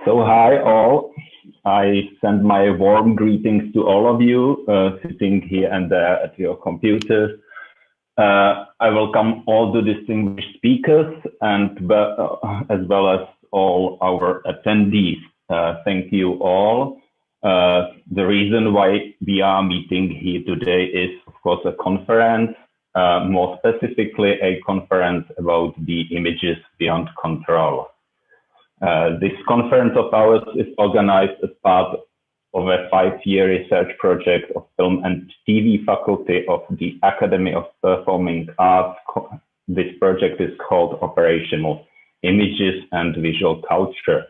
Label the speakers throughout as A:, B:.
A: So hi all, I send my warm greetings to all of you sitting here and there at your computers. I welcome all the distinguished speakers and as well as all our attendees. Thank you all. The reason why we are meeting here today is of course a conference, more specifically a conference about the images beyond control. This conference of ours is organized as part of a 5-year research project of Film and TV faculty of the Academy of Performing Arts. This project is called Operational Images and Visual Culture.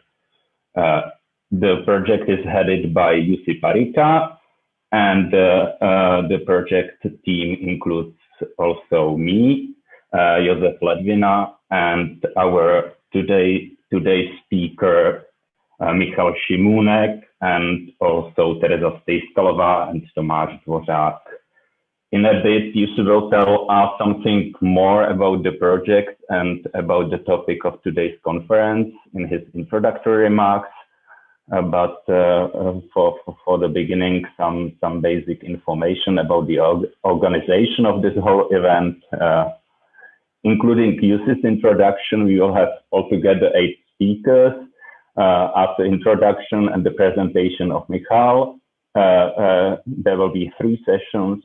A: The project is headed by Jussi Parikka, and the project team includes also me, Josef Ledvina, and our today's speaker, Michal Šimůnek, and also Tereza Stejskalová and Tomáš Dvořák. In a bit, Jussi will tell us something more about the project and about the topic of today's conference in his introductory remarks. But for the beginning, some basic information about the organization of this whole event. Including Jussi's introduction, we will have altogether 8 speakers. After introduction and the presentation of Michal, there will be 3 sessions,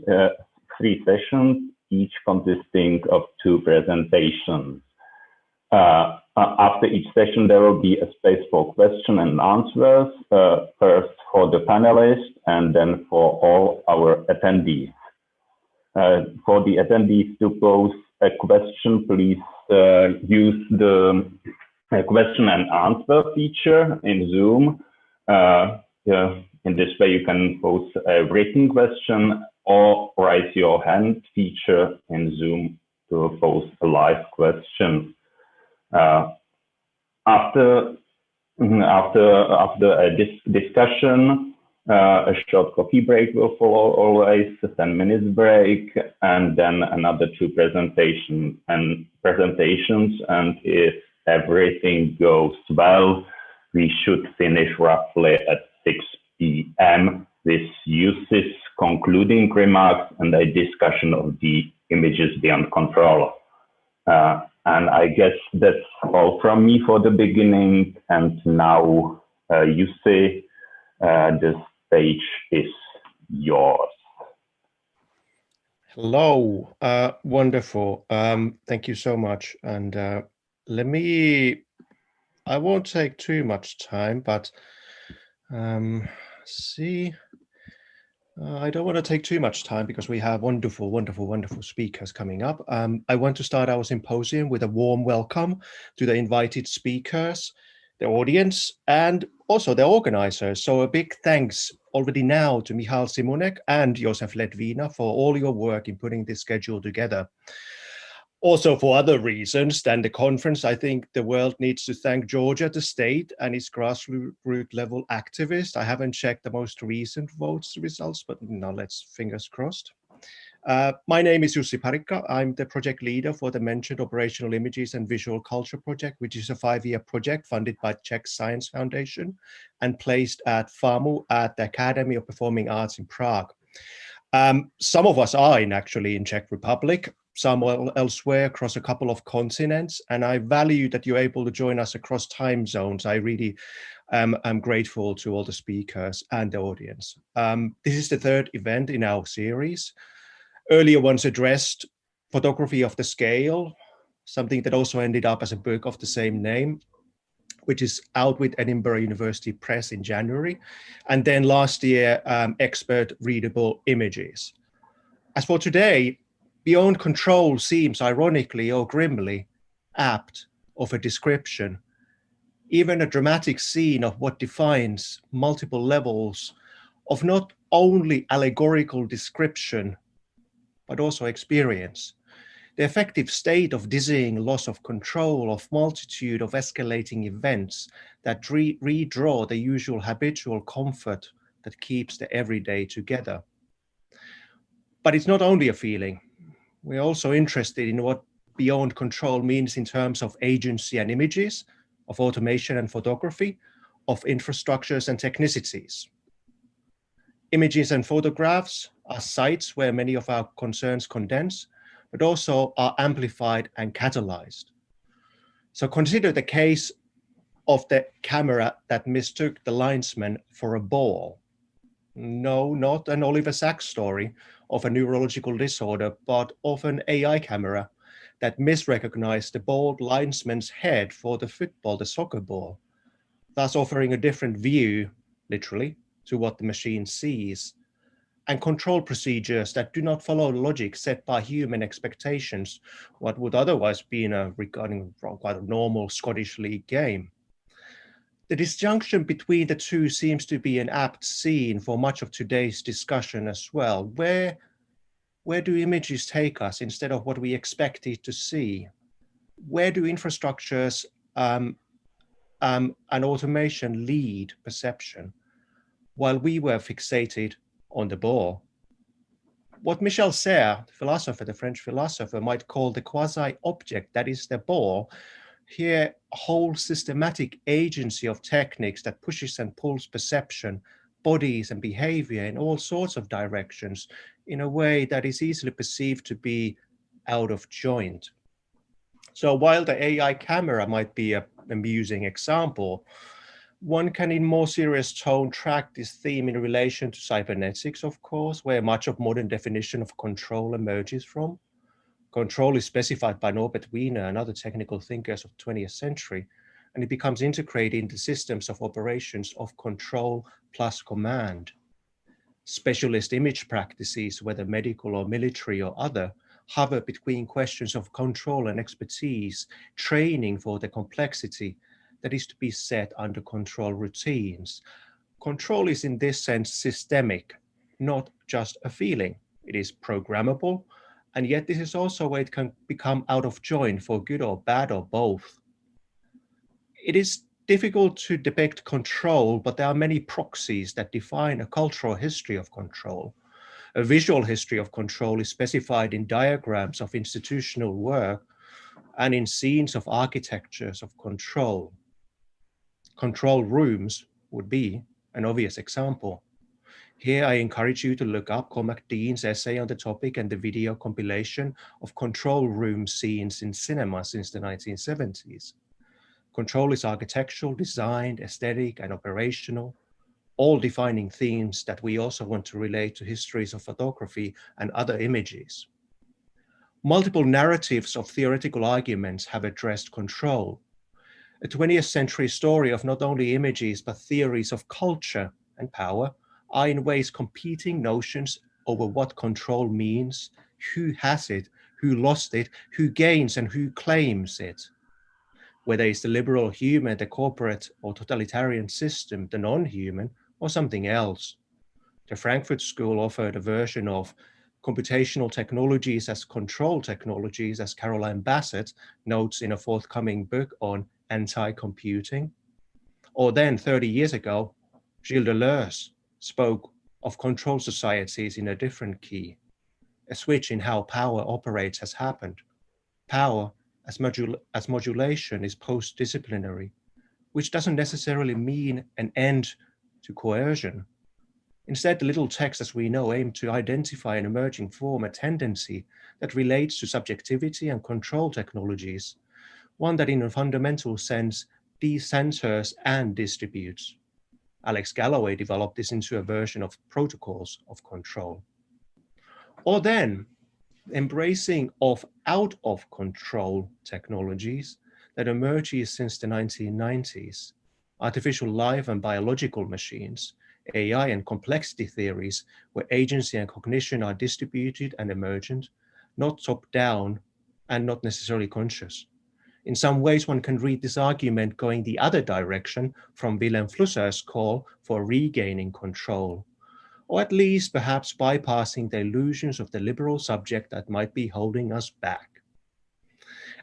A: each consisting of 2 presentations. After each session, there will be a space for question and answers, first for the panelists and then for all our attendees. For the attendees to pose a question, please use the question and answer feature in Zoom. In this way, you can pose a written question or raise your hand feature in Zoom to pose a live question. After a discussion, a short coffee break will follow, always a 10 minutes break, and then another 2 presentations. And if everything goes well, we should finish roughly at 6 p.m. with Jussi's concluding remarks and a discussion of the images beyond control. And I guess that's all from me for the beginning. And now, Jussi, the stage is yours.
B: Hello, wonderful. Thank you so much. And I won't take too much time, but I don't want to take too much time because we have wonderful speakers coming up. I want to start our symposium with a warm welcome to the invited speakers, the audience, and also the organizers. So a big thanks already now to Michal Šimůnek and Josef Ledvina for all your work in putting this schedule together. Also, for other reasons than the conference, I think the world needs to thank Georgia, the state, and its grassroots level activists. I haven't checked the most recent votes results, but now let's fingers crossed. My name is Jussi Parikka. I'm the project leader for the mentioned Operational Images and Visual Culture project, which is a 5-year project funded by Czech Science Foundation and placed at FAMU at the Academy of Performing Arts in Prague. Some of us are actually in Czech Republic, some elsewhere across a couple of continents, and I value that you're able to join us across time zones. I really am grateful to all the speakers and the audience. This is the 3rd event in our series. Earlier ones addressed photography of the scale, something that also ended up as a book of the same name, which is out with Edinburgh University Press in January. And then last year, expert readable images. As for today, Beyond Control seems ironically or grimly apt of a description, even a dramatic scene of what defines multiple levels of not only allegorical description, but also experience. The effective state of dizzying loss of control of multitude of escalating events that redraw the usual habitual comfort that keeps the everyday together. But it's not only a feeling. We're also interested in what beyond control means in terms of agency and images, of automation and photography, of infrastructures and technicities. Images and photographs are sites where many of our concerns condense, but also are amplified and catalyzed. So consider the case of the camera that mistook the linesman for a ball. No, not an Oliver Sacks story of a neurological disorder, but of an AI camera that misrecognized the bald linesman's head for the football, the soccer ball, thus offering a different view, literally, to what the machine sees, and control procedures that do not follow logic set by human expectations, what would otherwise be in a regarding quite a normal Scottish League game. The disjunction between the two seems to be an apt scene for much of today's discussion as well. Where do images take us instead of what we expected to see? Where do infrastructures and automation lead perception, while we were fixated on the ball? What Michal Serres, the French philosopher, might call the quasi-object, that is the ball, here a whole systematic agency of techniques that pushes and pulls perception, bodies and behavior in all sorts of directions in a way that is easily perceived to be out of joint. So while the AI camera might be an amusing example, one can in more serious tone track this theme in relation to cybernetics, of course, where much of modern definition of control emerges from. Control is specified by Norbert Wiener and other technical thinkers of the 20th century, and it becomes integrated into systems of operations of control plus command. Specialist image practices, whether medical or military or other, hover between questions of control and expertise, training for the complexity that is to be set under control routines. Control is in this sense systemic, not just a feeling. It is programmable, and yet this is also where it can become out of joint for good or bad or both. It is difficult to depict control, but there are many proxies that define a cultural history of control. A visual history of control is specified in diagrams of institutional work and in scenes of architectures of control. Control rooms would be an obvious example. Here I encourage you to look up Cormac Dean's essay on the topic and the video compilation of control room scenes in cinema since the 1970s. Control is architectural, designed, aesthetic, and operational, all defining themes that we also want to relate to histories of photography and other images. Multiple narratives of theoretical arguments have addressed control. A 20th century story of not only images, but theories of culture and power are in ways competing notions over what control means, who has it, who lost it, who gains and who claims it. Whether it's the liberal human, the corporate or totalitarian system, the non-human, or something else. The Frankfurt School offered a version of computational technologies as control technologies, as Caroline Bassett notes in a forthcoming book on anti-computing. Or then 30 years ago, Gilles Deleuze spoke of control societies in a different key. A switch in how power operates has happened. Power as modulation is post-disciplinary, which doesn't necessarily mean an end to coercion. Instead, the little text, as we know, aimed to identify an emerging form, a tendency that relates to subjectivity and control technologies, one that in a fundamental sense decenters and distributes. Alex Galloway developed this into a version of protocols of control. Or then, embracing of out of control technologies that emerges since the 1990s, artificial life and biological machines, AI and complexity theories, where agency and cognition are distributed and emergent, not top-down and not necessarily conscious. In some ways, one can read this argument going the other direction from Vilém Flusser's call for regaining control, or at least perhaps bypassing the illusions of the liberal subject that might be holding us back.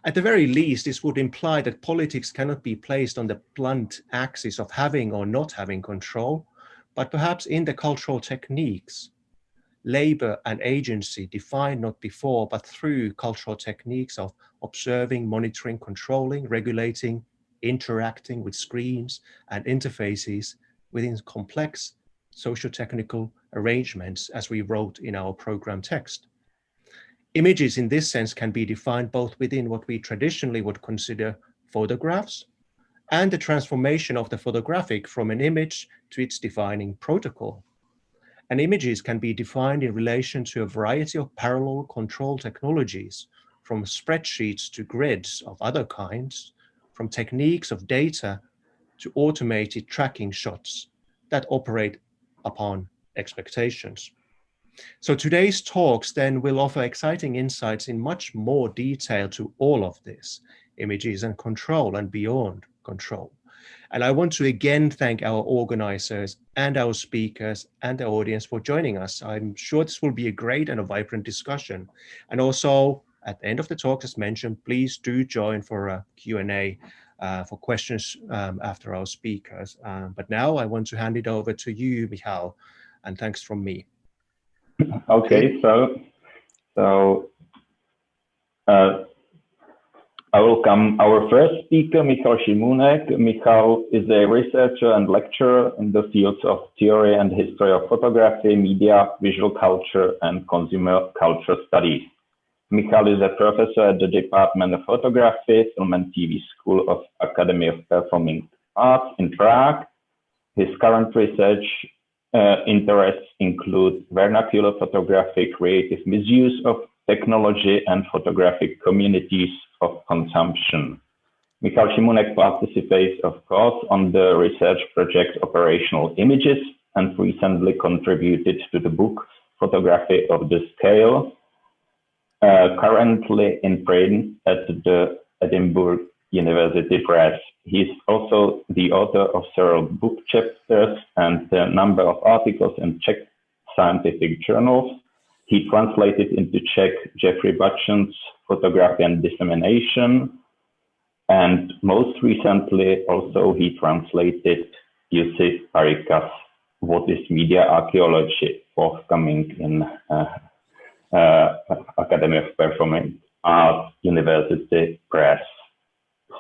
B: At the very least, this would imply that politics cannot be placed on the blunt axis of having or not having control, but perhaps in the cultural techniques. Labor and agency defined not before, but through cultural techniques of observing, monitoring, controlling, regulating, interacting with screens and interfaces within complex socio-technical arrangements, as we wrote in our program text. Images in this sense can be defined both within what we traditionally would consider photographs and the transformation of the photographic from an image to its defining protocol. And images can be defined in relation to a variety of parallel control technologies, from spreadsheets to grids of other kinds, from techniques of data to automated tracking shots that operate upon expectations. So today's talks then will offer exciting insights in much more detail to all of this, images and control and beyond control. And I want to again thank our organizers and our speakers and the audience for joining us. I'm sure this will be a great and a vibrant discussion. And also at the end of the talk, as mentioned, please do join for a Q&A for questions after our speakers. But now I want to hand it over to you, Michal, and thanks from me.
A: Okay, so I welcome our first speaker, Michal Šimůnek. Michal is a researcher and lecturer in the fields of theory and history of photography, media, visual culture, and consumer culture studies. Michal is a professor at the Department of Photography, Film and TV School of Academy of Performing Arts in Prague. His current research interests include vernacular photography, creative misuse of technology, and photographic communities of consumption. Michal Šimůnek participates, of course, on the research project Operational Images and recently contributed to the book Photography of the Scale, currently in print at the Edinburgh University Press. He's also the author of several book chapters and a number of articles in Czech scientific journals. He translated into Czech Jeffrey Buttonless Photography and Dissemination, and most recently also he translated Jussi Parikka's What is Media Archaeology, forthcoming in Academy of Performing Arts University Press.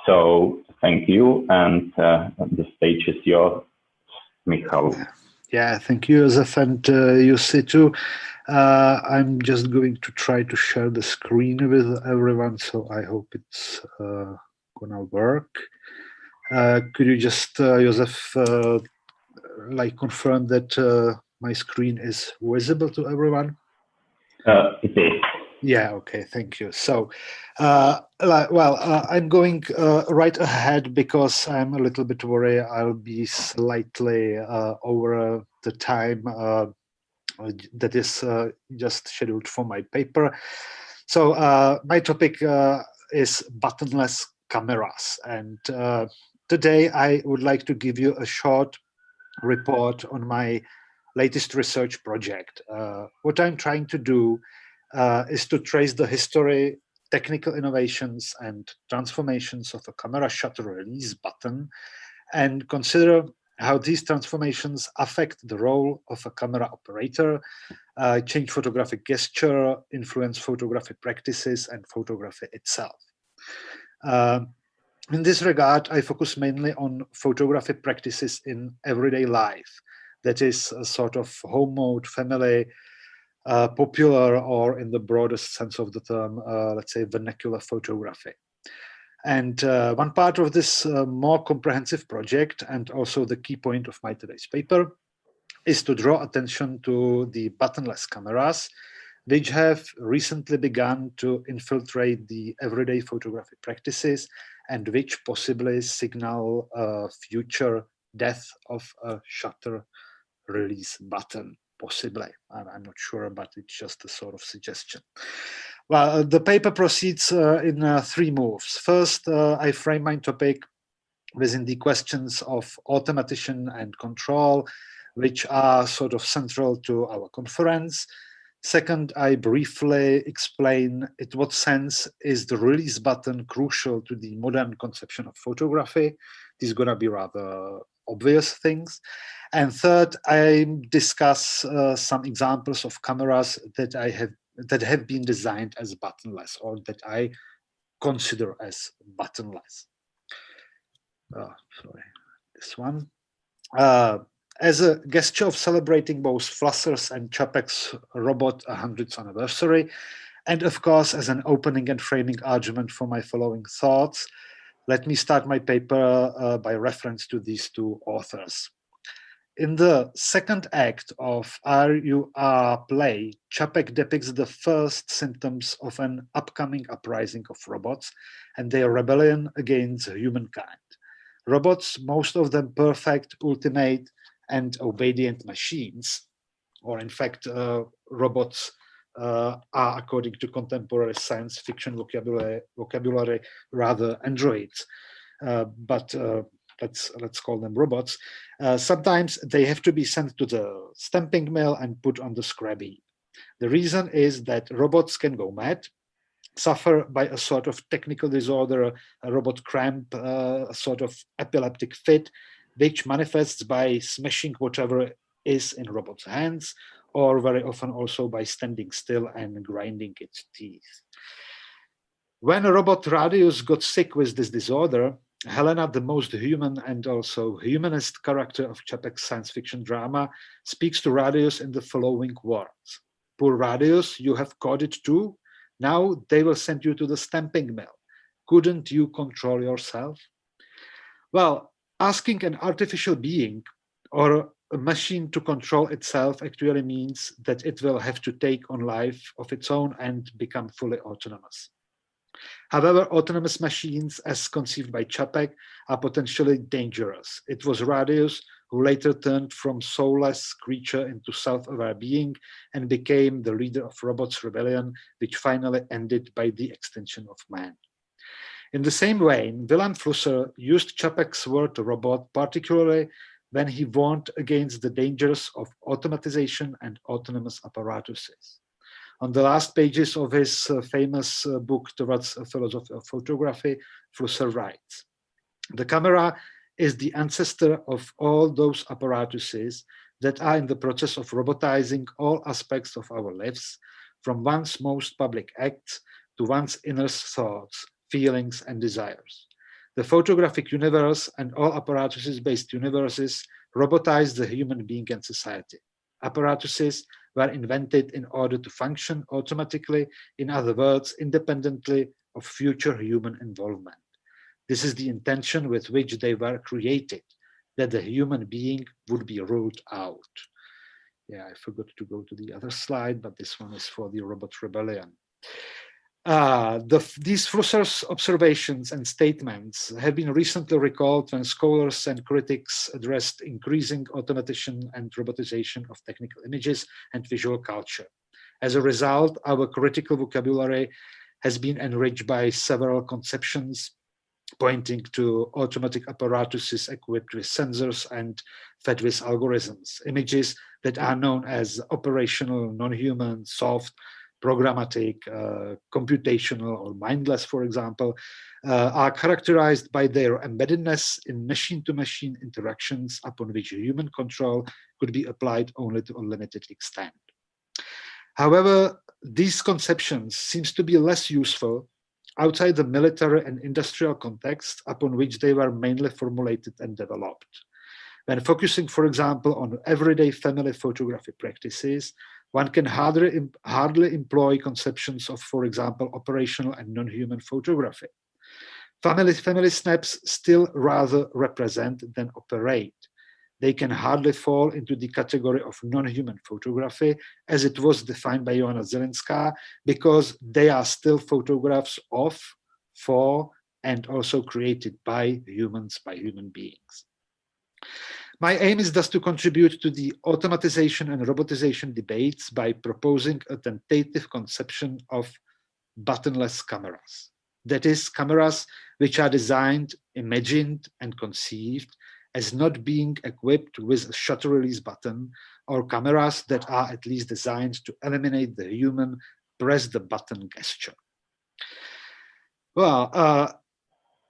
A: So thank you, and the stage is yours, Michal.
C: Yeah, thank you, Josef, and Jussi too. I'm just going to try to share the screen with everyone, so I hope it's gonna work. Could you just, Josef, confirm that my screen is visible to everyone?
A: It is.
C: Yeah, okay, thank you. So, I'm going right ahead because I'm a little bit worried I'll be slightly over the time that is just scheduled for my paper. So my topic is buttonless cameras. And today I would like to give you a short report on my latest research project. What I'm trying to do is to trace the history, technical innovations, and transformations of a camera shutter release button, and consider how these transformations affect the role of a camera operator, change photographic gesture, influence photographic practices, and photography itself. In this regard, I focus mainly on photography practices in everyday life, that is a sort of home mode, family, popular, or in the broadest sense of the term, let's say vernacular photography. And one part of this more comprehensive project, and also the key point of my today's paper, is to draw attention to the buttonless cameras, which have recently begun to infiltrate the everyday photography practices and which possibly signal a future death of a shutter release button, possibly. I'm not sure, but it's just a sort of suggestion. Well, the paper proceeds in 3 moves. First, I frame my topic within the questions of automation and control, which are sort of central to our conference. Second, I briefly explain in what sense is the release button crucial to the modern conception of photography. These are going to be rather obvious things. And third, I discuss some examples of cameras that have been designed as buttonless, or that I consider as buttonless. sorry, this one. As a gesture of celebrating both Flusser's and Čapek's robot 100th anniversary, and of course as an opening and framing argument for my following thoughts, let me start my paper by reference to these two authors. In the second act of RUR play, Čapek depicts the first symptoms of an upcoming uprising of robots and their rebellion against humankind. Robots, most of them perfect, ultimate, and obedient machines, or in fact, robots are, according to contemporary science fiction vocabulary rather androids, but let's call them robots. Sometimes they have to be sent to the stamping mill and put on the scrap heap. The reason is that robots can go mad, suffer by a sort of technical disorder, a robot cramp, a sort of epileptic fit, which manifests by smashing whatever is in robot's hands, or very often also by standing still and grinding its teeth. When robot Radius got sick with this disorder, Helena, the most human and also humanist character of Čapek's science fiction drama, speaks to Radius in the following words. Poor Radius, you have caught it too? Now they will send you to the stamping mill. Couldn't you control yourself? Well, asking an artificial being or a machine to control itself actually means that it will have to take on life of its own and become fully autonomous. However, autonomous machines, as conceived by Čapek, are potentially dangerous. It was Radius who later turned from soulless creature into self-aware being and became the leader of robots' rebellion, which finally ended by the extinction of man. In the same way, Vilém Flusser used Čapek's word robot, particularly when he warned against the dangers of automatization and autonomous apparatuses. On the last pages of his famous book Towards a Philosophy of Photography, Flusser writes, "The camera is the ancestor of all those apparatuses that are in the process of robotizing all aspects of our lives, from one's most public acts to one's inner thoughts, feelings, and desires. The photographic universe and all apparatuses-based universes robotize the human being and society. Apparatuses were invented in order to function automatically, in other words, independently of future human involvement. This is the intention with which they were created, that the human being would be ruled out." Yeah, I forgot to go to the other slide, but this one is for the robot rebellion. These Flusser's observations and statements have been recently recalled when scholars and critics addressed increasing automation and robotization of technical images and visual culture. As a result, our critical vocabulary has been enriched by several conceptions pointing to automatic apparatuses equipped with sensors and fed with algorithms, images that are known as operational, non-human, soft, programmatic, computational, or mindless, for example, are characterized by their embeddedness in machine-to-machine interactions upon which human control could be applied only to a limited extent. However, these conceptions seem to be less useful outside the military and industrial context upon which they were mainly formulated and developed. When focusing, for example, on everyday family photography practices, one can hardly employ conceptions of, for example, operational and non-human photography. Family snaps still rather represent than operate. They can hardly fall into the category of non-human photography, as it was defined by Joanna Zelinská, because they are still photographs of, for, and also created by humans, by human beings. My aim is thus to contribute to the automatization and robotization debates by proposing a tentative conception of buttonless cameras. That is, cameras which are designed, imagined, and conceived as not being equipped with a shutter release button, or cameras that are at least designed to eliminate the human press the button gesture. Well,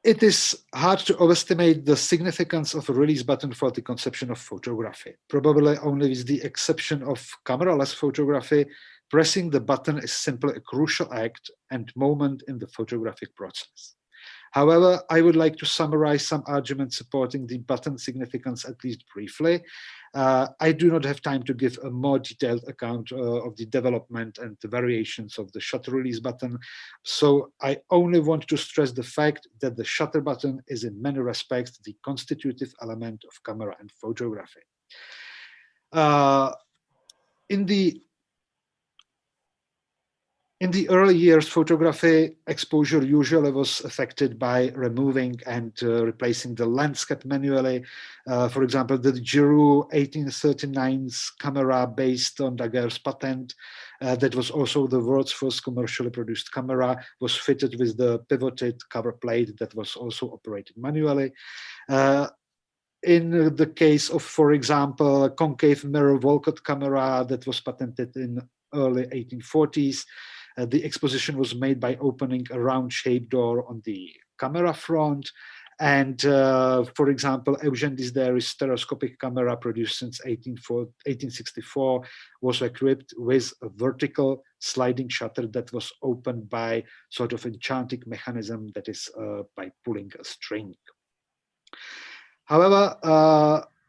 C: it is hard to overestimate the significance of a release button for the conception of photography. Probably only with the exception of cameraless photography, pressing the button is simply a crucial act and moment in the photographic process. However, I would like to summarize some arguments supporting the button significance, at least briefly. I do not have time to give a more detailed account of the development and the variations of the shutter release button, so I only want to stress the fact that the shutter button is in many respects the constitutive element of camera and photography. In the early years, photography exposure usually was affected by removing and replacing the landscape manually. For example, the Giroux 1839's camera based on Daguerre's patent, that was also the world's first commercially produced camera, was fitted with the pivoted cover plate that was also operated manually. In the case of, for example, a concave mirror Walcott camera that was patented in early 1840s, the exposition was made by opening a round-shaped door on the camera front. And for example, Eugène Disdaire's stereoscopic camera, produced since 1864, was equipped with a vertical sliding shutter that was opened by sort of enchanting mechanism, that is by pulling a string. However,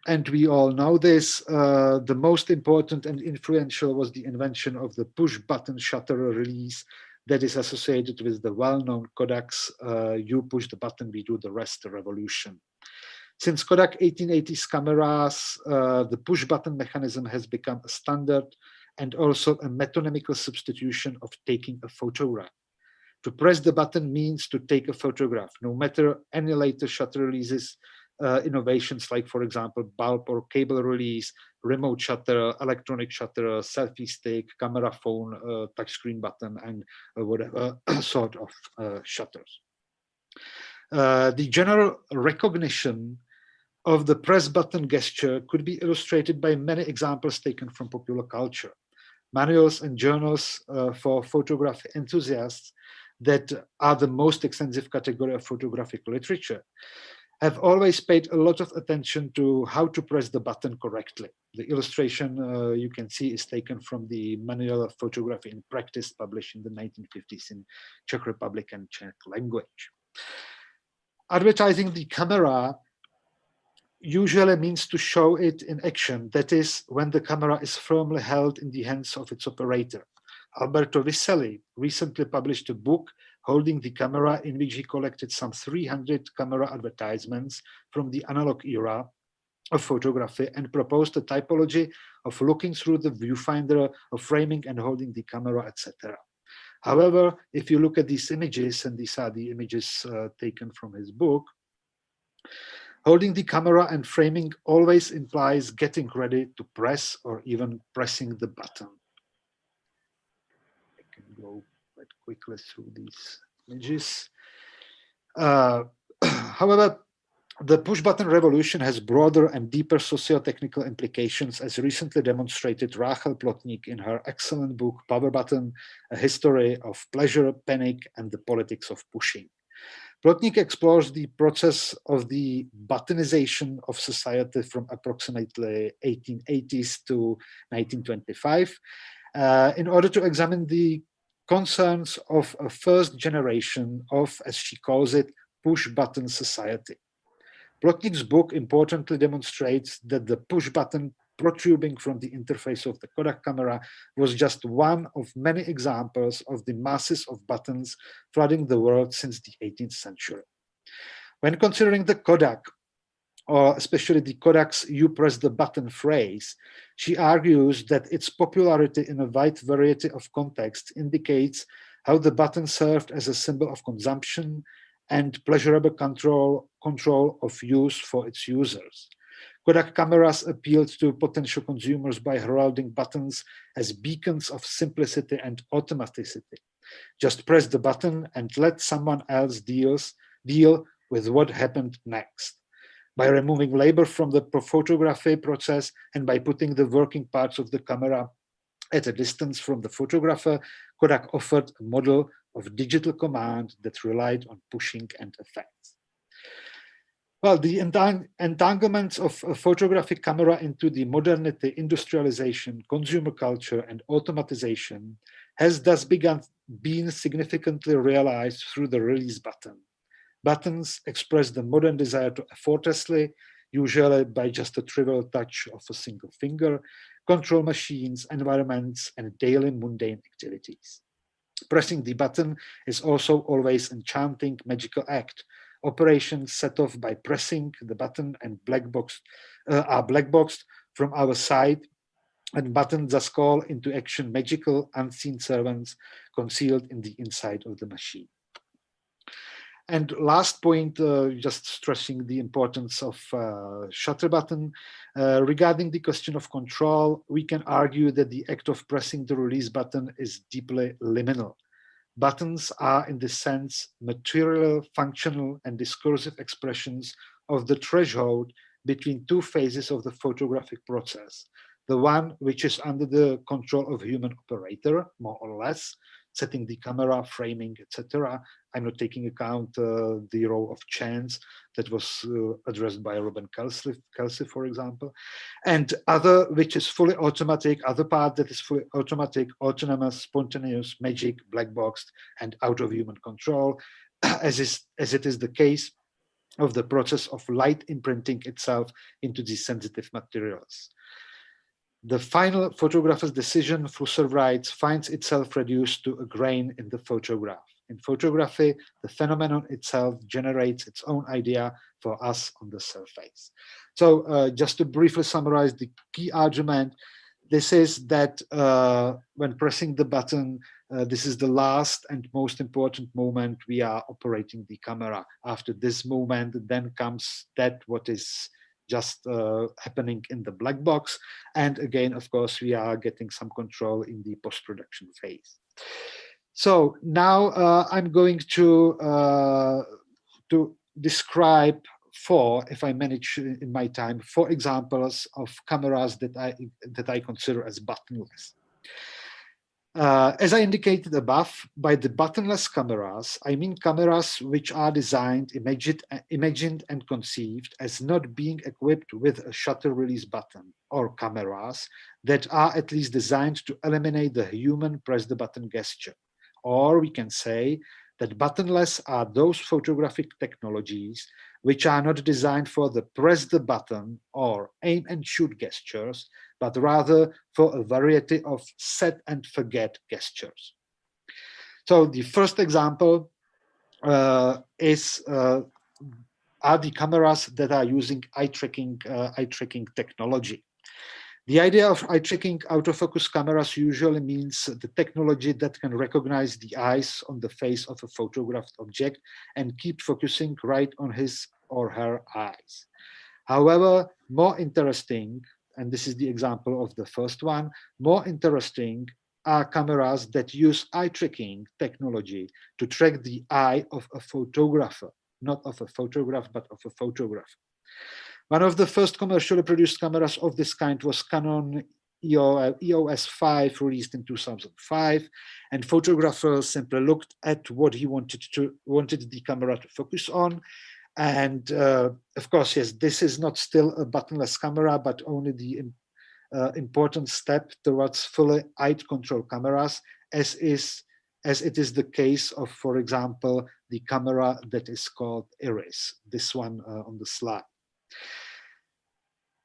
C: and we all know this, the most important and influential was the invention of the push-button shutter release that is associated with the well-known Kodak's "you push the button, we do the rest" revolution. Since Kodak 1880s cameras, the push-button mechanism has become a standard and also a metonymical substitution of taking a photograph. To press the button means to take a photograph, no matter any later shutter releases. Innovations like, for example, bulb or cable release, remote shutter, electronic shutter, selfie stick, camera phone, touchscreen button, and whatever sort of shutters. The general recognition of the press button gesture could be illustrated by many examples taken from popular culture. Manuals and journals for photography enthusiasts, that are the most extensive category of photographic literature, have always paid a lot of attention to how to press the button correctly. The illustration you can see is taken from the Manual of Photography in Practice, published in the 1950s in Czech Republic and Czech language. Advertising the camera usually means to show it in action, that is, when the camera is firmly held in the hands of its operator. Alberto Viselli recently published a book holding the camera, in which he collected some 300 camera advertisements from the analog era of photography and proposed a typology of looking through the viewfinder, of framing and holding the camera, etc. However, if you look at these images, and these are the images taken from his book, holding the camera and framing always implies getting ready to press or even pressing the button. I can go quite quickly through these images. However, the push-button revolution has broader and deeper socio-technical implications, as recently demonstrated Rachel Plotník in her excellent book Power Button, A History of Pleasure, Panic, and the Politics of Pushing. Plotník explores the process of the buttonization of society from approximately 1880s to 1925 in order to examine the concerns of a first generation of, as she calls it, push-button society. Plotník's book importantly demonstrates that the push-button protruding from the interface of the Kodak camera was just one of many examples of the masses of buttons flooding the world since the 18th century. When considering the Kodak, or especially the Kodak's "you press the button" phrase, she argues that its popularity in a wide variety of contexts indicates how the button served as a symbol of consumption and pleasurable control of use for its users. Kodak cameras appealed to potential consumers by heralding buttons as beacons of simplicity and automaticity. Just press the button and let someone else deal with what happened next. By removing labor from the photography process and by putting the working parts of the camera at a distance from the photographer, Kodak offered a model of digital command that relied on pushing and effects. Well, the entanglements of a photographic camera into the modernity, industrialization, consumer culture, and automatization has thus been significantly realized through the release button. Buttons express the modern desire to effortlessly, usually by just a trivial touch of a single finger, control machines, environments, and daily mundane activities. Pressing the button is also always an enchanting, magical act. Operations set off by pressing the button and are black boxed from our side, and buttons thus call into action magical, unseen servants concealed in the inside of the machine. And last point, just stressing the importance of shutter button. Regarding the question of control, we can argue that the act of pressing the release button is deeply liminal. Buttons are, in this sense, material, functional, and discursive expressions of the threshold between two phases of the photographic process. The one which is under the control of human operator, more or less, setting the camera, framing, etc. I'm not taking account the role of chance that was addressed by Robin Kelsey, for example. And other, which is fully automatic, other part that is fully automatic, autonomous, spontaneous, magic, black boxed, and out of human control, as it is the case of the process of light imprinting itself into these sensitive materials. The final photographer's decision, Flusser writes, finds itself reduced to a grain in the photograph. In photography, the phenomenon itself generates its own idea for us on the surface. So just to briefly summarize the key argument, this is that when pressing the button, this is the last and most important moment we are operating the camera. After this moment, then comes that what is just happening in the black box. And again, of course, we are getting some control in the post-production phase. So now I'm going to describe four, if I manage in my time, 4 examples of cameras that I consider as buttonless. As I indicated above, by the buttonless cameras, I mean cameras which are designed, imagined and conceived as not being equipped with a shutter release button, or cameras that are at least designed to eliminate the human press the button gesture. Or we can say that buttonless are those photographic technologies which are not designed for the press the button or aim and shoot gestures, but rather for a variety of set and forget gestures. So the first example are the cameras that are using eye tracking technology. The idea of eye tracking autofocus cameras usually means the technology that can recognize the eyes on the face of a photographed object and keep focusing right on his or her eyes. However, more interesting, and this is the example of the first one, more interesting are cameras that use eye tracking technology to track the eye of a photographer, not of a photograph, but of a photographer. One of the first commercially produced cameras of this kind was Canon EOS 5, released in 2005, and photographers simply looked at what he wanted the camera to focus on. And of course, yes, this is not still a buttonless camera, but only the important step towards fully eye control cameras, as it is the case of, for example, the camera that is called Iris, this one on the slide.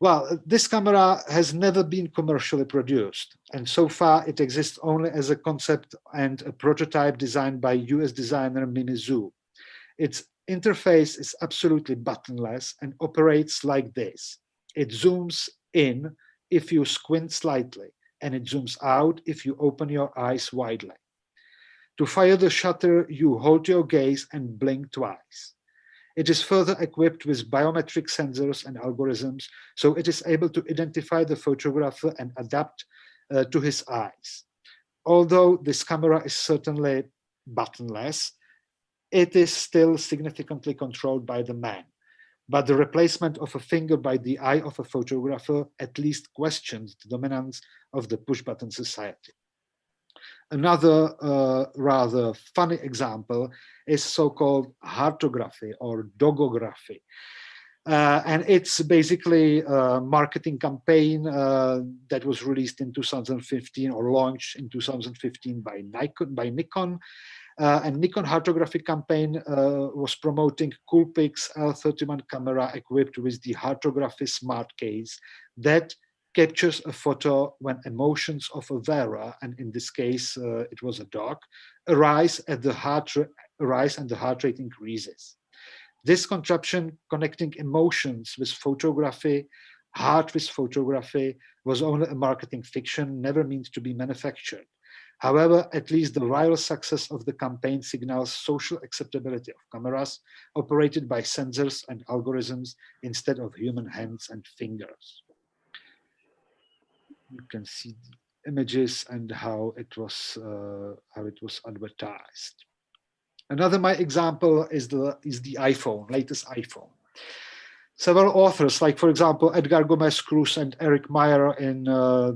C: Well, this camera has never been commercially produced, and so far it exists only as a concept and a prototype designed by US designer Mimizu. Its interface is absolutely buttonless and operates like this. It zooms in if you squint slightly, and it zooms out if you open your eyes widely. To fire the shutter, you hold your gaze and blink twice. It is further equipped with biometric sensors and algorithms, so it is able to identify the photographer and adapt to his eyes. Although this camera is certainly buttonless, it is still significantly controlled by the man. But the replacement of a finger by the eye of a photographer at least questions the dominance of the push-button society. Another rather funny example is so-called heartography or dogography. And it's basically a marketing campaign that was released in 2015 or launched in 2015 by Nikon. And Nikon Heartographic campaign was promoting Coolpix L31 camera equipped with the Heartography smart case that captures a photo when emotions of a wearer, and in this case it was a dog, arise and the heart rate increases. This contraption connecting emotions with photography, heart with photography, was only a marketing fiction, never meant to be manufactured. However, at least the viral success of the campaign signals social acceptability of cameras operated by sensors and algorithms instead of human hands and fingers. You can see the images and how it was advertised. Another my example is the iPhone, latest iPhone. Several authors, like for example Edgar Gomez Cruz and Erick Meyer, in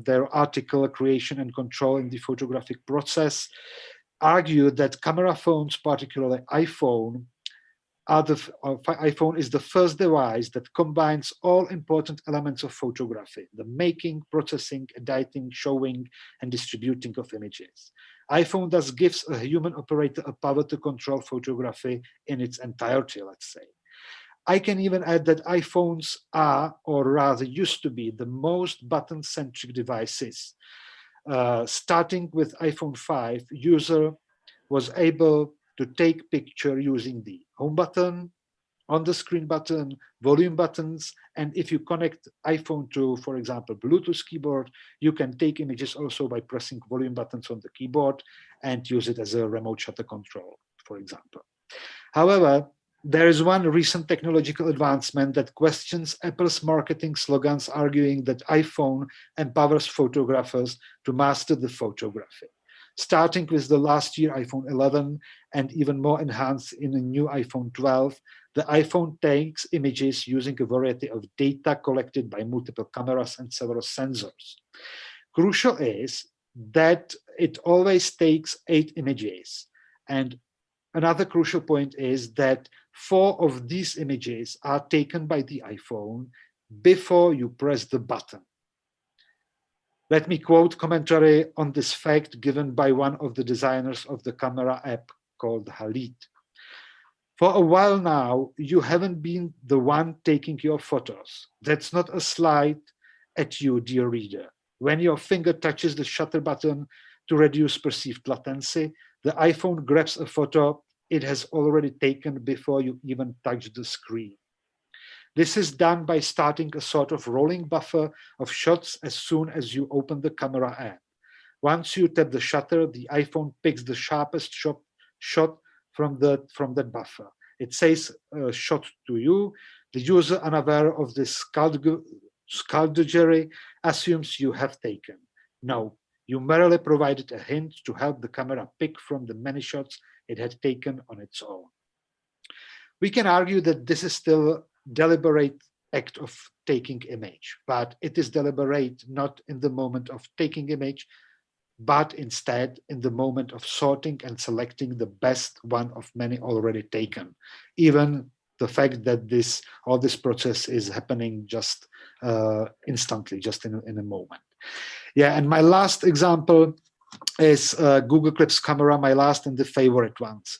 C: their article "Creation and Control in the Photographic Process," argue that camera phones, particularly iPhone is the first device that combines all important elements of photography: the making, processing, editing, showing, and distributing of images. iPhone thus gives a human operator a power to control photography in its entirety, let's say. I can even add that iPhones are, or rather used to be, the most button-centric devices. Starting with iPhone 5, user was able to take picture using the home button, on the screen button, volume buttons, and if you connect iPhone to, for example, Bluetooth keyboard, you can take images also by pressing volume buttons on the keyboard and use it as a remote shutter control, for example. However, there is one recent technological advancement that questions Apple's marketing slogans, arguing that iPhone empowers photographers to master the photography. Starting with the last year iPhone 11 and even more enhanced in a new iPhone 12, the iPhone takes images using a variety of data collected by multiple cameras and several sensors. Crucial is that it always takes 8 images. And another crucial point is that 4 of these images are taken by the iPhone before you press the button. Let me quote commentary on this fact given by one of the designers of the camera app called Halit. For a while now, you haven't been the one taking your photos. That's not a slight at you, dear reader. When your finger touches the shutter button to reduce perceived latency, the iPhone grabs a photo it has already taken before you even touch the screen. This is done by starting a sort of rolling buffer of shots as soon as you open the camera app. Once you tap the shutter, the iPhone picks the sharpest shot from that buffer. It says shot to you. The user, unaware of this skullduggery, assumes you have taken. No, you merely provided a hint to help the camera pick from the many shots it had taken on its own. We can argue that this is still a deliberate act of taking image, but it is deliberate not in the moment of taking image, but instead in the moment of sorting and selecting the best one of many already taken. Even the fact that all this process is happening just instantly, just in a moment. Yeah, and my last example is Google Clips camera, my last and the favorite ones.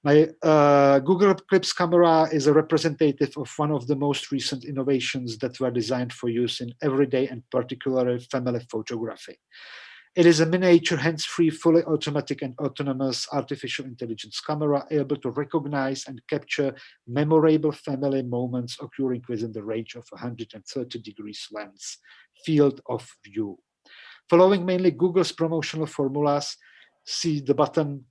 C: My Google Clips camera is a representative of one of the most recent innovations that were designed for use in everyday and particularly family photography. It is a miniature, hands-free, fully automatic and autonomous artificial intelligence camera able to recognize and capture memorable family moments occurring within the range of 130 degrees lens field of view. Following mainly Google's promotional formulas, see the bottom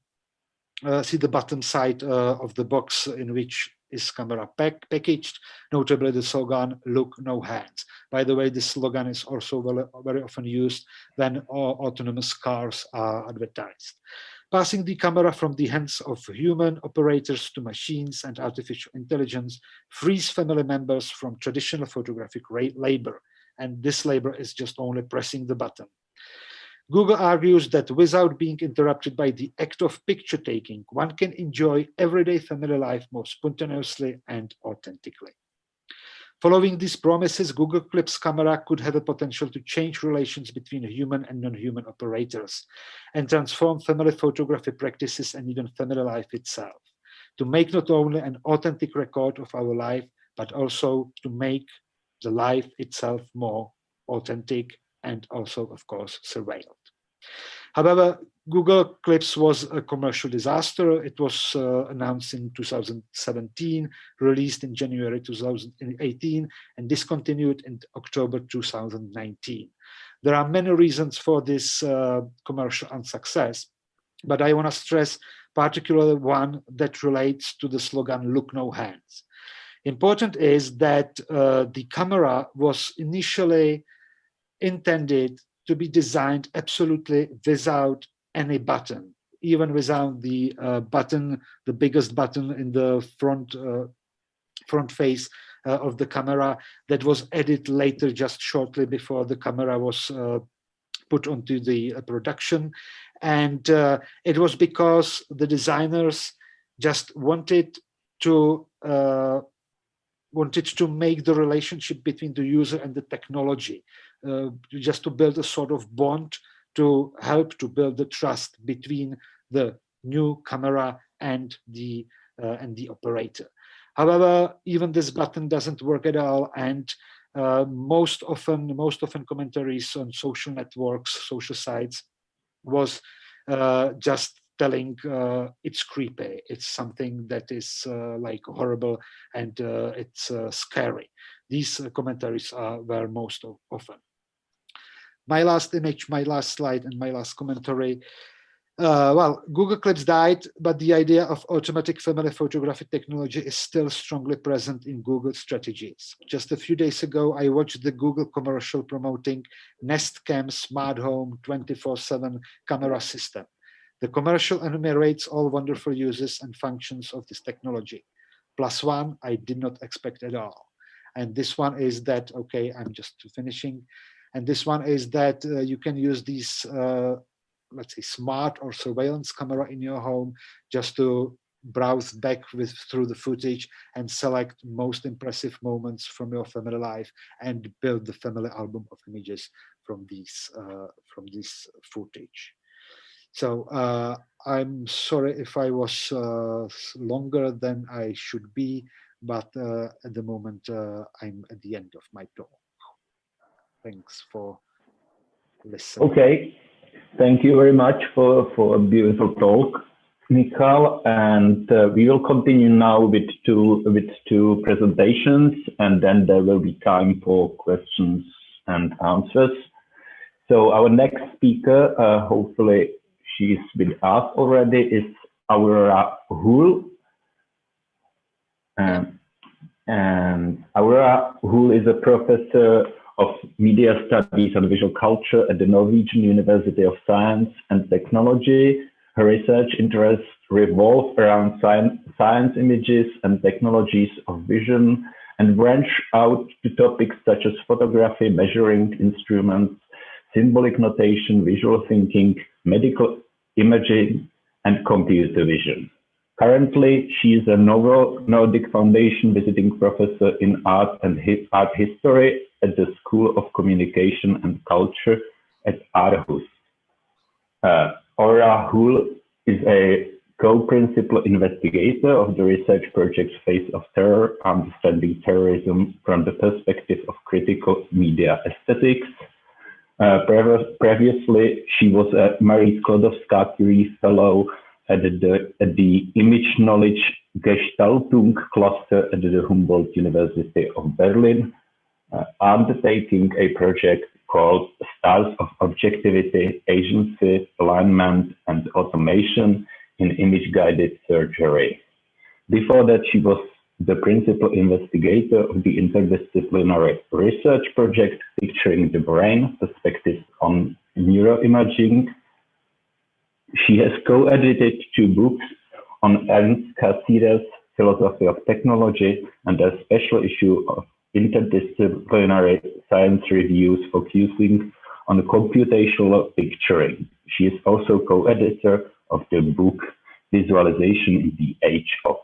C: side of the box in which is camera packaged, notably the slogan, "Look, no hands." By the way, this slogan is also very often used when autonomous cars are advertised. Passing the camera from the hands of human operators to machines and artificial intelligence frees family members from traditional photographic labor. And this labor is just only pressing the button. Google argues that without being interrupted by the act of picture taking, one can enjoy everyday family life more spontaneously and authentically. Following these promises, Google Clips camera could have a potential to change relations between human and non-human operators and transform family photography practices and even family life itself, to make not only an authentic record of our life, but also to make the life itself more authentic and also, of course, surveilled. However, Google Clips was a commercial disaster. It was announced in 2017, released in January 2018, and discontinued in October 2019. There are many reasons for this commercial unsuccess, but I want to stress particularly one that relates to the slogan, "Look no hands." Important is that the camera was initially intended to be designed absolutely without any button, even without the button, the biggest button in the front face of the camera that was added later, just shortly before the camera was put onto the production. And it was because the designers just wanted to make the relationship between the user and the technology, just to build a sort of bond to help to build the trust between the new camera and the operator. However, even this button doesn't work at all, and most often commentaries on social networks, social sites, was just telling it's creepy, it's something that is like horrible, and it's scary. These commentaries were most often. My last image, my last slide, and my last commentary. Well, Google Clips died, but the idea of automatic family photography technology is still strongly present in Google strategies. Just a few days ago, I watched the Google commercial promoting Nest Cam Smart Home 24/7 camera system. The commercial enumerates all wonderful uses and functions of this technology. Plus one, I did not expect at all. And this one is that, okay, I'm just finishing. And this one is that you can use these, let's say, smart or surveillance camera in your home just to browse back through the footage and select most impressive moments from your family life and build the family album of images from this footage. So I'm sorry if I was longer than I should be, but at the moment I'm at the end of my talk. Thanks for listening.
A: Okay, thank you very much for a beautiful talk, Michal. And we will continue now with two presentations, and then there will be time for questions and answers. So our next speaker, hopefully she's with us already, is Aurora Hoel. And Aurora Hoel is a professor of media studies and visual culture at the Norwegian University of Science and Technology. Her research interests revolve around science images and technologies of vision, and branch out to topics such as photography, measuring instruments, symbolic notation, visual thinking, medical imaging, and computer vision. Currently, she is a Nordic Foundation visiting professor in art and art history at the School of Communication and Culture at Aarhus. Aurora Hoel is a co-principal investigator of the research project Face of Terror, Understanding Terrorism from the Perspective of Critical Media Aesthetics. Previously, she was a Marie Sklodowska-Curie Fellow at the Image Knowledge Gestaltung Cluster at the Humboldt University of Berlin, undertaking a project called Styles of Objectivity, Agency, Alignment, and Automation in Image-Guided Surgery. Before that, she was the principal investigator of the interdisciplinary research project Picturing the Brain, Perspectives on Neuroimaging. She has co-edited 2 books on Ernst Cassidy's Philosophy of Technology and a special issue of Interdisciplinary Science Reviews focusing on computational picturing. She is also co-editor of the book Visualization in the Age of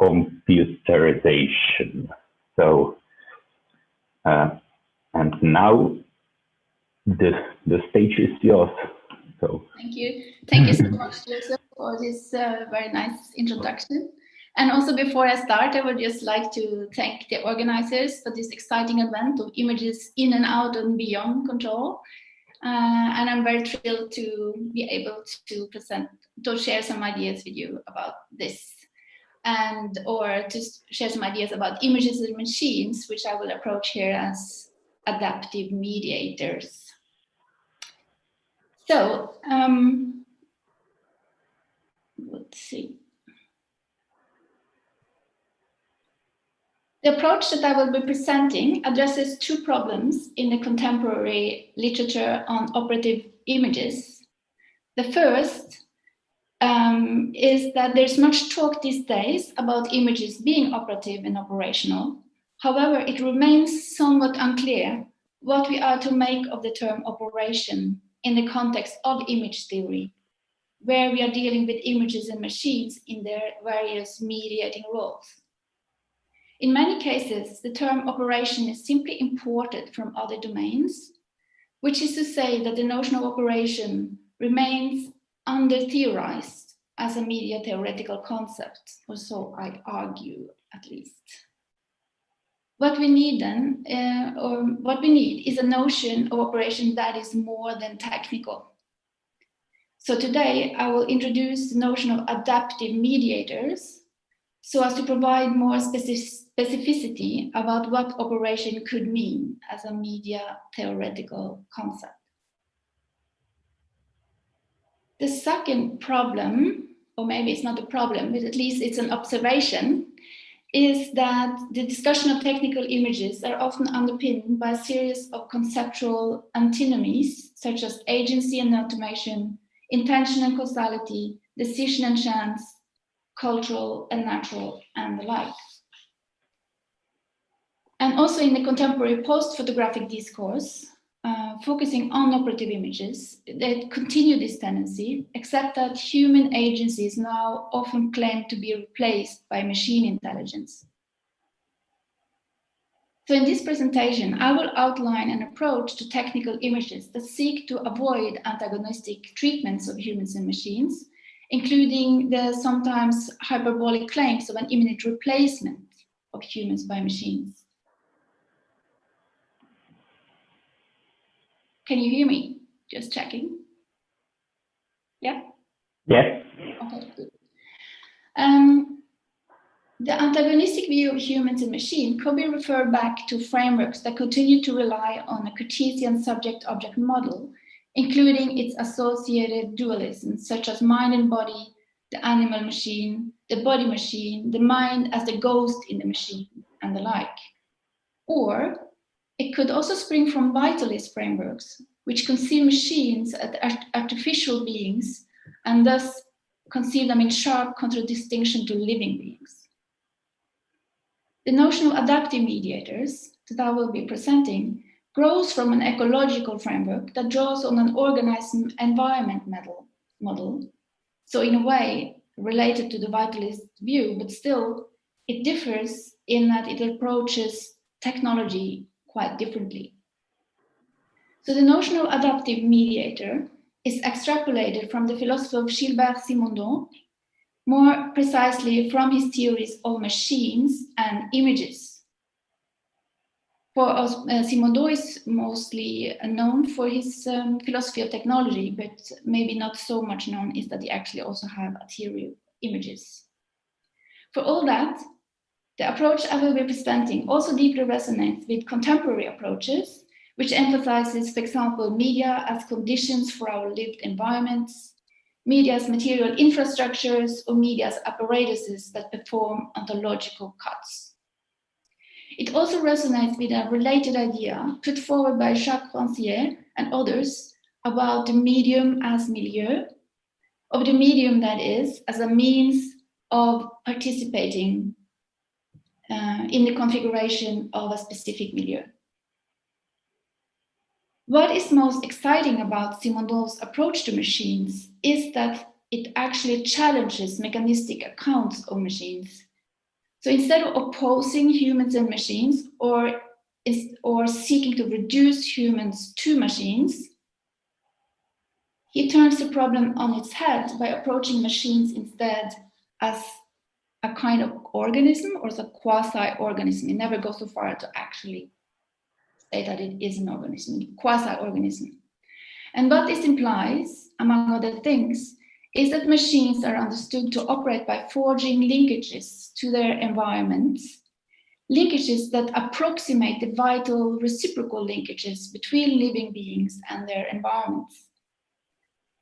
A: Computerization. So And now the stage is yours. So
D: thank you so much, Josef, for this very nice introduction. And also, before I start, I would just like to thank the organizers for this exciting event of images in and out and beyond control. And I'm very thrilled to be able to share some ideas with you about this, or to share some ideas about images and machines, which I will approach here as adaptive mediators. So, let's see. The approach that I will be presenting addresses two problems in the contemporary literature on operative images. The first is that there's much talk these days about images being operative and operational. However, it remains somewhat unclear what we are to make of the term operation in the context of image theory, where we are dealing with images and machines in their various mediating roles. In many cases, the term operation is simply imported from other domains, which is to say that the notion of operation remains under-theorized as a media theoretical concept, or so I argue at least. What we need then, is a notion of operation that is more than technical. So today I will introduce the notion of adaptive mediators so as to provide more specificity about what operation could mean as a media theoretical concept. The second problem, or maybe it's not a problem, but at least it's an observation, is that the discussion of technical images are often underpinned by a series of conceptual antinomies, such as agency and automation, intention and causality, decision and chance, cultural and natural, and the like. And also in the contemporary post-photographic discourse, focusing on operative images, they continue this tendency, except that human agency is now often claimed to be replaced by machine intelligence. So in this presentation, I will outline an approach to technical images that seek to avoid antagonistic treatments of humans and machines, including the sometimes hyperbolic claims of an imminent replacement of humans by machines. Can you hear me? Just checking. Yeah?
A: yes.
D: Okay, good. The antagonistic view of humans and machine could be referred back to frameworks that continue to rely on a Cartesian subject-object model, including its associated dualisms, such as mind and body, the animal machine, the body machine, the mind as the ghost in the machine, and the like. Or it could also spring from vitalist frameworks, which conceive machines as artificial beings and thus conceive them in sharp contradistinction to living beings. The notion of adaptive mediators that I will be presenting grows from an ecological framework that draws on an organized environment model. So in a way, related to the vitalist view, but still it differs in that it approaches technology quite differently. So the notion of adaptive mediator is extrapolated from the philosophy of Gilbert Simondon, more precisely from his theories of machines and images. For us, Simondon is mostly known for his philosophy of technology, but maybe not so much known is that he actually also have a theory of images. For all that, the approach I will be presenting also deeply resonates with contemporary approaches, which emphasizes, for example, media as conditions for our lived environments, media as material infrastructures, or media as apparatuses that perform ontological cuts. It also resonates with a related idea put forward by Jacques Rancière and others about the medium as milieu, of the medium that is as a means of participating in the configuration of a specific milieu. What is most exciting about Simondon's approach to machines is that it actually challenges mechanistic accounts of machines. So instead of opposing humans and machines, or or seeking to reduce humans to machines, he turns the problem on its head by approaching machines instead as a kind of organism or as a quasi-organism. He never goes so far to actually say that it is an organism, quasi-organism. And what this implies, among other things, is that machines are understood to operate by forging linkages to their environments, linkages that approximate the vital reciprocal linkages between living beings and their environments.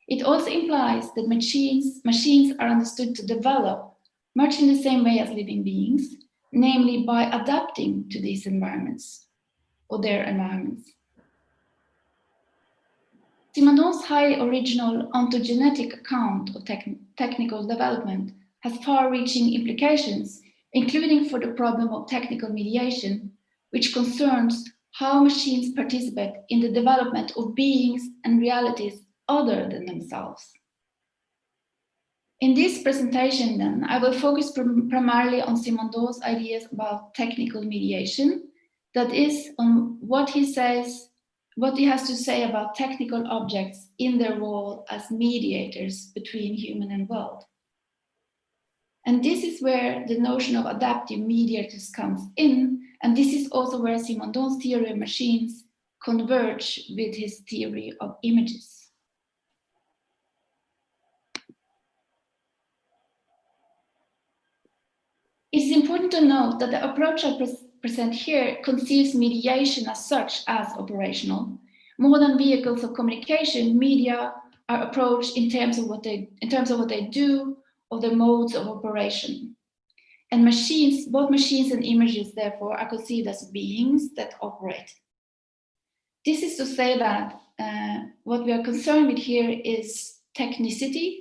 D: It also implies that machines are understood to develop much in the same way as living beings, namely by adapting to these environments or their environments. Simondon's highly original ontogenetic account of technical development has far-reaching implications, including for the problem of technical mediation, which concerns how machines participate in the development of beings and realities other than themselves. In this presentation, then, I will focus primarily on Simondon's ideas about technical mediation, that is, on what he has to say about technical objects in their role as mediators between human and world. And this is where the notion of adaptive mediators comes in, and this is also where Simondon's theory of machines converge with his theory of images. It is important to note that the approach I present here conceives mediation as such as operational. More than vehicles of communication, media are approached in terms of what they do, or the modes of operation. And machines, both machines and images, therefore, are conceived as beings that operate. This is to say that what we are concerned with here is technicity,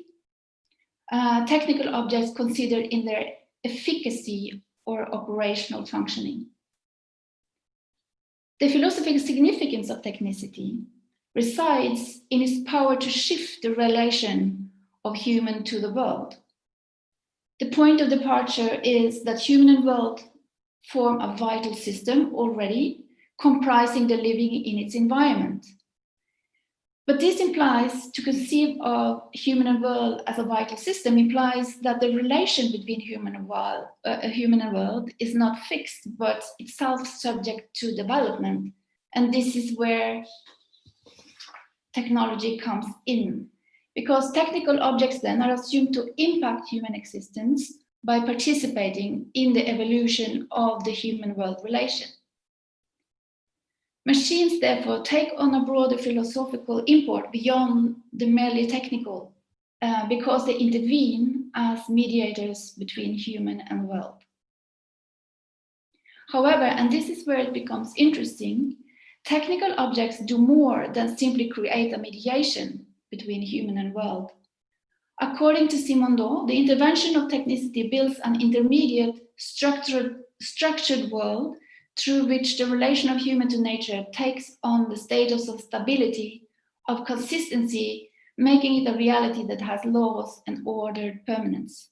D: technical objects considered in their efficacy or operational functioning. The philosophical significance of technicity resides in its power to shift the relation of human to the world. The point of departure is that human and world form a vital system already, comprising the living in its environment. But this implies to conceive of human and world as a vital system implies that the relation between human and world is not fixed, but itself subject to development. And this is where technology comes in, because technical objects then are assumed to impact human existence by participating in the evolution of the human-world relation. Machines, therefore, take on a broader philosophical import beyond the merely technical, because they intervene as mediators between human and world. However, and this is where it becomes interesting, technical objects do more than simply create a mediation between human and world. According to Simondon, the intervention of technicity builds an intermediate structured world through which the relation of human to nature takes on the status of stability, of consistency, making it a reality that has laws and ordered permanence.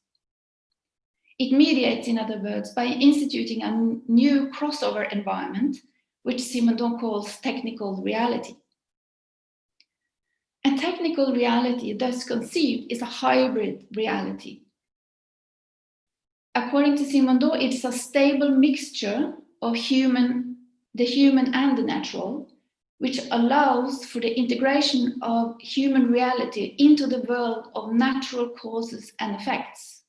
D: It mediates, in other words, by instituting a new crossover environment, which Simondon calls technical reality. And technical reality, thus conceived, is a hybrid reality. According to Simondon, it's a stable mixture of the human and the natural, which allows for the integration of human reality into the world of natural causes and effects.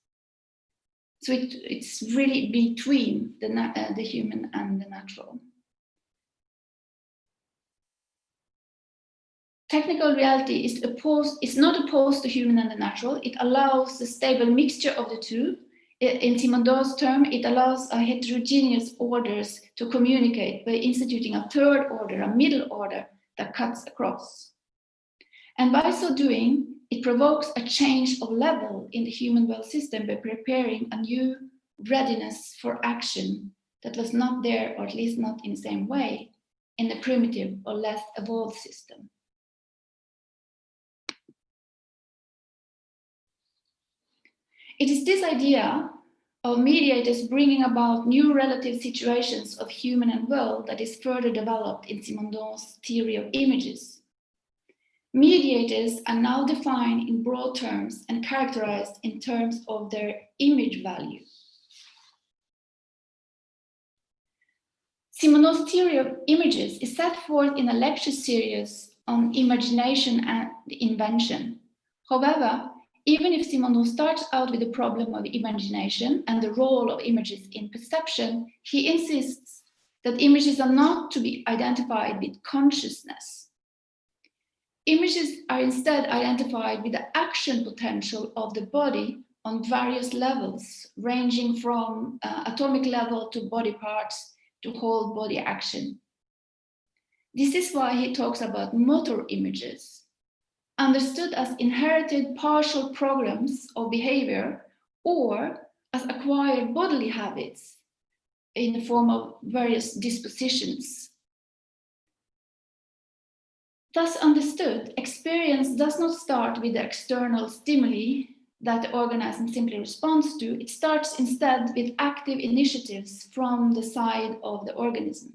D: So it's really between the human and the natural. Technical reality is not opposed to human and the natural. It allows the stable mixture of the two. In Simondon's term, it allows a heterogeneous orders to communicate by instituting a third order, a middle order that cuts across. And by so doing, it provokes a change of level in the human world system by preparing a new readiness for action that was not there, or at least not in the same way, in the primitive or less evolved system. It is this idea of mediators bringing about new relative situations of human and world that is further developed in Simondon's theory of images. Mediators are now defined in broad terms and characterized in terms of their image value. Simondon's theory of images is set forth in a lecture series on imagination and invention. However, even if Simondon starts out with the problem of imagination and the role of images in perception, he insists that images are not to be identified with consciousness. Images are instead identified with the action potential of the body on various levels, ranging from atomic level to body parts to whole body action. This is why he talks about motor images, understood as inherited partial programs of behavior or as acquired bodily habits in the form of various dispositions. Thus understood, experience does not start with the external stimuli that the organism simply responds to. It starts instead with active initiatives from the side of the organism.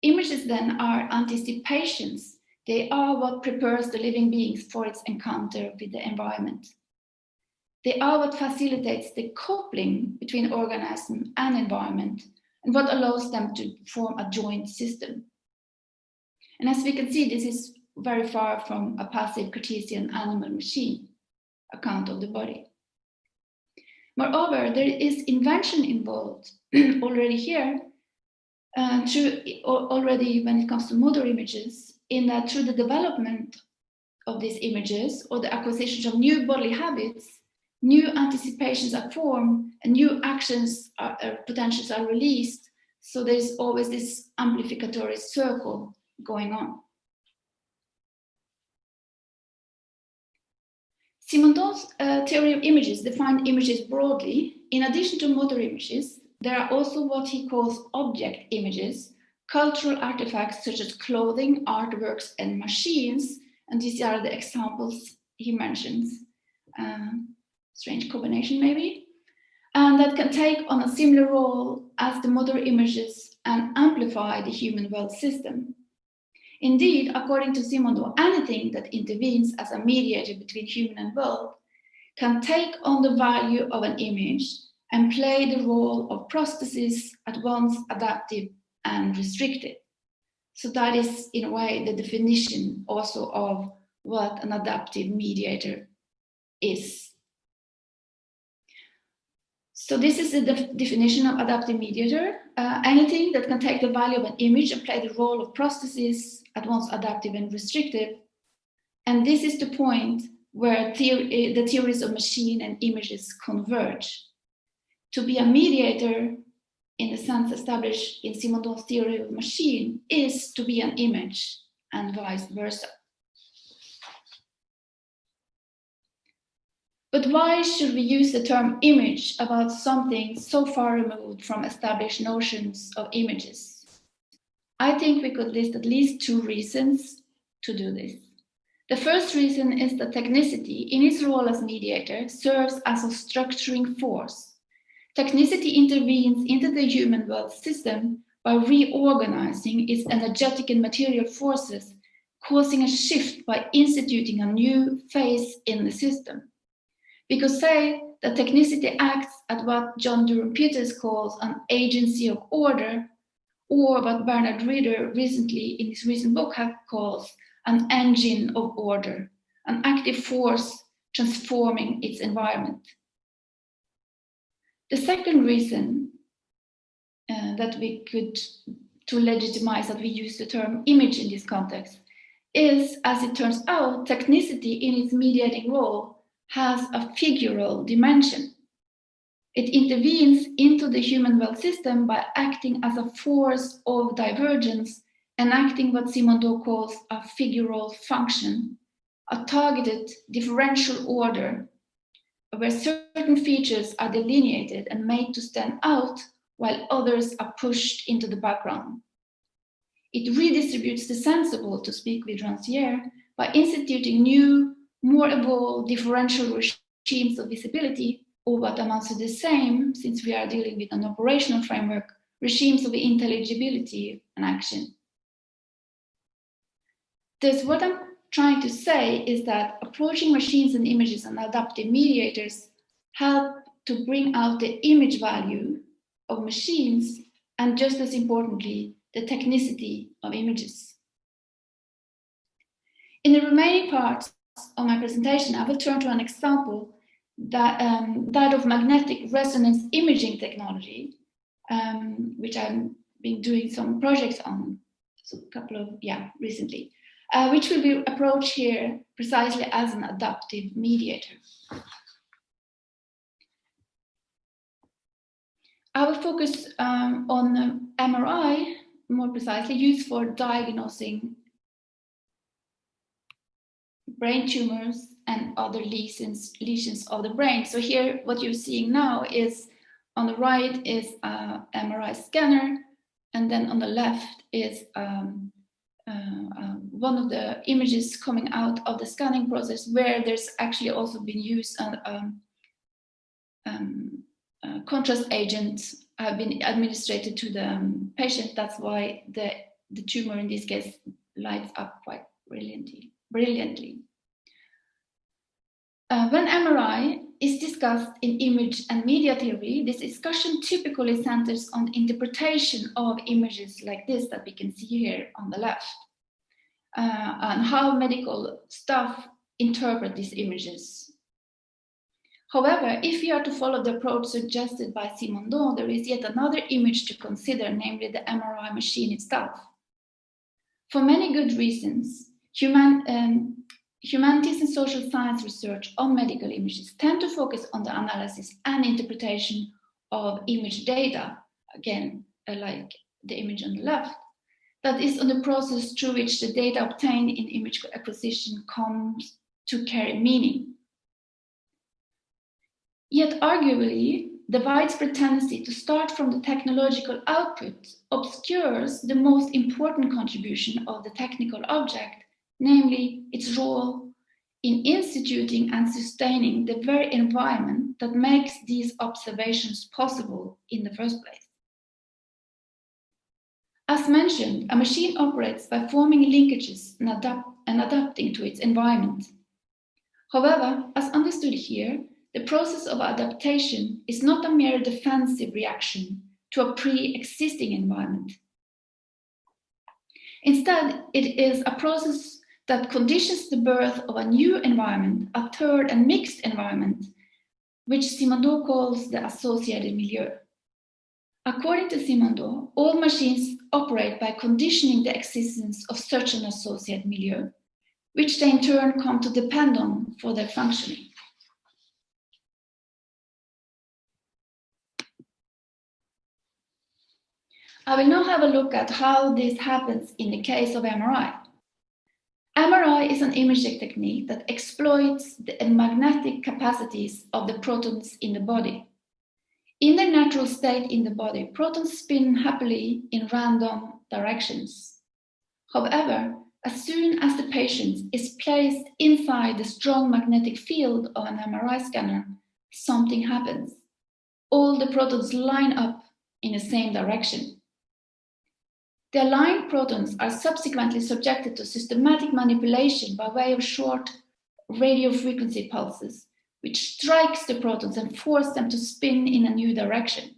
D: Images then are anticipations. They are what prepares the living beings for its encounter with the environment. They are what facilitates the coupling between organism and environment and what allows them to form a joint system. And as we can see, this is very far from a passive Cartesian animal-machine account of the body. Moreover, there is invention involved already here, already when it comes to motor images, in that through the development of these images or the acquisition of new bodily habits, new anticipations are formed and new actions potentials are released. So there's always this amplificatory circle going on. Simondon's theory of images defined images broadly. In addition to motor images, there are also what he calls object images, cultural artifacts such as clothing, artworks, and machines. And these are the examples he mentions. Strange combination, maybe. And that can take on a similar role as the motor images and amplify the human world system. Indeed, according to Simondon, anything that intervenes as a mediator between human and world can take on the value of an image and play the role of prosthesis at once adaptive and restrictive. So that is, in a way, the definition also of what an adaptive mediator is. So this is the definition of adaptive mediator. Anything that can take the value of an image and play the role of prosthesis at once adaptive and restrictive. And this is the point where the theories of machine and images converge. To be a mediator, in the sense established in Simondon's theory of machine, is to be an image and vice versa. But why should we use the term image about something so far removed from established notions of images? I think we could list at least two reasons to do this. The first reason is that technicity, in its role as mediator, serves as a structuring force. Technicity intervenes into the human world system by reorganizing its energetic and material forces, causing a shift by instituting a new phase in the system. We could say that technicity acts at what John Durham Peters calls an agency of order, or what Bernard Reader recently, in his recent book, calls an engine of order, an active force transforming its environment. The second reason that we could, to legitimize that we use the term image in this context, is, as it turns out, technicity in its mediating role has a figural dimension. It intervenes into the human world system by acting as a force of divergence, enacting what Simondon calls a figural function, a targeted differential order, where certain features are delineated and made to stand out while others are pushed into the background. It redistributes the sensible, to speak with Rancière, by instituting new, more evolved differential regimes of visibility or what amounts to the same, since we are dealing with an operational framework, regimes of intelligibility and action. Thus, what I'm trying to say is that approaching machines and images and adaptive mediators help to bring out the image value of machines and, just as importantly, the technicity of images. In the remaining parts of my presentation, I will turn to an example that of magnetic resonance imaging technology, which I've been doing some projects on, so recently, which will be approached here precisely as an adaptive mediator. I will focus on MRI, more precisely, used for diagnosing brain tumors and other lesions of the brain. So here, what you're seeing now is, on the right is an MRI scanner, and then on the left is one of the images coming out of the scanning process, where there's actually also been used contrast agents have been administered to the patient. That's why the tumor in this case lights up quite brilliantly. When MRI is discussed in image and media theory, this discussion typically centers on interpretation of images like this that we can see here on the left, and how medical staff interpret these images. However, if we are to follow the approach suggested by Simondon, there is yet another image to consider, namely the MRI machine itself. For many good reasons, humanities and social science research on medical images tend to focus on the analysis and interpretation of image data, again, like the image on the left, that is on the process through which the data obtained in image acquisition comes to carry meaning. Yet arguably, the widespread tendency to start from the technological output obscures the most important contribution of the technical object, namely its role in instituting and sustaining the very environment that makes these observations possible in the first place. As mentioned, a machine operates by forming linkages and adapting to its environment. However, as understood here, the process of adaptation is not a mere defensive reaction to a pre-existing environment. Instead, it is a process that conditions the birth of a new environment, a third and mixed environment, which Simondon calls the associated milieu. According to Simondon, all machines operate by conditioning the existence of such an associated milieu, which they in turn come to depend on for their functioning. I will now have a look at how this happens in the case of MRI. MRI is an imaging technique that exploits the magnetic capacities of the protons in the body. In their natural state in the body, protons spin happily in random directions. However, as soon as the patient is placed inside the strong magnetic field of an MRI scanner, something happens. All the protons line up in the same direction. The aligned protons are subsequently subjected to systematic manipulation by way of short radio frequency pulses, which strikes the protons and force them to spin in a new direction.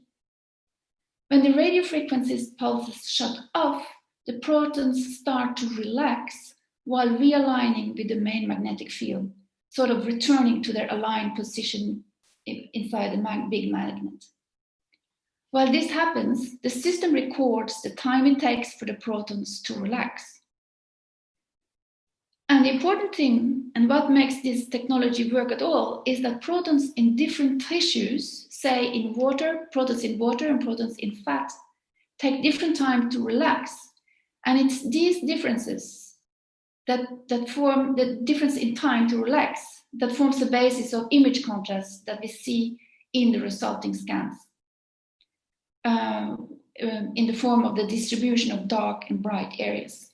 D: When the radio frequency pulses shut off, the protons start to relax while realigning with the main magnetic field, sort of returning to their aligned position inside the big magnet. While this happens, the system records the time it takes for the protons to relax. And the important thing, and what makes this technology work at all, is that protons in different tissues, say in water, protons in water and protons in fat, take different time to relax. And it's these differences that form the difference in time to relax that forms the basis of image contrast that we see in the resulting scans. In the form of the distribution of dark and bright areas.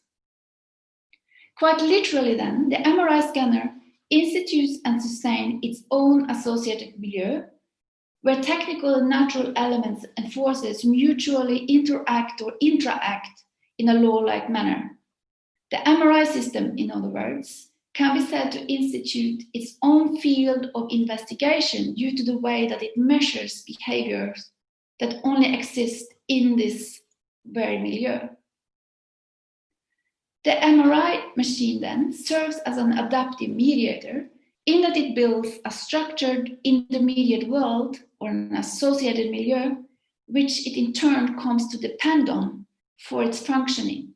D: Quite literally then, the MRI scanner institutes and sustains its own associated milieu, where technical and natural elements and forces mutually interact or interact in a law-like manner. The MRI system, in other words, can be said to institute its own field of investigation due to the way that it measures behaviors that only exist in this very milieu. The MRI machine then serves as an adaptive mediator in that it builds a structured intermediate world or an associated milieu, which it in turn comes to depend on for its functioning.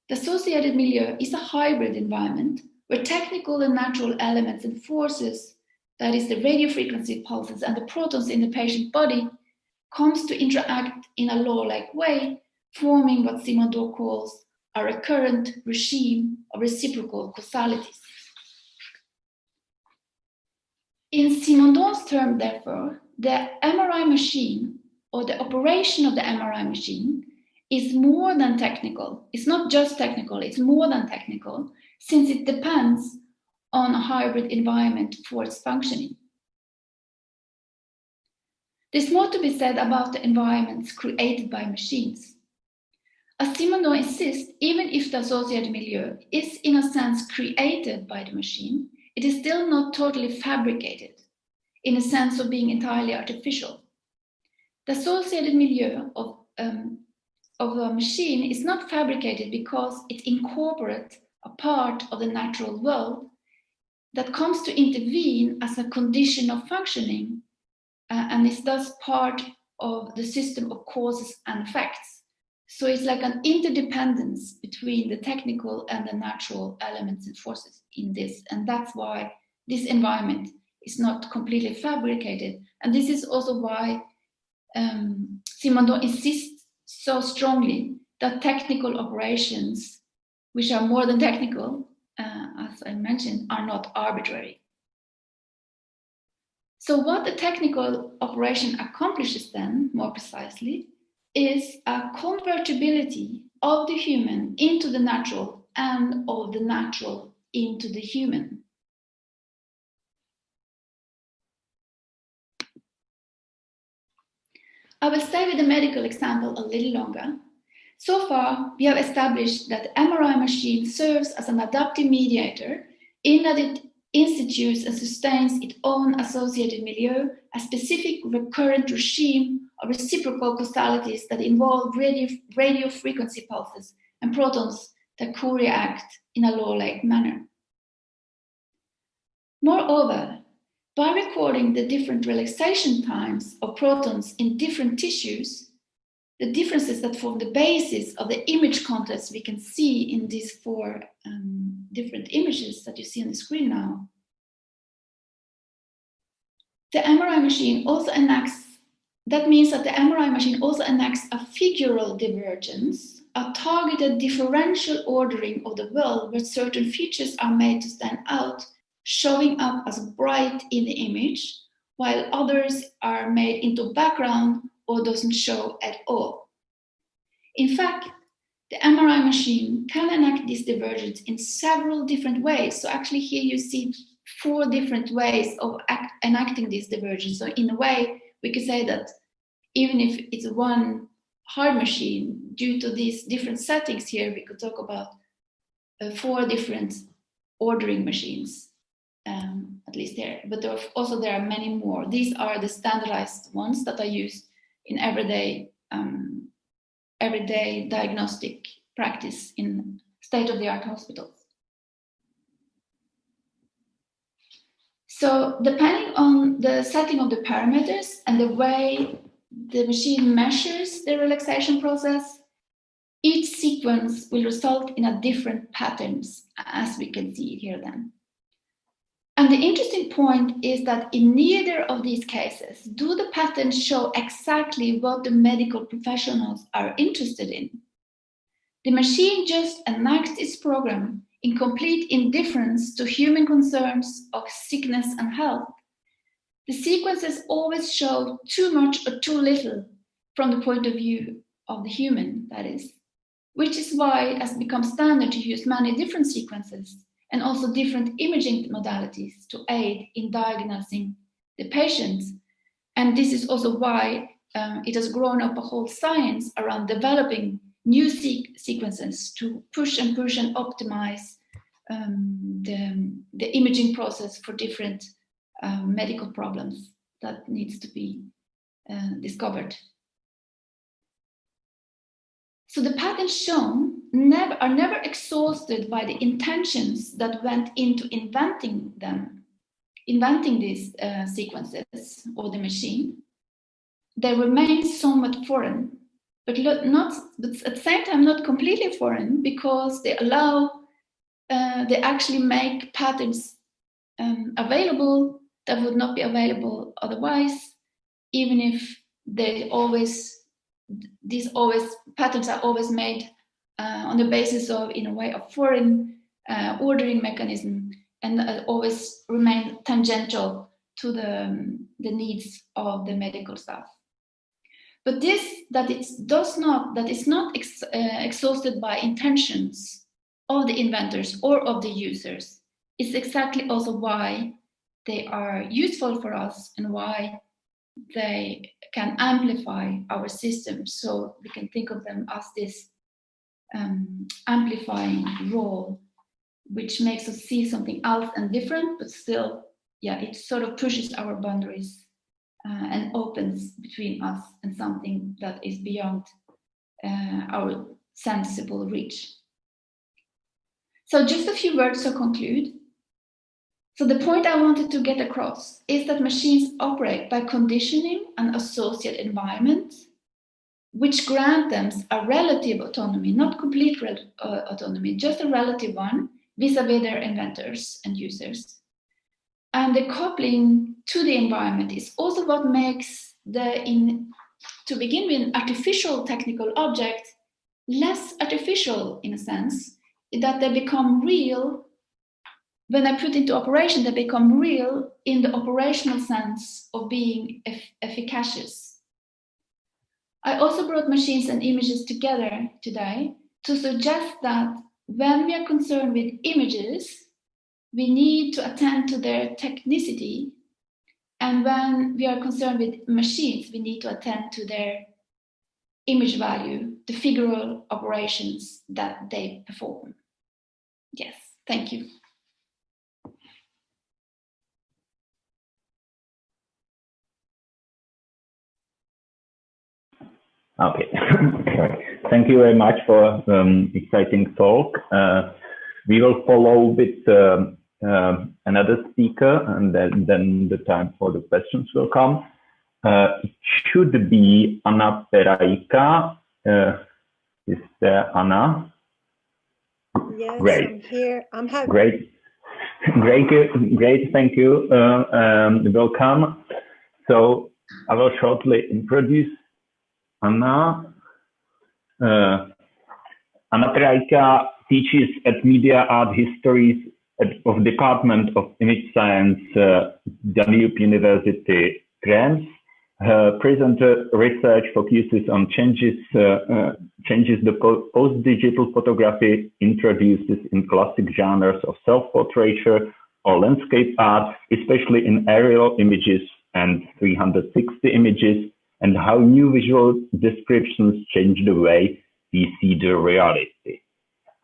D: The associated milieu is a hybrid environment where technical and natural elements and forces, that is the radio frequency pulses and the protons in the patient body, comes to interact in a law-like way, forming what Simondon calls a recurrent regime of reciprocal causalities. In Simondon's term, therefore, the MRI machine, or the operation of the MRI machine, is more than technical. It's not just technical, it's more than technical, since it depends on a hybrid environment for its functioning. There's more to be said about the environments created by machines. As Simondon insists, even if the associated milieu is in a sense created by the machine, it is still not totally fabricated, in a sense of being entirely artificial. The associated milieu of a machine is not fabricated because it incorporates a part of the natural world that comes to intervene as a condition of functioning and is thus part of the system of causes and effects. So it's like an interdependence between the technical and the natural elements and forces in this. And that's why this environment is not completely fabricated. And this is also why Simondon insists so strongly that technical operations, which are more than technical, as I mentioned, are not arbitrary. So what the technical operation accomplishes then, more precisely, is a convertibility of the human into the natural and of the natural into the human. I will stay with the medical example a little longer. So far, we have established that the MRI machine serves as an adaptive mediator in that it institutes and sustains its own associated milieu, a specific recurrent regime of reciprocal causalities that involve radio frequency pulses and protons that co-react in a law-like manner. Moreover, by recording the different relaxation times of protons in different tissues, the differences that form the basis of the image context we can see in these four different images that you see on the screen now. The MRI machine also enacts, that means that the MRI machine also enacts a figural divergence, a targeted differential ordering of the world where certain features are made to stand out, showing up as bright in the image, while others are made into background or doesn't show at all. In fact, the MRI machine can enact this divergence in several different ways. So actually here you see 4 different ways of enacting this divergence. So in a way, we could say that even if it's one hard machine, due to these different settings here, we could talk about 4 different ordering machines, at least there. But there are many more. These are the standardized ones that are used in everyday diagnostic practice in state-of-the-art hospitals. So depending on the setting of the parameters and the way the machine measures the relaxation process, each sequence will result in a different patterns, as we can see here then. And the interesting point is that in neither of these cases do the patterns show exactly what the medical professionals are interested in. The machine just enacts its program in complete indifference to human concerns of sickness and health. The sequences always show too much or too little from the point of view of the human, that is, which is why it has become standard to use many different sequences and also different imaging modalities to aid in diagnosing the patients, And this is also why it has grown up a whole science around developing new sequences to push and optimize the imaging process for different medical problems that needs to be discovered. So the patterns shown are never exhausted by the intentions that went into inventing these sequences or the machine. They remain somewhat foreign, but at the same time not completely foreign, because they actually make patterns available that would not be available otherwise, even if patterns are always made on the basis of, in a way, a foreign ordering mechanism, and always remain tangential to the needs of the medical staff. But that is not exhausted by intentions of the inventors or of the users is exactly also why they are useful for us and why they can amplify our systems. So we can think of them as this amplifying role, which makes us see something else and different, but still, it sort of pushes our boundaries and opens between us and something that is beyond our sensible reach. So just a few words to conclude. So the point I wanted to get across is that machines operate by conditioning an associate environment, which grant them a relative autonomy, not complete autonomy, just a relative one vis-a-vis their inventors and users. And the coupling to the environment is also what makes to begin with, an artificial technical object less artificial, in a sense, that they become real. When I put into operation, they become real in the operational sense of being efficacious. I also brought machines and images together today to suggest that when we are concerned with images, we need to attend to their technicity. And when we are concerned with machines, we need to attend to their image value, the figural operations that they perform. Yes, thank you.
A: Okay, thank you very much for exciting talk. We will follow with another speaker, and then the time for the questions will come. It should be Anna Peraica. Is there Anna?
E: Yes,
A: great.
E: I'm here. I'm happy.
A: Great. Thank you. Welcome. So I will shortly introduce Anna. Anna Peraica teaches at Media Art Histories of Department of Image Science, Danube University, Krems. Her present research focuses on changes the post-digital photography introduces in classic genres of self-portraiture or landscape art, especially in aerial images and 360 images, and how new visual descriptions change the way we see the reality.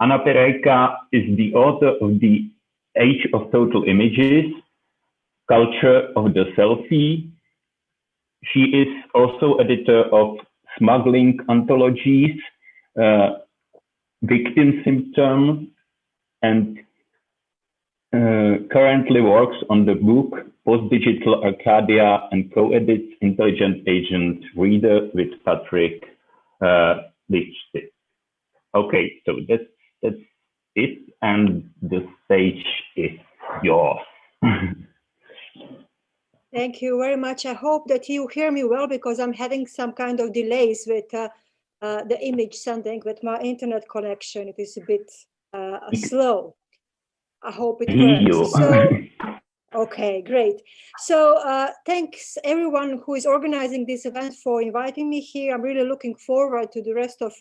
A: Anna Peraica is the author of The Age of Total Images, Culture of the Selfie. She is also editor of Smuggling Anthologies, Victim Symptom, and currently works on the book Post-Digital Arcadia and co-edits Intelligent Agent Reader with Patrick Lichty. Okay, so that's it, and the stage is yours.
E: Thank you very much. I hope that you hear me well, because I'm having some kind of delays with the image sending with my internet connection. It is a bit slow. I hope it works. So, okay, great. So thanks everyone who is organizing this event for inviting me here. I'm really looking forward to the rest of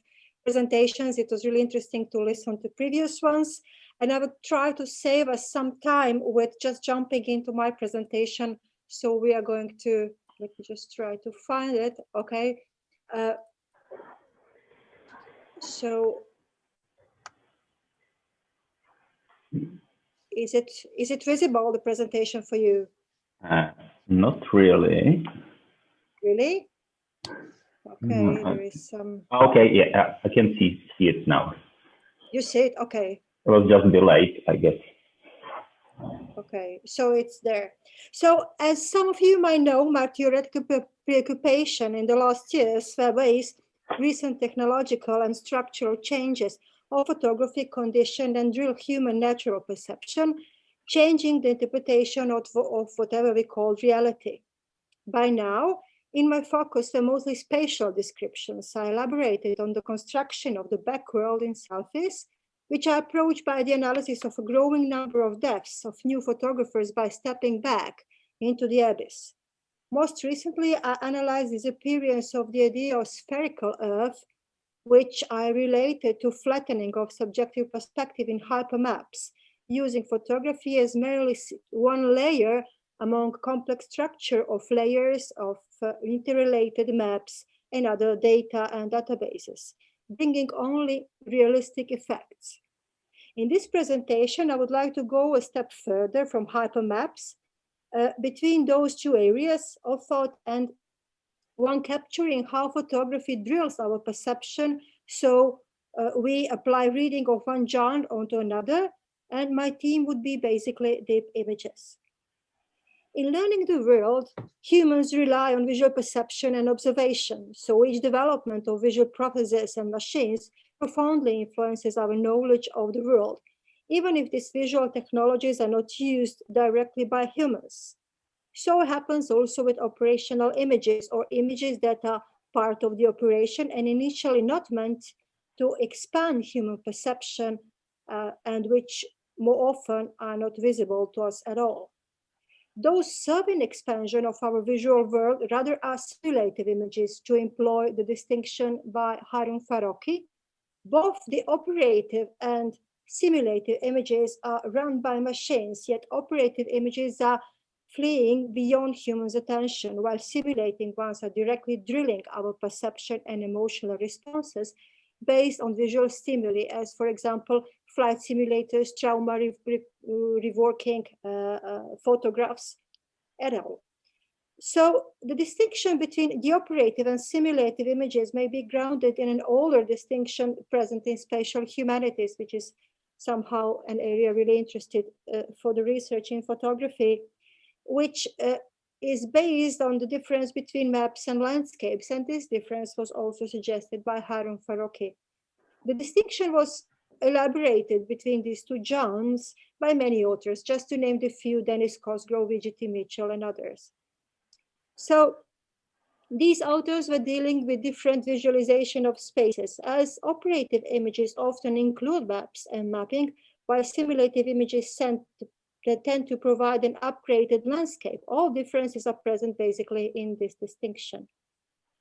E: presentations. It was really interesting to listen to previous ones. And I would try to save us some time with just jumping into my presentation. So we are going to Let me just try to find it. Okay. So is it visible, the presentation for you?
A: Not really.
E: Really? Okay, there is some.
A: Okay, yeah, I can see it now.
E: You see it? Okay.
A: It was just delayed, I guess.
E: Okay, so it's there. So as some of you might know, my theoretical preoccupation in the last years were based recent technological and structural changes of photography conditioned and real human natural perception, changing the interpretation of whatever we call reality. By now, in my focus were mostly spatial descriptions. I elaborated on the construction of the backworld in selfies, which I approached by the analysis of a growing number of deaths of new photographers by stepping back into the abyss. Most recently, I analyzed the disappearance of the idea of spherical Earth, which I related to flattening of subjective perspective in hypermaps, using photography as merely one layer among complex structure of layers of interrelated maps and other data and databases, bringing only realistic effects. In this presentation, I would like to go a step further from hypermaps between those two areas of thought, and one capturing how photography drills our perception. So we apply reading of one genre onto another, and my theme would be basically deep images. In learning the world, humans rely on visual perception and observation. So each development of visual processes and machines profoundly influences our knowledge of the world, even if these visual technologies are not used directly by humans. So happens also with operational images, or images that are part of the operation and initially not meant to expand human perception, and which more often are not visible to us at all. Those serving expansion of our visual world rather are simulative images, to employ the distinction by Harun Farocki. Both the operative and simulative images are run by machines, yet operative images are fleeing beyond humans' attention, while simulating ones are directly drilling our perception and emotional responses based on visual stimuli, as for example, flight simulators, trauma reworking, photographs, et al. So the distinction between the operative and simulative images may be grounded in an older distinction present in spatial humanities, which is somehow an area really interested for the research in photography, which is based on the difference between maps and landscapes. And this difference was also suggested by Harun Farocki. The distinction was elaborated between these two genres by many authors, just to name the few: Dennis Cosgrove, Vijay Michal, and others. So these authors were dealing with different visualization of spaces, as operative images often include maps and mapping, while simulative images tend to provide an upgraded landscape. All differences are present basically in this distinction.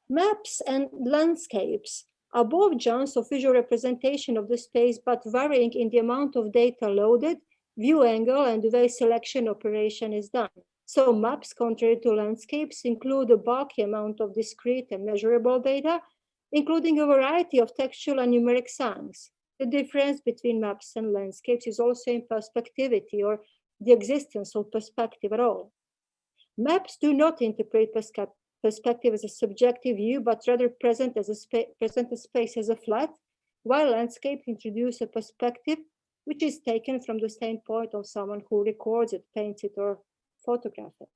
E: Maps and landscapes are both genres of visual representation of the space, but varying in the amount of data loaded, view angle, and the way selection operation is done. So maps, contrary to landscapes, include a bulky amount of discrete and measurable data, including a variety of textual and numeric signs. The difference between maps and landscapes is also in perspectivity, or the existence of perspective at all. Maps do not interpret perspective as a subjective view, but rather present a space as a flat, while landscapes introduce a perspective which is taken from the standpoint of someone who records it, paints it, or photographs it.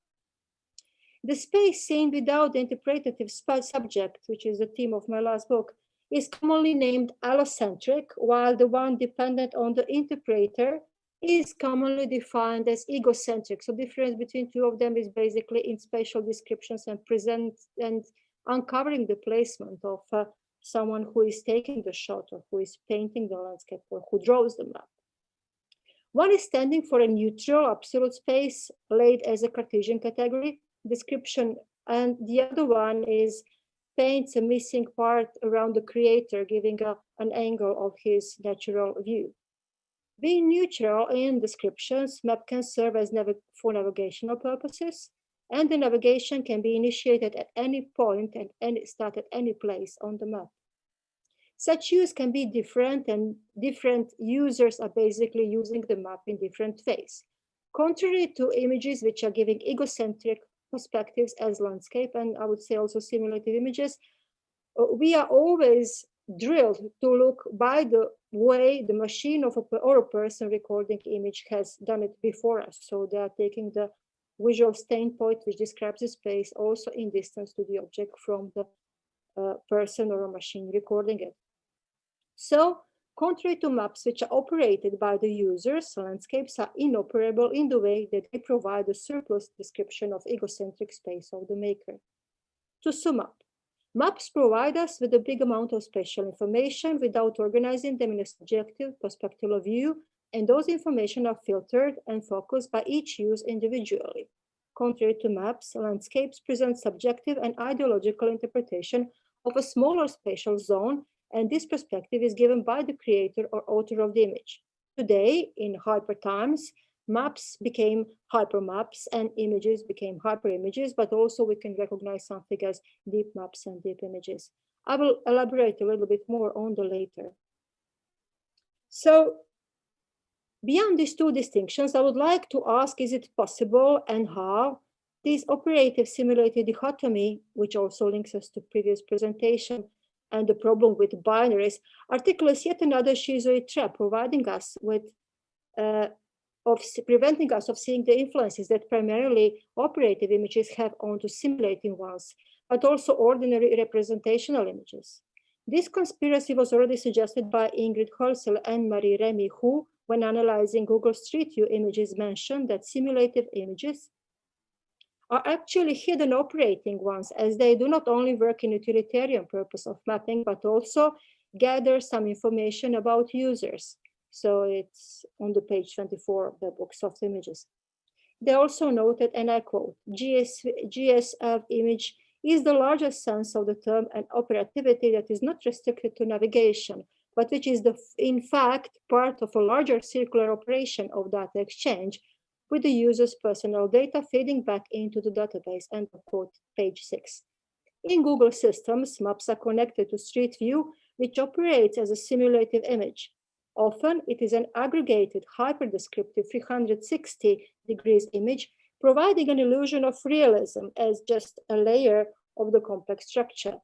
E: The space seen without the interpretative subject, which is the theme of my last book, is commonly named allocentric, while the one dependent on the interpreter is commonly defined as egocentric. So the difference between two of them is basically in spatial descriptions and present and uncovering the placement of someone who is taking the shot, or who is painting the landscape, or who draws the map. One is standing for a neutral absolute space laid as a Cartesian category description, and the other one is paints a missing part around the creator, giving an angle of his natural view. Being neutral in descriptions, map can serve as for navigational purposes, and the navigation can be initiated at any point and start at any place on the map. Such use can be different, and different users are basically using the map in different ways. Contrary to images which are giving egocentric perspectives as landscape, and I would say also simulated images, we are always drilled to look by the way the machine or a person recording image has done it before us. So they are taking the visual standpoint, which describes the space also in distance to the object from the person or a machine recording it. So, contrary to maps which are operated by the users, landscapes are inoperable in the way that they provide a surplus description of egocentric space of the maker. To sum up, maps provide us with a big amount of spatial information without organizing them in a subjective perspectival view, and those information are filtered and focused by each use individually. Contrary to maps, landscapes present subjective and ideological interpretation of a smaller spatial zone, and this perspective is given by the creator or author of the image. Today, in hyper times, maps became hypermaps and images became hyperimages, but also we can recognize something as deep maps and deep images. I will elaborate a little bit more on the later. So, beyond these two distinctions, I would like to ask, is it possible and how this operative simulated dichotomy, which also links us to previous presentation, and the problem with binaries, articulates yet another schizoid trap, providing us with, preventing us of seeing the influences that primarily operative images have onto simulating ones, but also ordinary representational images. This conspiracy was already suggested by Ingrid Hoel and Marie Remy, who, when analyzing Google Street View images, mentioned that simulative images are actually hidden operating ones, as they do not only work in utilitarian purpose of mapping, but also gather some information about users. So it's on the page 24 of the book, Soft Images. They also noted, and I quote, GSF image is the largest sense of the term and operativity that is not restricted to navigation, but which is in fact part of a larger circular operation of data exchange, with the user's personal data feeding back into the database, end of quote, page 6. In Google systems, maps are connected to Street View, which operates as a simulative image. Often, it is an aggregated, hyperdescriptive 360 degrees image, providing an illusion of realism as just a layer of the complex structure.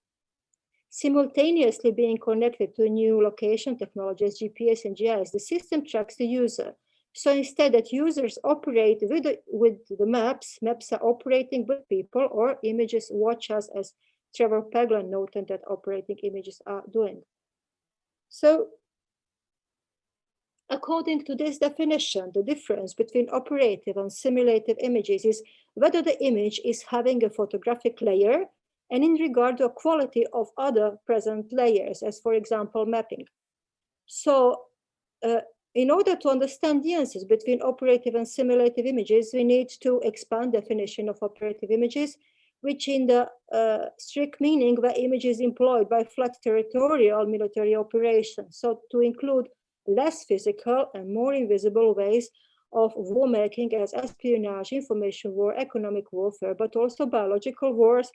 E: Simultaneously being connected to new location technologies, GPS and GIS, the system tracks the user. So instead that users operate with the maps are operating with people, or images watch us, as Trevor Paglen noted that operating images are doing. So according to this definition, the difference between operative and simulative images is whether the image is having a photographic layer and in regard to the quality of other present layers, as for example, mapping. So in order to understand the differences between operative and simulative images, we need to expand definition of operative images, which in the strict meaning were images employed by flat territorial military operations. So to include less physical and more invisible ways of war making, as espionage, information war, economic warfare, but also biological wars,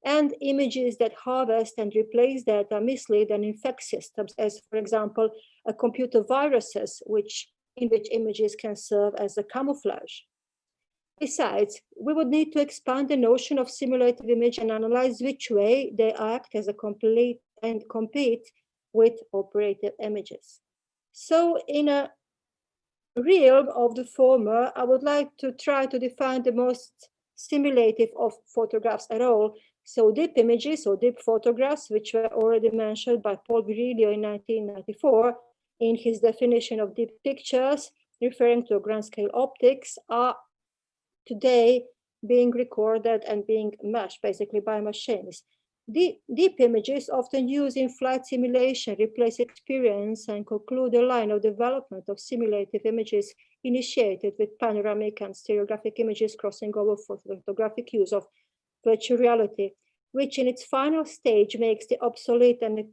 E: and images that harvest and replace data, mislead and infect systems, as for example, computer viruses, in which images can serve as a camouflage. Besides, we would need to expand the notion of simulative image and analyze which way they act as a complete and compete with operative images. So in a realm of the former, I would like to try to define the most simulative of photographs at all. So deep images or deep photographs, which were already mentioned by Paul Virilio in 1994 in his definition of deep pictures, referring to grand scale optics, are today being recorded and being meshed basically by machines. Deep images often used in flight simulation replace experience and conclude a line of development of simulative images initiated with panoramic and stereographic images crossing over for photographic use of virtual reality, which in its final stage makes the obsolete and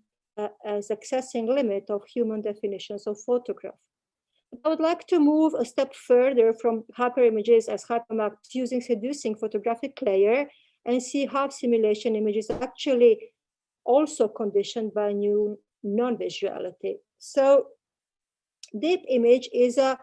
E: as accessing limit of human definitions of photograph. I would like to move a step further from hyperimages as hypermaps using seducing photographic layer and see how simulation images are actually also conditioned by new non-visuality. So deep image is a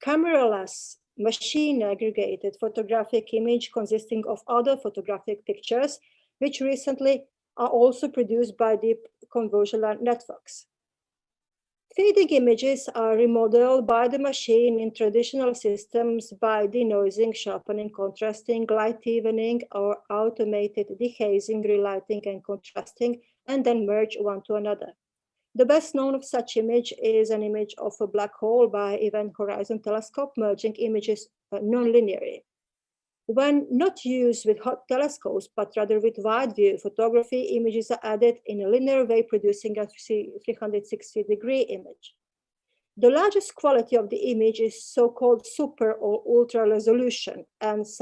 E: cameraless machine aggregated photographic image consisting of other photographic pictures, which recently are also produced by deep convolutional networks. Fading images are remodeled by the machine in traditional systems by denoising, sharpening, contrasting, light evening, or automated dehazing, relighting, and contrasting, and then merge one to another. The best known of such image is an image of a black hole by Event Horizon Telescope, merging images non-linearly. When not used with hot telescopes, but rather with wide view photography, images are added in a linear way, producing a 360-degree image. The largest quality of the image is so-called super or ultra resolution, and as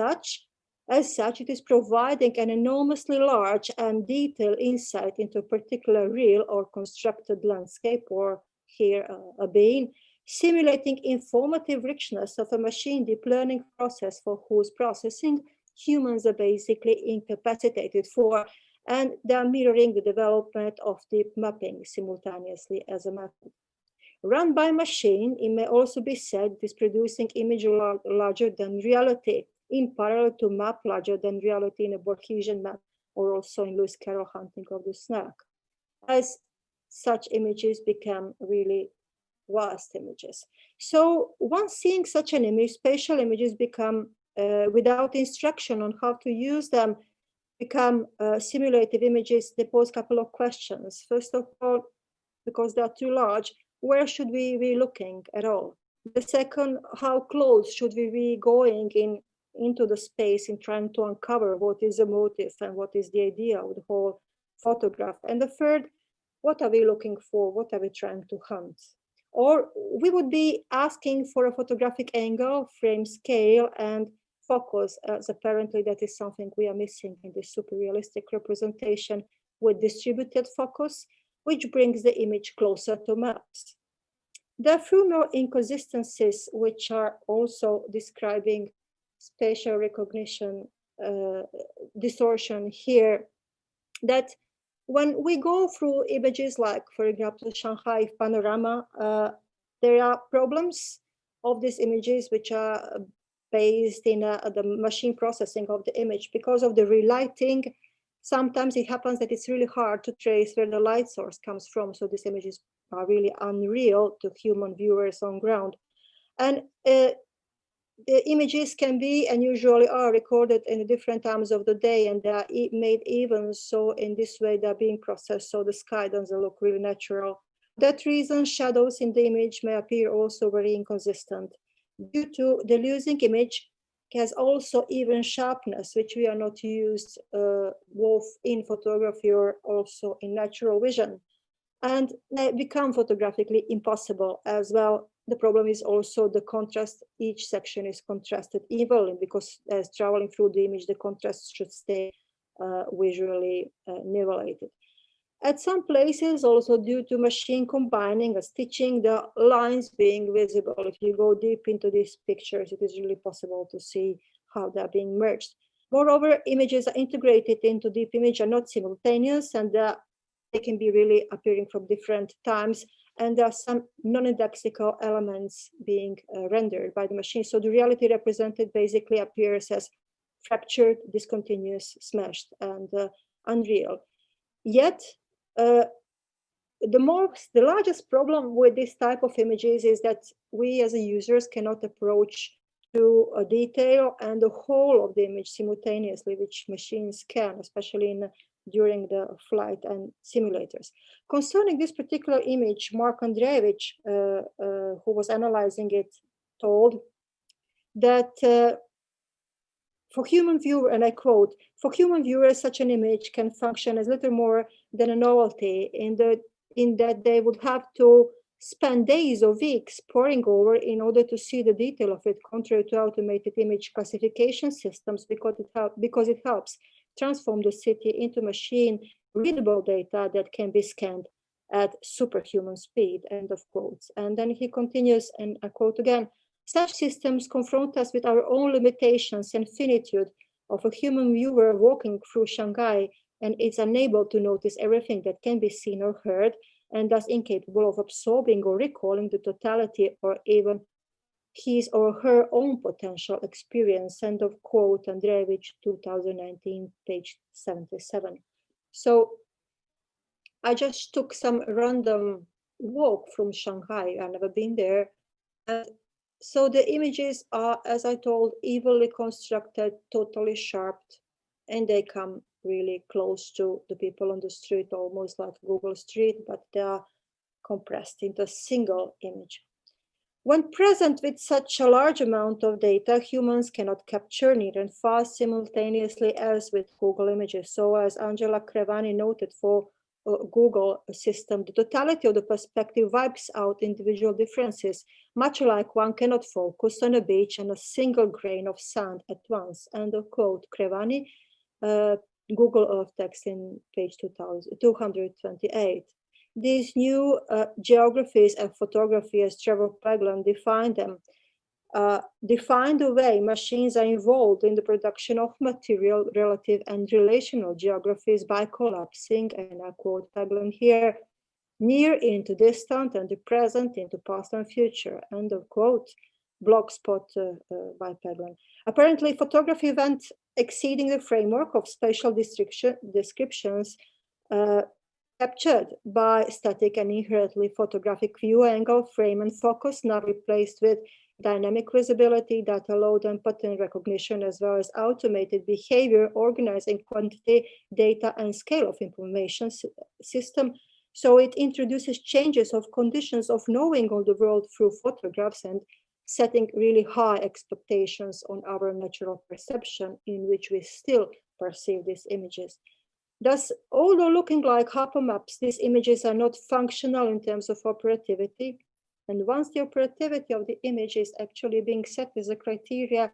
E: such, it is providing an enormously large and detailed insight into a particular real or constructed landscape, or here a being, simulating informative richness of a machine deep learning process for whose processing humans are basically incapacitated for, and they are mirroring the development of deep mapping simultaneously as a method. Run by machine, it may also be said it is producing image larger than reality, in parallel to map larger than reality in a Borgesian map, or also in Lewis Carroll Hunting of the Snark, as such images become really vast images. So once seeing such an image, spatial images become, without instruction on how to use them, become simulative images. They pose a couple of questions. First of all, because they are too large, where should we be looking at all? The second, how close should we be going into the space in trying to uncover what is the motive and what is the idea of the whole photograph? And the third, what are we looking for? What are we trying to hunt? Or we would be asking for a photographic angle, frame scale, and focus, as apparently that is something we are missing in this super realistic representation with distributed focus, which brings the image closer to maps. There are few more inconsistencies which are also describing spatial recognition distortion here, that when we go through images like, for example, Shanghai panorama, there are problems of these images which are based in the machine processing of the image. Because of the relighting, sometimes it happens that it's really hard to trace where the light source comes from. So these images are really unreal to human viewers on ground. And the images can be, and usually are, recorded in different times of the day, and they are made even. So in this way, they're being processed, so the sky doesn't look really natural. For that reason, shadows in the image may appear also very inconsistent. Due to the losing image has also even sharpness, which we are not used both in photography or also in natural vision. And they become photographically impossible as well. The problem is also the contrast. Each section is contrasted evenly, because as traveling through the image, the contrast should stay visually nivelated. At some places, also due to machine combining and stitching, the lines being visible. If you go deep into these pictures, it is really possible to see how they're being merged. Moreover, images are integrated into deep image are not simultaneous, and they can be really appearing from different times. And there are some non-indexical elements being rendered by the machine. So the reality represented basically appears as fractured, discontinuous, smashed, and unreal. Yet, the largest problem with this type of images is that we as users cannot approach to a detail and the whole of the image simultaneously, which machines can, especially during the flight and simulators. Concerning this particular image, Mark Andreevich, who was analyzing it, told that for human viewer, and I quote, "For human viewers, such an image can function as little more than a novelty in that they would have to spend days or weeks poring over in order to see the detail of it, contrary to automated image classification systems, because it helps transform the city into machine readable data that can be scanned at superhuman speed, end of quotes. And then he continues, and I quote again, such systems confront us with our own limitations and finitude of a human viewer walking through Shanghai and is unable to notice everything that can be seen or heard, and thus incapable of absorbing or recalling the totality or even his or her own potential experience, end of quote, Andreevich, 2019, page 77. So I just took some random walk from Shanghai. I've never been there. And so the images are, as I told, evilly constructed, totally sharped, and they come really close to the people on the street, almost like Google Street, but they are compressed into a single image. When present with such a large amount of data, humans cannot capture near and far simultaneously as with Google images. So as Angela Crevani noted for Google system, the totality of the perspective wipes out individual differences, much like one cannot focus on a beach and a single grain of sand at once. End of quote, Crevani, Google Earth text in page 228. These new geographies and photography, as Trevor Paglen defined them, define the way machines are involved in the production of material, relative, and relational geographies by collapsing, and I quote Paglen here, near into distant and the present into past and future, end of quote, Blogspot by Paglen. Apparently, photography went exceeding the framework of spatial descriptions captured by static and inherently photographic view angle, frame, and focus, now replaced with dynamic visibility, data load, and pattern recognition, as well as automated behavior, organizing quantity, data, and scale of information system. So it introduces changes of conditions of knowing all the world through photographs and setting really high expectations on our natural perception in which we still perceive these images. Thus, although looking like hypermaps, these images are not functional in terms of operativity. And once the operativity of the image is actually being set as a criteria,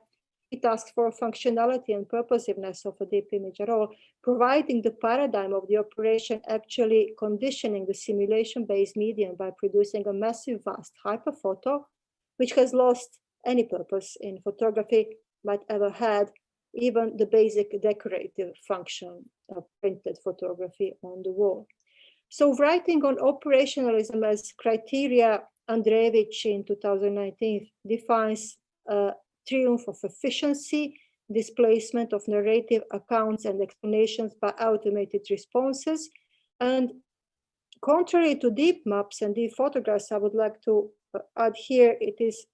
E: it asks for functionality and purposiveness of a deep image at all, providing the paradigm of the operation actually conditioning the simulation-based medium by producing a massive, vast hyperphoto, which has lost any purpose in photography, but ever had even the basic decorative function of printed photography on the wall. So writing on operationalism as criteria, Andreevich in 2019 defines a triumph of efficiency, displacement of narrative accounts and explanations by automated responses. And contrary to deep maps and deep photographs, I would like to add here, it is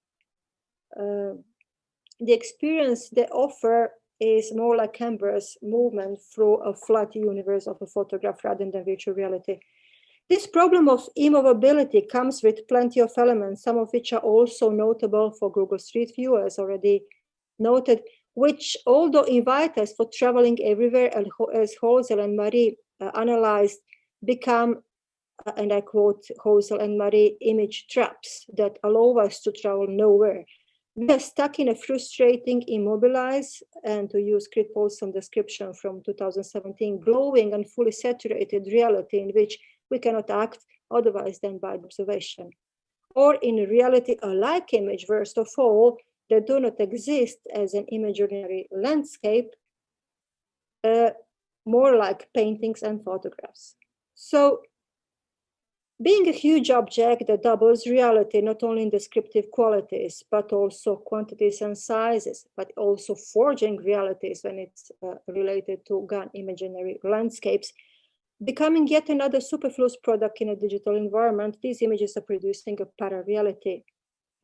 E: the experience they offer is more like Canberra's movement through a flat universe of a photograph rather than virtual reality. This problem of immovability comes with plenty of elements, some of which are also notable for Google Street View, as already noted, which although invite us for traveling everywhere, as Hoel and Marie analyzed, become, and I quote Hoel and Marie, image traps that allow us to travel nowhere. We are stuck in a frustrating, immobilized, and to use Crit Paulson's description from 2017, glowing and fully saturated reality in which we cannot act otherwise than by observation. Or in reality, a like image, worst of all, that do not exist as an imaginary landscape, more like paintings and photographs. So, being a huge object that doubles reality, not only in descriptive qualities, but also quantities and sizes, but also forging realities when it's related to gun imaginary landscapes, becoming yet another superfluous product in a digital environment, these images are producing a para-reality.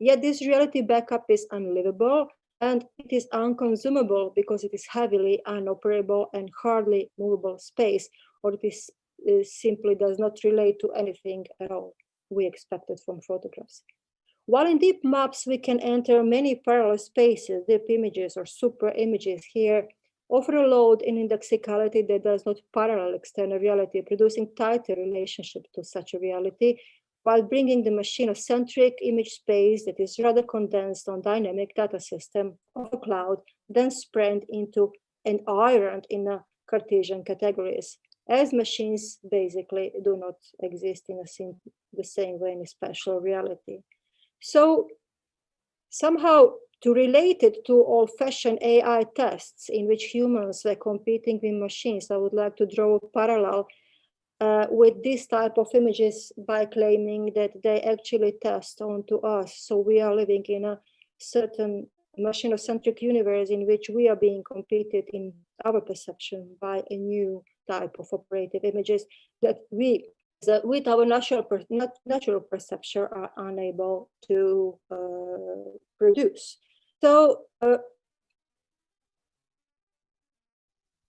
E: Yet this reality backup is unlivable and it is unconsumable because it is heavily unoperable and hardly movable space, or it is simply does not relate to anything at all we expected from photographs. While in deep maps, we can enter many parallel spaces, deep images or super images here offer a load in indexicality that does not parallel external reality, producing tighter relationship to such a reality, while bringing the machine a centric image space that is rather condensed on dynamic data system of a cloud, then spread into and ironed in a Cartesian categories. as machines basically do not exist in the same way in a spatial reality. So somehow to relate it to old-fashioned AI tests in which humans were competing with machines, I would like to draw a parallel with this type of images by claiming that they actually test onto us. So we are living in a certain machinocentric universe in which we are being competed in our perception by a new type of operative images that we, with our natural perception, are unable to produce.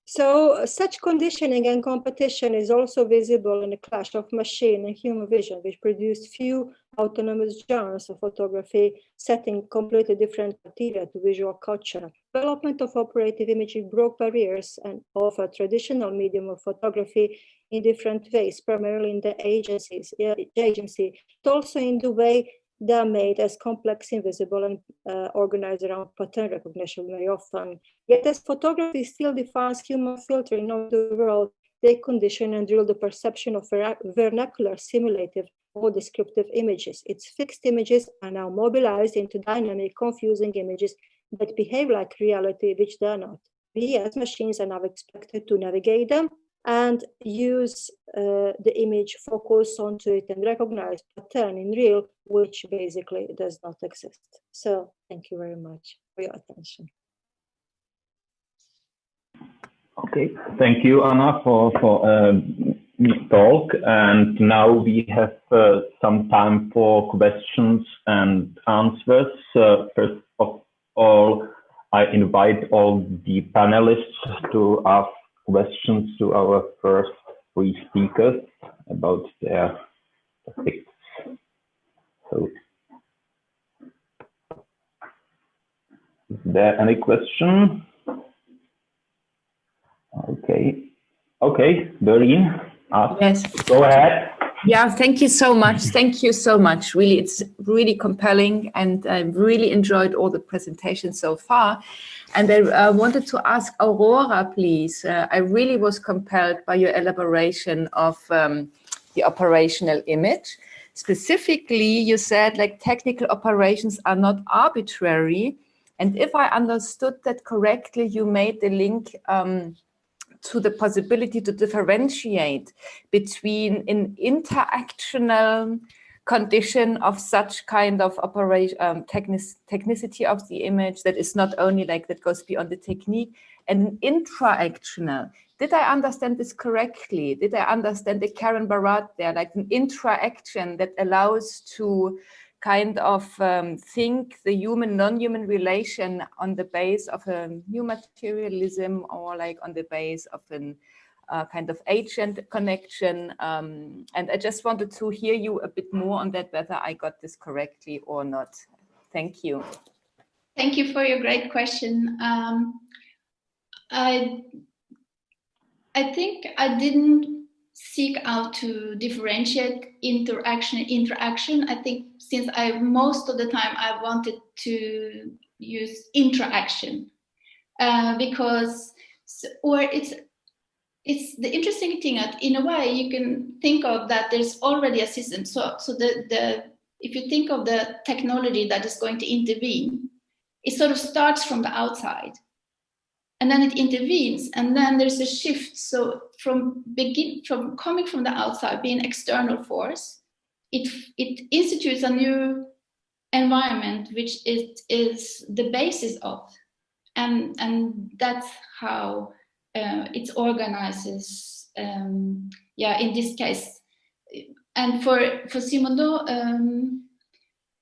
E: So such conditioning and competition is also visible in the clash of machine and human vision, which produced few autonomous genres of photography, setting completely different criteria to visual culture. Development of operative imaging broke barriers and offered traditional medium of photography in different ways, primarily in the agency, but also in the way they are made as complex, invisible, and organized around pattern recognition very often. Yet as photography still defines human filtering of the world, they condition and drill the perception of vernacular, simulative, or descriptive images. Its fixed images are now mobilized into dynamic, confusing images that behave like reality, which they are not. We as machines are now expected to navigate them and use the image, focus onto it, and recognize pattern in real, which basically does not exist. So thank you very much for your attention.
A: Okay, thank you, Anna, for talk. And now we have some time for questions and answers. First of all, I invite all the panelists to ask questions to our first three speakers about their topics. So, is there any question? Okay, Doreen,
F: yes.
A: Go ahead.
F: Yeah, thank you so much. Thank you so much. Really, it's really compelling, and I really enjoyed all the presentations so far. And I wanted to ask Aurora, please. I really was compelled by your elaboration of the operational image. Specifically, you said like technical operations are not arbitrary. And if I understood that correctly, you made the link to the possibility to differentiate between an interactional condition of such kind of operation, technicity of the image that is not only like that goes beyond the technique, and an intra-actional. Did I understand this correctly? Did I understand the Karen Barat there, like an interaction that allows to kind of think the human, non-human relation on the base of a new materialism, or like on the base of an kind of agent connection. And I just wanted to hear you a bit more on that, whether I got this correctly or not. Thank you.
D: Thank you for your great question. I think I didn't seek out to differentiate interaction and interaction. I think since most of the time I wanted to use interaction because, or it's the interesting thing that in a way you can think of that there's already a system. So if you think of the technology that is going to intervene, it sort of starts from the outside. And then it intervenes, and then there's a shift. So from coming from the outside, being external force, it institutes a new environment, which it is the basis of, and that's how it organizes. In this case, and for Simondon,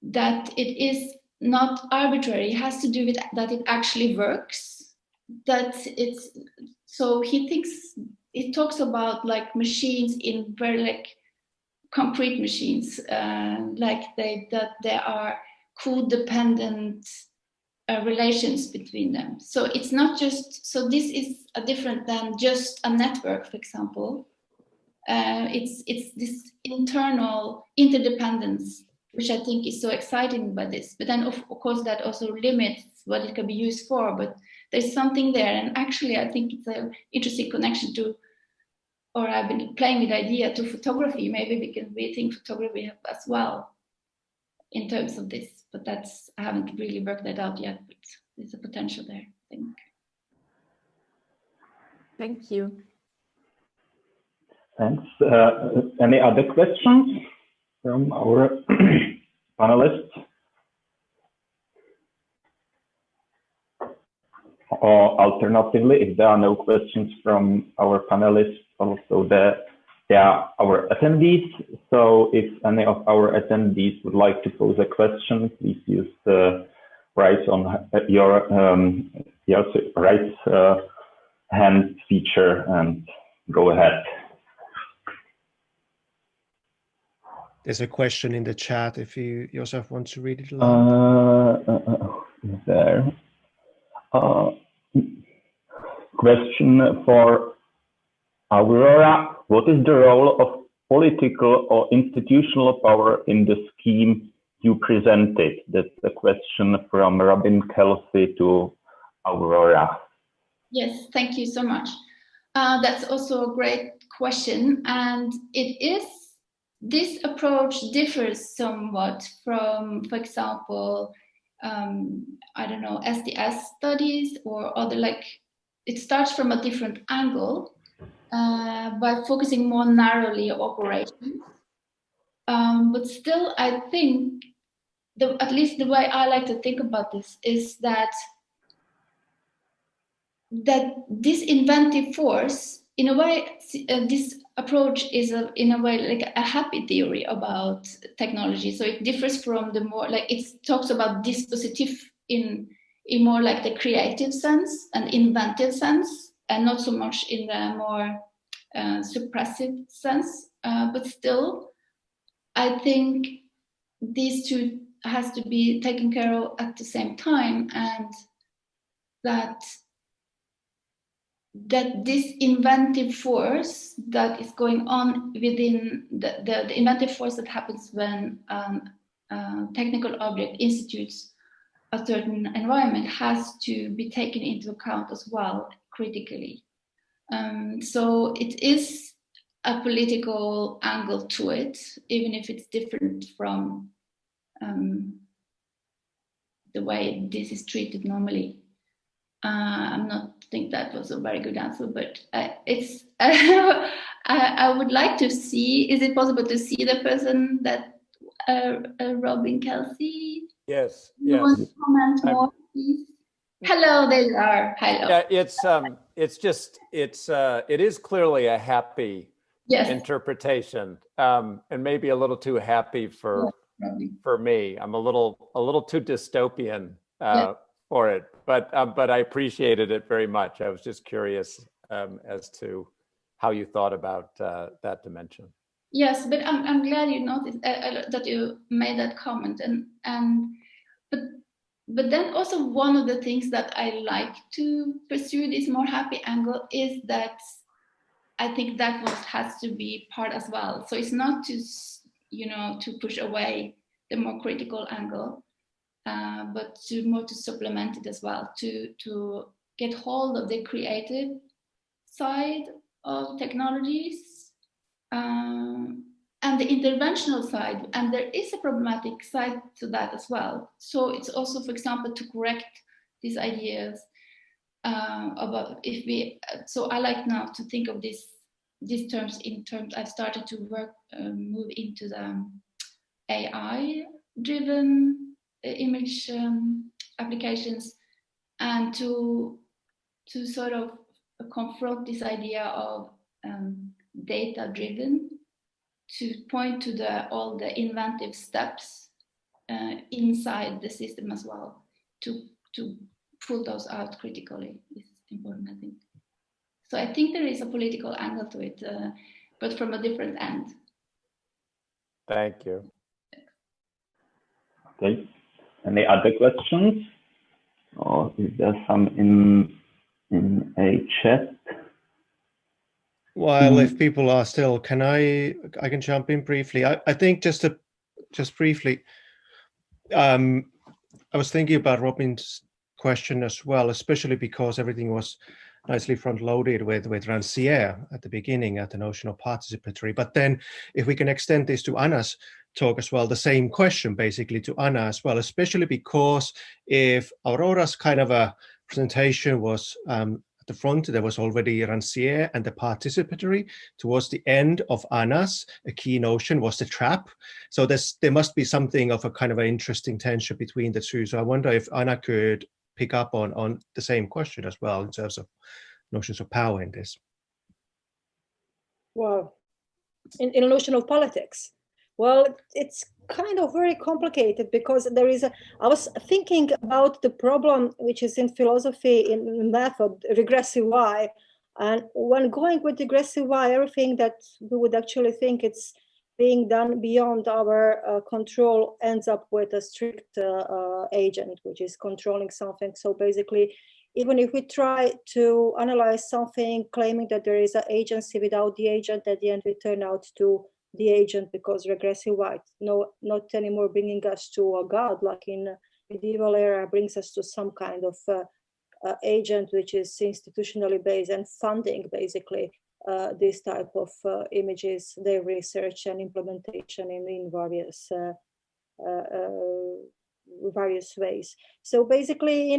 D: that it is not arbitrary. It has to do with that it actually works. That it's so he thinks it talks about like machines in very like concrete machines, like that there are codependent relations between them. So it's not just, so this is a different than just a network, for example. It's this internal interdependence, which I think is so exciting about this. But then of course that also limits what it can be used for, but there's something there. And actually I think it's an interesting connection to or I've been playing with the idea to photography. Maybe we can rethink photography as well in terms of this, but I haven't really worked that out yet, but there's a potential there, I think.
F: Thank you.
A: Thanks. Any other questions from our panelists? Or alternatively, if there are no questions from our panelists, also they are our attendees. So if any of our attendees would like to pose a question, please use the raise hand feature and go ahead.
B: There's a question in the chat if you yourself want to read it aloud.
A: There. Question for Aurora. What is the role of political or institutional power in the scheme you presented? That's a question from Robin Kelsey to Aurora.
D: Yes, thank you so much. That's also a great question. And this approach differs somewhat from, for example, I don't know, SDS studies or other, it starts from a different angle by focusing more narrowly on operations. But still, I think, at least the way I like to think about this is that this inventive force, in a way, this approach is in a way like a happy theory about technology. So it differs from the more, it talks about dispositive in more like the creative sense and inventive sense, and not so much in the more suppressive sense. But still, I think these two has to be taken care of at the same time, and that this inventive force that is going on within the inventive force that happens when technical object institutes a certain environment has to be taken into account as well critically. So it is a political angle to it, even if it's different from the way this is treated normally. I'm not think that was a very good answer, but it's I would like to see, is it possible to see the person that Robin Kelsey?
G: Yes,
D: You want to comment more, please? Hello, there you are. Hello.
G: Yeah, it is clearly a happy interpretation, and maybe a little too happy for me. I'm a little too dystopian for it, but I appreciated it very much. I was just curious as to how you thought about that dimension.
D: Yes, but I'm glad you noticed that you made that comment, but then also one of the things that I like to pursue this more happy angle is that I think that one has to be part as well. So it's not to to push away the more critical angle, but to supplement it as well, to get hold of the creative side of technologies and the interventional side, and there is a problematic side to that as well. So it's also, for example, to correct these ideas about if we. So I like now to think of these terms in terms. I've started to move into the AI-driven image applications, and to sort of confront this idea of data-driven, to point to all the inventive steps inside the system as well, to pull those out critically is important, I think. So I think there is a political angle to it, but from a different end.
G: Thank you.
A: Okay. Any other questions? Or is there some in a chat?
B: Well, if people are still, I can jump in briefly. I think just briefly, I was thinking about Robin's question as well, especially because everything was nicely front-loaded with Rancière at the beginning, at the notion of participatory. But then if we can extend this to Anna's talk as well, the same question basically to Anna as well, especially because if Aurora's kind of a presentation was at the front, there was already Rancière and the participatory. Towards the end of Anna's, a key notion was the trap. So there must be something of a kind of an interesting tension between the two. So I wonder if Anna could pick up on the same question as well in terms of notions of power in this.
E: Well, in a notion of politics, well, it's kind of very complicated because there is I was thinking about the problem which is in philosophy, in method, regressive Y. And when going with regressive Y, everything that we would actually think it's being done beyond our control ends up with a strict agent, which is controlling something. So basically, even if we try to analyze something, claiming that there is an agency without the agent, at the end we turn out to the agent, because regressive Y, no, not anymore bringing us to a god like in medieval era, brings us to some kind of agent which is institutionally based and funding basically this type of images, their research and implementation in various ways. So basically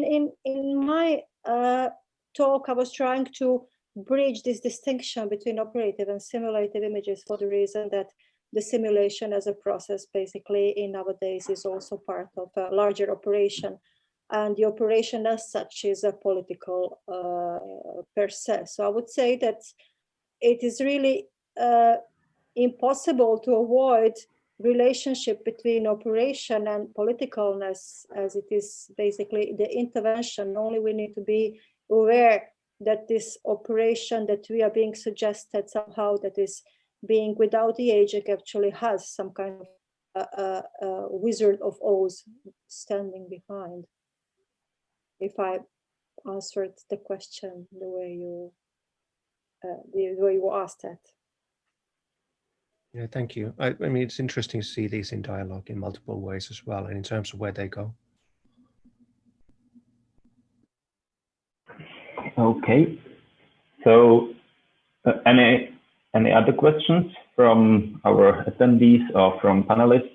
E: in my talk, I was trying to bridge this distinction between operative and simulative images for the reason that the simulation as a process basically in nowadays is also part of a larger operation, and the operation as such is a political per se. So I would say that it is really impossible to avoid relationship between operation and politicalness, as it is basically the intervention. Only we need to be aware that this operation that we are being suggested somehow that is being without the agent actually has some kind of Wizard of Oz standing behind. If I answered the question the way you asked that.
B: Yeah, thank you. I mean, it's interesting to see these in dialogue in multiple ways as well, and in terms of where they go.
A: Okay. So, any other questions from our attendees or from panelists?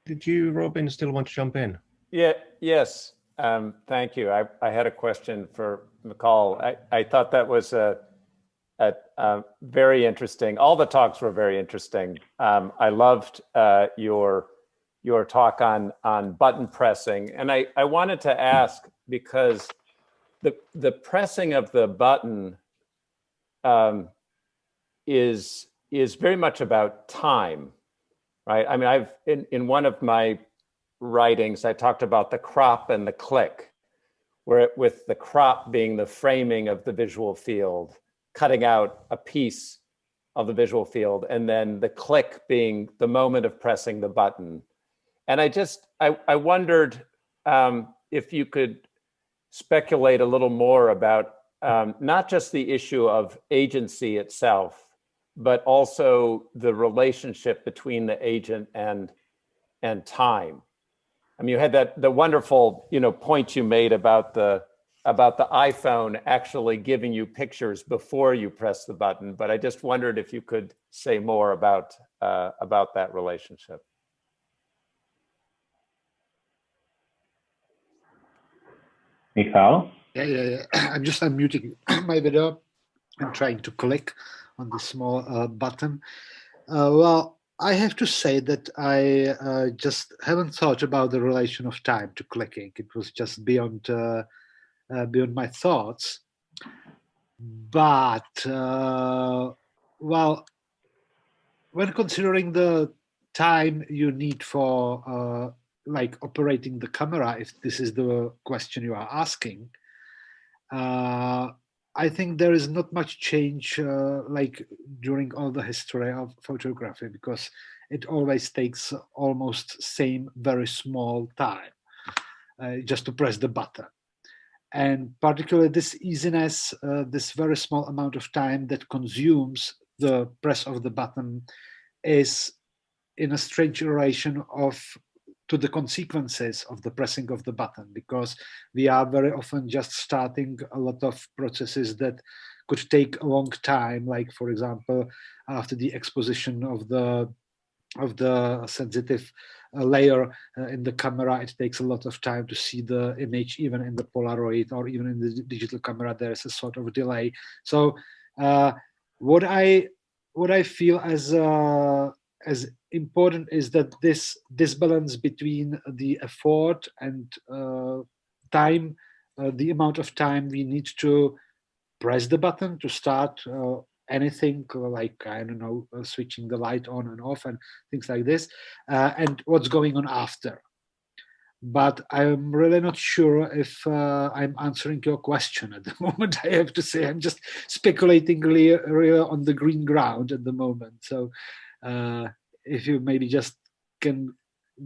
B: Did you, Robin, still want to jump in?
G: Yeah. Yes. Thank you. I had a question for Michal. I thought that was a very interesting. All the talks were very interesting. I loved your talk on button pressing, and I wanted to ask, because the pressing of the button is very much about time, right? I mean, in one of my writings, I talked about the crop and the click, with the crop being the framing of the visual field, cutting out a piece of the visual field, and then the click being the moment of pressing the button. And I wondered if you could speculate a little more about not just the issue of agency itself, but also the relationship between the agent and time. I mean, you had the wonderful point you made about the iPhone actually giving you pictures before you press the button, but I just wondered if you could say more about that relationship.
A: Michal?
C: Yeah. I'm just unmuting my video. I'm trying to click on the small button. Well, I have to say that I just haven't thought about the relation of time to clicking. It was just beyond my thoughts. But well, when considering the time you need for like operating the camera, if this is the question you are asking, I think there is not much change like during all the history of photography, because it always takes almost same very small time just to press the button. And particularly this easiness, this very small amount of time that consumes the press of the button is in a strange relation of to the consequences of the pressing of the button, because we are very often just starting a lot of processes that could take a long time, like for example, after the exposition of the sensitive layer in the camera, it takes a lot of time to see the image, even in the Polaroid or even in the digital camera, there is a sort of delay. So what I feel as important is that this balance between the effort and time, the amount of time we need to press the button to start anything, like, I don't know, switching the light on and off and things like this, and what's going on after. But I'm really not sure if I'm answering your question at the moment. I have to say I'm just speculating really on the green ground at the moment. So if you maybe just can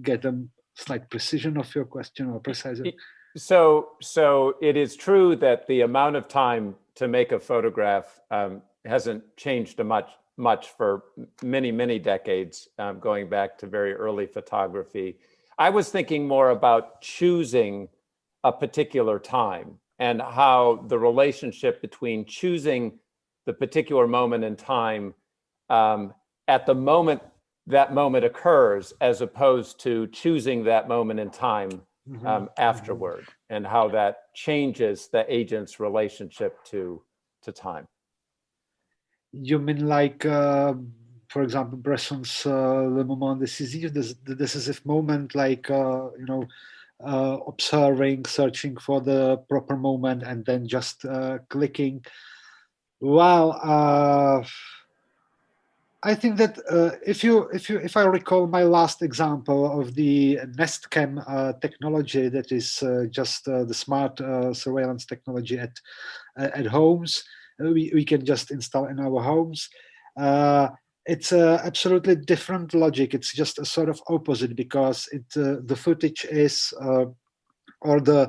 C: get a slight precision of your question or precise.
G: So it is true that the amount of time to make a photograph hasn't changed much for many decades, going back to very early photography. I was thinking more about choosing a particular time and how the relationship between choosing the particular moment in time at the moment that moment occurs, as opposed to choosing that moment in time afterward, and how that changes the agent's relationship to time.
C: You mean like, for example, Bresson's Le Moment Décisif, the decisive moment, like, observing, searching for the proper moment, and then just clicking. Well, I think that if I recall my last example of the Nest Cam technology, that is just the smart surveillance technology at homes, we can just install in our homes. It's a absolutely different logic. It's just a sort of opposite, because the footage is or the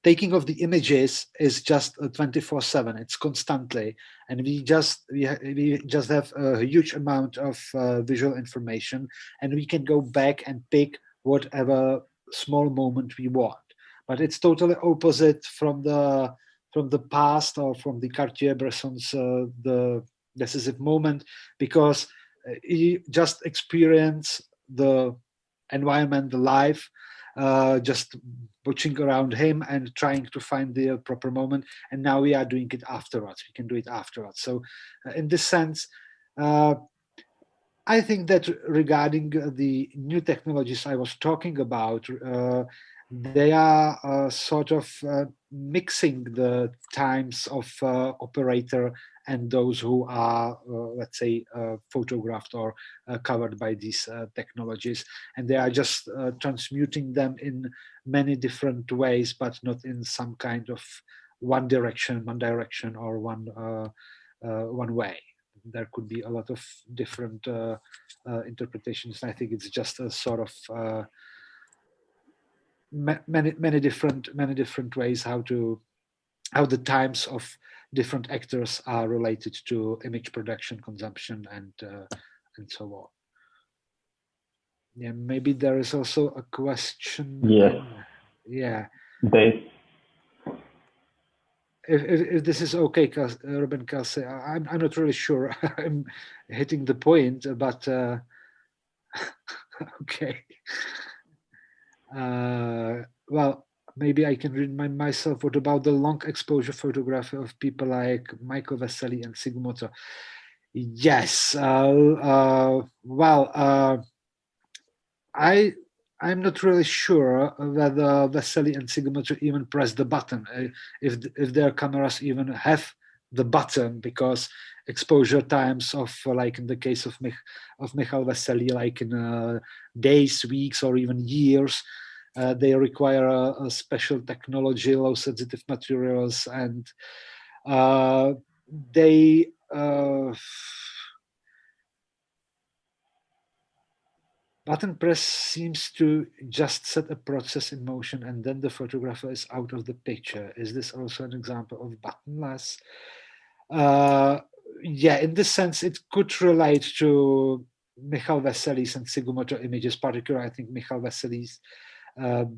C: taking of the images is just 24/7. It's constantly, and we just have a huge amount of visual information, and we can go back and pick whatever small moment we want. But it's totally opposite from the past, or from the Cartier-Bresson's the decisive moment, because he just experience the environment, the life, just watching around him and trying to find the proper moment. And now we are doing it afterwards. We can do it afterwards. So in this sense, I think that regarding the new technologies I was talking about, they are sort of mixing the times of operator and those who are, let's say, photographed or covered by these technologies. And they are just transmuting them in many different ways, but not in some kind of one direction or one way. There could be a lot of different interpretations. I think it's just a sort of many different ways how the times of different actors are related to image production, consumption, and so on. Yeah, maybe there is also a question.
A: Yeah.
C: If this is okay, Robin, Kelsey, I'm not really sure. I'm hitting the point, but okay. Well, maybe I can read myself. What about the long exposure photography of people like Michael Vesely and Sigmoto? Yes. I'm not really sure whether Vesely and Sigmoto even press the button, if their cameras even have the button, because exposure times of, like in the case of Michal Vesely, like in days, weeks, or even years, they require a special technology, low sensitive materials, and they button press seems to just set a process in motion, and then the photographer is out of the picture. Is this also an example of buttonless? Yeah, in this sense, it could relate to Michal Vesely's and Sigumoto images, particularly I think Michal Vesely's,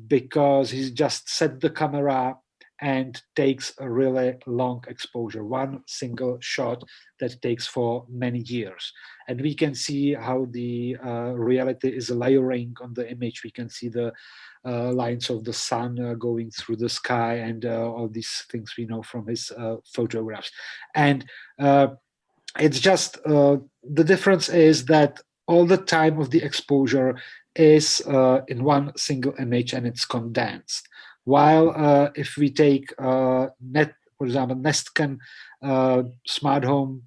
C: because he's just set the camera and takes a really long exposure, one single shot that takes for many years. And we can see how the reality is layering on the image. We can see the lines of the sun going through the sky and all these things we know from his photographs. And it's just, the difference is that all the time of the exposure is in one single image and it's condensed. While if we take for example, Nestcan smart home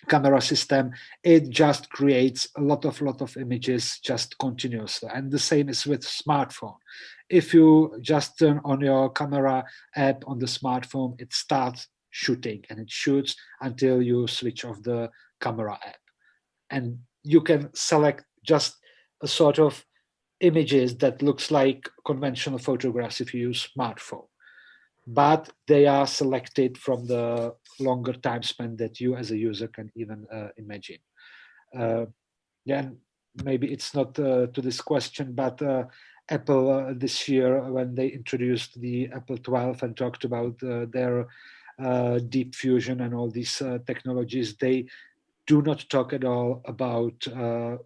C: camera system, it just creates a lot of images just continuously. And the same is with smartphone. If you just turn on your camera app on the smartphone, it starts shooting and it shoots until you switch off the camera app. And you can select just a sort of images that looks like conventional photographs if you use smartphone, but they are selected from the longer time span that you as a user can even imagine. Yeah, and maybe it's not to this question, but Apple this year, when they introduced the Apple 12 and talked about their deep fusion and all these technologies, they do not talk at all about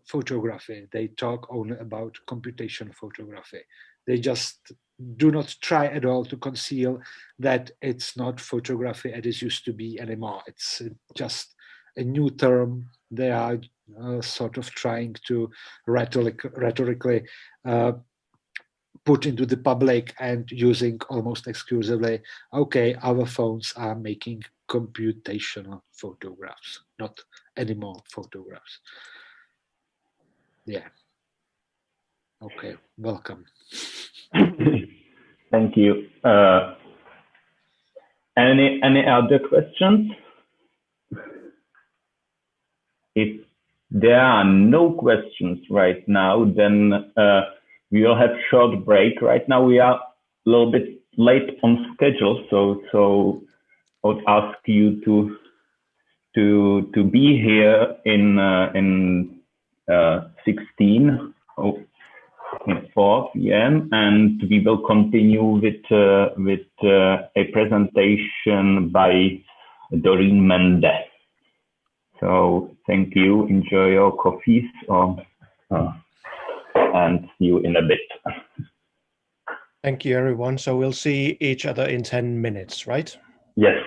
C: photography. They talk only about computational photography. They just do not try at all to conceal that it's not photography as it used to be anymore. It's just a new term. They are sort of trying to rhetorically put into the public and using almost exclusively, okay, our phones are making computational photographs, not anymore photographs. Yeah. Okay, welcome.
A: Thank you. Any other questions? If there are no questions right now, then we will have short break. Right now we are a little bit late on schedule, so I would ask you to be here in 16 or 4 p.m. and we will continue with a presentation by Doreen Mende. So thank you. Enjoy your coffees, and see you in a bit.
B: Thank you, everyone. So we'll see each other in 10 minutes, right?
A: Yes.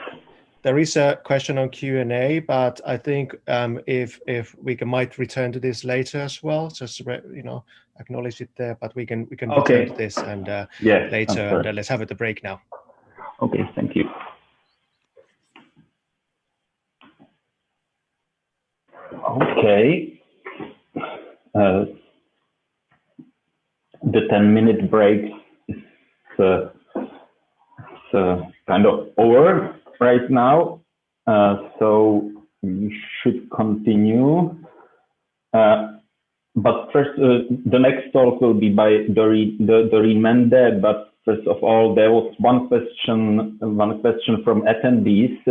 B: There is a question on Q&A, but I think if we might return to this later as well, just acknowledge it there. But we can return to this and later, and let's have the break now.
A: Okay, thank you. Okay. The 10-minute break is kind of over right now, so we should continue. But first, the next talk will be by Doreen Mende. But first of all, there was one question from attendees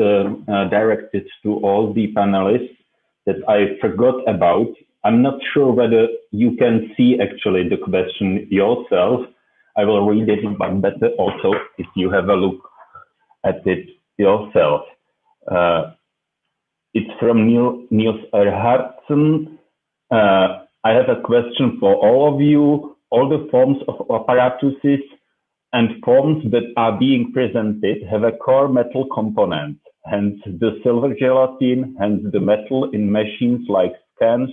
A: directed to all the panelists that I forgot about. I'm not sure whether you can see actually the question yourself. I will read it, but better also if you have a look at it yourself. It's from Niels Erhardsen. I have a question for all of you. All the forms of apparatuses and forms that are being presented have a core metal component, hence the silver gelatin, hence the metal in machines like scans,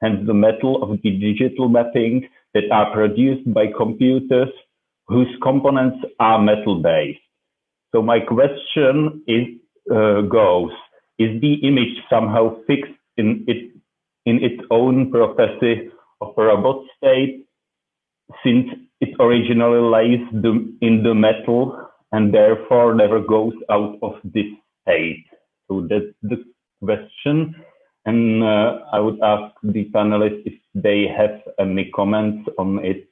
A: hence the metal of the digital mapping that are produced by computers whose components are metal-based. So my question is is the image somehow fixed in its own processes of robot state, since it originally lays in the metal and therefore never goes out of this state? So that's the question. And I would ask the panelists if they have any comments on it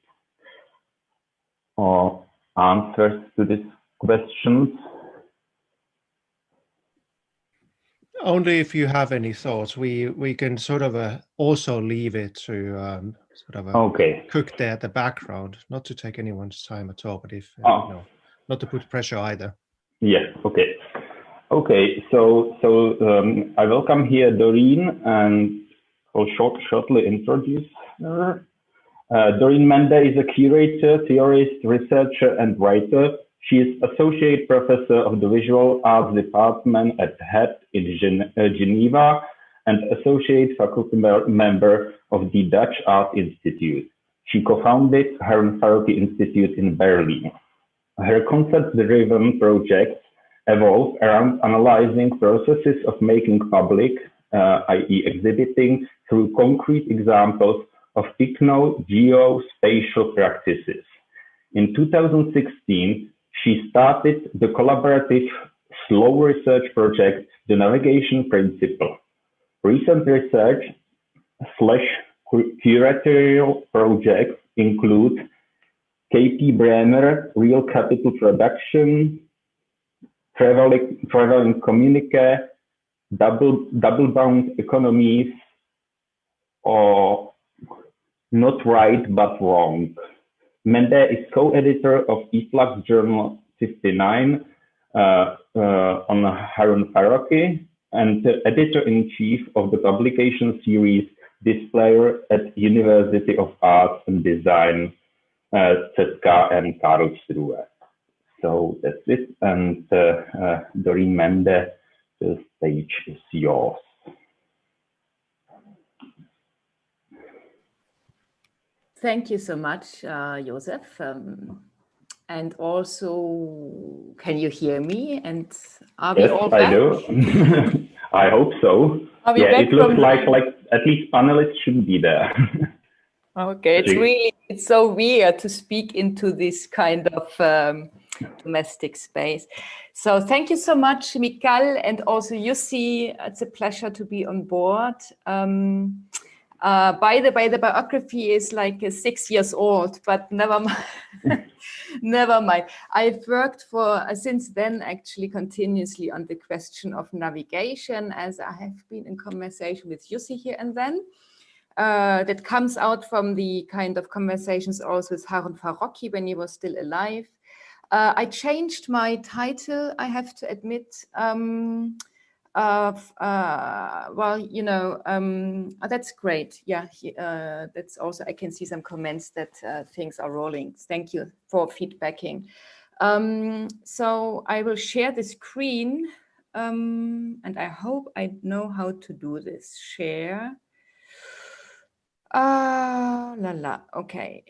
A: or answers to these questions.
B: Only if you have any thoughts. We can sort of also leave it to sort of cook there at the background, not to take anyone's time at all, but if not to put pressure either.
A: Yes. Okay. Okay. So I welcome here Doreen, and I'll shortly introduce her. Doreen Mende is a curator, theorist, researcher, and writer. She is Associate Professor of the Visual Arts Department at HET in Geneva and Associate Faculty Member of the Dutch Art Institute. She co-founded Harun Farocki Institute in Berlin. Her concept-driven projects evolve around analyzing processes of making public, i.e. exhibiting, through concrete examples of techno-geospatial practices. In 2016, she started the collaborative slow research project, The Navigation Principle. Recent research / curatorial projects include KP Brenner, Real Capital Production, Traveling Communique, Double-bound Economies, or Not Right But Wrong. Mende is co-editor of eFlux Journal 59 on Harun Farocki and editor-in-chief of the publication series Displayer at University of Arts and Design, ZK and Karlsruhe. So that's it. And Doreen Mende, the stage is yours.
F: Thank you so much, Josef. And also, can you hear me? And are we all back?
A: Yes, I do. I hope so. Yeah, it looks like at least panelists should be there.
F: Okay, it's so weird to speak into this kind of domestic space. So thank you so much, Michal, and also Jussi. It's a pleasure to be on board. By the way, the biography is like 6 years old, but never mind. Never mind. I've worked since then actually continuously on the question of navigation, as I have been in conversation with Jussi here and then. That comes out from the kind of conversations also with Harun Farocki when he was still alive. I changed my title, I have to admit. Well, you know, that's great. Yeah, that's also, I can see some comments that things are rolling. Thank you for feedbacking. So I will share the screen, and I hope I know how to do this. Share. Okay.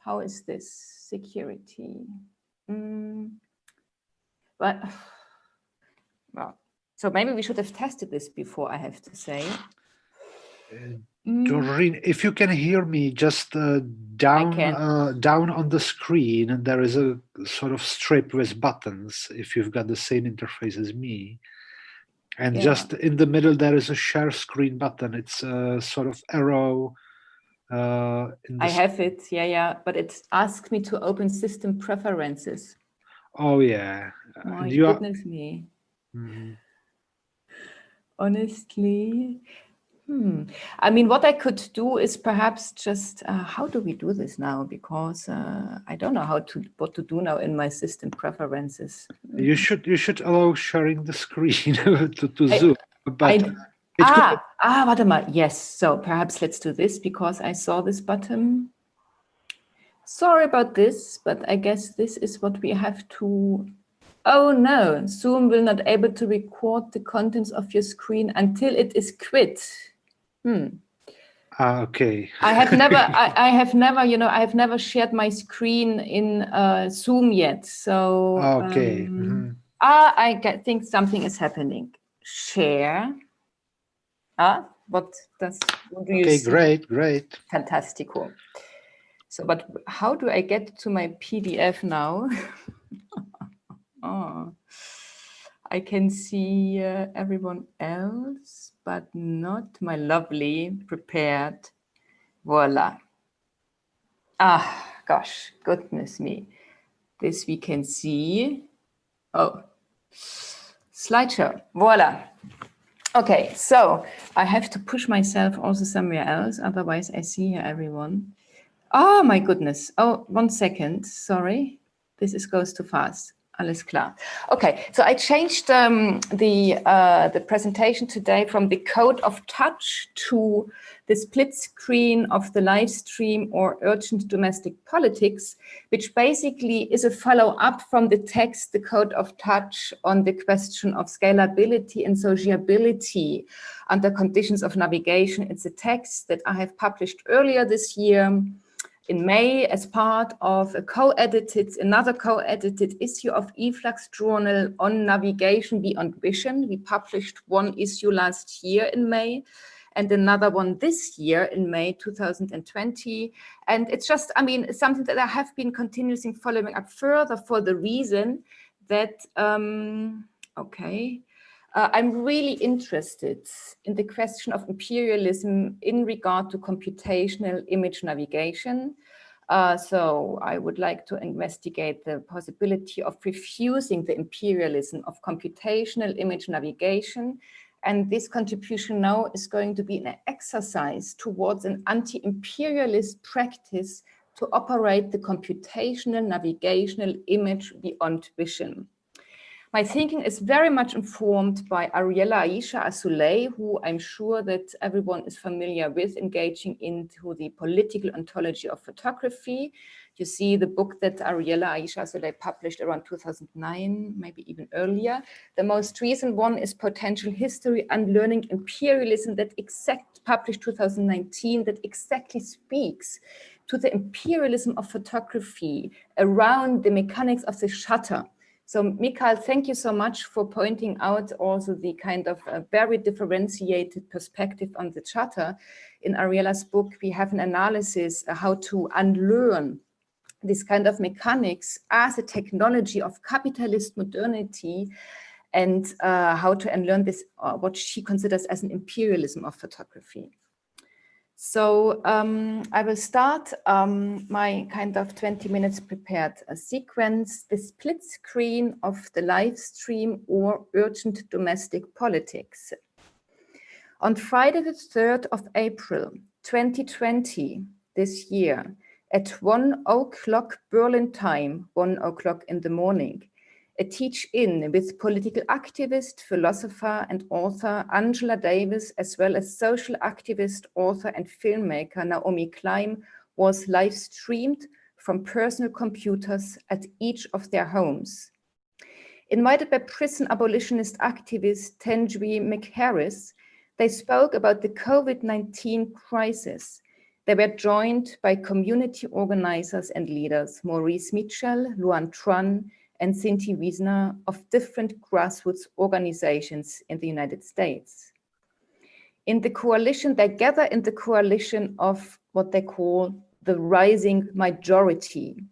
F: How is this security? But well, so maybe we should have tested this before, I have to say.
C: Doreen, if you can hear me, just down on the screen, there is a sort of strip with buttons, if you've got the same interface as me. And just in the middle, there is a share screen button. It's a sort of arrow.
F: I have it, but it asks me to open system preferences.
C: Oh, yeah.
F: My goodness me.
C: Mm-hmm.
F: Honestly, I mean, what I could do is perhaps just, how do we do this now? Because I don't know what to do now in my system preferences.
C: You should allow sharing the screen to Zoom. But
F: warte mal. Yes, so perhaps let's do this because I saw this button. Sorry about this, but I guess this is what we have to. Oh no, Zoom will not able to record the contents of your screen until it is quit.
C: Okay.
F: I have never, you know, I have never shared my screen in Zoom yet. So
C: okay.
F: I think something is happening. Share. What do you see?
C: Great.
F: Fantastical. So, but how do I get to my PDF now? I can see everyone else, but not my lovely prepared. Voila. Gosh, goodness me. This we can see. Oh, Slideshow, voila. Okay, so I have to push myself also somewhere else, otherwise I see here everyone. Oh my goodness. Oh, 1 second, sorry. This goes too fast. Alles klar. Okay, so I changed the presentation today from the code of touch to the split screen of the live stream or urgent domestic politics, which basically is a follow-up from the text, the code of touch, on the question of scalability and sociability under conditions of navigation. It's a text that I have published earlier this year in May as part of another co-edited issue of eFlux Journal on navigation beyond vision. We published one issue last year in May and another one this year in May 2020. And it's just, I mean, something that I have been continuously following up further for the reason that, I'm really interested in the question of imperialism in regard to computational image navigation. So I would like to investigate the possibility of refusing the imperialism of computational image navigation. And this contribution now is going to be an exercise towards an anti-imperialist practice to operate the computational navigational image beyond vision. My thinking is very much informed by Ariella Aisha Azoulay, who I'm sure that everyone is familiar with, engaging into the political ontology of photography. You see the book that Ariella Aisha Azoulay published around 2009, maybe even earlier. The most recent one is Potential History Unlearning Imperialism, that published 2019, that exactly speaks to the imperialism of photography around the mechanics of the shutter. So Michal, thank you so much for pointing out also the kind of very differentiated perspective on the shutter. In Ariella's book, we have an analysis how to unlearn this kind of mechanics as a technology of capitalist modernity, and how to unlearn this, what she considers as an imperialism of photography. So I will start my kind of 20 minutes prepared sequence, the split screen of the live stream or urgent domestic politics. On Friday the 3rd of April, 2020, this year, at 1:00 Berlin time, 1:00 in the morning, a teach-in with political activist, philosopher and author Angela Davis, as well as social activist, author and filmmaker Naomi Klein, was live streamed from personal computers at each of their homes. Invited by prison abolitionist activist Tanjui McHarris, they spoke about the COVID-19 crisis. They were joined by community organizers and leaders, Maurice Michal, Luan Tran, and Cindy Wiesner of different grassroots organizations in the United States. In the coalition, they gather in the coalition of what they call the rising majority.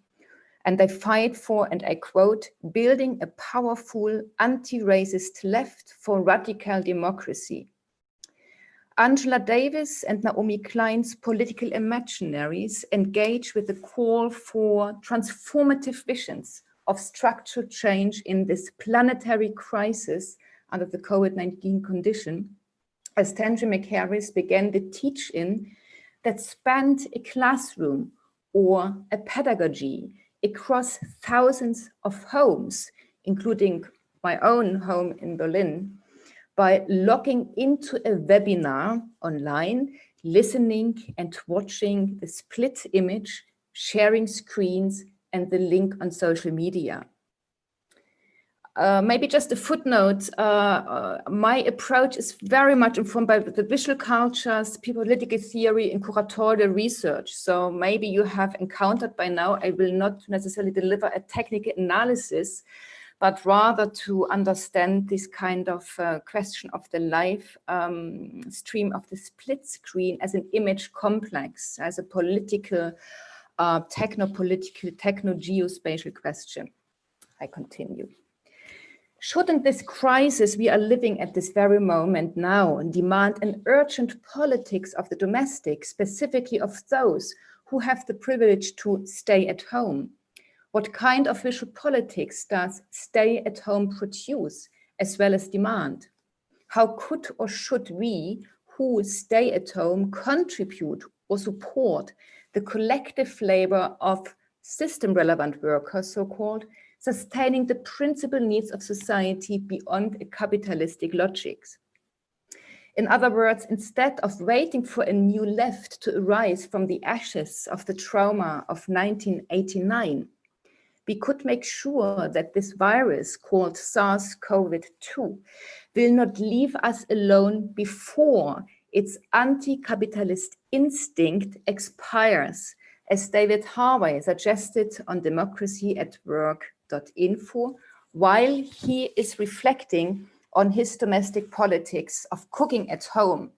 F: And they fight for, and I quote, building a powerful anti-racist left for radical democracy. Angela Davis and Naomi Klein's political imaginaries engage with the call for transformative visions of structural change in this planetary crisis under the COVID-19 condition, as Tanjui McHarris began the teach-in that spanned a classroom or a pedagogy across thousands of homes, including my own home in Berlin, by logging into a webinar online, listening and watching the split image, sharing screens, and the link on social media. Maybe just a footnote, my approach is very much informed by the visual cultures, political theory, and curatorial research. So maybe you have encountered by now, I will not necessarily deliver a technical analysis, but rather to understand this kind of question of the live stream of the split screen as an image complex, as a political, techno-political, techno-geospatial question. I continue. Shouldn't this crisis we are living at this very moment now demand an urgent politics of the domestic, specifically of those who have the privilege to stay at home? What kind of visual politics does stay at home produce as well as demand? How could or should we who stay at home contribute or support the collective labor of system-relevant workers, so-called, sustaining the principal needs of society beyond a capitalistic logics? In other words, instead of waiting for a new left to arise from the ashes of the trauma of 1989, we could make sure that this virus called SARS-CoV-2 will not leave us alone before its anti-capitalist instinct expires, as David Harvey suggested on democracy@work.info, while he is reflecting on his domestic politics of cooking at home.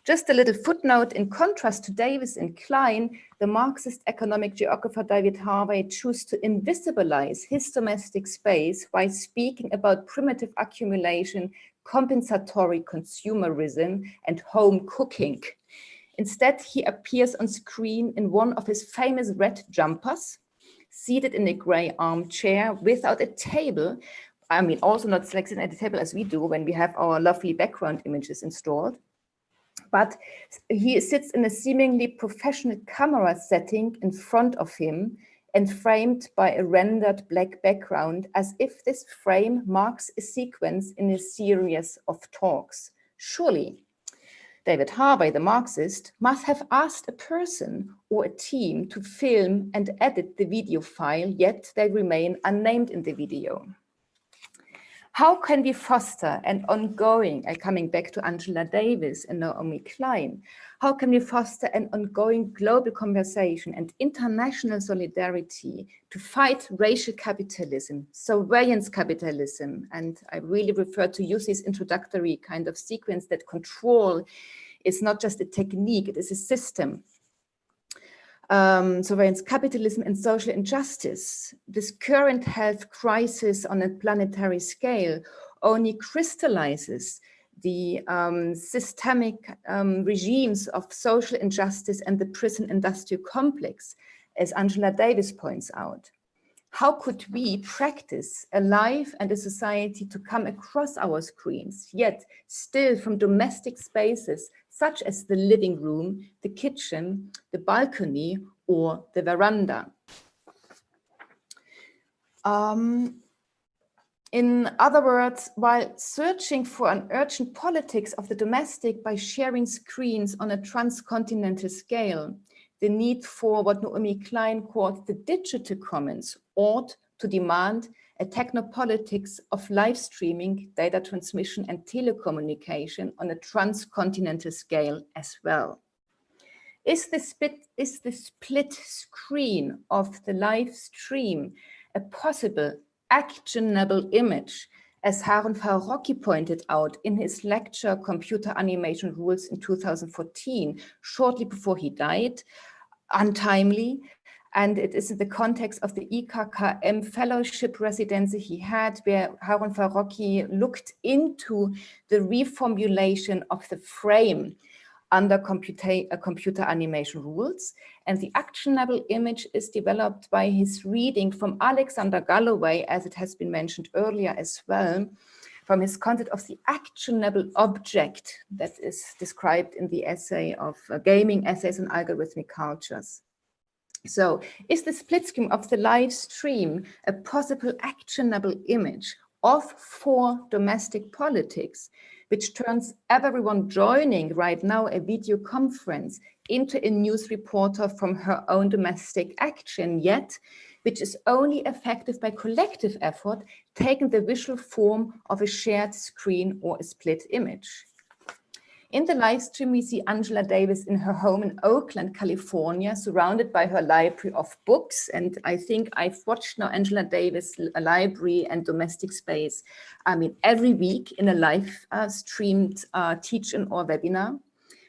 F: Just a little footnote, in contrast to Davis and Klein, the Marxist economic geographer David Harvey chose to invisibilize his domestic space by speaking about primitive accumulation, compensatory consumerism, and home cooking. Instead, he appears on screen in one of his famous red jumpers, seated in a gray armchair without a table. I mean, also not selected at the table as we do when we have our lovely background images installed. But he sits in a seemingly professional camera setting in front of him and framed by a rendered black background, as if this frame marks a sequence in a series of talks. Surely, David Harvey, the Marxist, must have asked a person or a team to film and edit the video file, yet they remain unnamed in the video. How can we foster an ongoing, coming back to Angela Davis and Naomi Klein, how can we foster an ongoing global conversation and international solidarity to fight racial capitalism, surveillance capitalism? And I really refer to Jussi's introductory kind of sequence that control is not just a technique, it is a system. Surveillance capitalism and social injustice. This current health crisis on a planetary scale only crystallizes the systemic regimes of social injustice and the prison industrial complex, as Angela Davis points out. How could we practice a life and a society to come across our screens, yet still from domestic spaces such as the living room, the kitchen, the balcony, or the veranda? In other words, while searching for an urgent politics of the domestic by sharing screens on a transcontinental scale, the need for what Naomi Klein called the digital commons ought to demand a technopolitics of live streaming, data transmission, and telecommunication on a transcontinental scale as well. Is the split screen of the live stream a possible actionable image, as Harun Farocki pointed out in his lecture Computer Animation Rules in 2014, shortly before he died, untimely? And it is in the context of the IKKM fellowship residency he had, where Harun Farocki looked into the reformulation of the frame under computer animation rules. And the actionable image is developed by his reading from Alexander Galloway, as it has been mentioned earlier as well, from his concept of the actionable object that is described in the essay of Gaming Essays on Algorithmic Cultures. So is the split screen of the live stream a possible actionable image of for domestic politics, which turns everyone joining right now a video conference into a news reporter from her own domestic action, yet which is only effective by collective effort, taking the visual form of a shared screen or a split image? In the live stream, we see Angela Davis in her home in Oakland, California, surrounded by her library of books. And I think I've watched now Angela Davis library and domestic space, every week in a live streamed teach-in or webinar.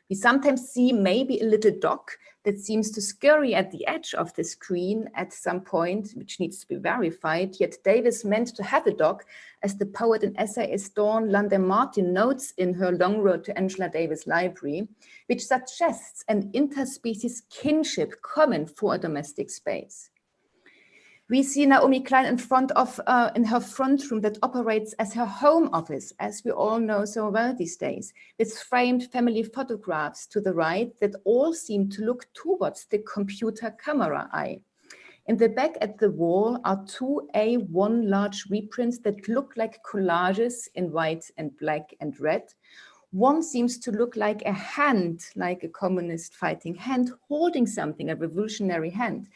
F: We sometimes see maybe a little dog that seems to scurry at the edge of the screen at some point, which needs to be verified. Yet Davis meant to have a dog, as the poet and essayist Dawn London Martin notes in her Long Road to Angela Davis library, which suggests an interspecies kinship common for a domestic space. We see Naomi Klein in front of, in her front room that operates as her home office, as we all know so well these days, with framed family photographs to the right that all seem to look towards the computer camera eye. In the back at the wall are two A1 large reprints that look like collages in white and black and red. One seems to look like a hand, like a communist fighting hand, holding something, a revolutionary hand,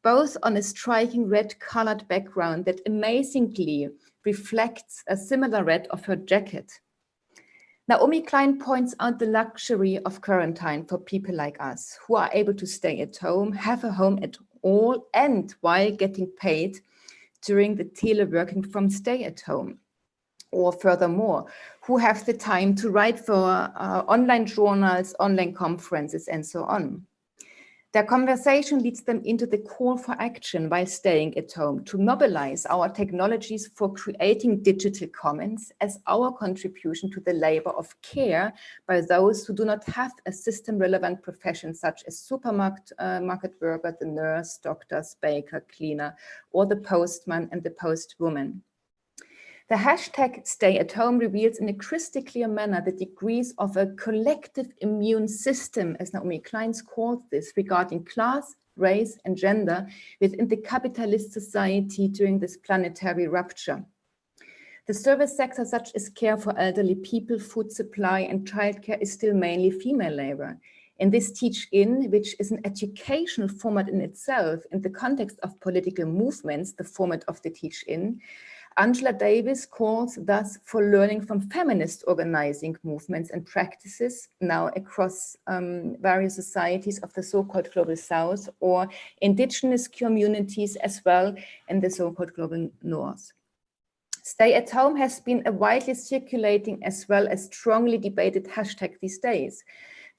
F: both on a striking red colored background that amazingly reflects a similar red of her jacket. Naomi Klein points out the luxury of quarantine for people like us who are able to stay at home, have a home at all, and while getting paid during the teleworking from stay at home. Or furthermore, who have the time to write for online journals, online conferences, and so on. Their conversation leads them into the call for action while staying at home to mobilize our technologies for creating digital commons as our contribution to the labor of care by those who do not have a system-relevant profession such as supermarket market worker, the nurse, doctors, baker, cleaner, or the postman and the postwoman. The hashtag stay at home reveals in a crystal clear manner the degrees of a collective immune system, as Naomi Klein calls this, regarding class, race, and gender within the capitalist society during this planetary rupture. The service sector, such as care for elderly people, food supply, and childcare, is still mainly female labor. In this teach-in, which is an educational format in itself, in the context of political movements, the format of the teach-in, Angela Davis calls thus for learning from feminist organizing movements and practices now across various societies of the so-called Global South or indigenous communities as well in the so-called Global North. Stay at home has been a widely circulating as well as strongly debated hashtag these days.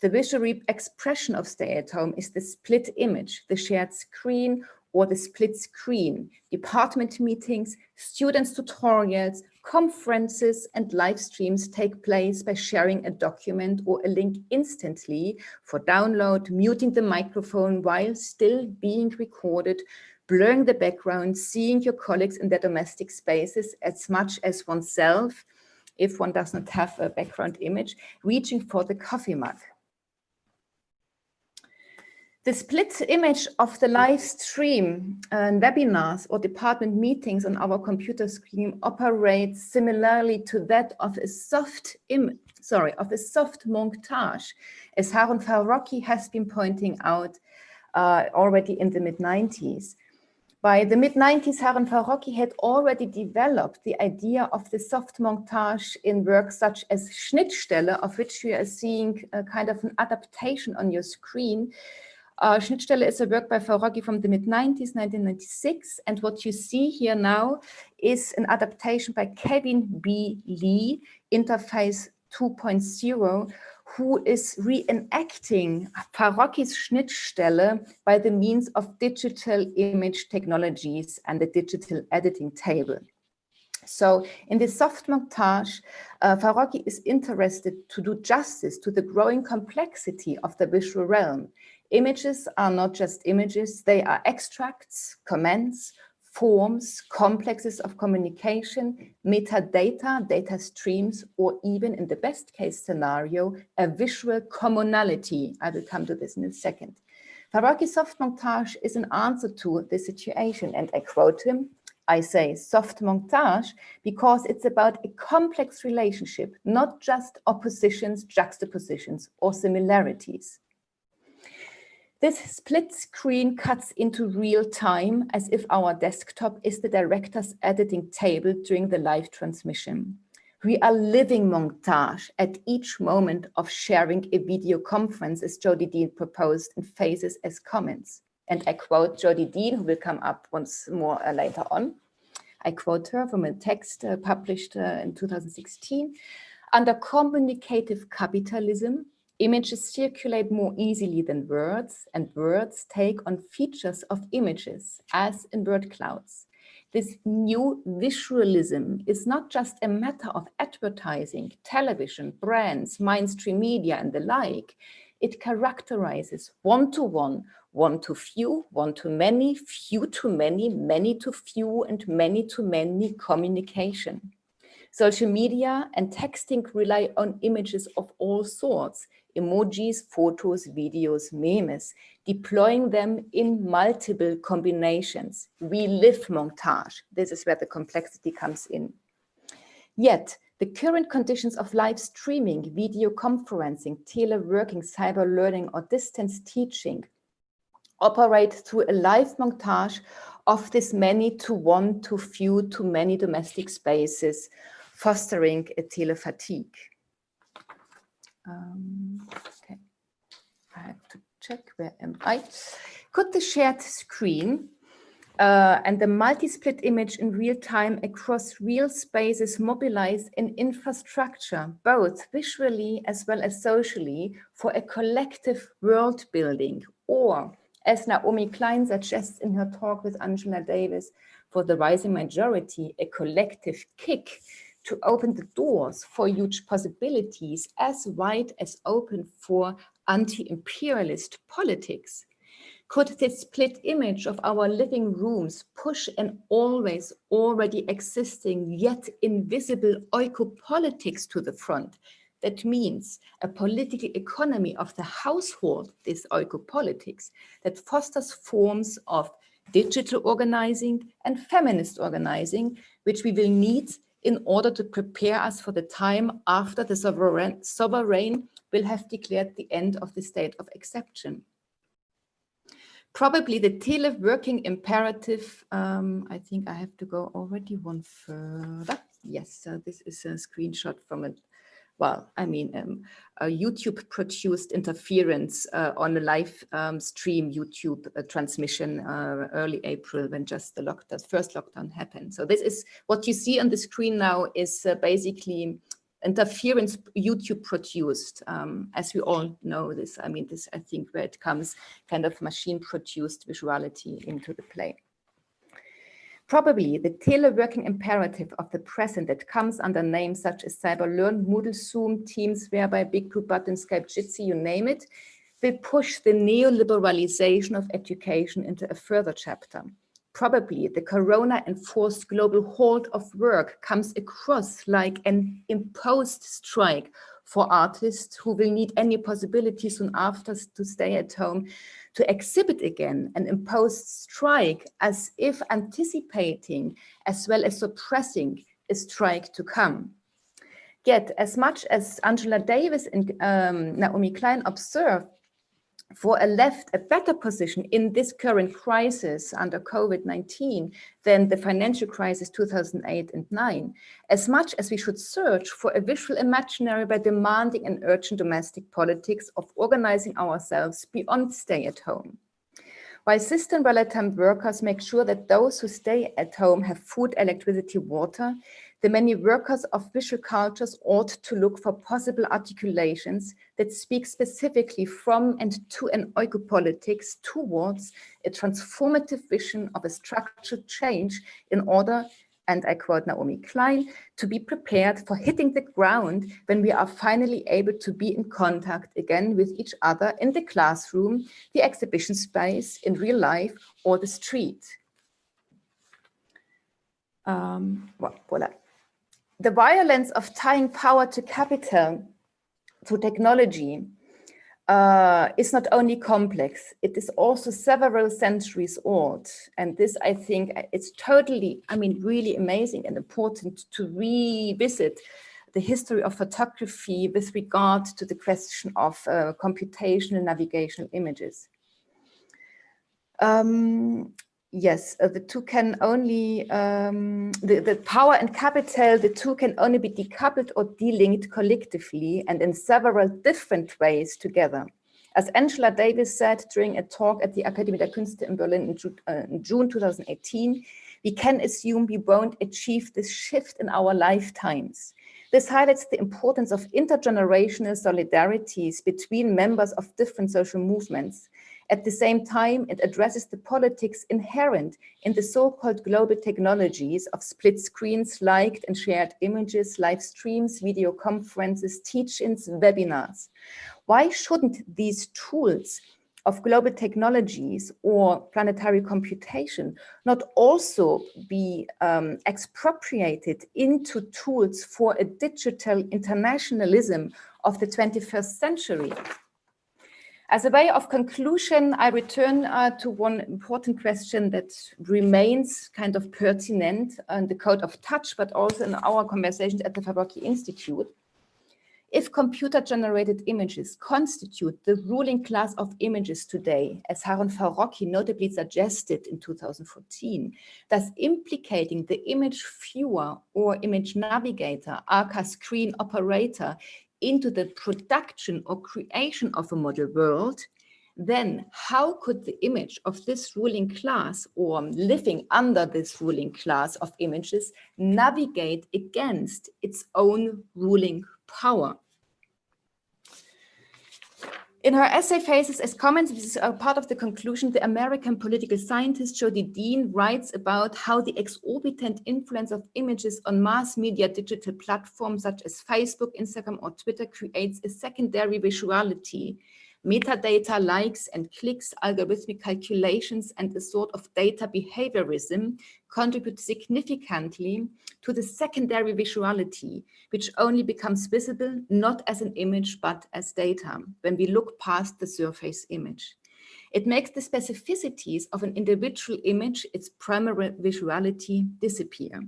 F: The visual expression of stay at home is the split image, the shared screen, or the split screen, department meetings, students' tutorials, conferences, and live streams take place by sharing a document or a link instantly for download, muting the microphone while still being recorded, blurring the background, seeing your colleagues in their domestic spaces as much as oneself, if one does not have a background image, reaching for the coffee mug. The split image of the live stream and webinars or department meetings on our computer screen operates similarly to that of a soft montage, as Harun Farocki has been pointing out already in the mid-90s. By the mid-90s, Harun Farocki had already developed the idea of the soft montage in works such as Schnittstelle, of which you are seeing a kind of an adaptation on your screen. Schnittstelle is a work by Farocki from the mid-90s, 1996, and what you see here now is an adaptation by Kevin B. Lee, Interface 2.0, who is reenacting Farocki's Schnittstelle by the means of digital image technologies and the digital editing table. So in this soft montage, Farocki is interested to do justice to the growing complexity of the visual realm. Images are not just images, they are extracts, comments, forms, complexes of communication, metadata, data streams, or even in the best case scenario, a visual commonality. I will come to this in a second. Farocki's soft montage is an answer to this situation, and I quote him, I say soft montage because it's about a complex relationship, not just oppositions, juxtapositions, or similarities. This split screen cuts into real time as if our desktop is the director's editing table during the live transmission. We are living montage at each moment of sharing a video conference, as Jodie Dean proposed in Faces as Comments. And I quote Jodie Dean, who will come up once more later on. I quote her from a text published in 2016. Under communicative capitalism, images circulate more easily than words, and words take on features of images, as in word clouds. This new visualism is not just a matter of advertising, television, brands, mainstream media, and the like. It characterizes one-to-one, one-to-few, one-to-many, few-to-many, many-to-few, and many-to-many communication. Social media and texting rely on images of all sorts, emojis, photos, videos, memes, deploying them in multiple combinations. We live montage. This is where the complexity comes in. Yet, the current conditions of live streaming, video conferencing, teleworking, cyber learning, or distance teaching operate through a live montage of this many to one to few to many domestic spaces, fostering a telefatigue. Okay, I have to check, where am I? Could the shared screen and the multi-split image in real time across real spaces mobilize an infrastructure, both visually as well as socially, for a collective world building, or, as Naomi Klein suggests in her talk with Angela Davis, for the rising majority, a collective kick to open the doors for huge possibilities as wide as open for anti-imperialist politics? Could this split image of our living rooms push an always already existing yet invisible oikopolitics to the front? That means a political economy of the household, this oikopolitics, that fosters forms of digital organizing and feminist organizing, which we will need in order to prepare us for the time after the sovereign will have declared the end of the state of exception. Probably the teleworking imperative, I think I have to go already one further. Yes, so this is a screenshot from a, well, I mean, a YouTube produced interference on a live stream YouTube transmission early April when just the first lockdown happened. So this is what you see on the screen now is basically interference YouTube produced, as we all know this. I mean, this, I think, where it comes kind of machine produced visuality into the play. Probably the teleworking imperative of the present that comes under names such as CyberLearn, Moodle, Zoom, Teams, Whereby, Big Blue Button, Skype, Jitsi, you name it, will push the neoliberalization of education into a further chapter. Probably the corona-enforced global halt of work comes across like an imposed strike for artists who will need any possibility soon after to stay at home to exhibit again, an imposed strike as if anticipating as well as suppressing a strike to come. Yet, as much as Angela Davis and Naomi Klein observed, for a left, a better position in this current crisis under COVID-19 than the financial crisis 2008 and 9, as much as we should search for a visual imaginary by demanding an urgent domestic politics of organizing ourselves beyond stay at home. While system relative workers make sure that those who stay at home have food, electricity, water, the many workers of visual cultures ought to look for possible articulations that speak specifically from and to an oikopolitics towards a transformative vision of a structural change in order, and I quote Naomi Klein, to be prepared for hitting the ground when we are finally able to be in contact again with each other in the classroom, the exhibition space, in real life, or the street. Voilà. The violence of tying power to capital through technology is not only complex, it is also several centuries old. And this, I think, it's totally, I mean, really amazing and important to revisit the history of photography with regard to the question of computational navigational images. Yes, the two can only, the power and capital, the two can only be decoupled or delinked collectively and in several different ways together. As Angela Davis said during a talk at the Akademie der Künste in Berlin in June 2018, we can assume we won't achieve this shift in our lifetimes. This highlights the importance of intergenerational solidarities between members of different social movements. At the same time, it addresses the politics inherent in the so-called global technologies of split screens, liked and shared images, live streams, video conferences, teach-ins, webinars. Why shouldn't these tools of global technologies or planetary computation not also be expropriated into tools for a digital internationalism of the 21st century? As a way of conclusion, I return to one important question that remains kind of pertinent in the Code of Touch, but also in our conversations at the Farocki Institute. If computer-generated images constitute the ruling class of images today, as Harun Farocki notably suggested in 2014, thus implicating the image viewer or image navigator, aka screen operator, into the production or creation of a model world, then how could the image of this ruling class or living under this ruling class of images navigate against its own ruling power? In her essay Faces as Comments, this is a part of the conclusion, the American political scientist Jodi Dean writes about how the exorbitant influence of images on mass media digital platforms such as Facebook, Instagram, or Twitter creates a secondary visuality. Metadata, likes and clicks, algorithmic calculations, and a sort of data behaviorism contribute significantly to the secondary visuality, which only becomes visible not as an image but as data when we look past the surface image. It makes the specificities of an individual image, its primary visuality, disappear.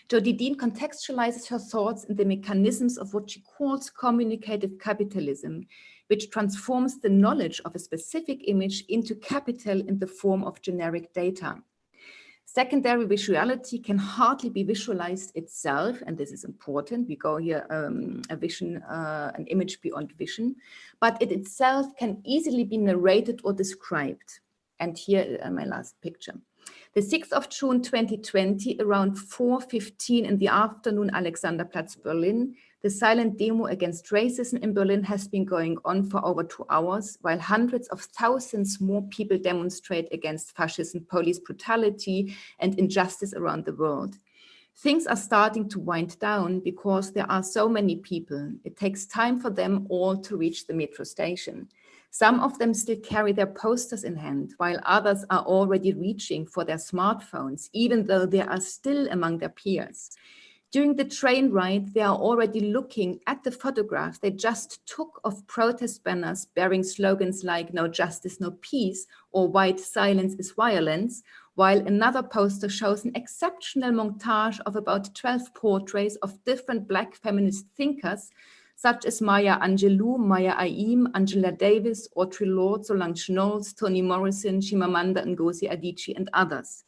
F: Jodi Dean contextualizes her thoughts in the mechanisms of what she calls communicative capitalism, which transforms the knowledge of a specific image into capital in the form of generic data. Secondary visuality can hardly be visualized itself, and this is important. We go here an image beyond vision, but it itself can easily be narrated or described. And here my last picture. The 6th of June 2020, around 4:15 in the afternoon, Alexanderplatz, Berlin, the silent demo against racism in Berlin has been going on for over 2 hours, while hundreds of thousands more people demonstrate against fascism, police brutality, and injustice around the world. Things are starting to wind down because there are so many people. It takes time for them all to reach the metro station. Some of them still carry their posters in hand, while others are already reaching for their smartphones, even though they are still among their peers. During the train ride, they are already looking at the photographs they just took of protest banners bearing slogans like "No justice, no peace" or "White silence is violence," while another poster shows an exceptional montage of about 12 portraits of different Black feminist thinkers, such as Maya Angelou, Maya Ayim, Angela Davis, Audre Lorde, Solange Knowles, Toni Morrison, Chimamanda Ngozi Adichie, and others.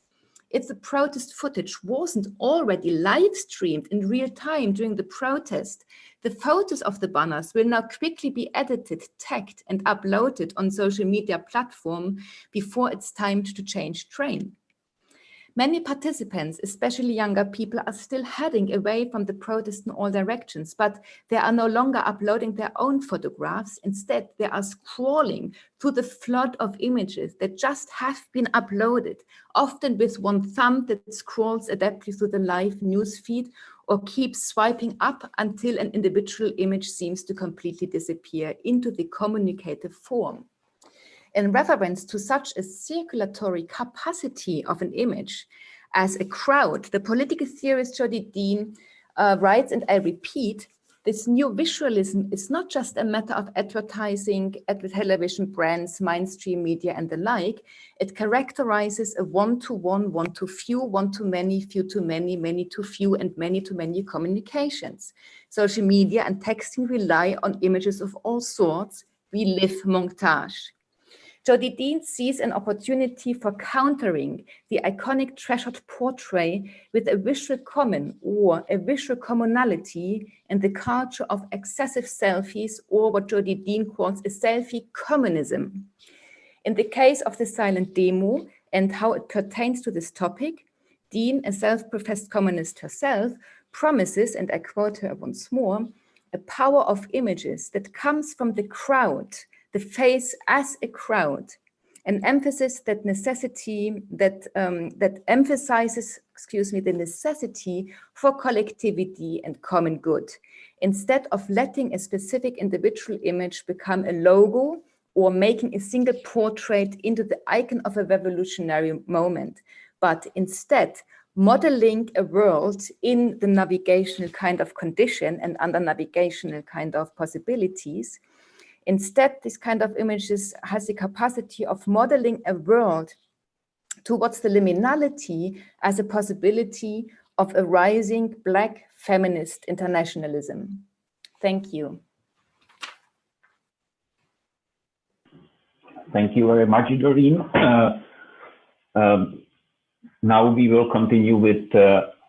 F: If the protest footage wasn't already live streamed in real time during the protest, the photos of the banners will now quickly be edited, tagged, and uploaded on social media platform before it's time to change train. Many participants, especially younger people, are still heading away from the protest in all directions, but they are no longer uploading their own photographs. Instead, they are scrolling through the flood of images that just have been uploaded, often with one thumb that scrolls adeptly through the live news feed or keeps swiping up until an individual image seems to completely disappear into the communicative form. In reference to such a circulatory capacity of an image as a crowd, the political theorist Jodi Dean writes, and I repeat, this new visualism is not just a matter of advertising, television brands, mainstream media, and the like. It characterizes a one-to-one, one-to-few, one-to-many, few-to-many, many-to-few, and many-to-many communications. Social media and texting rely on images of all sorts. We live montage. Jodi Dean sees an opportunity for countering the iconic treasured portrait with a visual common or a visual commonality in the culture of excessive selfies, or what Jodi Dean calls a selfie communism. In the case of the silent demo and how it pertains to this topic, Dean, a self-professed communist herself, promises, and I quote her once more, a power of images that comes from the crowd, the face as a crowd, an emphasis that emphasizes, the necessity for collectivity and common good, instead of letting a specific individual image become a logo or making a single portrait into the icon of a revolutionary moment, but instead modeling a world in the navigational kind of condition and under navigational kind of possibilities. Instead, this kind of images has the capacity of modeling a world towards the liminality as a possibility of a rising Black feminist internationalism. Thank you.
A: Thank you very much, Doreen. Now we will continue with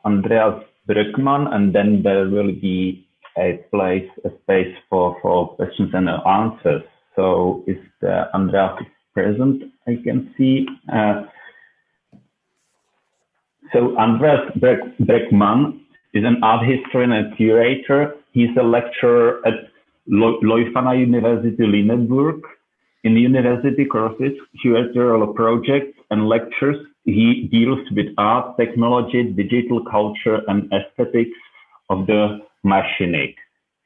A: Andreas Broeckmann, and then there will be a space for questions and answers. So is Andreas present? I can see. So Andreas Broeckmann is an art historian and curator. He's a lecturer at Leuphana University Lüneburg. In the university courses, curatorial projects and lectures, he deals with art, technology, digital culture, and aesthetics of the machinic.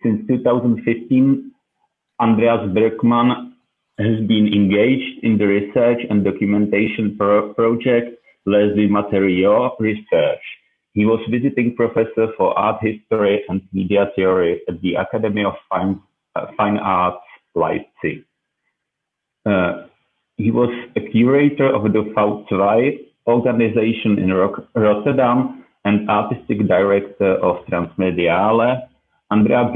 A: Since 2015, Andreas Broeckmann has been engaged in the research and documentation project Les Matériaux Research. He was visiting professor for art history and media theory at the Academy of Fine Arts, Leipzig. He was a curator of the V2 organization in Rotterdam and artistic director of Transmediale. Andreas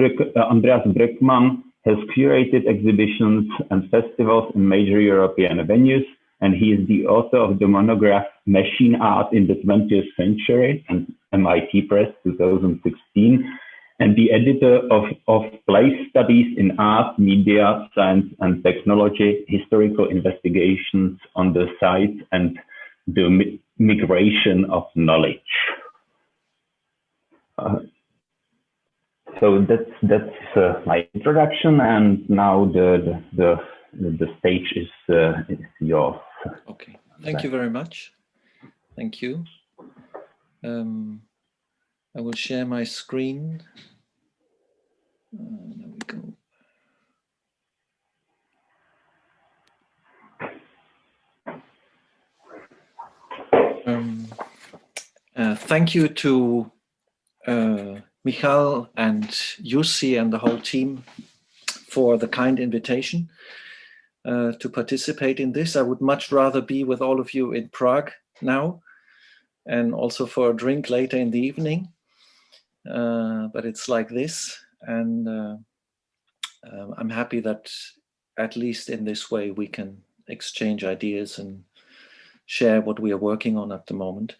A: Broeckmann has curated exhibitions and festivals in major European venues, and he is the author of the monograph Machine Art in the 20th Century and MIT Press 2016, and the editor of Place Studies in Art, Media, Science and Technology, Historical Investigations on the Site and the Migration of Knowledge. So that's my introduction, and now the stage is yours.
H: Okay, thank you very much. Thank you. I will share my screen. There we go. Thank you to Michal and Jussi and the whole team for the kind invitation to participate in this. I would much rather be with all of you in Prague now, and also for a drink later in the evening. But it's like this, and I'm happy that at least in this way we can exchange ideas and share what we are working on at the moment.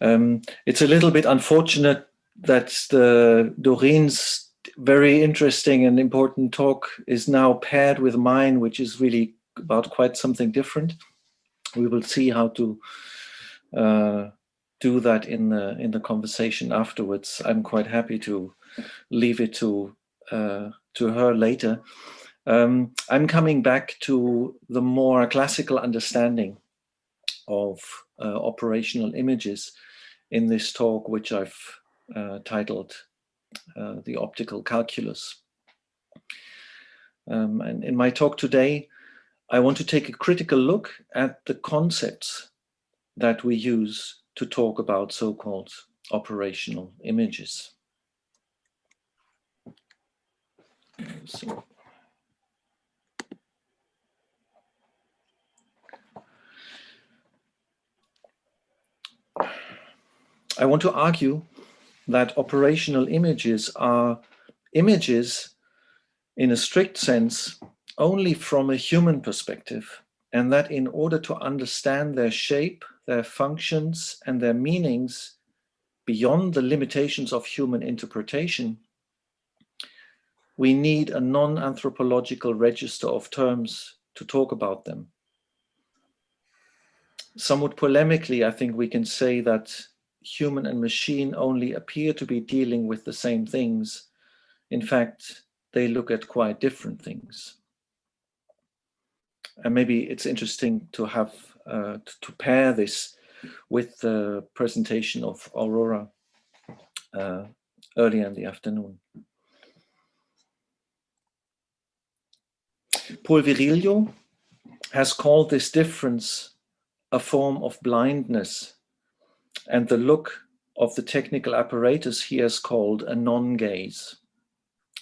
H: It's a little bit unfortunate that Doreen's very interesting and important talk is now paired with mine, which is really about quite something different. We will see how to do that in the conversation afterwards. I'm quite happy to leave it to her later. I'm coming back to the more classical understanding of operational images in this talk, which I've titled The Optical Calculus. And in my talk today, I want to take a critical look at the concepts that we use to talk about so-called operational images. So, I want to argue that operational images are images in a strict sense only from a human perspective, and that in order to understand their shape, their functions, and their meanings beyond the limitations of human interpretation, we need a non-anthropological register of terms to talk about them. Somewhat polemically, I think we can say that human and machine only appear to be dealing with the same things. In fact, they look at quite different things. And maybe it's interesting to have to pair this with the presentation of Aurora earlier in the afternoon. Paul Virilio has called this difference a form of blindness, and the look of the technical apparatus he has called a non-gaze.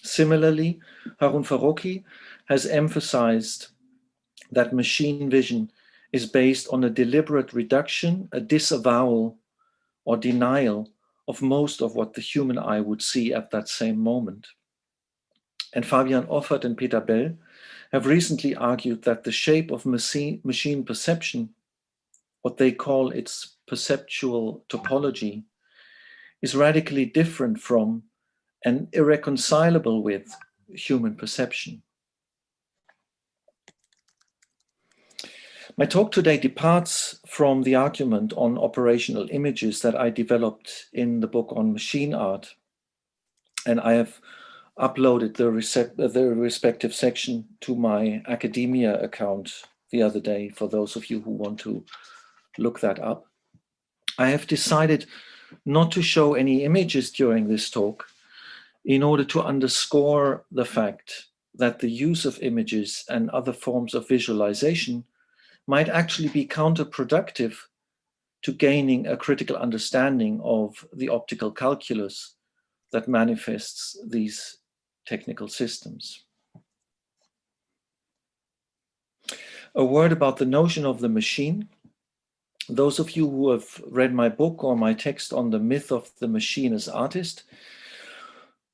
H: Similarly, Harun Farokhi has emphasized that machine vision is based on a deliberate reduction, a disavowal or denial of most of what the human eye would see at that same moment. And Fabian Offert and Peter Bell have recently argued that the shape of machine perception, what they call its perceptual topology, is radically different from and irreconcilable with human perception. My talk today departs from the argument on operational images that I developed in the book on machine art, and I have uploaded the respective section to my academia account the other day for those of you who want to look that up. I have decided not to show any images during this talk in order to underscore the fact that the use of images and other forms of visualization might actually be counterproductive to gaining a critical understanding of the optical calculus that manifests these technical systems. A word about the notion of the machine. Those of you who have read my book or my text on the myth of the machine as artist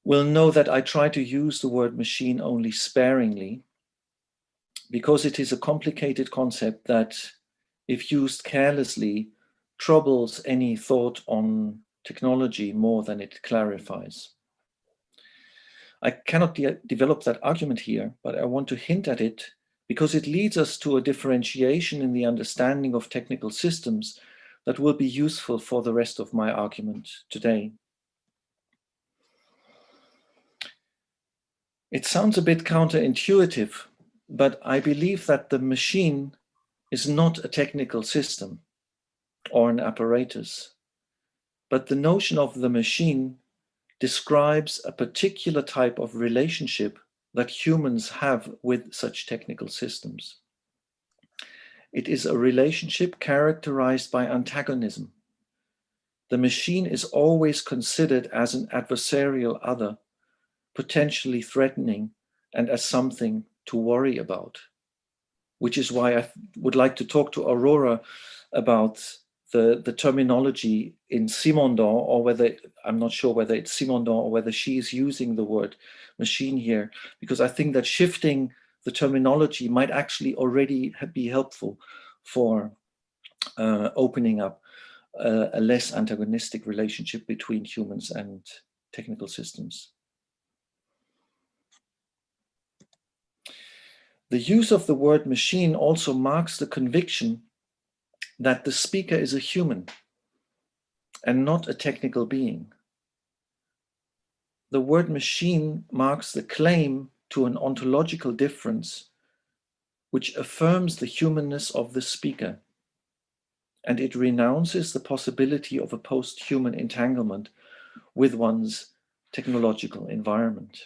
H: will know that I try to use the word machine only sparingly, because it is a complicated concept that, if used carelessly, troubles any thought on technology more than it clarifies. I cannot develop that argument here, but I want to hint at it because it leads us to a differentiation in the understanding of technical systems that will be useful for the rest of my argument today. It sounds a bit counterintuitive, but I believe that the machine is not a technical system or an apparatus, but the notion of the machine describes a particular type of relationship that humans have with such technical systems. It is a relationship characterized by antagonism. The machine is always considered as an adversarial other, potentially threatening and as something to worry about, which is why I would like to talk to Aurora about the terminology in Simondon, or whether, I'm not sure whether it's Simondon or whether she is using the word machine here, because I think that shifting the terminology might actually already be helpful for opening up a less antagonistic relationship between humans and technical systems. The use of the word machine also marks the conviction that the speaker is a human and not a technical being. The word machine marks the claim to an ontological difference which affirms the humanness of the speaker, and it renounces the possibility of a post-human entanglement with one's technological environment.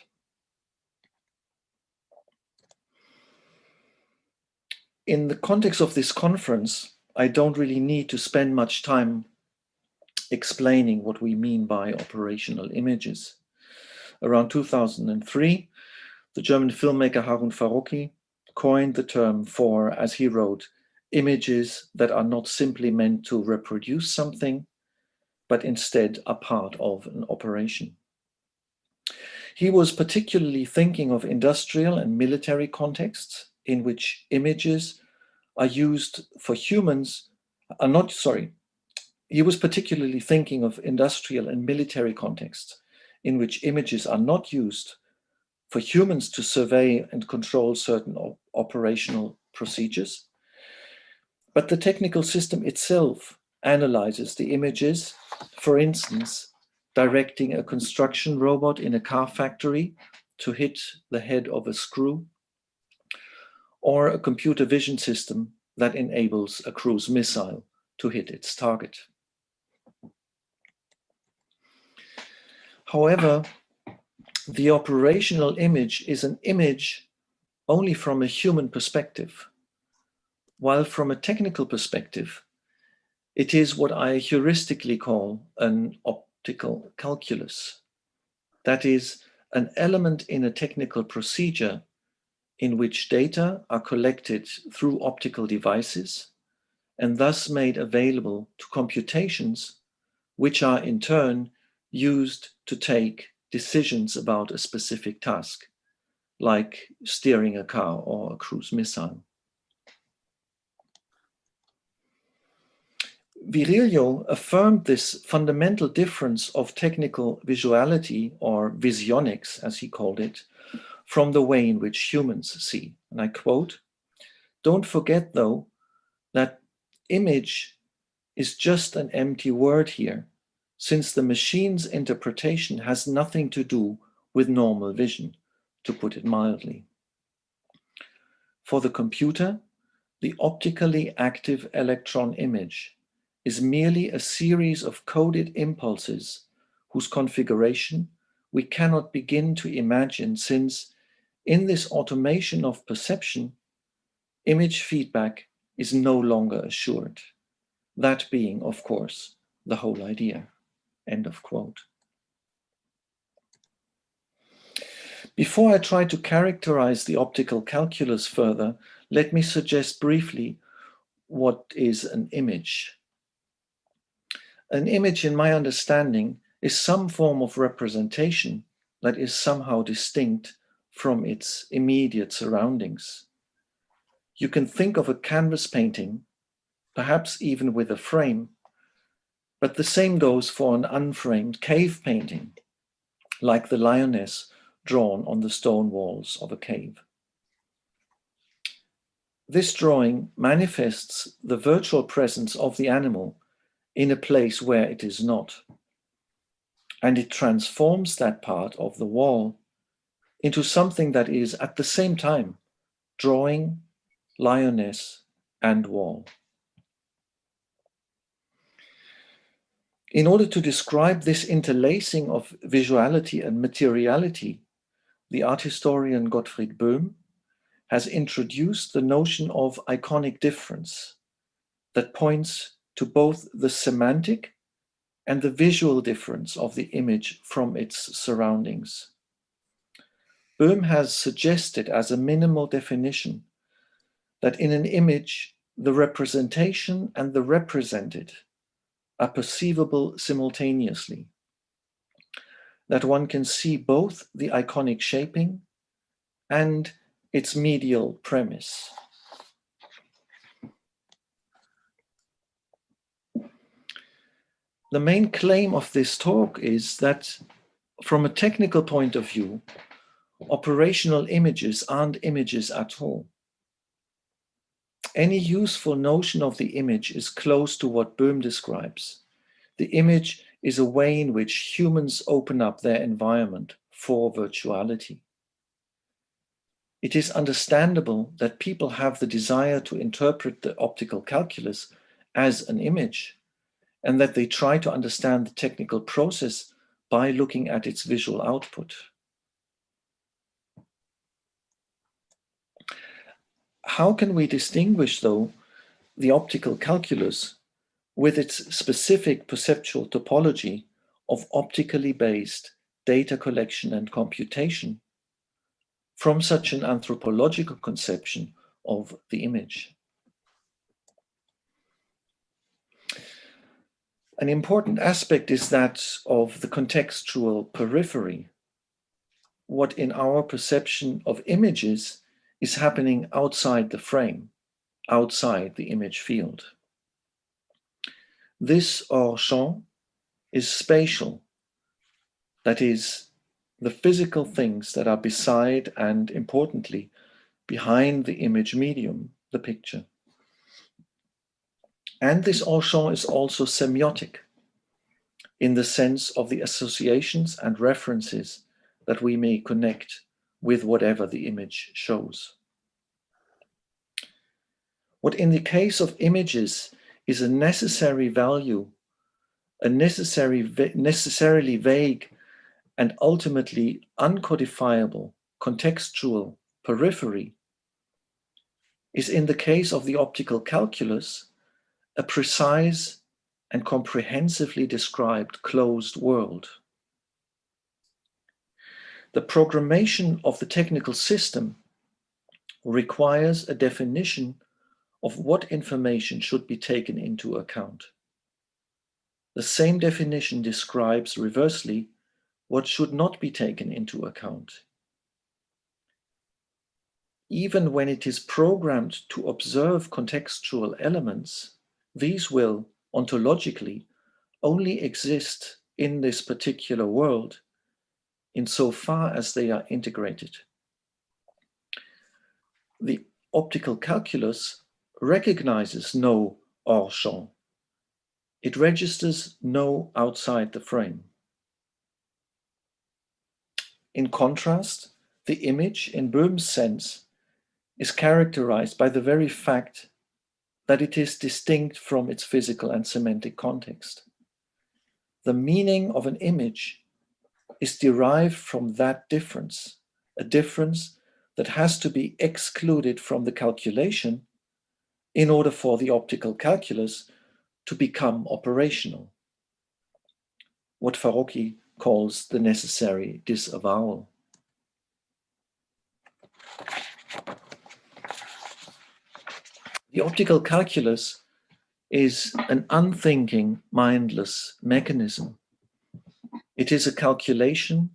H: In the context of this conference, I don't really need to spend much time explaining what we mean by operational images. Around 2003, the German filmmaker Harun Farokhi coined the term for, as he wrote, images that are not simply meant to reproduce something, but instead are part of an operation. He was particularly thinking of industrial and military contexts in which images are used for humans, he was particularly thinking of industrial and military contexts in which images are not used for humans to survey and control certain operational procedures, but the technical system itself analyzes the images, for instance, directing a construction robot in a car factory to hit the head of a screw, or a computer vision system that enables a cruise missile to hit its target. However, the operational image is an image only from a human perspective, while from a technical perspective, it is what I heuristically call an optical calculus. That is, an element in a technical procedure in which data are collected through optical devices and thus made available to computations, which are in turn used to take decisions about a specific task, like steering a car or a cruise missile. Virilio affirmed this fundamental difference of technical visuality, or visionics, as he called it, from the way in which humans see. And I quote, "Don't forget, though, that image is just an empty word here, since the machine's interpretation has nothing to do with normal vision, to put it mildly. For the computer, the optically active electron image is merely a series of coded impulses whose configuration we cannot begin to imagine, since in this automation of perception, image feedback is no longer assured. That being, of course, the whole idea." End of quote. Before I try to characterize the optical calculus further, let me suggest briefly what is an image. An image, in my understanding, is some form of representation that is somehow distinct from its immediate surroundings. You can think of a canvas painting, perhaps even with a frame, but the same goes for an unframed cave painting, like the lioness drawn on the stone walls of a cave. This drawing manifests the virtual presence of the animal in a place where it is not, and it transforms that part of the wall into something that is at the same time drawing, lioness, and wall. In order to describe this interlacing of visuality and materiality, the art historian Gottfried Böhm has introduced the notion of iconic difference that points to both the semantic and the visual difference of the image from its surroundings. Böhm has suggested as a minimal definition that in an image, the representation and the represented are perceivable simultaneously, that one can see both the iconic shaping and its medial premise. The main claim of this talk is that, from a technical point of view, operational images aren't images at all. Any useful notion of the image is close to what Böhm describes. The image is a way in which humans open up their environment for virtuality. It is understandable that people have the desire to interpret the optical calculus as an image, and that they try to understand the technical process by looking at its visual output. How can we distinguish, though, the optical calculus with its specific perceptual topology of optically based data collection and computation from such an anthropological conception of the image? An important aspect is that of the contextual periphery. What in our perception of images is happening outside the frame, outside the image field. This hors champ is spatial, that is, the physical things that are beside and, importantly, behind the image medium, the picture. And this hors champ is also semiotic, in the sense of the associations and references that we may connect with whatever the image shows. What in the case of images is a necessary value, a necessarily vague and ultimately uncodifiable contextual periphery, is in the case of the optical calculus a precise and comprehensively described closed world. The programmation of the technical system requires a definition of what information should be taken into account. The same definition describes reversely what should not be taken into account. Even when it is programmed to observe contextual elements, these will, ontologically, only exist in this particular world insofar as they are integrated. The optical calculus recognizes no hors champ. It registers no outside the frame. In contrast, the image, in Böhm's sense, is characterized by the very fact that it is distinct from its physical and semantic context. The meaning of an image is derived from that difference, a difference that has to be excluded from the calculation in order for the optical calculus to become operational, what Farocki calls the necessary disavowal. The optical calculus is an unthinking, mindless mechanism. It is a calculation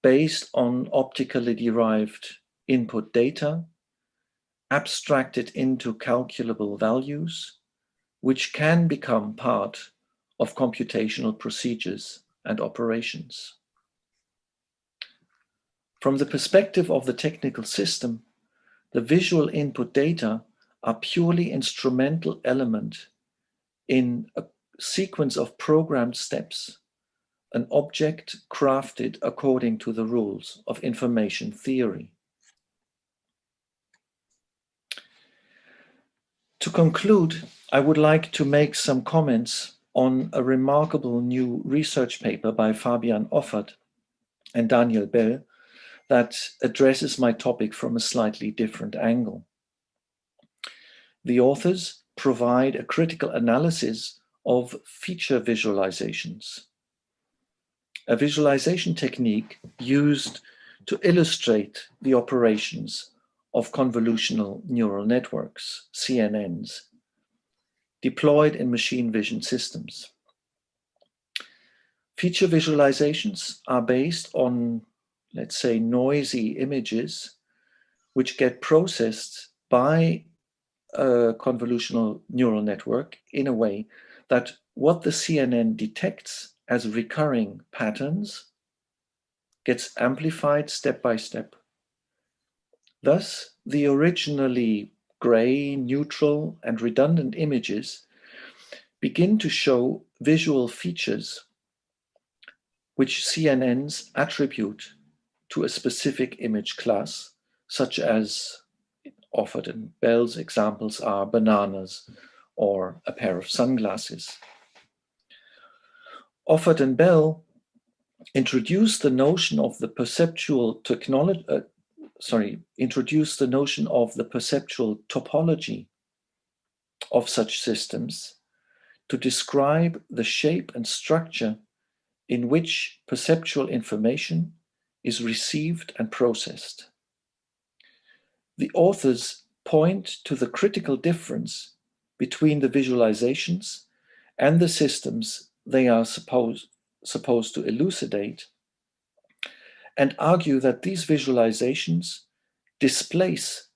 H: based on optically derived input data, abstracted into calculable values, which can become part of computational procedures and operations. From the perspective of the technical system, the visual input data are purely instrumental element in a sequence of programmed steps, an object crafted according to the rules of information theory. To conclude, I would like to make some comments on a remarkable new research paper by Fabian Offert and Daniel Bell that addresses my topic from a slightly different angle. The authors provide a critical analysis of feature visualizations, a visualization technique used to illustrate the operations of convolutional neural networks, CNNs, deployed in machine vision systems. Feature visualizations are based on, let's say, noisy images which get processed by a convolutional neural network in a way that what the CNN detects as recurring patterns gets amplified step by step. Thus, the originally gray, neutral, and redundant images begin to show visual features which CNNs attribute to a specific image class, such as Offert and Bell's examples are bananas or a pair of sunglasses. Offert and Bell introduced the notion of the perceptual topology of such systems to describe the shape and structure in which perceptual information is received and processed. The authors point to the critical difference between the visualizations and the systems they are supposed to elucidate, and argue that these visualizations displace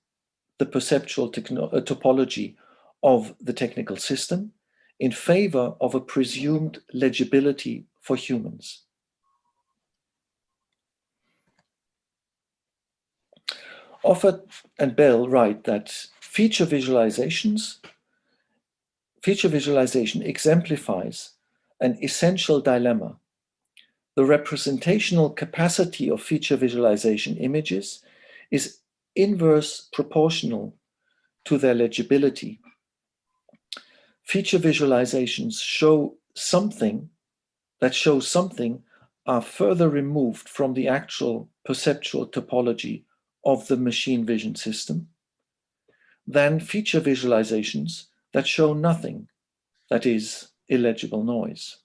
H: the perceptual topology of the technical system in favor of a presumed legibility for humans. Offert and Bell write that feature visualization exemplifies an essential dilemma. The representational capacity of feature visualization images is inverse proportional to their legibility, feature visualizations show something are further removed from the actual perceptual topology of the machine vision system than feature visualizations that show nothing, that is, illegible noise.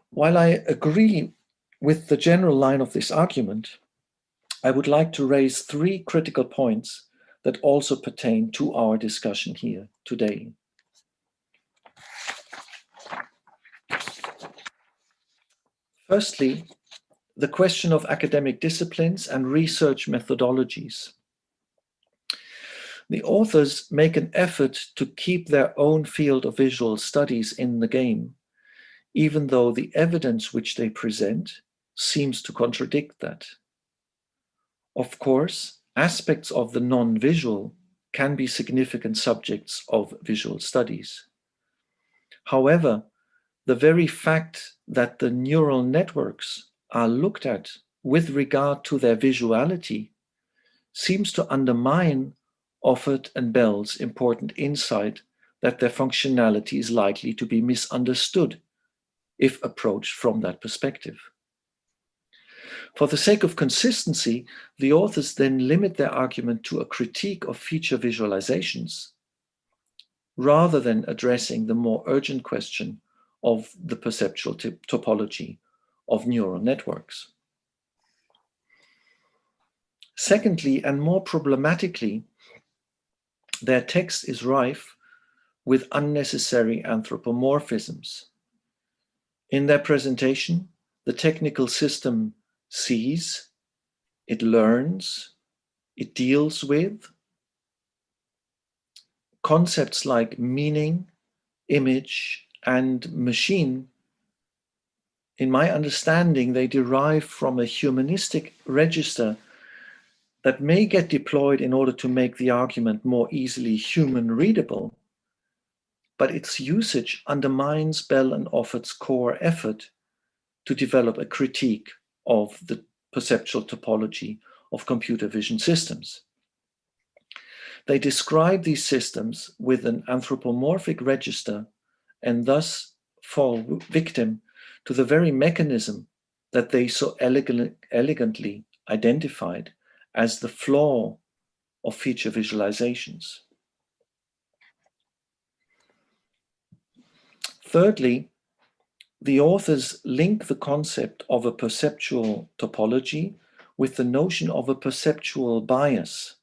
H: While I agree with the general line of this argument, I would like to raise 3 critical points that also pertain to our discussion here today. Firstly, the question of academic disciplines and research methodologies. The authors make an effort to keep their own field of visual studies in the game, even though the evidence which they present seems to contradict that. Of course, aspects of the non-visual can be significant subjects of visual studies. However, the very fact that the neural networks are looked at with regard to their visuality seems to undermine Offert and Bell's important insight that their functionality is likely to be misunderstood if approached from that perspective. For the sake of consistency, the authors then limit their argument to a critique of feature visualizations, rather than addressing the more urgent question of the perceptual topology of neural networks. Secondly, and more problematically, their text is rife with unnecessary anthropomorphisms. In their presentation, the technical system sees, it learns, it deals with concepts like meaning, image, and machine. In my understanding, they derive from a humanistic register that may get deployed in order to make the argument more easily human readable, but its usage undermines Bell and Offert's core effort to develop a critique of the perceptual topology of computer vision systems. They describe these systems with an anthropomorphic register and thus fall victim to the very mechanism that they so elegantly identified as the flaw of feature visualizations. Thirdly, the authors link the concept of a perceptual topology with the notion of a perceptual bias,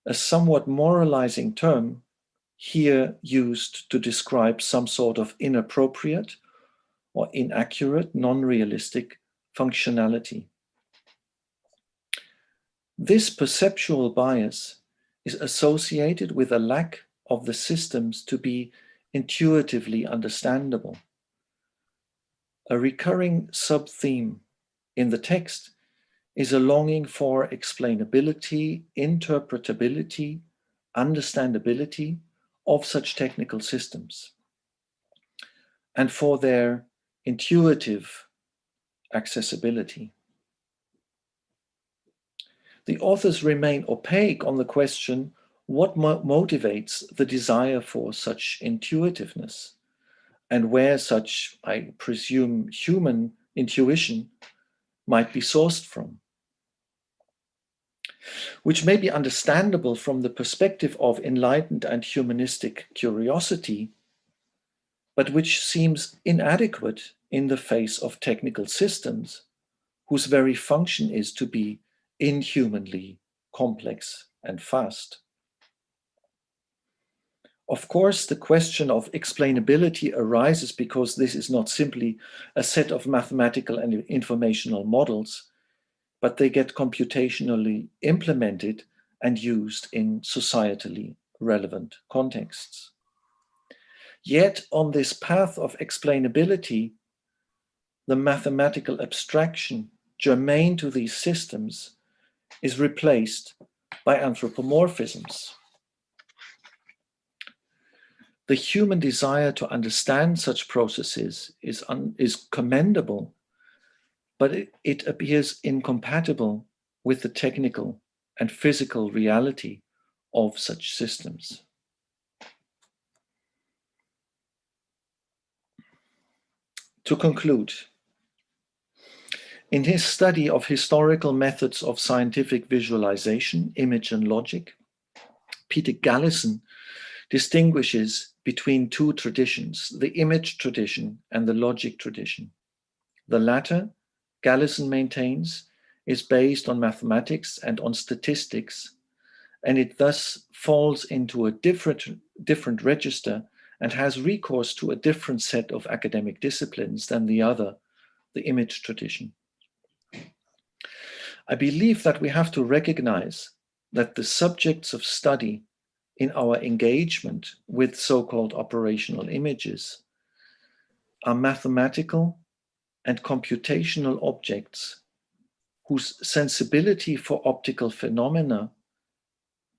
H: a somewhat moralizing term here used to describe some sort of inappropriate or inaccurate, non-realistic functionality. This perceptual bias is associated with a lack of the systems to be intuitively understandable. A recurring sub-theme in the text is a longing for explainability, interpretability, understandability of such technical systems, and for their intuitive accessibility. The authors remain opaque on the question what motivates the desire for such intuitiveness, and where such, I presume, human intuition might be sourced from, which may be understandable from the perspective of enlightened and humanistic curiosity, but which seems inadequate in the face of technical systems whose very function is to be inhumanly complex and fast. Of course, the question of explainability arises because this is not simply a set of mathematical and informational models, but they get computationally implemented and used in societally relevant contexts. Yet on this path of explainability, the mathematical abstraction germane to these systems is replaced by anthropomorphisms. The human desire to understand such processes is commendable, but it appears incompatible with the technical and physical reality of such systems. To conclude, in his study of historical methods of scientific visualization, image and logic, Peter Galison distinguishes between two traditions, the image tradition and the logic tradition. The latter, Galison maintains, is based on mathematics and on statistics, and it thus falls into a different register and has recourse to a different set of academic disciplines than the other, the image tradition. I believe that we have to recognize that the subjects of study in our engagement with so-called operational images are mathematical and computational objects whose sensibility for optical phenomena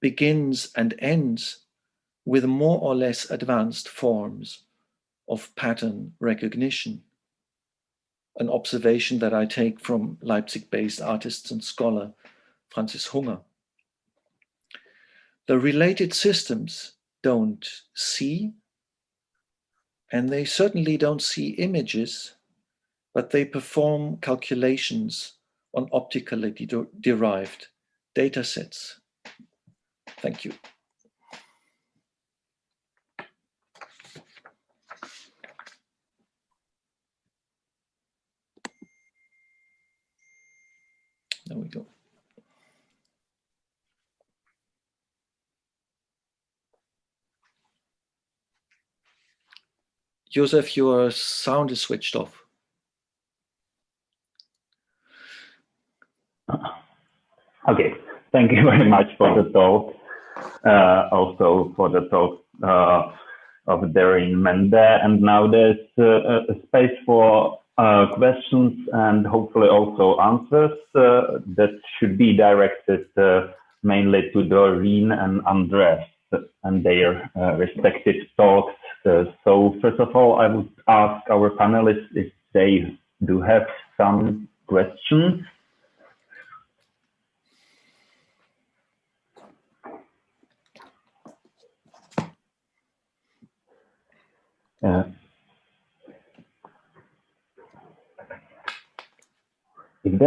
H: begins and ends with more or less advanced forms of pattern recognition, an observation that I take from Leipzig-based artist and scholar Francis Hunger. The related systems don't see, and they certainly don't see images, but they perform calculations on optically derived data sets. Thank you. There we go. Josef, your sound is switched off.
A: Okay, thank you very much for the talk. Also for the talk of Doreen, Mende, and now there's a space for questions and hopefully also answers that should be directed mainly to Doreen and Andreas and their respective talks. So first of all, I would ask our panelists if they do have some questions. If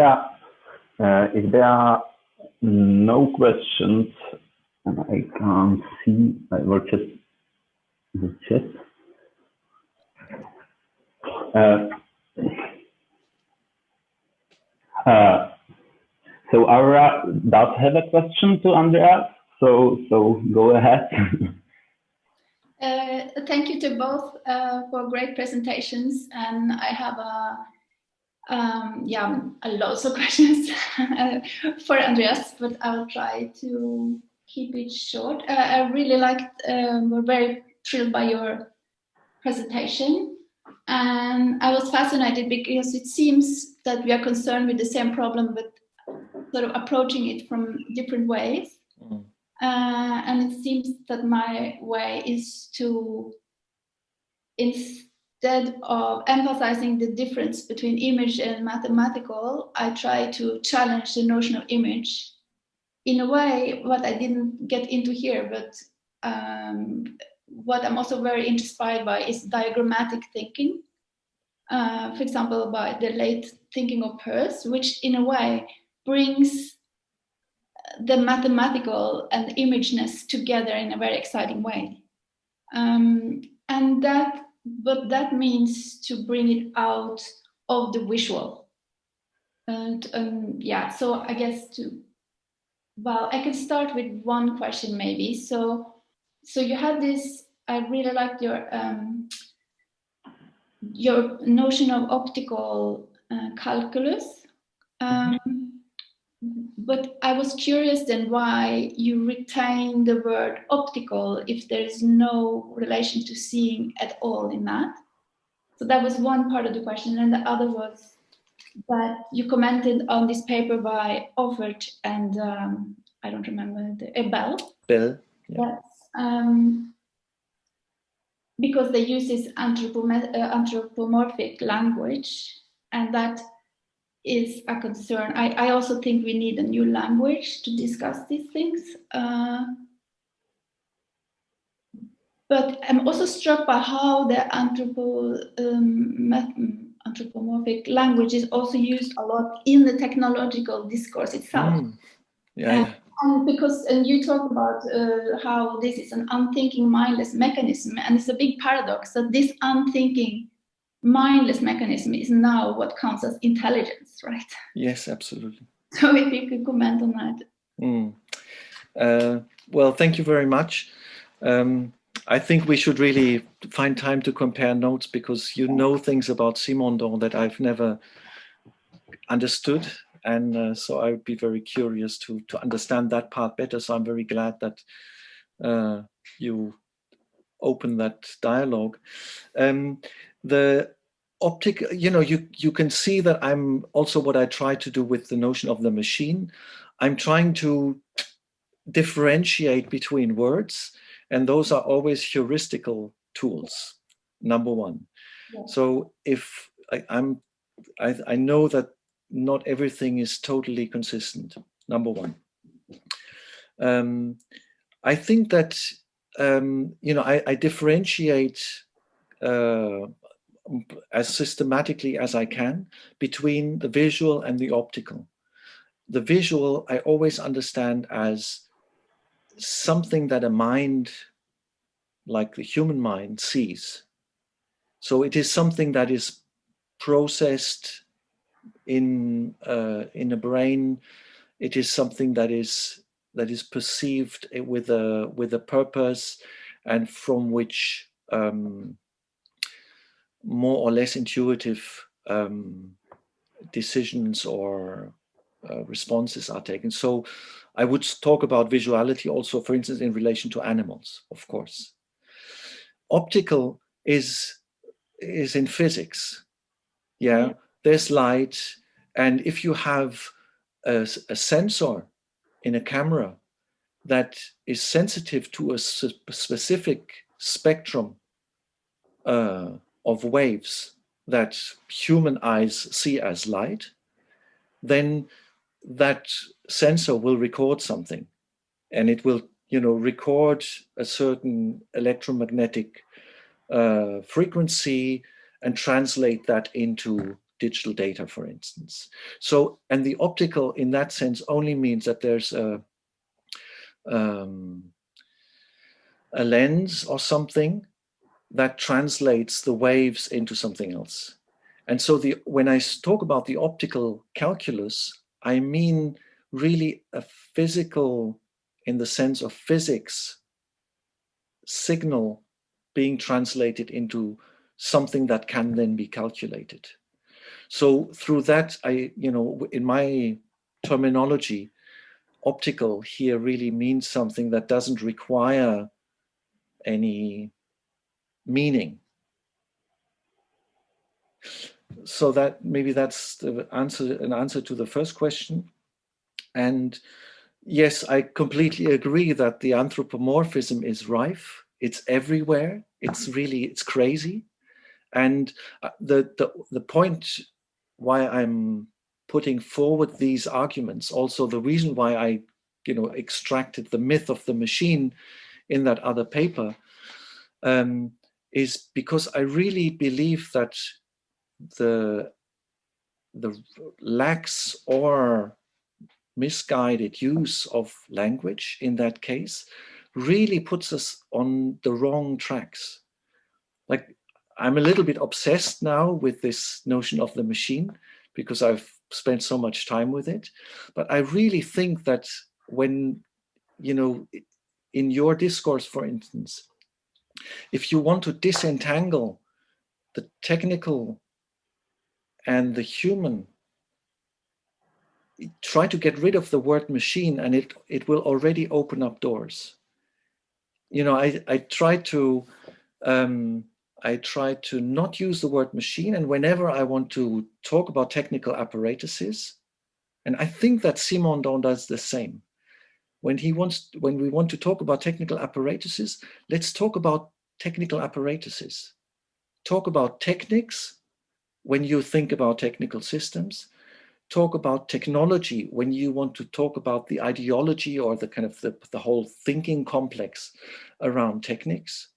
A: there are no questions, and I can't see, I will just the chat. So Aurora does have a question to Andreas, so go ahead.
D: Thank you to both for great presentations, and I have a lot of questions for Andreas, but I'll try to keep it short. I really liked, we're very thrilled by your presentation, and I was fascinated because it seems that we are concerned with the same problem, but sort of approaching it from different ways. And it seems that my way is to, instead of emphasizing the difference between image and mathematical, I try to challenge the notion of image in a way what I didn't get into here, but what I'm also very inspired by is diagrammatic thinking. For example, by the late thinking of Peirce, which in a way brings the mathematical and imageness together in a very exciting way. And what that means to bring it out of the visual. And so I guess I can start with one question maybe. So you had this, I really liked your notion of optical calculus. But I was curious then why you retain the word optical if there's no relation to seeing at all in that. So that was one part of the question. And the other was that you commented on this paper by Offert and I don't remember, Bell.
H: Bell.
D: Yeah. Yes. Because they use this anthropomorphic language, and that is a concern. I also think we need a new language to discuss these things. But I'm also struck by how the anthropomorphic language is also used a lot in the technological discourse itself. And because you talk about how this is an unthinking, mindless mechanism, and it's a big paradox that this unthinking, mindless mechanism is now what counts as intelligence, right?
H: Yes, absolutely.
D: So if you could comment on
H: that. Well, thank you very much. I think we should really find time to compare notes, because you know things about Simondon that I've never understood. And so I would be very curious to understand that part better. So I'm very glad that you opened that dialogue. The optic, you can see that I'm also, what I try to do with the notion of the machine, I'm trying to differentiate between words, and those are always heuristical tools, number one. Yeah. So if I know that not everything is totally consistent, number one. I think that, I differentiate as systematically as I can between the visual and the optical. The visual, I always understand as something that a mind, like the human mind, sees. So it is something that is processed in a brain. It is something that is perceived with a purpose, and from which more or less intuitive decisions or responses are taken. So I would talk about visuality also, for instance, in relation to animals, of course. Optical is in physics. Yeah, there's light, and if you have a sensor in a camera that is sensitive to a specific spectrum of waves that human eyes see as light, then that sensor will record something, and it will, record a certain electromagnetic frequency and translate that into digital data, for instance. So, and the optical in that sense only means that there's a lens or something that translates the waves into something else. And so when I talk about the optical calculus, I mean really a physical, in the sense of physics, signal being translated into something that can then be calculated. So through that, in my terminology, optical here really means something that doesn't require any meaning. So that maybe that's an answer to the first question. And yes, I completely agree that the anthropomorphism is rife. It's everywhere. It's crazy. And the point why I'm putting forward these arguments, also the reason why I, extracted the myth of the machine in that other paper, is because I really believe that the lax or misguided use of language in that case really puts us on the wrong tracks. Like, I'm a little bit obsessed now with this notion of the machine because I've spent so much time with it. But I really think that when, in your discourse, for instance, if you want to disentangle the technical and the human, try to get rid of the word machine, and it will already open up doors. I try to not use the word machine, and whenever I want to talk about technical apparatuses, and I think that Simondon does the same. When we want to talk about technical apparatuses, let's talk about technical apparatuses. Talk about techniques when you think about technical systems. Talk about technology when you want to talk about the ideology or the kind of the whole thinking complex around techniques.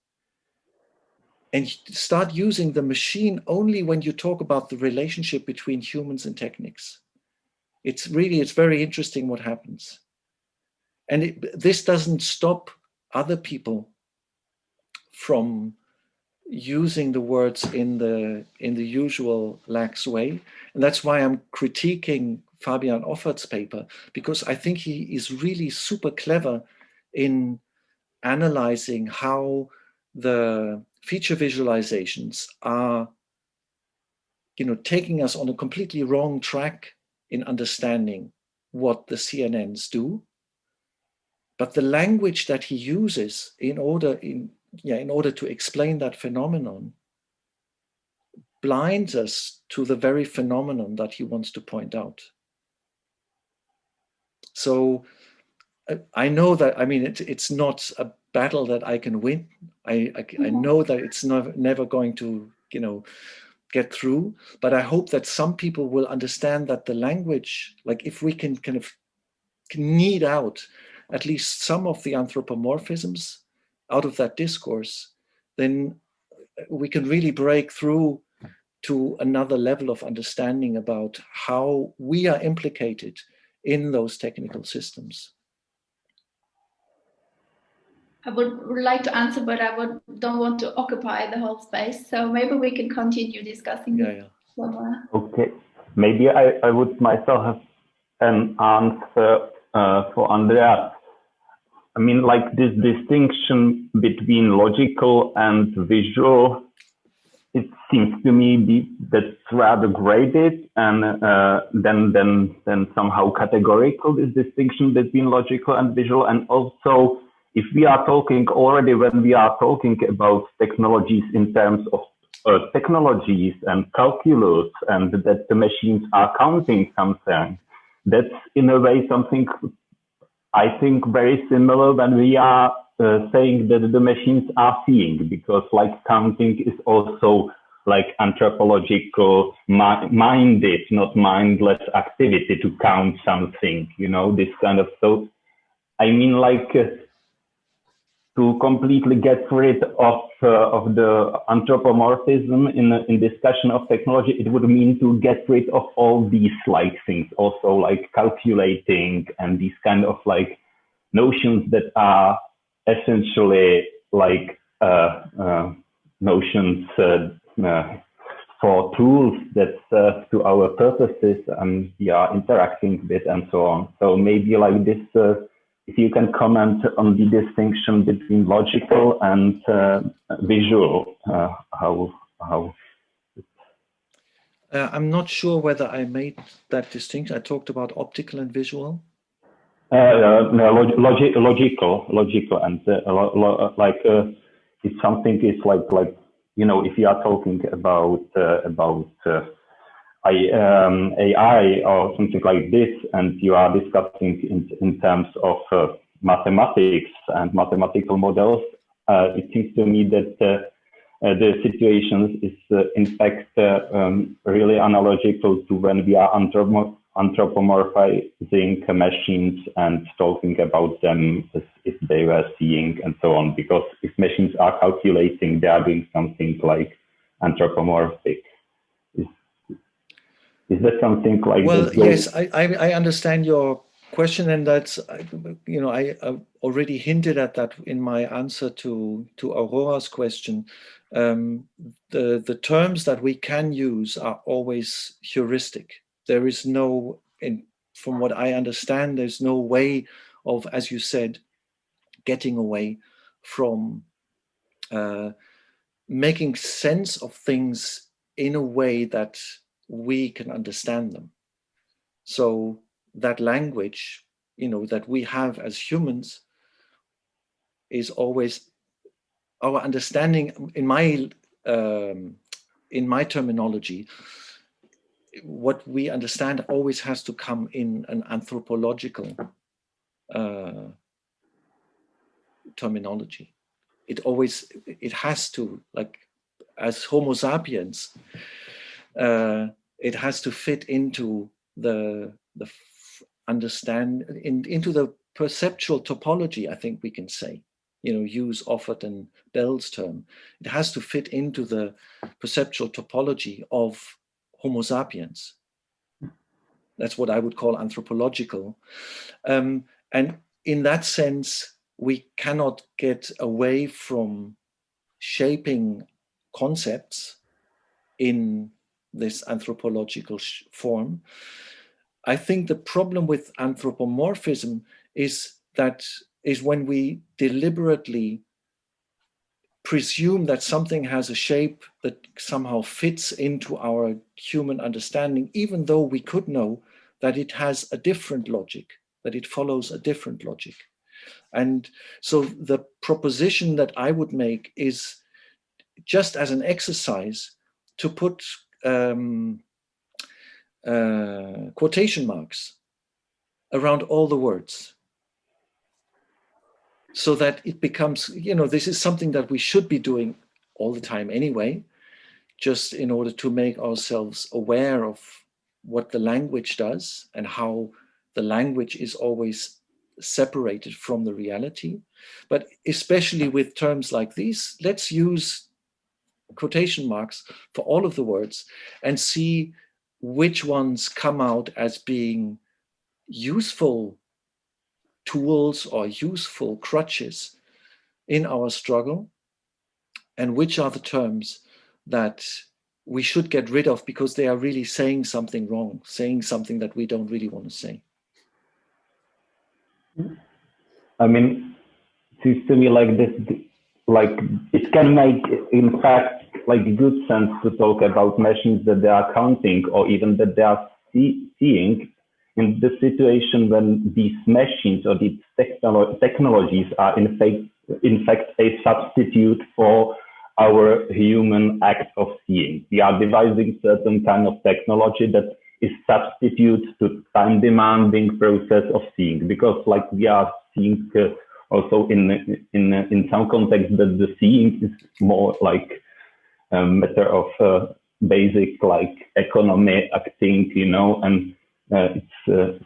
H: and start using the machine only when you talk about the relationship between humans and techniques. It's very interesting what happens. And this doesn't stop other people from using the words in the usual lax way. And that's why I'm critiquing Fabian Offert's paper, because I think he is really super clever in analyzing how the feature visualizations are, taking us on a completely wrong track in understanding what the CNNs do. But the language that he uses in order to explain that phenomenon blinds us to the very phenomenon that he wants to point out. So I know that, it's not a battle that I can win. I know that it's never going to, get through, but I hope that some people will understand that the language, like if we can kind of knead out at least some of the anthropomorphisms out of that discourse, then we can really break through to another level of understanding about how we are implicated in those technical systems.
D: I would like to answer, but I don't want to occupy the whole space. So maybe we can continue discussing this somewhere.
A: Okay, maybe I would myself have an answer for Andreas. Like this distinction between logical and visual, it seems to me that's rather graded and then somehow categorical, this distinction between logical and visual. And also, if we are talking already, when we are talking about technologies in terms of technologies and calculus, and that the machines are counting something, that's in a way something I think very similar when we are saying that the machines are seeing, because like counting is also like anthropological minded, not mindless activity to count something, this kind of. So to completely get rid of the anthropomorphism in discussion of technology, it would mean to get rid of all these things, also like calculating and these kind of notions that are essentially notions for tools that serve to our purposes and we are interacting with and so on. So maybe this. If you can comment on the distinction between logical and visual, how?
H: I'm not sure whether I made that distinction. I talked about optical and visual.
A: No, logical, and if something is if you are talking about AI or something like this, and you are discussing in terms of mathematics and mathematical models, it seems to me that the situation is in fact really analogical to when we are anthropomorphizing machines and talking about them as if they were seeing and so on, because if machines are calculating, they are doing something like anthropomorphic. Is that something like?
H: Well, yes, I understand your question, and that's I already hinted at that in my answer to Aurora's question. The terms that we can use are always heuristic. There is no, from what I understand, there's no way of, as you said, getting away from making sense of things in a way that we can understand them. So that language, that we have as humans is always our understanding. In my terminology, what we understand always has to come in an anthropological terminology. It has to, like, as Homo sapiens, it has to fit into the into the perceptual topology, I think we can say. use Offert and Bell's term. It has to fit into the perceptual topology of Homo sapiens. That's what I would call anthropological. And in that sense, we cannot get away from shaping concepts in this anthropological form. I think the problem with anthropomorphism is when we deliberately presume that something has a shape that somehow fits into our human understanding, even though we could know that it has a different logic, that it follows a different logic. And so the proposition that I would make is, just as an exercise, to put quotation marks around all the words, so that it becomes, this is something that we should be doing all the time anyway, just in order to make ourselves aware of what the language does and how the language is always separated from the reality. But especially with terms like these, let's use quotation marks for all of the words and see which ones come out as being useful tools or useful crutches in our struggle, and which are the terms that we should get rid of because they are really saying something wrong, saying something that we don't really want to say.
A: I mean, it seems to me like this, like it can make, in fact, like good sense to talk about machines that they are counting or even that they are seeing, in the situation when these machines or these technologies are in fact a substitute for our human act of seeing. We are devising certain kind of technology that is substitute to time-demanding process of seeing, because like we are seeing also in some context that the seeing is more like a matter of basic like economy acting, and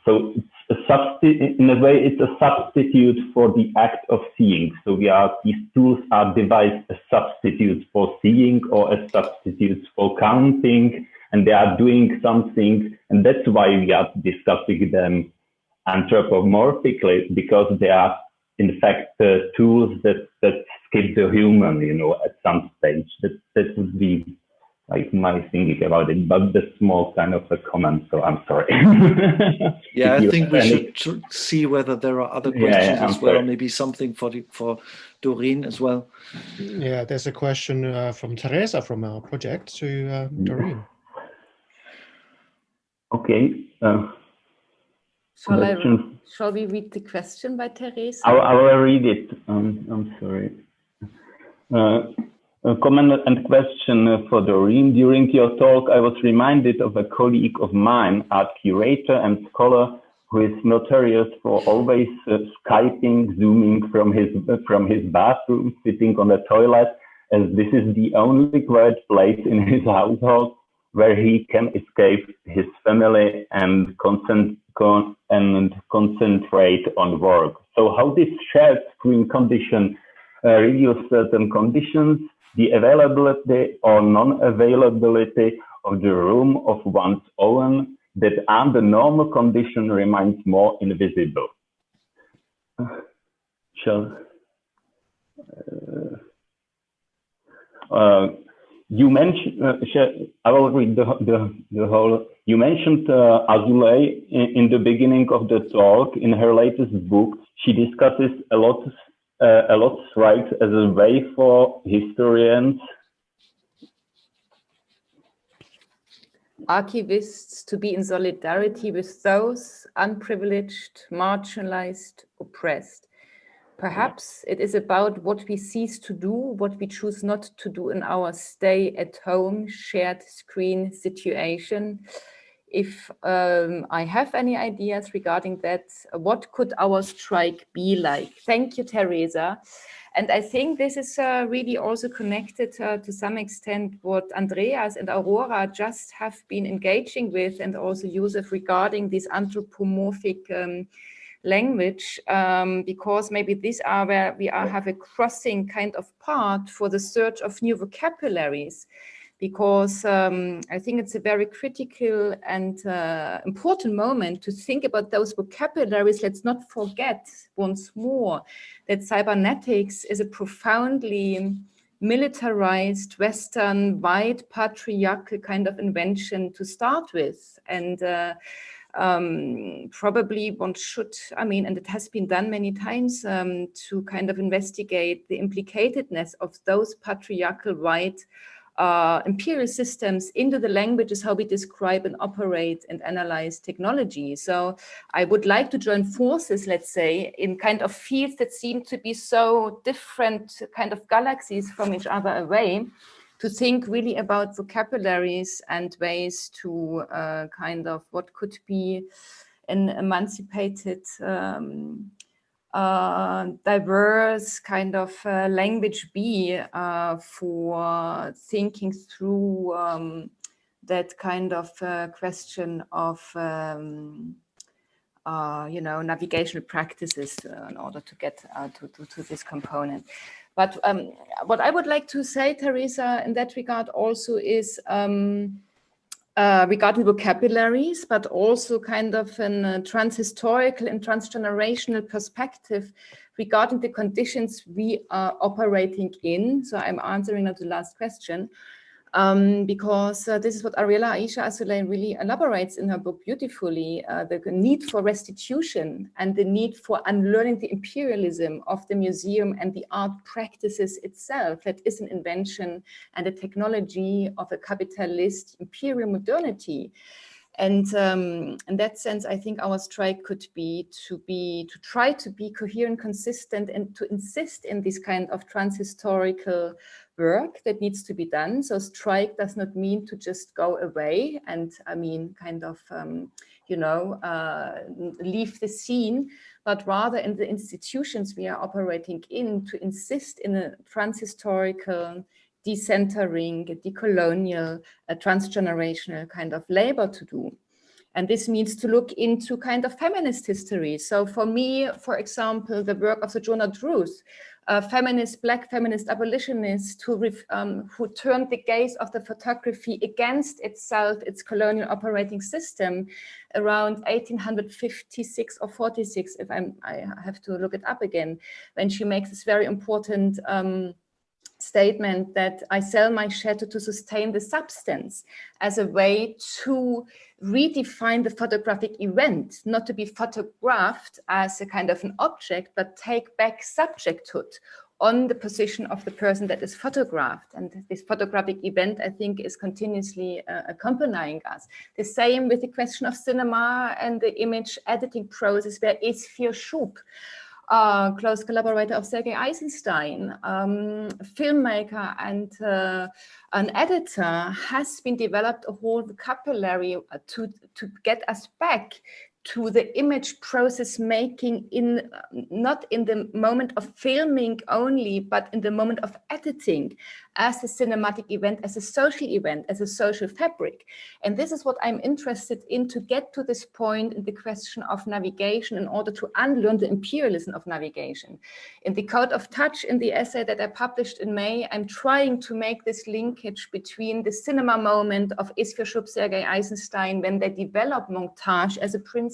A: so it's in a way it's a substitute for the act of seeing. So these tools are devised as substitutes for seeing or as substitutes for counting, and they are doing something, and that's why we are discussing them anthropomorphically, because they are in fact tools that skip the human, at some stage. That would be like my thinking about it, but the small kind of a comment, so I'm sorry.
H: Yeah, I think we should see whether there are other questions as well, maybe something for Doreen as well.
B: Yeah, there's a question from Teresa from our project to Doreen.
A: Okay.
F: Shall we read the question by Teresa?
A: I will read it. I'm sorry. A comment and question for Doreen. During your talk, I was reminded of a colleague of mine, art curator and scholar, who is notorious for always Skyping, Zooming from his bathroom, sitting on the toilet, as this is the only quiet place in his household where he can escape his family and concentrate on work. So how this shared screen condition reveals certain conditions, the availability or non-availability of the room of one's own, that under normal condition remains more invisible. You mentioned, I will read the whole. You mentioned Azulay in the beginning of the talk. In her latest book, she discusses a lot strikes as a way for historians,
F: archivists, to be in solidarity with those unprivileged, marginalized, oppressed. Perhaps it is about what we cease to do, what we choose not to do in our stay-at-home shared screen situation. If I have any ideas regarding that, what could our strike be like? Thank you, Teresa. And I think this is really also connected to some extent what Andreas and Aurora just have been engaging with, and also Josef, regarding these anthropomorphic language, because maybe these are where we have a crossing kind of part for the search of new vocabularies, because I think it's a very critical and important moment to think about those vocabularies. Let's not forget once more that cybernetics is a profoundly militarized, Western, white, patriarchal kind of invention to start with. And probably one should, I mean, and it has been done many times, to kind of investigate the implicatedness of those patriarchal white imperial systems into the languages, how we describe and operate and analyze technology. So I would like to join forces, let's say, in kind of fields that seem to be so different kind of galaxies from each other away, to think really about vocabularies and ways to kind of what could be an emancipated, diverse kind of language be for thinking through that kind of question of navigational practices in order to get to this component. But what I would like to say, Teresa, in that regard also is regarding vocabularies, but also kind of a transhistorical and transgenerational perspective regarding the conditions we are operating in. So I'm answering now the last question, because this is what Ariella Aisha Azoulay really elaborates in her book beautifully, the need for restitution and the need for unlearning the imperialism of the museum and the art practices itself. That is an invention and a technology of a capitalist imperial modernity. And in that sense, I think our strike could be to try to be coherent, consistent, and to insist in this kind of transhistorical work that needs to be done. So strike does not mean to just go away and, I mean, kind of, leave the scene, but rather in the institutions we are operating in to insist in a transhistorical, decentering, decolonial, transgenerational kind of labor to do. And this means to look into kind of feminist history. So for me, for example, the work of Sojourner Truth, Black feminist abolitionist who turned the gaze of the photography against itself, its colonial operating system around 1856 or 46, if I have to look it up again, when she makes this very important statement that I sell my shadow to sustain the substance, as a way to redefine the photographic event, not to be photographed as a kind of an object, but take back subjecthood on the position of the person that is photographed. And this photographic event, I think, is continuously accompanying us. The same with the question of cinema and the image editing process, where Esfir Schub, close collaborator of Sergei Eisenstein, filmmaker and an editor, has been developed a whole vocabulary to get us back to the image process making in not in the moment of filming only, but in the moment of editing as a cinematic event, as a social event, as a social fabric. And this is what I'm interested in, to get to this point in the question of navigation in order to unlearn the imperialism of navigation. In the Code of Touch, in the essay that I published in May, I'm trying to make this linkage between the cinema moment of Esfir Schub, Sergei Eisenstein, when they develop montage as a principle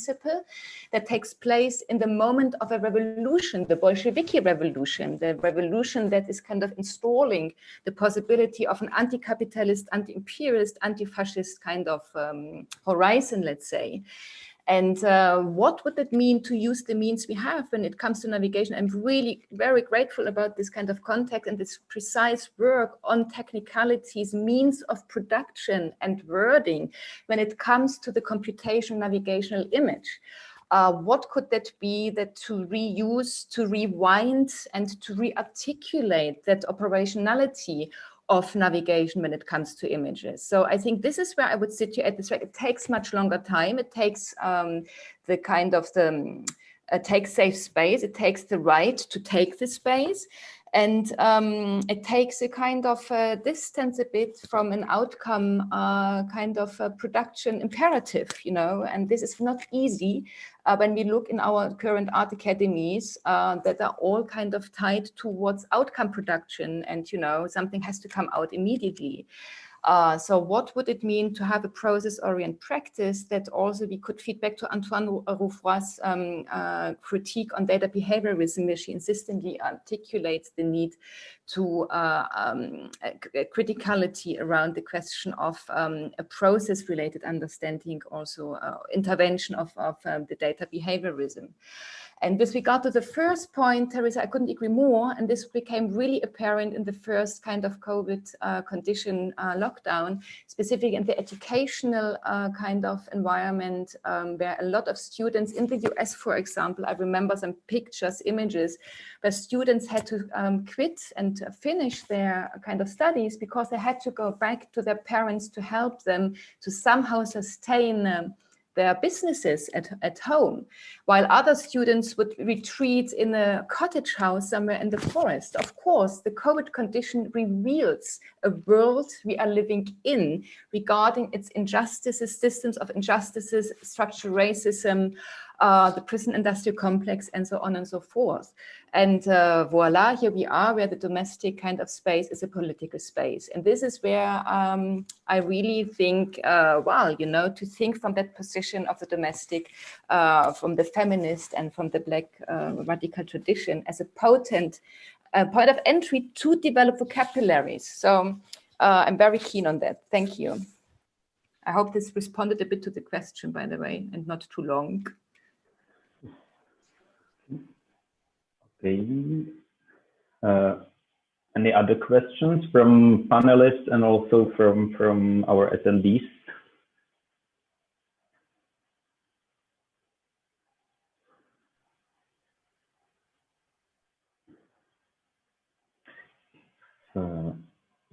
F: that takes place in the moment of a revolution, the Bolsheviki revolution, the revolution that is kind of installing the possibility of an anti-capitalist, anti-imperialist, anti-fascist kind of horizon, let's say. And what would it mean to use the means we have when it comes to navigation? I'm really very grateful about this kind of context and this precise work on technicalities, means of production and wording when it comes to the computation navigational image. What could that be that to reuse, to rewind, and to rearticulate that operationality of navigation when it comes to images? So I think this is where I would situate this. It takes much longer time. It takes takes safe space. It takes the right to take the space. And it takes a kind of distance a bit from an outcome kind of production imperative, you know, and this is not easy when we look in our current art academies that are all kind of tied towards outcome production, and, you know, something has to come out immediately. So what would it mean to have a process-oriented practice that also we could feed back to Antoine Roufroy's critique on data behaviorism, where she insistently articulates the need to criticality around the question of a process-related understanding, also intervention of the data behaviorism. And with regard to the first point, Teresa, I couldn't agree more. And this became really apparent in the first kind of COVID condition lockdown, specifically in the educational kind of environment, where a lot of students in the US, for example, I remember some pictures, images, where students had to quit and finish their kind of studies because they had to go back to their parents to help them to somehow sustain their businesses at home, while other students would retreat in a cottage house somewhere in the forest. Of course, the COVID condition reveals a world we are living in regarding its injustices, systems of injustices, structural racism, the prison industrial complex, and so on and so forth. And voila, here we are, where the domestic kind of space is a political space. And this is where I really think, well, you know, to think from that position of the domestic, from the feminist and from the Black radical tradition as a potent point of entry to develop vocabularies. So I'm very keen on that. Thank you. I hope this responded a bit to the question, by the way, and not too long.
A: Okay. Any other questions from panelists and also from our attendees?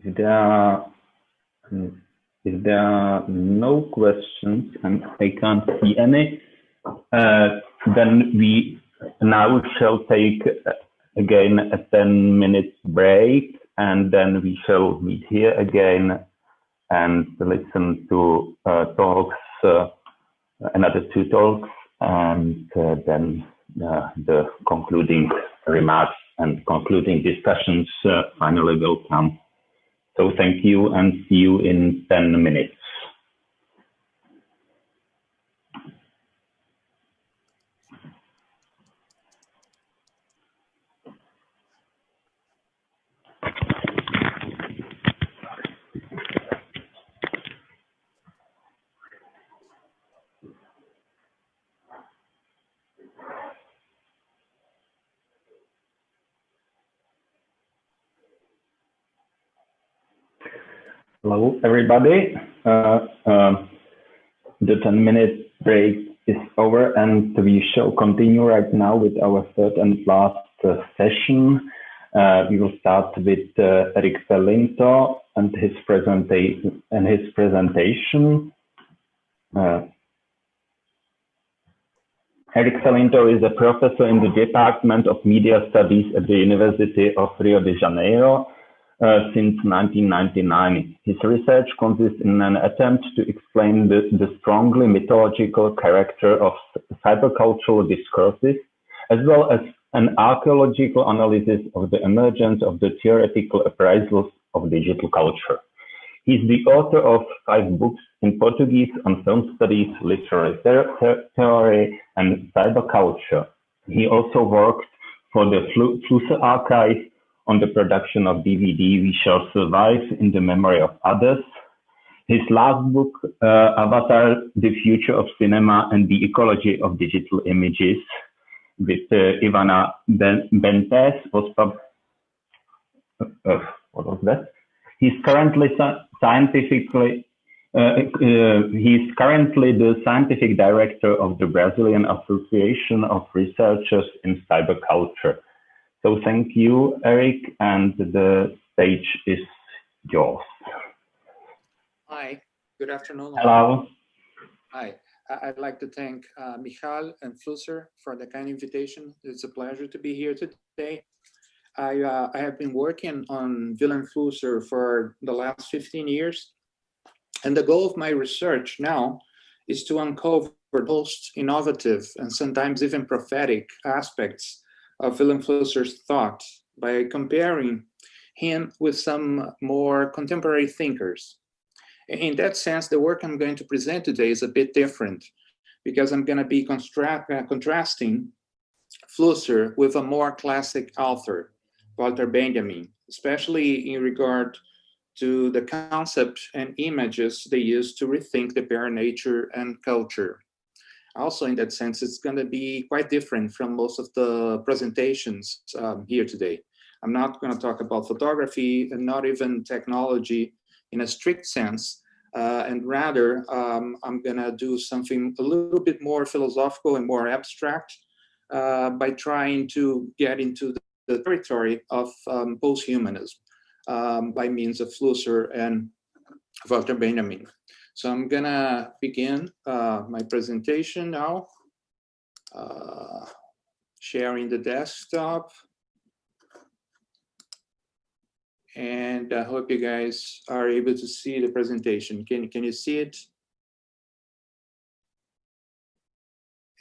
A: If there are no questions, and I can't see any, then we now shall take again a 10-minute break, and then we shall meet here again and listen to talks, another 2 talks, and then the concluding remarks and concluding discussions finally will come. So thank you, and see you in 10 minutes. Hello, everybody. The 10-minute break is over, and we shall continue right now with our third and last session. We will start with Erick Felinto and his presentation. Erick Felinto is a professor in the Department of Media Studies at the University of Rio de Janeiro since 1999. His research consists in an attempt to explain the strongly mythological character of cybercultural discourses, as well as an archaeological analysis of the emergence of the theoretical appraisals of digital culture. He is the author of 5 books in Portuguese on film studies, literary theory, and cyberculture. He also worked for the Flusser archive on the production of DVD We Shall Survive in the Memory of Others. His last book, Avatar, The Future of Cinema and the Ecology of Digital Images, with Ivana Bentes, was published. What was that? He's currently the scientific director of the Brazilian Association of Researchers in Cyberculture. So thank you, Erick, and the stage is yours.
I: Hi, good afternoon.
A: Hello.
I: Hi, I'd like to thank Michal and Flusser for the kind invitation. It's a pleasure to be here today. I have been working on Vilém Flusser for the last 15 years. And the goal of my research now is to uncover the most innovative and sometimes even prophetic aspects of Vilém Flusser's thought by comparing him with some more contemporary thinkers. In that sense, the work I'm going to present today is a bit different because I'm going to be contrasting Flusser with a more classic author, Walter Benjamin, especially in regard to the concept and images they use to rethink the bare nature and culture. Also, in that sense, it's going to be quite different from most of the presentations here today. I'm not going to talk about photography and not even technology in a strict sense, and rather I'm going to do something a little bit more philosophical and more abstract by trying to get into the territory of post-humanism by means of Flusser and Walter Benjamin. So I'm gonna begin my presentation now, sharing the desktop. And I hope you guys are able to see the presentation. Can you see it?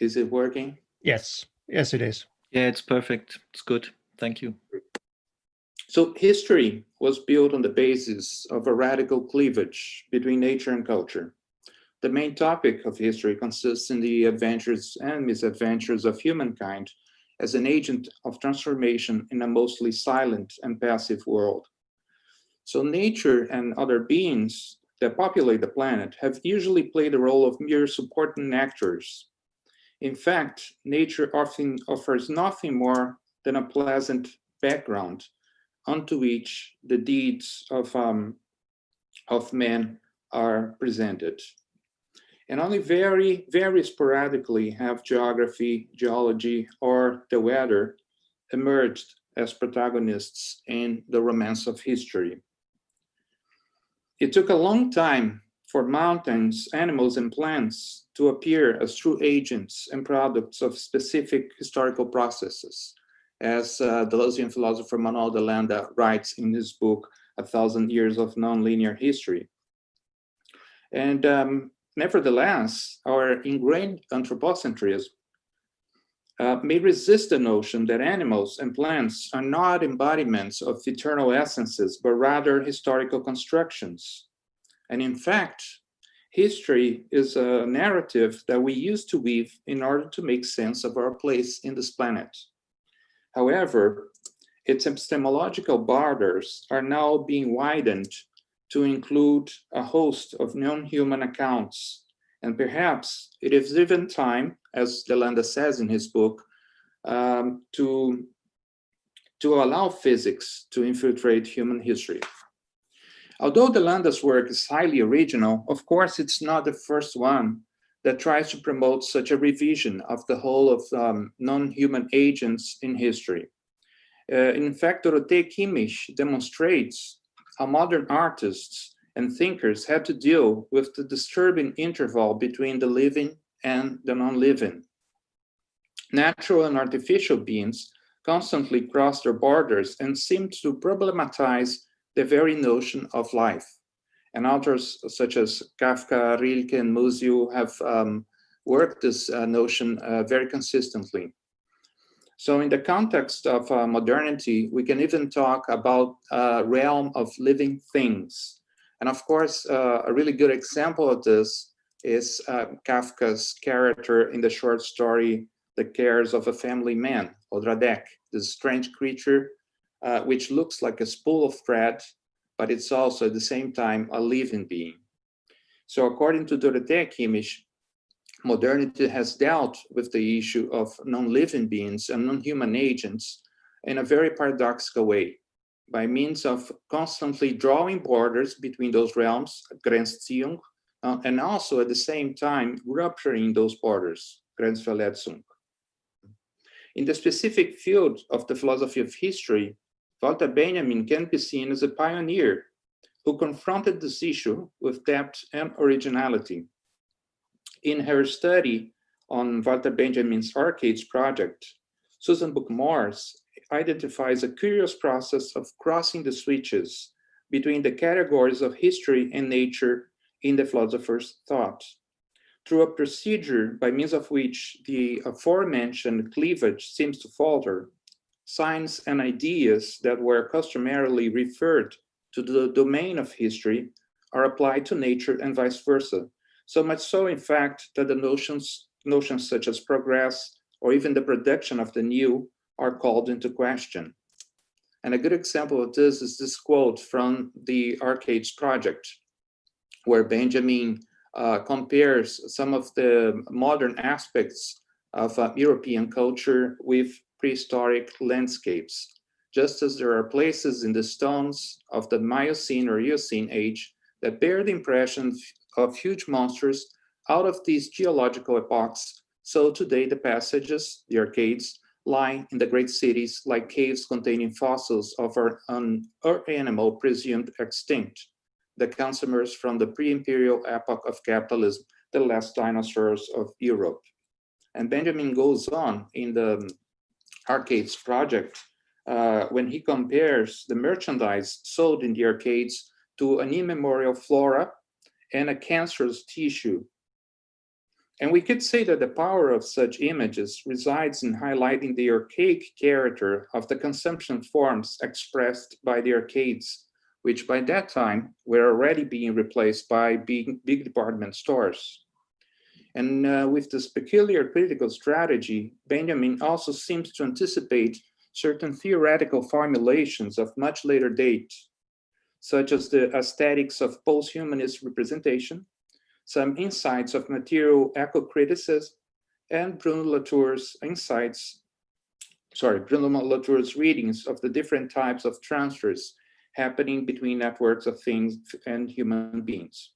I: Is it working?
B: Yes, yes it is.
H: Yeah, it's perfect. It's good. Thank you.
I: So history was built on the basis of a radical cleavage between nature and culture. The main topic of history consists in the adventures and misadventures of humankind as an agent of transformation in a mostly silent and passive world. So nature and other beings that populate the planet have usually played the role of mere supporting actors. In fact, nature often offers nothing more than a pleasant background onto which the deeds of men are presented. And only very, very sporadically have geography, geology, or the weather emerged as protagonists in the romance of history. It took a long time for mountains, animals, and plants to appear as true agents and products of specific historical processes, as the Deleuzian philosopher Manuel de Landa writes in his book, 1,000 Years of Nonlinear History. And nevertheless, our ingrained anthropocentrism may resist the notion that animals and plants are not embodiments of eternal essences, but rather historical constructions. And in fact, history is a narrative that we use to weave in order to make sense of our place in this planet. However, its epistemological borders are now being widened to include a host of non-human accounts. And perhaps it is even time, as de Landa says in his book, to allow physics to infiltrate human history. Although de Landa's work is highly original, of course, it's not the first one that tries to promote such a revision of the whole of non-human agents in history. In fact, Dorothee Kimmich demonstrates how modern artists and thinkers had to deal with the disturbing interval between the living and the non-living. Natural and artificial beings constantly cross their borders and seem to problematize the very notion of life. And authors such as Kafka, Rilke, and Musil have worked this notion very consistently. So in the context of modernity, we can even talk about a realm of living things. And of course, a really good example of this is Kafka's character in the short story, The Cares of a Family Man, Odradek, this strange creature which looks like a spool of thread, but it's also at the same time a living being. So according to Dorothea Kimmich, modernity has dealt with the issue of non-living beings and non-human agents in a very paradoxical way, by means of constantly drawing borders between those realms, Grenzziehung, and also at the same time rupturing those borders, Grenzverletzung. In the specific field of the philosophy of history, Walter Benjamin can be seen as a pioneer who confronted this issue with depth and originality. In her study on Walter Benjamin's Arcades project, Susan Book-Morse identifies a curious process of crossing the switches between the categories of history and nature in the philosopher's thought, through a procedure by means of which the aforementioned cleavage seems to falter. Science and ideas that were customarily referred to the domain of history are applied to nature and vice versa. So much so, in fact, that the notions such as progress or even the production of the new are called into question. And a good example of this is this quote from the Arcades project, where Benjamin compares some of the modern aspects of European culture with prehistoric landscapes. Just as there are places in the stones of the Miocene or Eocene age that bear the impression of huge monsters out of these geological epochs, so today the passages, the arcades, lie in the great cities like caves containing fossils of an animal presumed extinct, the consumers from the pre-imperial epoch of capitalism, the last dinosaurs of Europe. And Benjamin goes on in the Arcades project when he compares the merchandise sold in the arcades to an immemorial flora and a cancerous tissue. And we could say that the power of such images resides in highlighting the archaic character of the consumption forms expressed by the arcades, which by that time were already being replaced by big department stores. And with this peculiar critical strategy, Benjamin also seems to anticipate certain theoretical formulations of much later date, such as the aesthetics of post-humanist representation, some insights of material eco-criticism, and Bruno Latour's readings of the different types of transfers happening between networks of things and human beings.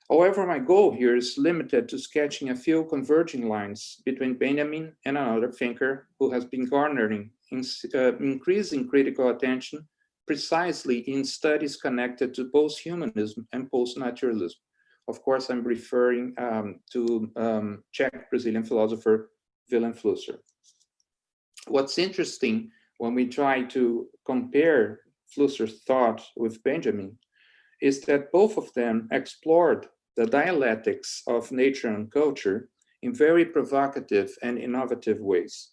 I: However, my goal here is limited to sketching a few converging lines between Benjamin and another thinker who has been garnering increasing critical attention precisely in studies connected to post-humanism and post-naturalism. Of course, I'm referring to Czech Brazilian philosopher Vilém Flusser. What's interesting when we try to compare Flusser's thought with Benjamin is that both of them explored the dialectics of nature and culture in very provocative and innovative ways.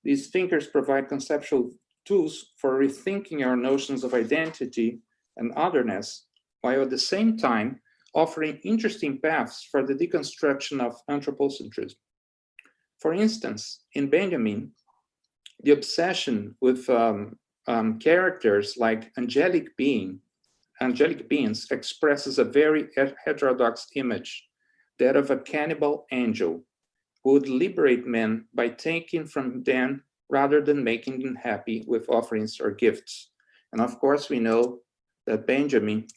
I: These thinkers provide conceptual tools for rethinking our notions of identity and otherness, while at the same time offering interesting paths for the deconstruction of anthropocentrism. For instance, in Benjamin, the obsession with characters like angelic beings expresses a very heterodox image, that of a cannibal angel who would liberate men by taking from them rather than making them happy with offerings or gifts. And of course, we know that Benjamin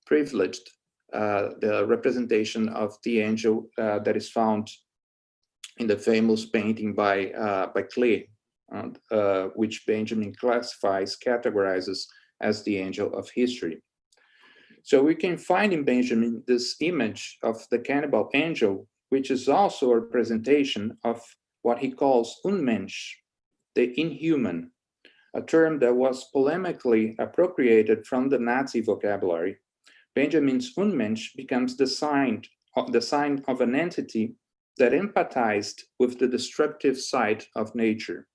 I: privileged the representation of the angel that is found in the famous painting by Klee, which Benjamin categorizes as the angel of history. So we can find in Benjamin this image of the cannibal angel, which is also a representation of what he calls Unmensch, the inhuman, a term that was polemically appropriated from the Nazi vocabulary. Benjamin's Unmensch becomes the sign of an entity that empathized with the destructive side of nature.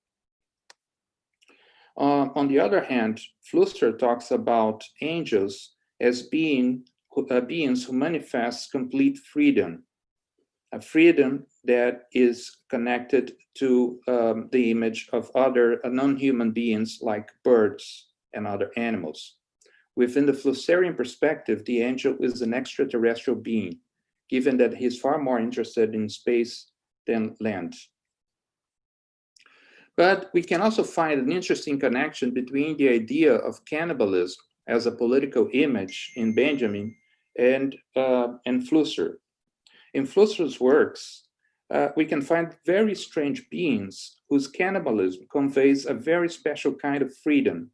I: On the other hand, Flusser talks about angels as beings who manifest complete freedom, a freedom that is connected to the image of other non-human beings like birds and other animals. Within the Flusserian perspective, the angel is an extraterrestrial being, given that he's far more interested in space than land. But we can also find an interesting connection between the idea of cannibalism as a political image in Benjamin and Flusser. In Flusser's works, we can find very strange beings whose cannibalism conveys a very special kind of freedom.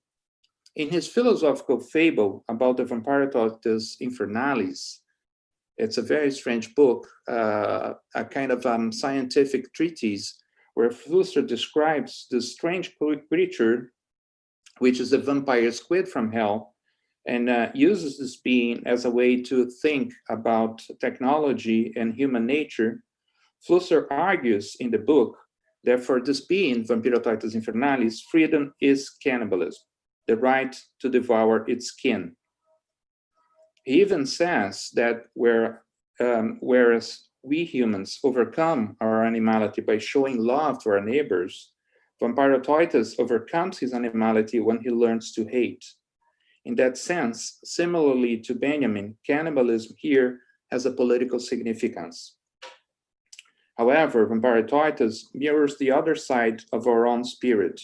I: In his philosophical fable about the Vampiritotes Infernalis, it's a very strange book, a kind of scientific treatise where Flusser describes this strange creature, which is a vampire squid from hell, and uses this being as a way to think about technology and human nature. Flusser argues in the book that for this being, Vampirotoitus infernalis, freedom is cannibalism, the right to devour its skin. He even says that whereas we humans overcome our animality by showing love to our neighbors, Vampirotoitus overcomes his animality when he learns to hate. In that sense, similarly to Benjamin, cannibalism here has a political significance. However, Vampirotoitus mirrors the other side of our own spirit.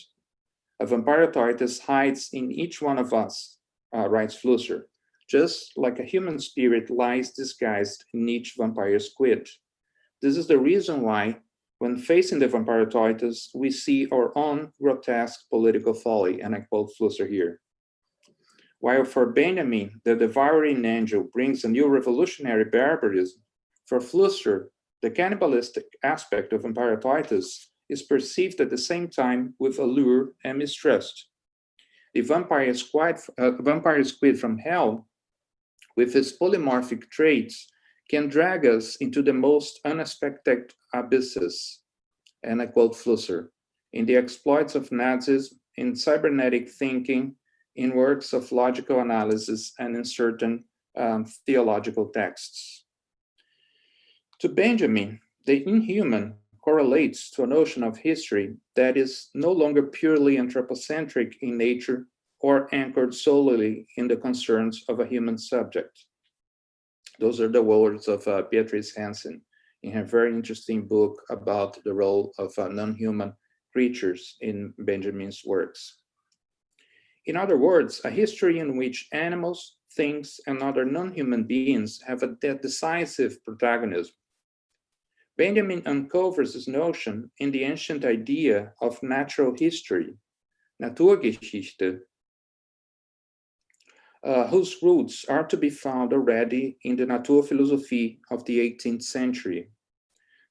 I: A Vampirotoitus hides in each one of us, writes Flusser, just like a human spirit lies disguised in each vampire squid. This is the reason why, when facing the Vampirotoitus, we see our own grotesque political folly, and I quote Flusser here. While for Benjamin, the devouring angel brings a new revolutionary barbarism, for Flusser, the cannibalistic aspect of Vampirotoitus is perceived at the same time with allure and mistrust. The vampire squid from hell, with its polymorphic traits, can drag us into the most unexpected abysses, and I quote Flusser, in the exploits of Nazism, in cybernetic thinking, in works of logical analysis, and in certain theological texts. To Benjamin, the inhuman correlates to a notion of history that is no longer purely anthropocentric in nature or anchored solely in the concerns of a human subject. Those are the words of Beatrice Hansen in her very interesting book about the role of non-human creatures in Benjamin's works. In other words, a history in which animals, things, and other non-human beings have a decisive protagonism. Benjamin uncovers this notion in the ancient idea of natural history, Naturgeschichte, whose roots are to be found already in the Naturphilosophie of the 18th century.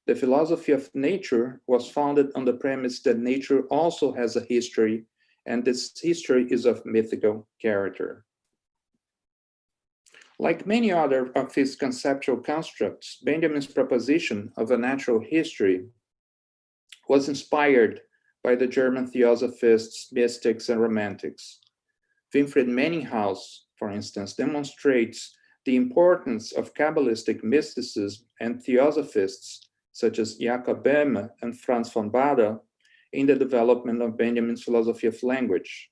I: The philosophy of nature was founded on the premise that nature also has a history, and this history is of mythical character. Like many other of his conceptual constructs, Benjamin's proposition of a natural history was inspired by the German theosophists, mystics, and romantics. Winfried Menninghaus, for instance, demonstrates the importance of Kabbalistic mysticism and theosophists such as Jakob Böhme and Franz von Baader in the development of Benjamin's philosophy of language.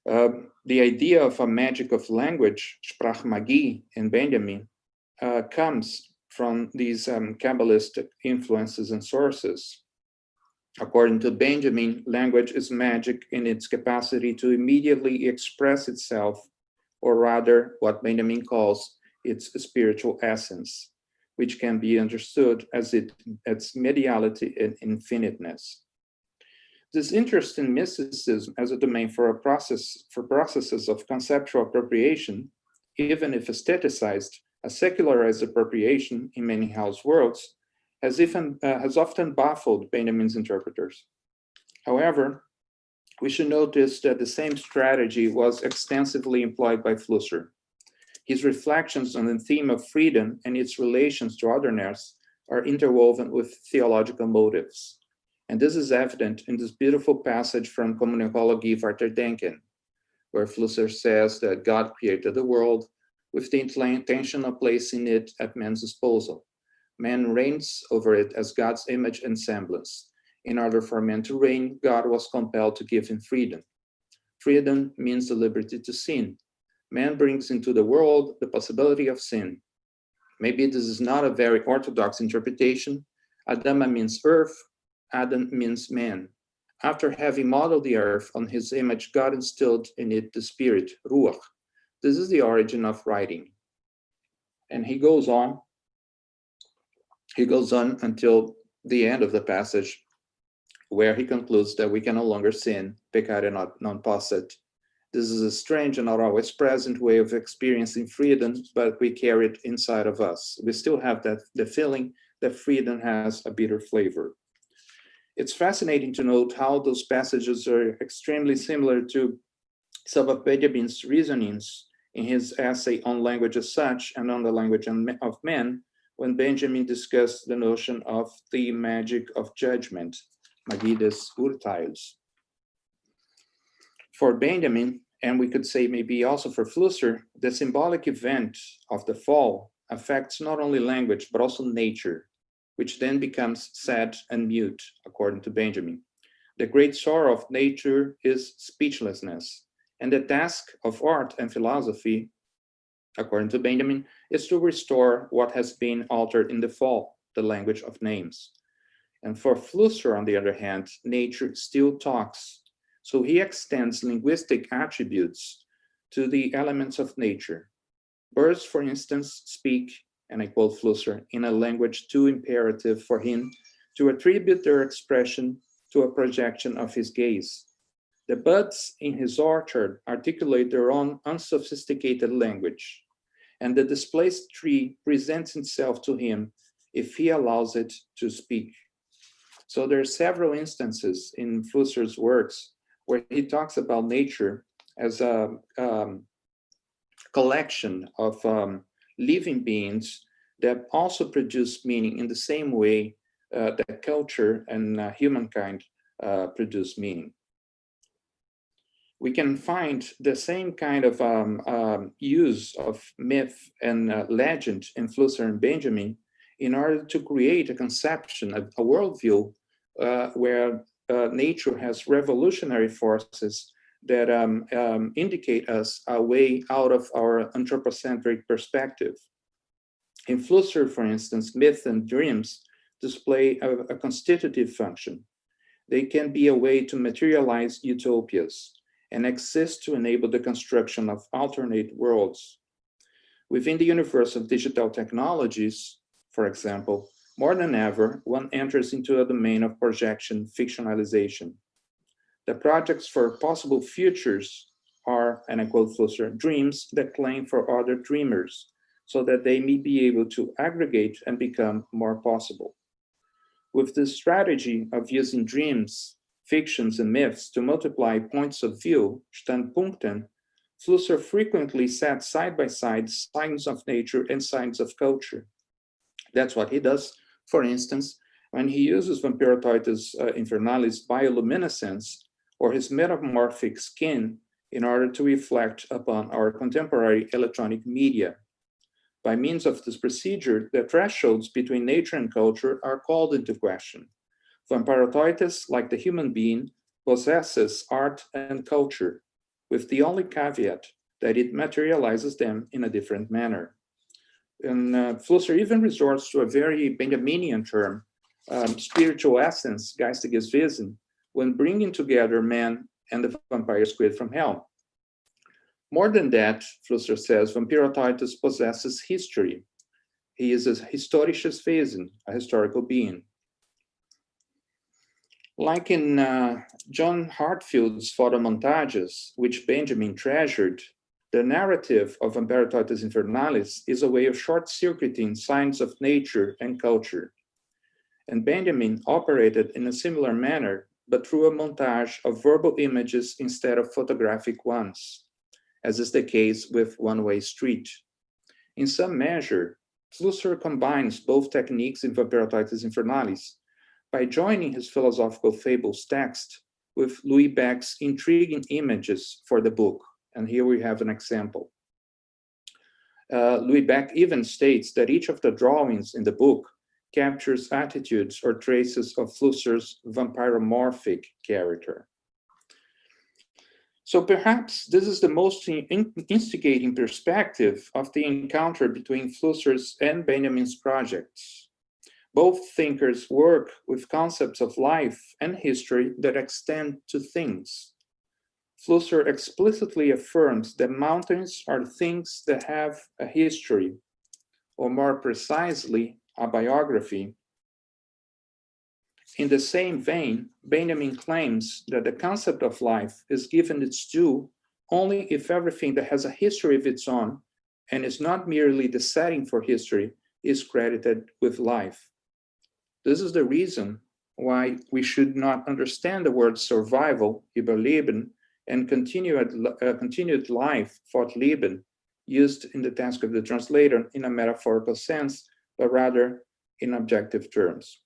I: The idea of a magic of language, Sprachmagie, in Benjamin, comes from these Kabbalistic influences and sources. According to Benjamin, language is magic in its capacity to immediately express itself, or rather what Benjamin calls its spiritual essence, which can be understood as its mediality and infiniteness. This interest in mysticism as a domain for processes of conceptual appropriation, even if aestheticized, a secularized appropriation in Menninghaus' worlds, has often baffled Benjamin's interpreters. However, we should notice that the same strategy was extensively employed by Flusser. His reflections on the theme of freedom and its relations to otherness are interwoven with theological motives. And this is evident in this beautiful passage from Communicologie Weiterdenken, where Flusser says that God created the world with the intention of placing it at man's disposal. Man reigns over it as God's image and semblance. In order for man to reign, God was compelled to give him freedom. Freedom means the liberty to sin. Man brings into the world the possibility of sin. Maybe this is not a very orthodox interpretation. Adama means earth, Adam means man. After having modeled the earth on his image, God instilled in it the spirit, ruach. This is the origin of writing. And he goes on until the end of the passage, where he concludes that we can no longer sin, peccare non posset. This is a strange and not always present way of experiencing freedom, but we carry it inside of us. We still have the feeling that freedom has a bitter flavor. It's fascinating to note how those passages are extremely similar to some of Benjamin's reasonings in his essay on language as such and on the language of men, when Benjamin discussed the notion of the magic of judgment, Magie des Urteils. For Benjamin, and we could say maybe also for Flusser, the symbolic event of the fall affects not only language, but also nature, which then becomes sad and mute, according to Benjamin. The great sorrow of nature is speechlessness, and the task of art and philosophy, according to Benjamin, is to restore what has been altered in the fall, the language of names. And for Flusser, on the other hand, nature still talks. So he extends linguistic attributes to the elements of nature. Birds, for instance, speak, and I quote Flusser, in a language too imperative for him to attribute their expression to a projection of his gaze. The buds in his orchard articulate their own unsophisticated language, and the displaced tree presents itself to him if he allows it to speak. So there are several instances in Flusser's works where he talks about nature as a collection of living beings that also produce meaning in the same way that culture and humankind produce meaning. We can find the same kind of use of myth and legend in Flusser and Benjamin in order to create a conception, a worldview where nature has revolutionary forces that indicate us a way out of our anthropocentric perspective. In Flusser, for instance, myth and dreams display a constitutive function. They can be a way to materialize utopias and exist to enable the construction of alternate worlds. Within the universe of digital technologies, for example, more than ever, one enters into a domain of projection fictionalization. The projects for possible futures are, and I quote Flusser, dreams that claim for other dreamers so that they may be able to aggregate and become more possible. With this strategy of using dreams, fictions, and myths to multiply points of view, Standpunkten, Flusser frequently set side by side signs of nature and signs of culture. That's what he does, for instance, when he uses Vampiroteuthis infernalis bioluminescence or his metamorphic skin in order to reflect upon our contemporary electronic media. By means of this procedure, the thresholds between nature and culture are called into question. Vampiroteuthis, like the human being, possesses art and culture, with the only caveat that it materializes them in a different manner. And Flusser even resorts to a very Benjaminian term, spiritual essence, geistiges Wesen, when bringing together man and the vampire squid from hell. More than that, Flusser says, Vampiroteuthis possesses history. He is a historisches Wesen, a historical being. Like in John Hartfield's photomontages, which Benjamin treasured, the narrative of Vampiroteuthis infernalis is a way of short-circuiting signs of nature and culture. And Benjamin operated in a similar manner, but through a montage of verbal images instead of photographic ones, as is the case with One-Way Street. In some measure, Flusser combines both techniques in Vampiroteuthis infernalis by joining his philosophical fables text with Louis Beck's intriguing images for the book. And here we have an example. Louis Beck even states that each of the drawings in the book captures attitudes or traces of Flusser's vampiromorphic character. So perhaps this is the most instigating perspective of the encounter between Flusser's and Benjamin's projects. Both thinkers work with concepts of life and history that extend to things. Flusser explicitly affirms that mountains are things that have a history, or more precisely, a biography. In the same vein, Benjamin claims that the concept of life is given its due only if everything that has a history of its own and is not merely the setting for history is credited with life. This is the reason why we should not understand the word survival, Überleben, and continued life, Fortleben, used in the task of the translator in a metaphorical sense, but rather in objective terms.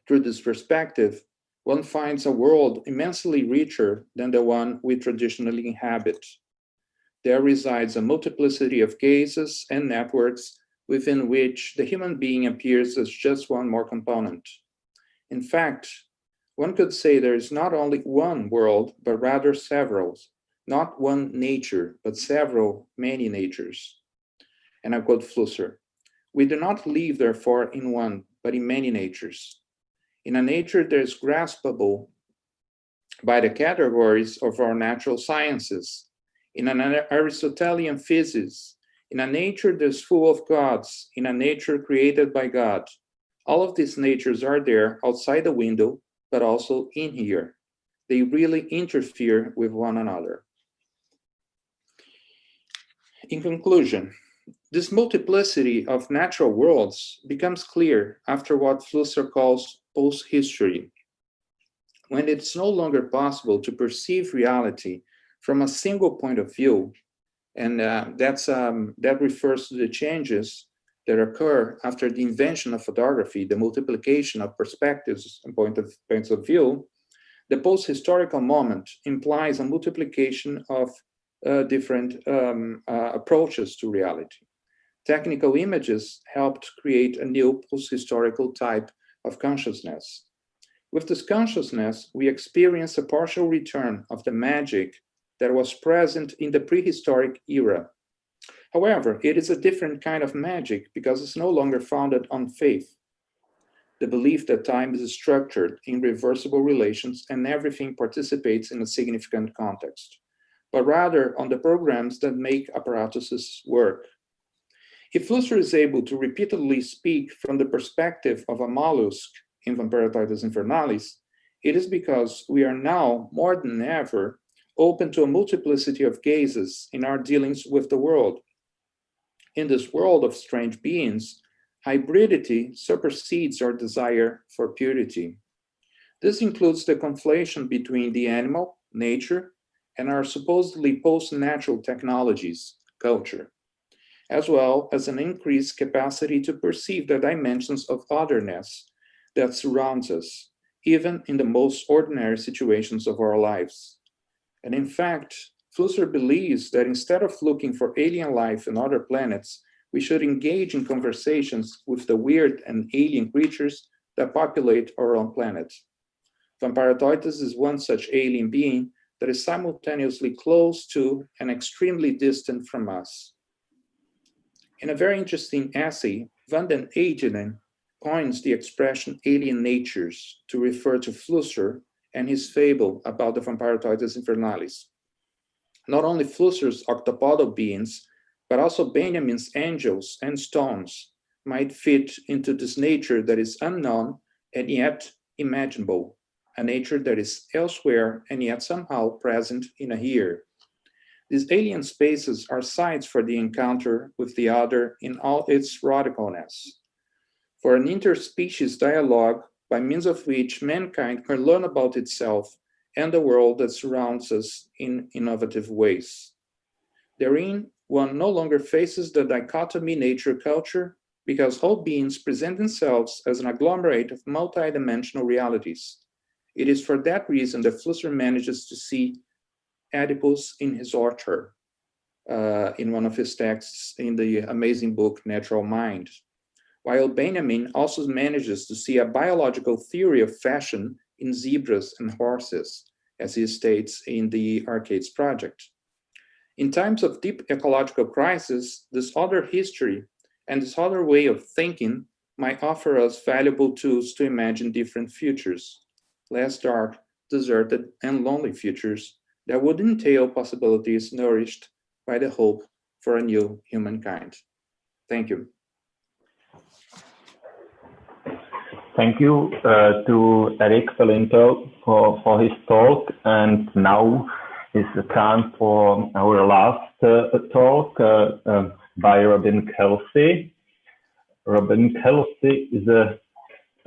I: Through this perspective, one finds a world immensely richer than the one we traditionally inhabit. There resides a multiplicity of cases and networks within which the human being appears as just one more component. In fact, one could say there is not only one world, but rather several, not one nature, but several, many natures. And I quote Flusser, "We do not live, therefore, in one, but in many natures. In a nature that is graspable by the categories of our natural sciences, in an Aristotelian physics, in a nature that is full of gods, in a nature created by God. All of these natures are there outside the window, but also in here. They really interfere with one another." In conclusion, this multiplicity of natural worlds becomes clear after what Flusser calls post-history, when it's no longer possible to perceive reality from a single point of view, and that refers to the changes that occur after the invention of photography, the multiplication of perspectives and points of view. The post-historical moment implies a multiplication of different approaches to reality. Technical images helped create a new post-historical type of consciousness. With this consciousness, we experience a partial return of the magic that was present in the prehistoric era. However, it is a different kind of magic because it's no longer founded on faith, the belief that time is structured in reversible relations and everything participates in a significant context, but rather on the programs that make apparatuses work. If Flusser is able to repeatedly speak from the perspective of a mollusk in Vampiratoides Infernalis, it is because we are now, more than ever, open to a multiplicity of gazes in our dealings with the world. In this world of strange beings, hybridity supersedes our desire for purity. This includes the conflation between the animal, nature, and our supposedly post-natural technologies, culture, as well as an increased capacity to perceive the dimensions of otherness that surrounds us, even in the most ordinary situations of our lives. And in fact, Flusser believes that instead of looking for alien life in other planets, we should engage in conversations with the weird and alien creatures that populate our own planet. Vampiratoides is one such alien being that is simultaneously close to and extremely distant from us. In a very interesting essay, Van den Egeden coins the expression alien natures to refer to Flusser and his fable about the Vampiratoides Infernalis. Not only Flusser's octopodal beings, but also Benjamin's angels and stones might fit into this nature that is unknown and yet imaginable, a nature that is elsewhere and yet somehow present in a here. These alien spaces are sites for the encounter with the other in all its radicalness, for an interspecies dialogue by means of which mankind can learn about itself and the world that surrounds us in innovative ways. Therein, one no longer faces the dichotomy nature-culture because all beings present themselves as an agglomerate of multidimensional realities. It is for that reason that Flusser manages to see Oedipus in his orchard, in one of his texts in the amazing book Natural Mind, while Benjamin also manages to see a biological theory of fashion in zebras and horses, as he states in the Arcades project. In times of deep ecological crisis, this other history and this other way of thinking might offer us valuable tools to imagine different futures, less dark, deserted, and lonely futures that would entail possibilities nourished by the hope for a new humankind. Thank you.
A: Thank you to Erick Felinto for his talk. And now is the time for our last talk by Robin Kelsey. Robin Kelsey is a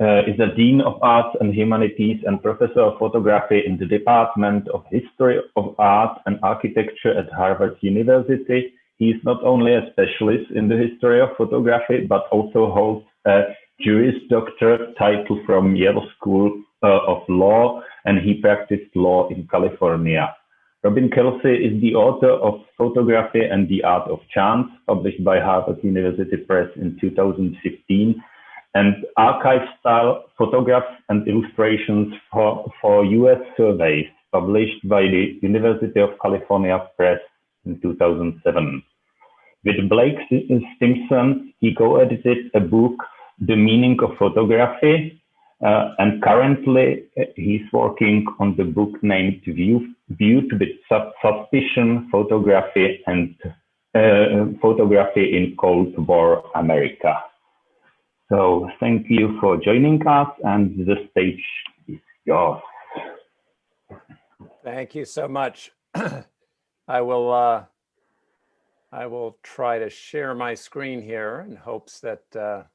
A: is a Dean of Arts and Humanities and Professor of Photography in the Department of History of Art and Architecture at Harvard University. He is not only a specialist in the history of photography, but also holds a Juris Doctor title from Yale School of Law, and he practiced law in California. Robin Kelsey is the author of Photography and the Art of Chance, published by Harvard University Press in 2015, and archive-style photographs and illustrations for U.S. surveys, published by the University of California Press in 2007. With Blake Stimson, he co-edited a book, The Meaning of Photography, and currently he's working on the book named Viewed with Suspicion, Photography and Photography in Cold War America. So thank you for joining us, and the stage is yours.
G: Thank you so much. I will try to share my screen here in hopes that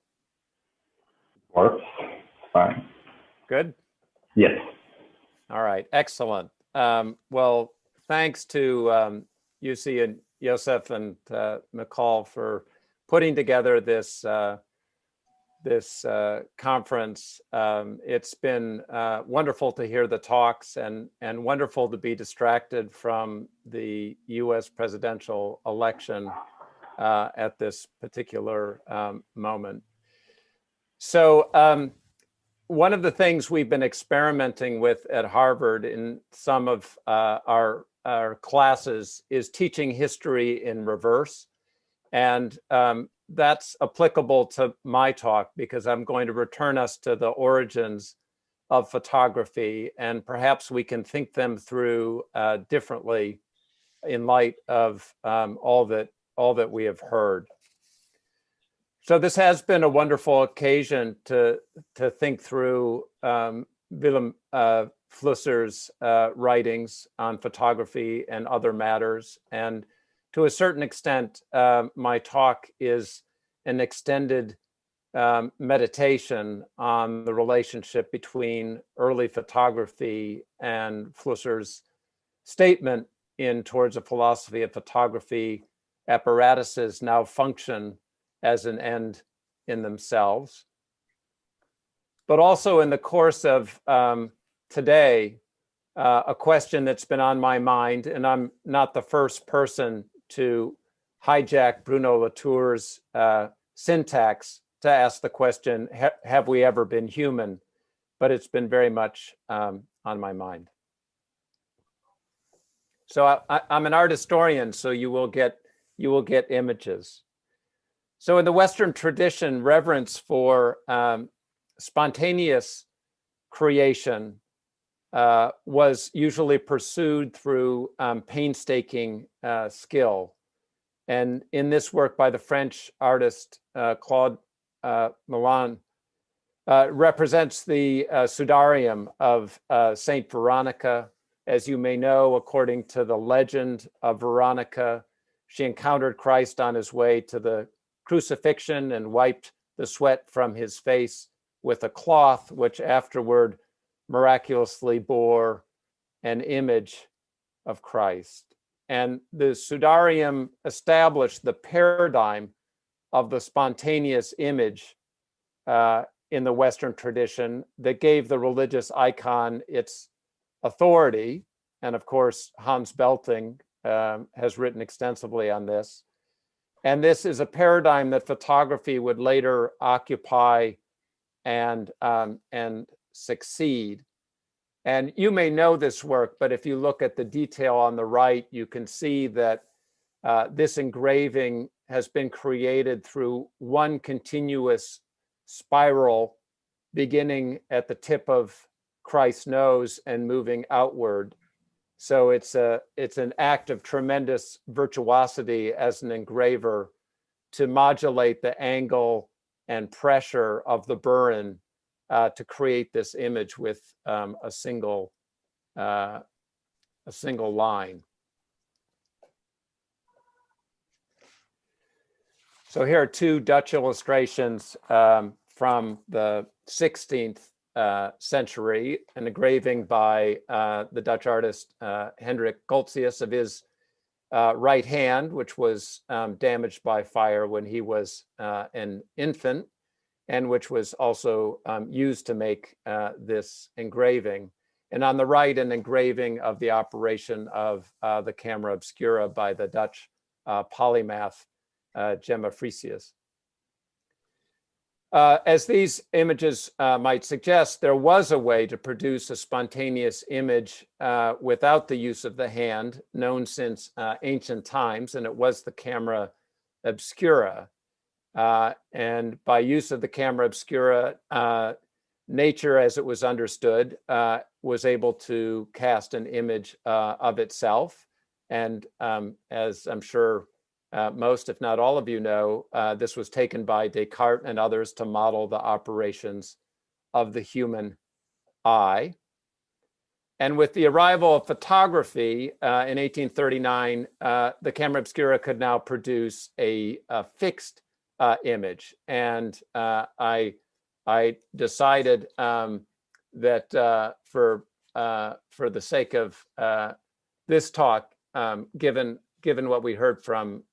A: works. Fine.
G: Good?
A: Yes.
G: All right, excellent. Well, thanks to Jussi and Josef and Michal for putting together this conference. It's been wonderful to hear the talks and wonderful to be distracted from the US presidential election at this particular moment. So one of the things we've been experimenting with at Harvard in some of our classes is teaching history in reverse. And that's applicable to my talk because I'm going to return us to the origins of photography, and perhaps we can think them through differently in light of all that we have heard. So this has been a wonderful occasion to think through Vilém Flusser's writings on photography and other matters. And to a certain extent, my talk is an extended meditation on the relationship between early photography and Flusser's statement in Towards a Philosophy of Photography: apparatuses now function as an end in themselves. But also in the course of today, a question that's been on my mind, and I'm not the first person to hijack Bruno Latour's syntax to ask the question, have we ever been human? But it's been very much on my mind. So I'm an art historian, so you will get images. So in the Western tradition, reverence for spontaneous creation was usually pursued through painstaking skill. And in this work by the French artist Claude Milan, represents the Sudarium of Saint Veronica. As you may know, according to the legend of Veronica, she encountered Christ on his way to the crucifixion and wiped the sweat from his face with a cloth, which afterward miraculously bore an image of Christ. And the Sudarium established the paradigm of the spontaneous image in the Western tradition that gave the religious icon its authority. And of course, Hans Belting has written extensively on this. And this is a paradigm that photography would later occupy and succeed. And you may know this work, but if you look at the detail on the right, you can see that this engraving has been created through one continuous spiral beginning at the tip of Christ's nose and moving outward. So it's an act of tremendous virtuosity as an engraver to modulate the angle and pressure of the burin to create this image with a single line. So here are two Dutch illustrations from the 16th century, an engraving by the Dutch artist Hendrik Goltzius of his right hand, which was damaged by fire when he was an infant, and which was also used to make this engraving. And on the right, an engraving of the operation of the camera obscura by the Dutch polymath Gemma Frisius. As these images might suggest, there was a way to produce a spontaneous image without the use of the hand, known since ancient times, and it was the camera obscura. And by use of the camera obscura, nature, as it was understood, was able to cast an image of itself. And as I'm sure most, if not all of you know, this was taken by Descartes and others to model the operations of the human eye. And with the arrival of photography in 1839, the camera obscura could now produce a fixed image. And I decided that for the sake of this talk, given what we heard from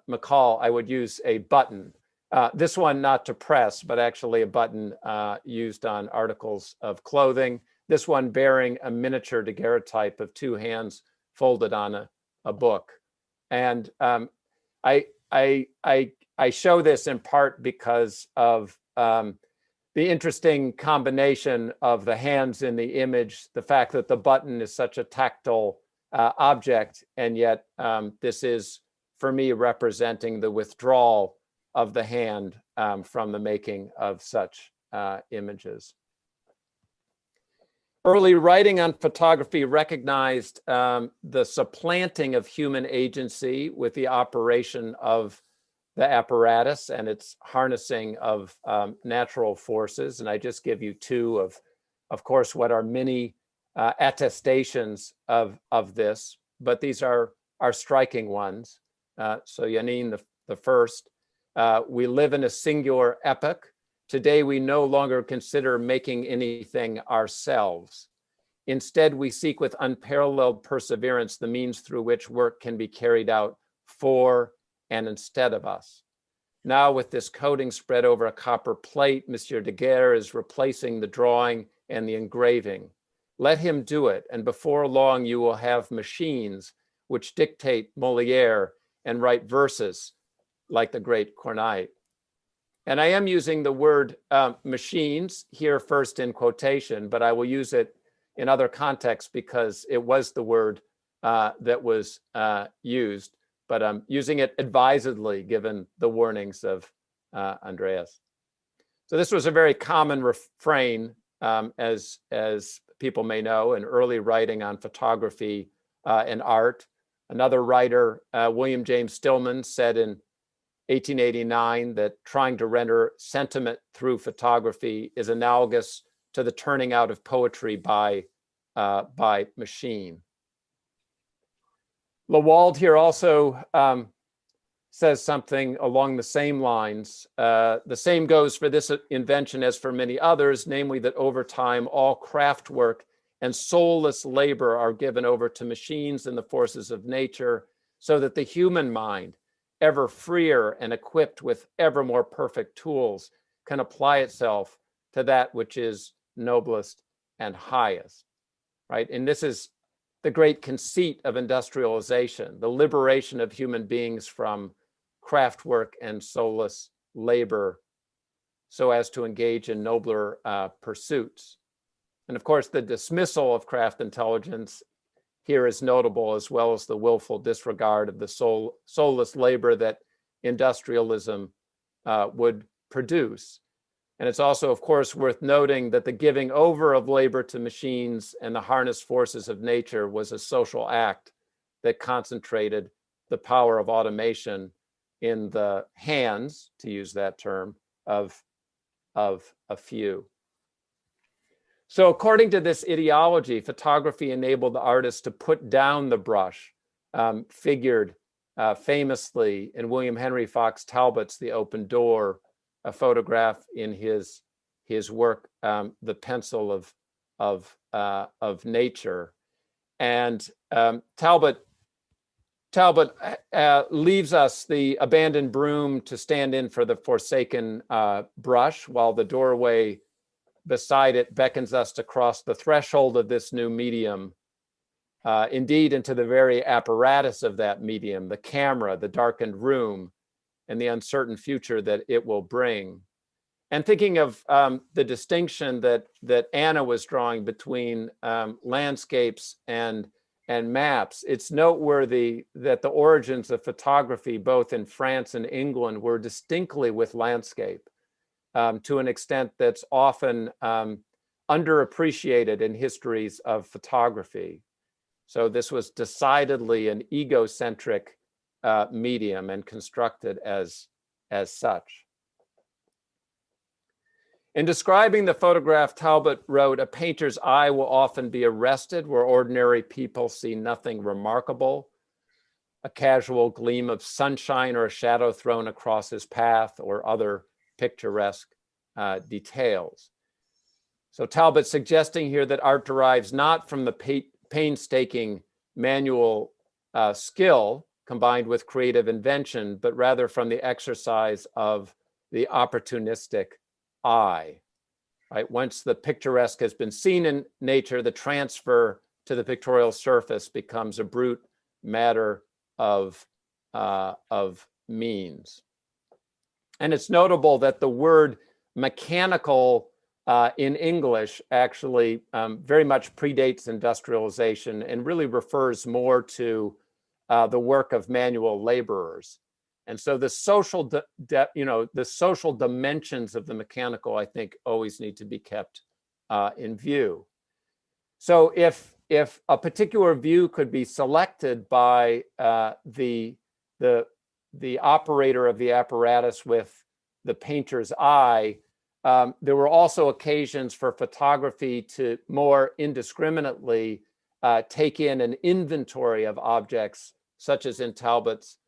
G: Michal, I would use a button. This one not to press, but actually a button used on articles of clothing. This one bearing a miniature daguerreotype of two hands folded on a book. And I show this in part because of the interesting combination of the hands in the image, the fact that the button is such a tactile object, and yet this is, for me, representing the withdrawal of the hand from the making of such images. Early writing on photography recognized the supplanting of human agency with the operation of the apparatus and its harnessing of natural forces. And I just give you two of course, what are many attestations of this, but these are striking ones. So Yanin, the first, we live in a singular epoch. Today, we no longer consider making anything ourselves. Instead, we seek with unparalleled perseverance the means through which work can be carried out for and instead of us. Now, with this coating spread over a copper plate, Monsieur Daguerre is replacing the drawing and the engraving. Let him do it, and before long you will have machines which dictate Molière and write verses like the great Corneille. And I am using the word machines here first in quotation, but I will use it in other contexts because it was the word that was used, but I'm using it advisedly given the warnings of Andreas. So this was a very common refrain, as people may know, in early writing on photography and art. Another writer, William James Stillman, said in 1889 that trying to render sentiment through photography is analogous to the turning out of poetry by machine. Lawald here also says something along the same lines. The same goes for this invention as for many others, namely that over time all craft work and soulless labor are given over to machines and the forces of nature, so that the human mind, ever freer and equipped with ever more perfect tools, can apply itself to that which is noblest and highest, right? And this is the great conceit of industrialization, the liberation of human beings from craft work and soulless labor so as to engage in nobler pursuits. And of course, the dismissal of craft intelligence here is notable, as well as the willful disregard of the soulless labor that industrialism would produce. And it's also, of course, worth noting that the giving over of labor to machines and the harnessed forces of nature was a social act that concentrated the power of automation in the hands, to use that term, of a few. So according to this ideology, photography enabled the artist to put down the brush, figured famously in William Henry Fox Talbot's The Open Door, a photograph in his work, The Pencil of Nature. And Talbot leaves us the abandoned broom to stand in for the forsaken brush, while the doorway beside it beckons us to cross the threshold of this new medium, indeed into the very apparatus of that medium, the camera, the darkened room, and the uncertain future that it will bring. And thinking of the distinction that Anna was drawing between landscapes and maps, it's noteworthy that the origins of photography, both in France and England, were distinctly with landscape, to an extent that's often underappreciated in histories of photography. So this was decidedly an egocentric medium and constructed as such. In describing the photograph, Talbot wrote, "A painter's eye will often be arrested where ordinary people see nothing remarkable, a casual gleam of sunshine or a shadow thrown across his path or other picturesque details." So Talbot suggesting here that art derives not from the painstaking manual skill combined with creative invention, but rather from the exercise of the opportunistic eye, right? Once the picturesque has been seen in nature, the transfer to the pictorial surface becomes a brute matter of means. And it's notable that the word mechanical in English actually very much predates industrialization and really refers more to the work of manual laborers. And so the social, the social dimensions of the mechanical, I think, always need to be kept in view. So if a particular view could be selected by the operator of the apparatus with the painter's eye, there were also occasions for photography to more indiscriminately take in an inventory of objects, such as in Talbot's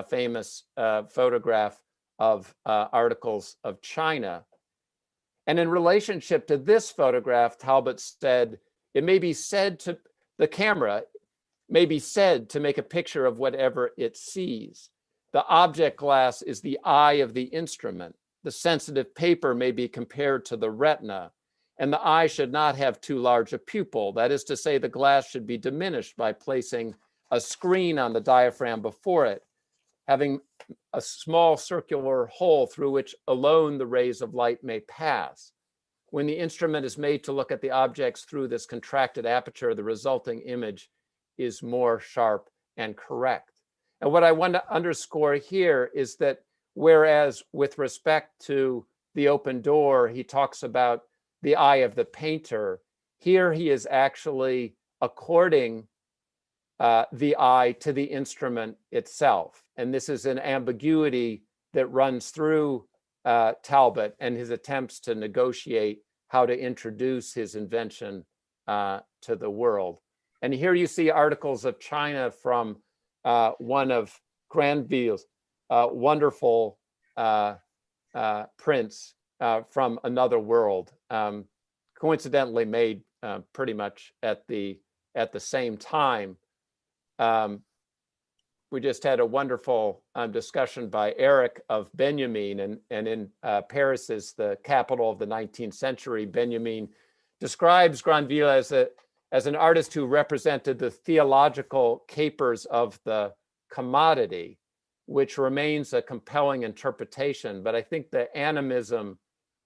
G: famous photograph of articles of China. And in relationship to this photograph, Talbot said, it may be said to, the camera may be said to make a picture of whatever it sees. The object glass is the eye of the instrument. The sensitive paper may be compared to the retina, and the eye should not have too large a pupil. That is to say, the glass should be diminished by placing a screen on the diaphragm before it, having a small circular hole through which alone the rays of light may pass. When the instrument is made to look at the objects through this contracted aperture, the resulting image is more sharp and correct. And what I want to underscore here is that whereas with respect to the open door, he talks about the eye of the painter, here he is actually according the eye to the instrument itself. And this is an ambiguity that runs through Talbot and his attempts to negotiate how to introduce his invention to the world. And here you see articles of China from one of Granville's wonderful prints from another world, coincidentally made pretty much at the same time. We just had a wonderful discussion by Erick of Benjamin, and in Paris is the capital of the 19th century. Benjamin describes Granville as an artist who represented the theological capers of the commodity, which remains a compelling interpretation. But I think the animism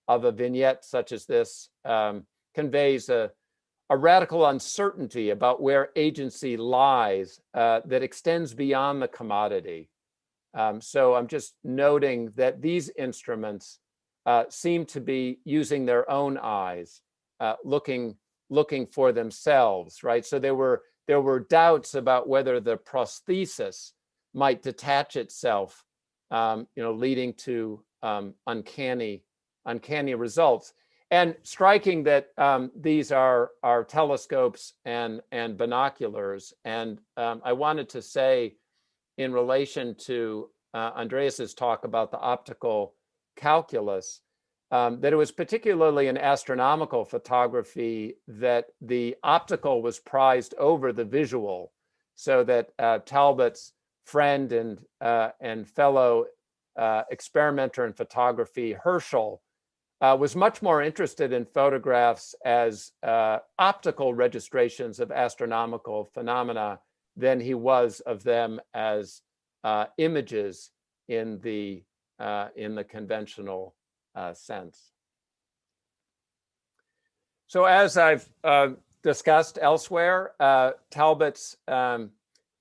G: of a vignette such as this conveys a radical uncertainty about where agency lies that extends beyond the commodity. So I'm just noting that these instruments seem to be using their own eyes, looking for themselves, right? So there were doubts about whether the prosthesis might detach itself, leading to uncanny results. And striking that these are telescopes and binoculars. And I wanted to say, in relation to Andreas's talk about the optical calculus, that it was particularly in astronomical photography that the optical was prized over the visual, so that Talbot's friend and fellow experimenter in photography, Herschel, was much more interested in photographs as optical registrations of astronomical phenomena than he was of them as images in the conventional sense. So as I've discussed elsewhere, Talbot's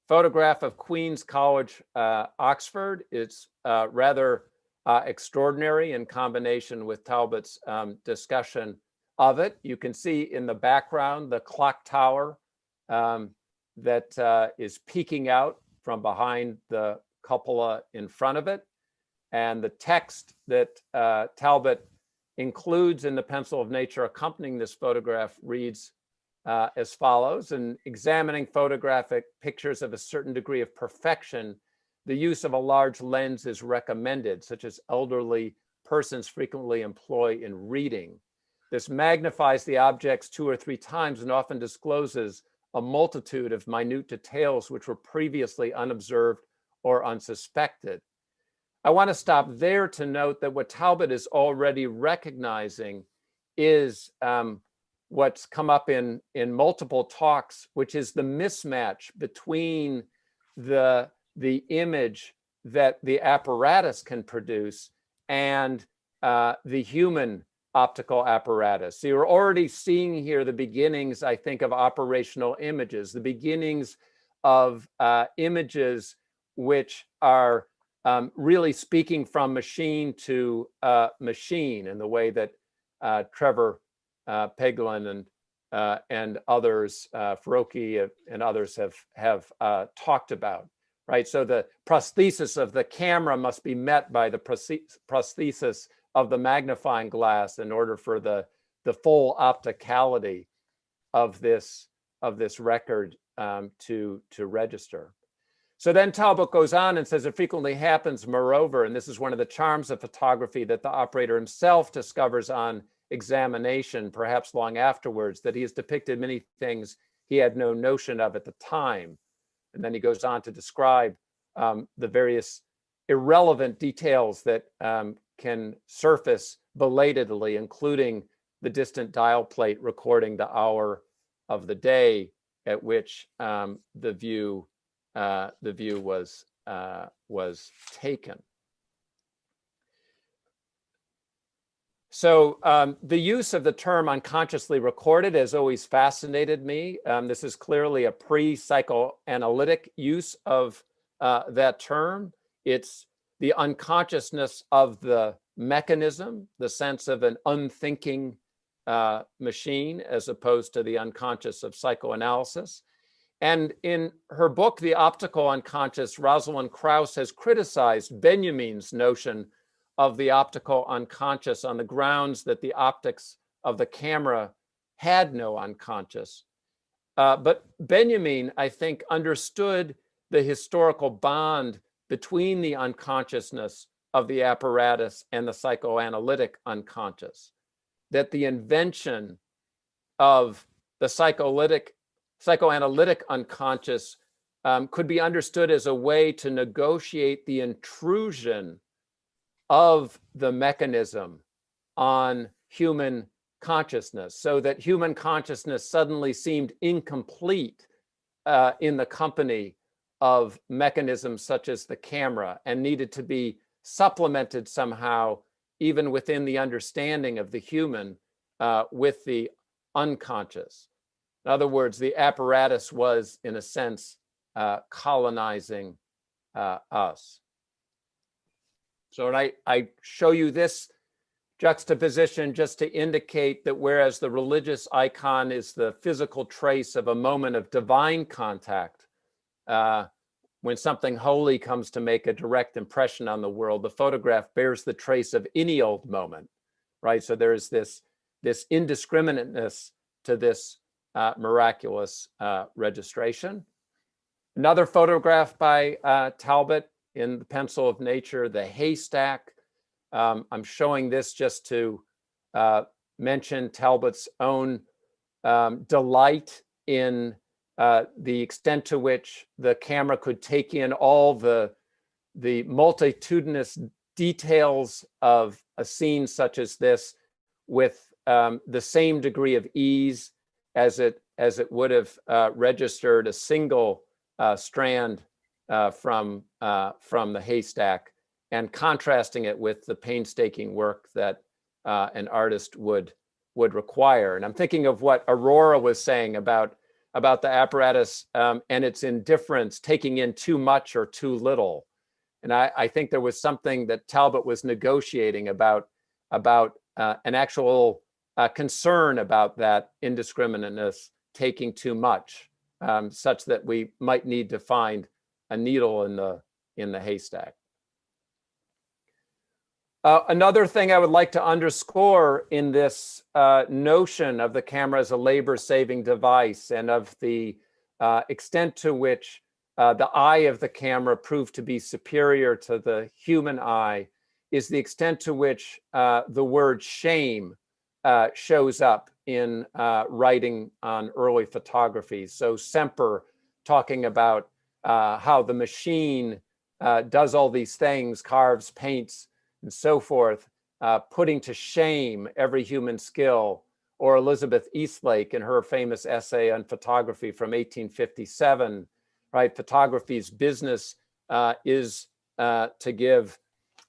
G: photograph of Queen's College, Oxford is rather extraordinary in combination with Talbot's discussion of it. You can see in the background the clock tower that is peeking out from behind the cupola in front of it. And the text that Talbot includes in the pencil of nature accompanying this photograph reads as follows: in examining photographic pictures of a certain degree of perfection, the use of a large lens is recommended, such as elderly persons frequently employ in reading. This magnifies the objects 2 or 3 times and often discloses a multitude of minute details which were previously unobserved or unsuspected. I want to stop there to note that what Talbot is already recognizing is what's come up in multiple talks, which is the mismatch between the image that the apparatus can produce and the human optical apparatus. So you're already seeing here the beginnings, I think, of operational images, the beginnings of images which are really speaking from machine to machine in the way that Trevor Pegulin and others, Feroki and others have talked about, right? So the prosthesis of the camera must be met by the prosthesis of the magnifying glass in order for the full opticality of this record to register. So then Talbot goes on and says, it frequently happens, moreover, and this is one of the charms of photography that the operator himself discovers on examination, perhaps long afterwards, that he has depicted many things he had no notion of at the time. And then he goes on to describe the various irrelevant details that can surface belatedly, including the distant dial plate recording the hour of the day at which the view was taken. So the use of the term unconsciously recorded has always fascinated me. This is clearly a pre-psychoanalytic use of that term. It's the unconsciousness of the mechanism, the sense of an unthinking machine, as opposed to the unconscious of psychoanalysis. And in her book, The Optical Unconscious, Rosalind Krauss has criticized Benjamin's notion of the optical unconscious on the grounds that the optics of the camera had no unconscious. But Benjamin, I think, understood the historical bond between the unconsciousness of the apparatus and the psychoanalytic unconscious, that the invention of the psychoanalytic unconscious could be understood as a way to negotiate the intrusion of the mechanism on human consciousness, so that human consciousness suddenly seemed incomplete in the company of mechanisms such as the camera, and needed to be supplemented somehow, even within the understanding of the human, with the unconscious. In other words, the apparatus was, in a sense, colonizing us. So I show you this juxtaposition just to indicate that whereas the religious icon is the physical trace of a moment of divine contact, when something holy comes to make a direct impression on the world, the photograph bears the trace of any old moment, right? So there is this indiscriminateness to this miraculous registration. Another photograph by Talbot in the pencil of nature, The Haystack, I'm showing this just to mention Talbot's own delight in the extent to which the camera could take in all the multitudinous details of a scene such as this with the same degree of ease as it would have registered a single strand from the haystack, and contrasting it with the painstaking work that an artist would require. And I'm thinking of what Aurora was saying about the apparatus and its indifference, taking in too much or too little. And I think there was something that Talbot was negotiating about an actual concern about that indiscriminateness, taking too much, such that we might need to find a needle in the haystack. Another thing I would like to underscore in this notion of the camera as a labor-saving device and of the extent to which the eye of the camera proved to be superior to the human eye is the extent to which the word shame shows up in writing on early photography. So Semper talking about how the machine does all these things, carves, paints, and so forth, putting to shame every human skill. Or Elizabeth Eastlake in her famous essay on photography from 1857, right? Photography's business is to give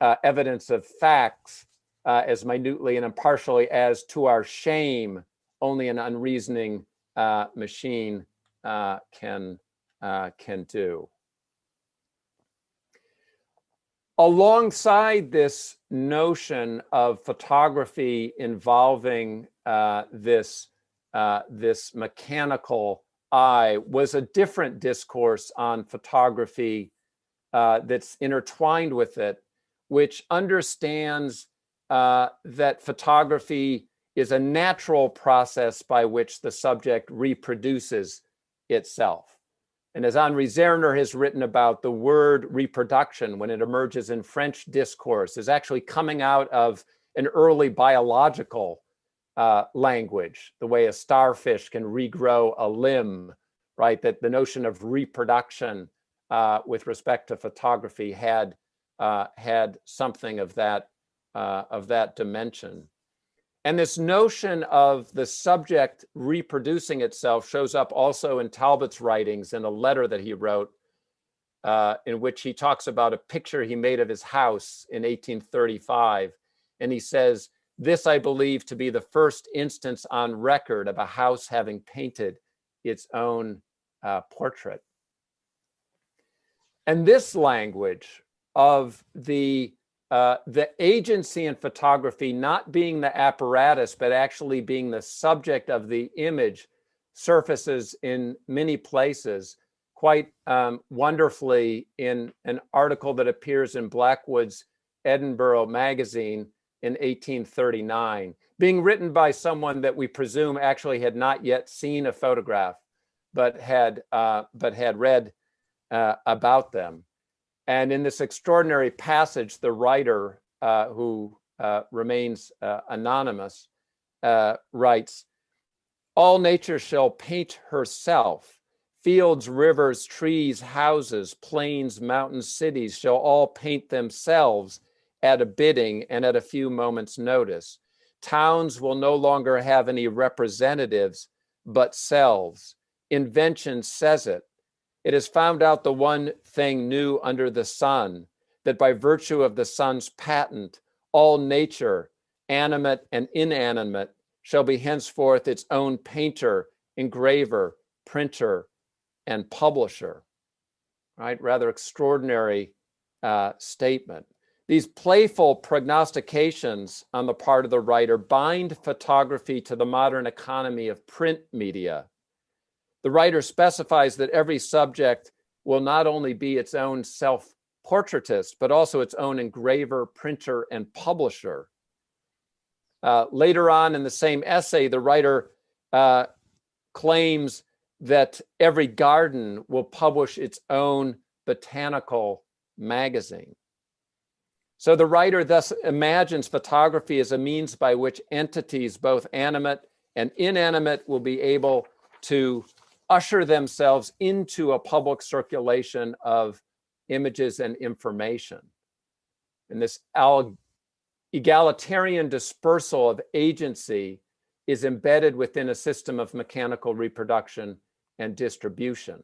G: evidence of facts as minutely and impartially as, to our shame, only an unreasoning machine can do. Alongside this notion of photography involving this mechanical eye was a different discourse on photography that's intertwined with it, which understands that photography is a natural process by which the subject reproduces itself. And as Henri Zerner has written about, the word reproduction, when it emerges in French discourse, is actually coming out of an early biological language, the way a starfish can regrow a limb, right? That the notion of reproduction with respect to photography had something of that dimension. And this notion of the subject reproducing itself shows up also in Talbot's writings in a letter that he wrote in which he talks about a picture he made of his house in 1835. And he says, "This I believe to be the first instance on record of a house having painted its own portrait." And this language of the agency in photography not being the apparatus, but actually being the subject of the image surfaces in many places quite wonderfully in an article that appears in Blackwood's Edinburgh magazine in 1839, being written by someone that we presume actually had not yet seen a photograph, but had read about them. And in this extraordinary passage, the writer, who remains anonymous, writes, "All nature shall paint herself. Fields, rivers, trees, houses, plains, mountains, cities shall all paint themselves at a bidding and at a few moments' notice. Towns will no longer have any representatives, but selves. Invention says it. It has found out the one thing new under the sun, that by virtue of the sun's patent, all nature, animate and inanimate, shall be henceforth its own painter, engraver, printer, and publisher." Right? Rather extraordinary statement. These playful prognostications on the part of the writer bind photography to the modern economy of print media. The writer specifies that every subject will not only be its own self-portraitist, but also its own engraver, printer, and publisher. Later on in the same essay, the writer claims that every garden will publish its own botanical magazine. So the writer thus imagines photography as a means by which entities, both animate and inanimate, will be able to usher themselves into a public circulation of images and information. And this egalitarian dispersal of agency is embedded within a system of mechanical reproduction and distribution.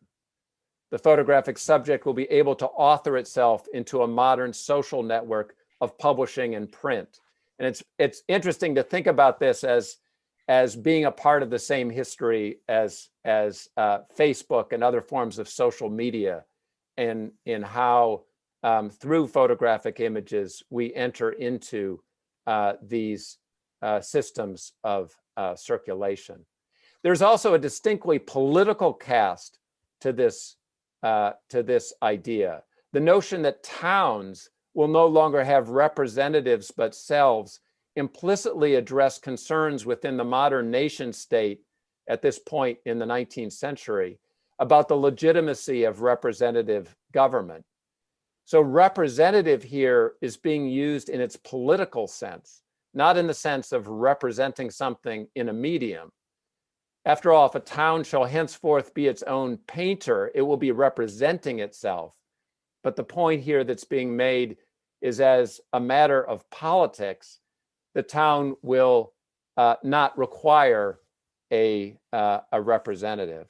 G: The photographic subject will be able to author itself into a modern social network of publishing and print. And it's interesting to think about this as being a part of the same history as Facebook and other forms of social media, and in how through photographic images we enter into these systems of circulation. There's also a distinctly political cast to this idea. The notion that towns will no longer have representatives but selves implicitly address concerns within the modern nation state at this point in the 19th century about the legitimacy of representative government. So representative here is being used in its political sense, not in the sense of representing something in a medium. After all, if a town shall henceforth be its own painter, it will be representing itself. But the point here that's being made is, as a matter of politics, the town will not require a representative.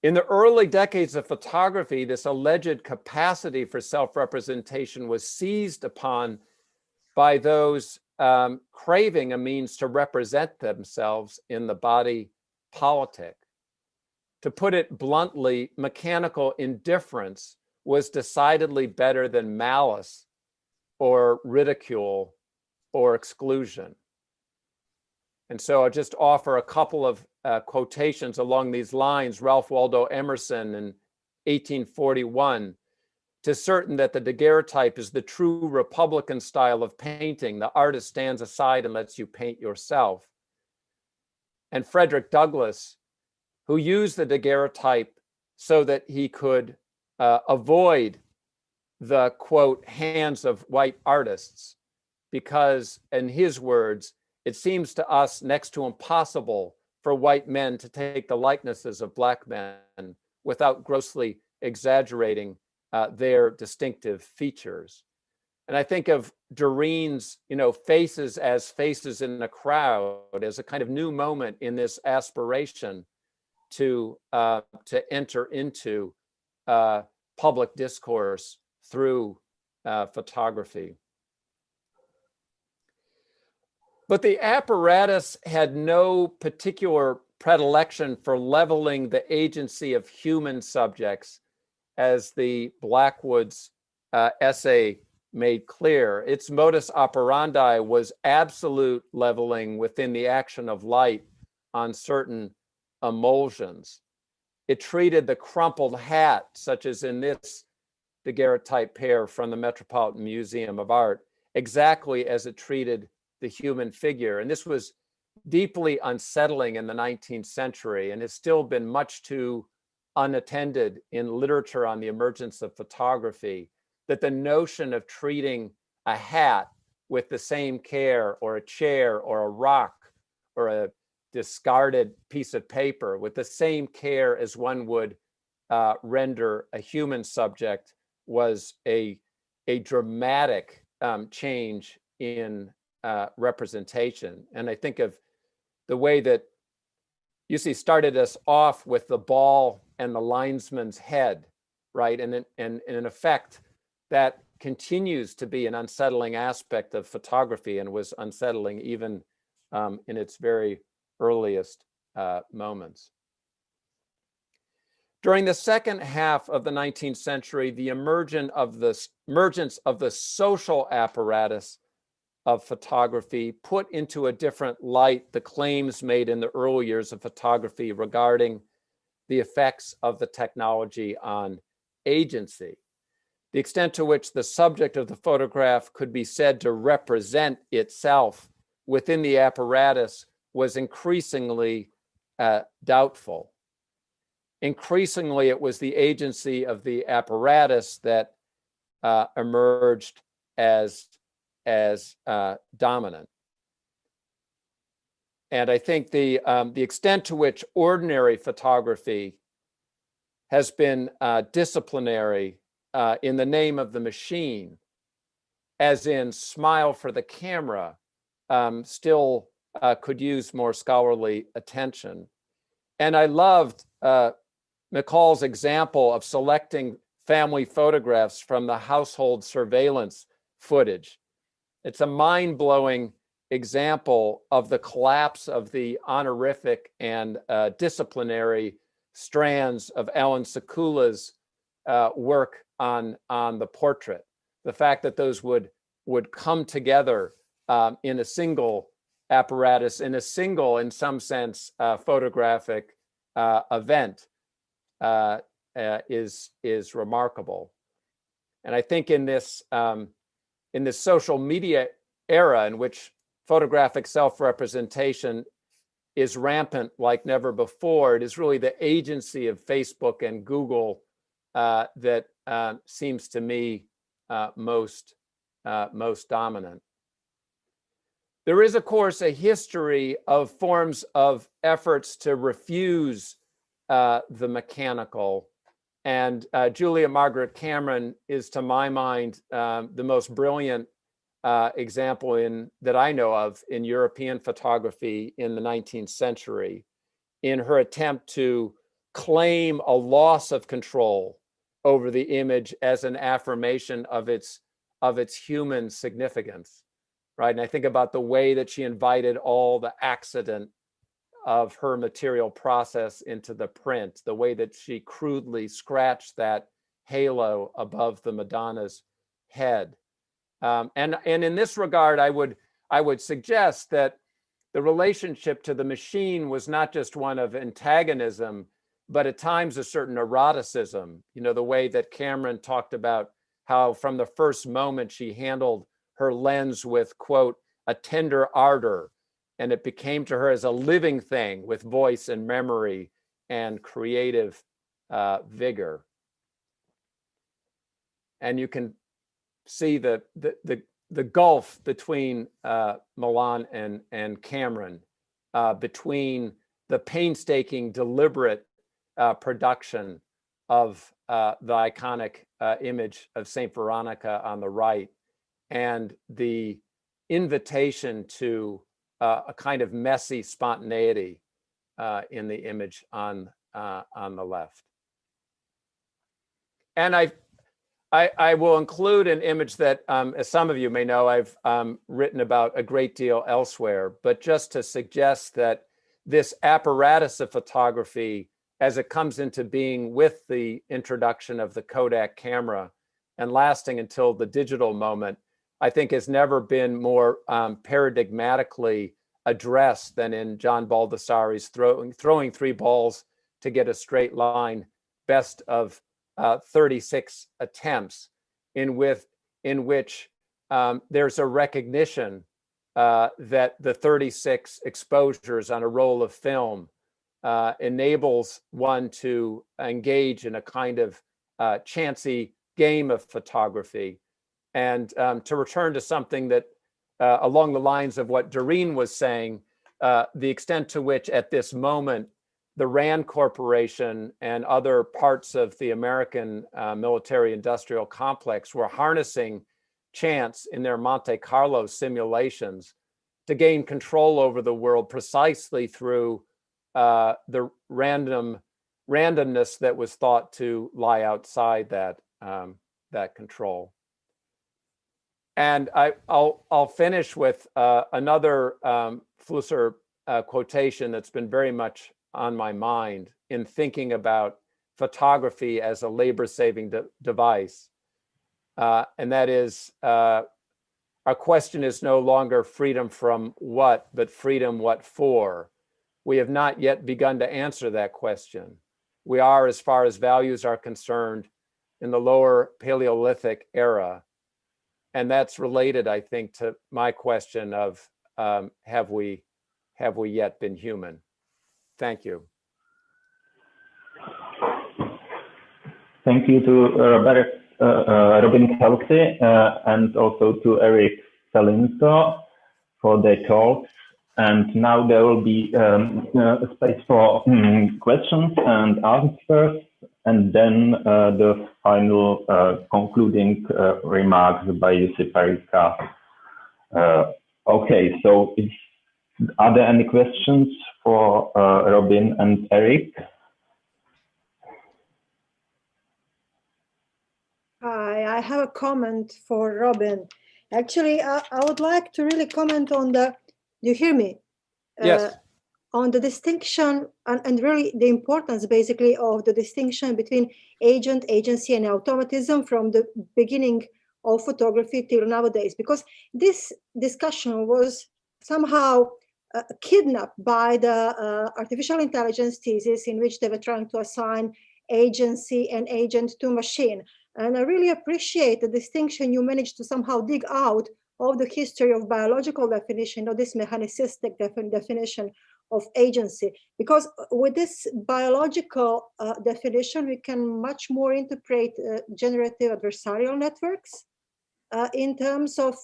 G: In the early decades of photography, this alleged capacity for self-representation was seized upon by those craving a means to represent themselves in the body politic. To put it bluntly, mechanical indifference was decidedly better than malice or ridicule or exclusion. And so I'll just offer a couple of quotations along these lines. Ralph Waldo Emerson in 1841, "'Tis certain that the daguerreotype is the true Republican style of painting. The artist stands aside and lets you paint yourself." And Frederick Douglass, who used the daguerreotype so that he could avoid the, quote, hands of white artists, because, in his words, "It seems to us next to impossible for white men to take the likenesses of black men without grossly exaggerating their distinctive features." And I think of Doreen's, faces as faces in a crowd as a kind of new moment in this aspiration to enter into public discourse through photography. But the apparatus had no particular predilection for leveling the agency of human subjects, as the Blackwood's essay made clear. Its modus operandi was absolute leveling within the action of light on certain emulsions. It treated the crumpled hat, such as in this daguerreotype pair from the Metropolitan Museum of Art, exactly as it treated the human figure. And this was deeply unsettling in the 19th century and has still been much too unattended in literature on the emergence of photography, that the notion of treating a hat with the same care, or a chair or a rock or a discarded piece of paper with the same care as one would render a human subject was a dramatic change in representation. And I think of the way that Jussi started us off with the ball and the linesman's head, right? And in effect, that continues to be an unsettling aspect of photography, and was unsettling even in its very earliest moments. During the second half of the 19th century, the emergence of the social apparatus of photography put into a different light the claims made in the early years of photography regarding the effects of the technology on agency. The extent to which the subject of the photograph could be said to represent itself within the apparatus was increasingly doubtful. Increasingly, it was the agency of the apparatus that emerged as dominant. And I think the extent to which ordinary photography has been disciplinary in the name of the machine, as in smile for the camera, still could use more scholarly attention. And I loved Michal's example of selecting family photographs from the household surveillance footage. It's a mind-blowing example of the collapse of the honorific and disciplinary strands of Alan Sekula's work on the portrait. The fact that those would come together in a single apparatus, in a single, in some sense, photographic event is remarkable. And I think in this social media era in which photographic self-representation is rampant like never before, it is really the agency of Facebook and Google that seems to me most dominant. There is, of course, a history of forms of efforts to refuse the mechanical. And Julia Margaret Cameron is, to my mind, the most brilliant example that I know of in European photography in the 19th century, in her attempt to claim a loss of control over the image as an affirmation of its human significance, right? And I think about the way that she invited all the accident of her material process into the print, the way that she crudely scratched that halo above the Madonna's head. And in this regard, I would suggest that the relationship to the machine was not just one of antagonism, but at times a certain eroticism. You know, the way that Cameron talked about how from the first moment she handled her lens with, quote, a tender ardor, and it became to her as a living thing with voice and memory and creative vigor. And you can see the gulf between Milan and Cameron, between the painstaking, deliberate production of the iconic image of Saint Veronica on the right, and the invitation to a kind of messy spontaneity in the image on the left. And I will include an image that, as some of you may know, I've written about a great deal elsewhere, but just to suggest that this apparatus of photography, as it comes into being with the introduction of the Kodak camera and lasting until the digital moment, I think has never been more paradigmatically addressed than in John Baldessari's throwing three balls to get a straight line, best of 36 attempts, in which there's a recognition that the 36 exposures on a roll of film enables one to engage in a kind of chancy game of photography. And to return to something that along the lines of what Doreen was saying, the extent to which at this moment the RAND Corporation and other parts of the American military industrial complex were harnessing chance in their Monte Carlo simulations to gain control over the world precisely through the randomness that was thought to lie outside that control. And I'll finish with another Flusser quotation that's been very much on my mind in thinking about photography as a labor-saving device. And that is, our question is no longer freedom from what, but freedom what for. We have not yet begun to answer that question. We are, as far as values are concerned, in the lower Paleolithic era. And that's related, I think, to my question of have we yet been human? Thank you.
A: Thank you to Robert. Robin Kelsey and also to Erick Felinto for their talks. And now there will be a space for questions and answers, and then the final concluding remarks by Jussi, Parikka. Okay, so are there any questions for Robin and Erick?
E: Hi, I have a comment for Robin. Actually, I would like to really comment on the, you hear me?
G: Yes.
E: On the distinction and really the importance basically of the distinction between agent, agency, and automatism from the beginning of photography till nowadays, because this discussion was somehow kidnapped by the artificial intelligence thesis in which they were trying to assign agency and agent to machine. And I really appreciate the distinction you managed to somehow dig out of the history of biological definition, or this mechanicistic definition of agency, because with this biological definition, we can much more interpret generative adversarial networks in terms of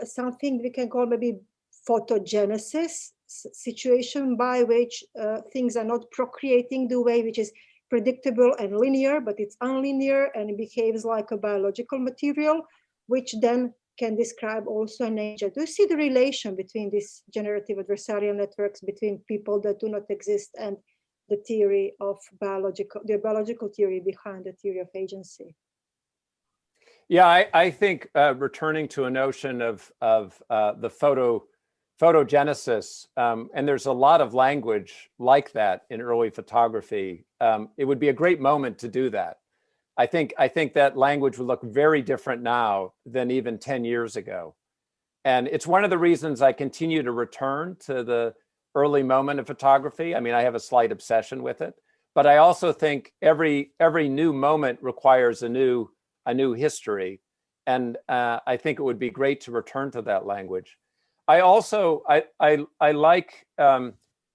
E: something we can call maybe photogenesis situation, by which things are not procreating the way which is predictable and linear, but it's unlinear and it behaves like a biological material, which then can describe also an agent. Do you see the relation between these generative adversarial networks between people that do not exist and the theory of the biological theory behind the theory of agency?
G: Yeah, I think returning to a notion of the photogenesis, and there's a lot of language like that in early photography. It would be a great moment to do that. I think that language would look very different now than even 10 years ago. And it's one of the reasons I continue to return to the early moment of photography. I mean, I have a slight obsession with it, but I also think every new moment requires a new history. And I think it would be great to return to that language. I also, I like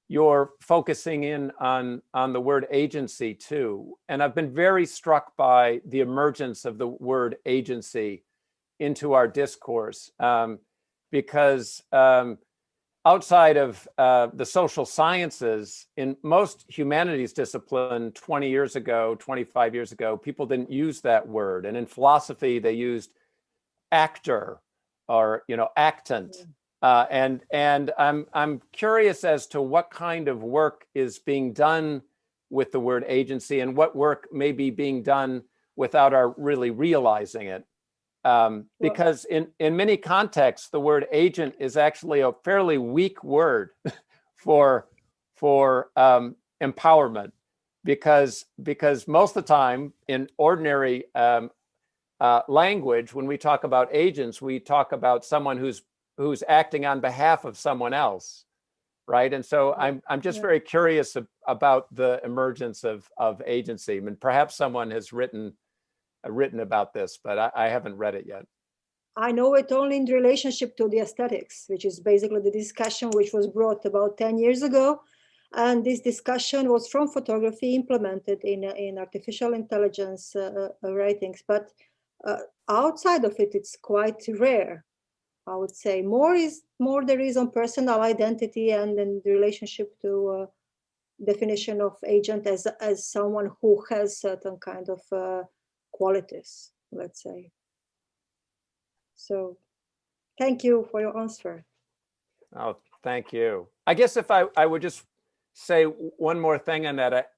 G: you're focusing in on the word agency too. And I've been very struck by the emergence of the word agency into our discourse because outside of the social sciences, in most humanities discipline 20 years ago, 25 years ago, people didn't use that word. And in philosophy, they used actor or, actant. And I'm curious as to what kind of work is being done with the word agency and what work may be being done without our really realizing it. Because in many contexts, the word agent is actually a fairly weak word for empowerment, because most of the time in ordinary language, when we talk about agents, we talk about someone who's acting on behalf of someone else, right? And so I'm just very curious about the emergence of agency. I mean, perhaps someone has written about this, but I haven't read it yet.
E: I know it only in relationship to the aesthetics, which is basically the discussion which was brought about 10 years ago. And this discussion was from photography implemented in artificial intelligence writings. But outside of it, it's quite rare. I would say more there is on personal identity and in the relationship to definition of agent as someone who has certain kind of qualities, let's say. So thank you for your answer.
G: Oh, thank you. I guess if I would just say one more thing on that,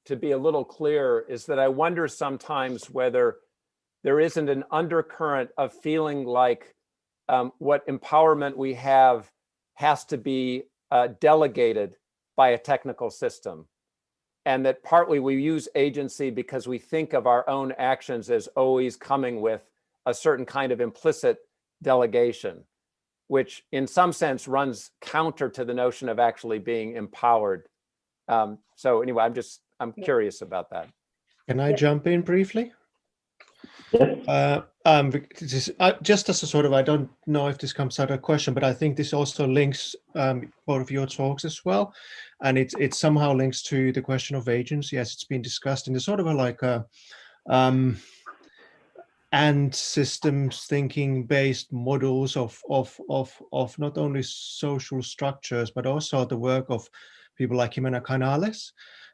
G: to be a little clearer, is that I wonder sometimes whether there isn't an undercurrent of feeling like what empowerment we have has to be delegated by a technical system. And that partly we use agency because we think of our own actions as always coming with a certain kind of implicit delegation, which in some sense runs counter to the notion of actually being empowered. So anyway, I'm curious about that.
B: Can I jump in briefly? Just as a sort of, I don't know if this comes out of a question, but I think this also links both of your talks as well, and it somehow links to the question of agency as it's been discussed in the sort of and systems thinking based models of not only social structures, but also the work of people like Jimena Canales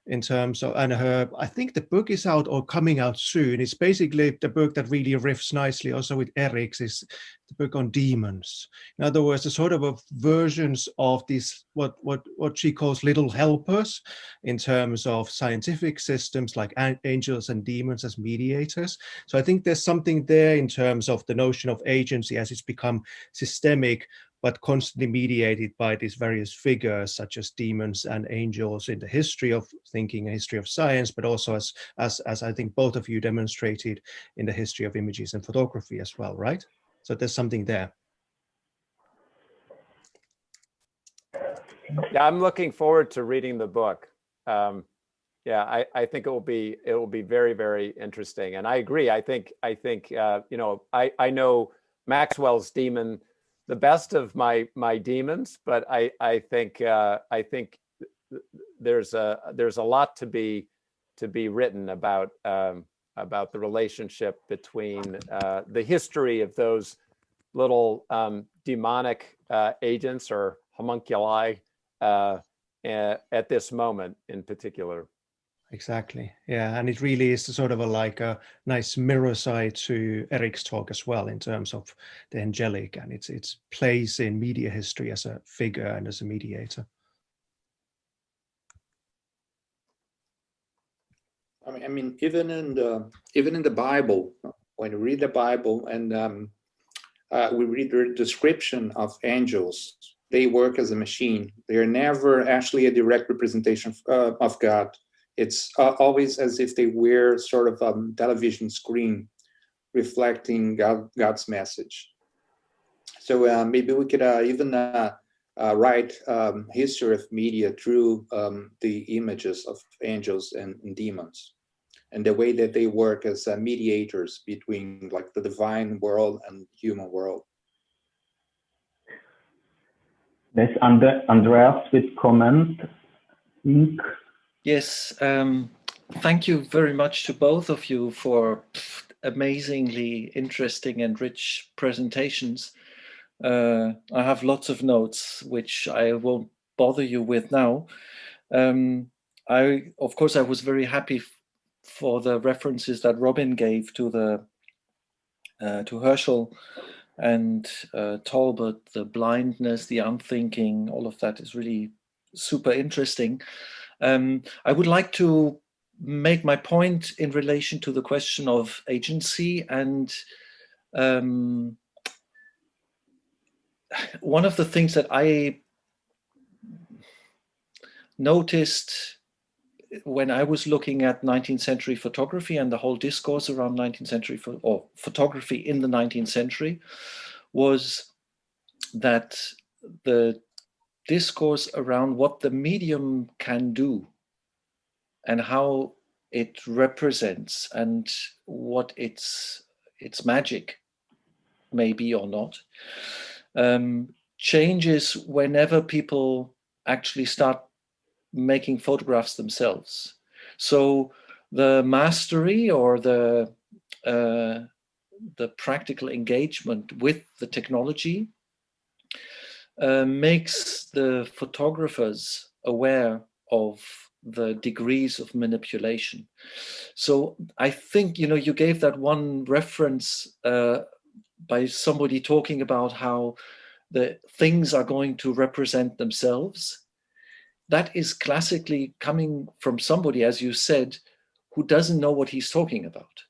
B: in terms of, and her, I think the book is out or coming out soon. It's basically the book that really riffs nicely also with Erick's, is the book on demons. In other words, the sort of versions of these, what she calls little helpers in terms of scientific systems like angels and demons as mediators. So I think there's something there in terms of the notion of agency as it's become systemic, but constantly mediated by these various figures such as demons and angels in the history of thinking, a history of science, but also as I think both of you demonstrated in the history of images and photography as well, right? So there's something there.
G: Yeah, I'm looking forward to reading the book. Yeah, I think it will be very, very interesting. And I agree. I think you know, I know Maxwell's demon the best of my demons, but I think there's a lot to be written about the relationship between the history of those little demonic agents or homunculi at this moment in particular.
B: Exactly. Yeah, and it really is sort of like a nice mirror side to Erick's talk as well in terms of the angelic and its place in media history as a figure and as a mediator.
I: I mean, even in the Bible, when you read the Bible and we read the description of angels, they work as a machine. They are never actually a direct representation of God. It's always as if they were sort of a television screen reflecting God's message. So maybe we could even write history of media through the images of angels and demons and the way that they work as mediators between like the divine world and human world.
A: There's Andreas with comment.
H: Yes, thank you very much to both of you for amazingly interesting and rich presentations. I have lots of notes, which I won't bother you with now. Of course, I was very happy for the references that Robin gave to to Herschel and Talbot, the blindness, the unthinking, all of that is really super interesting. I would like to make my point in relation to the question of agency, and one of the things that I noticed when I was looking at 19th century photography and the whole discourse around 19th century or photography in the 19th century was that the discourse around what the medium can do and how it represents and what its magic may be or not changes whenever people actually start making photographs themselves. So the mastery or the practical engagement with the technology makes the photographers aware of the degrees of manipulation. So I think, you know, you gave that one reference by somebody talking about how the things are going to represent themselves. That is classically coming from somebody, as you said, who doesn't know what he's talking about.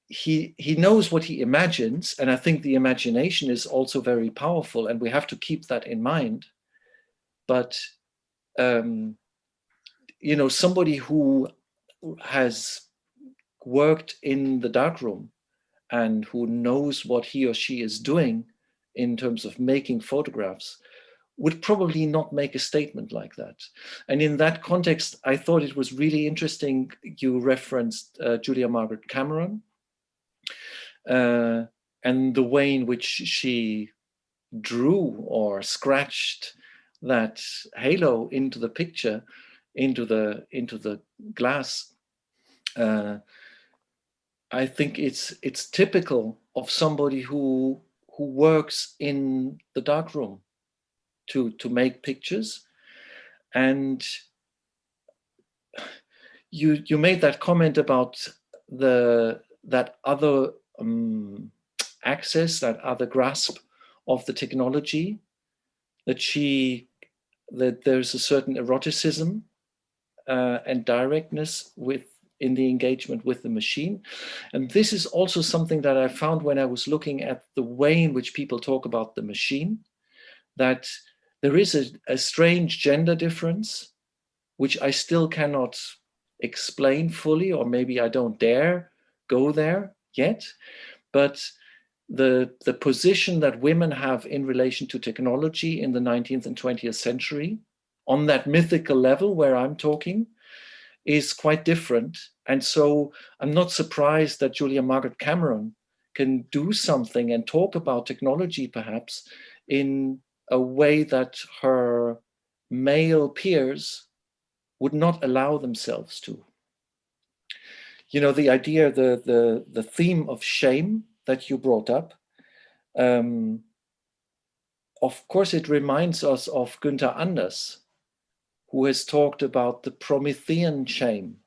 H: He knows what he imagines, and I think the imagination is also very powerful, and we have to keep that in mind. But you know, somebody who has worked in the darkroom and who knows what he or she is doing in terms of making photographs would probably not make a statement like that. And in that context, I thought it was really interesting you referenced Julia Margaret Cameron and the way in which she drew or scratched that halo into the picture, into the glass. I think it's typical of somebody who works in the darkroom to make pictures. And you made that comment about that other access, that other grasp of the technology, that there's a certain eroticism and directness in the engagement with the machine. And this is also something that I found when I was looking at the way in which people talk about the machine, that there is a strange gender difference, which I still cannot explain fully, or maybe I don't dare go there yet. But the position that women have in relation to technology in the 19th and 20th century, on that mythical level where I'm talking, is quite different. And so I'm not surprised that Julia Margaret Cameron can do something and talk about technology perhaps in a way that her male peers would not allow themselves to. You know, the idea, the theme of shame that you brought up, of course, it reminds us of Günther Anders, who has talked about the Promethean shame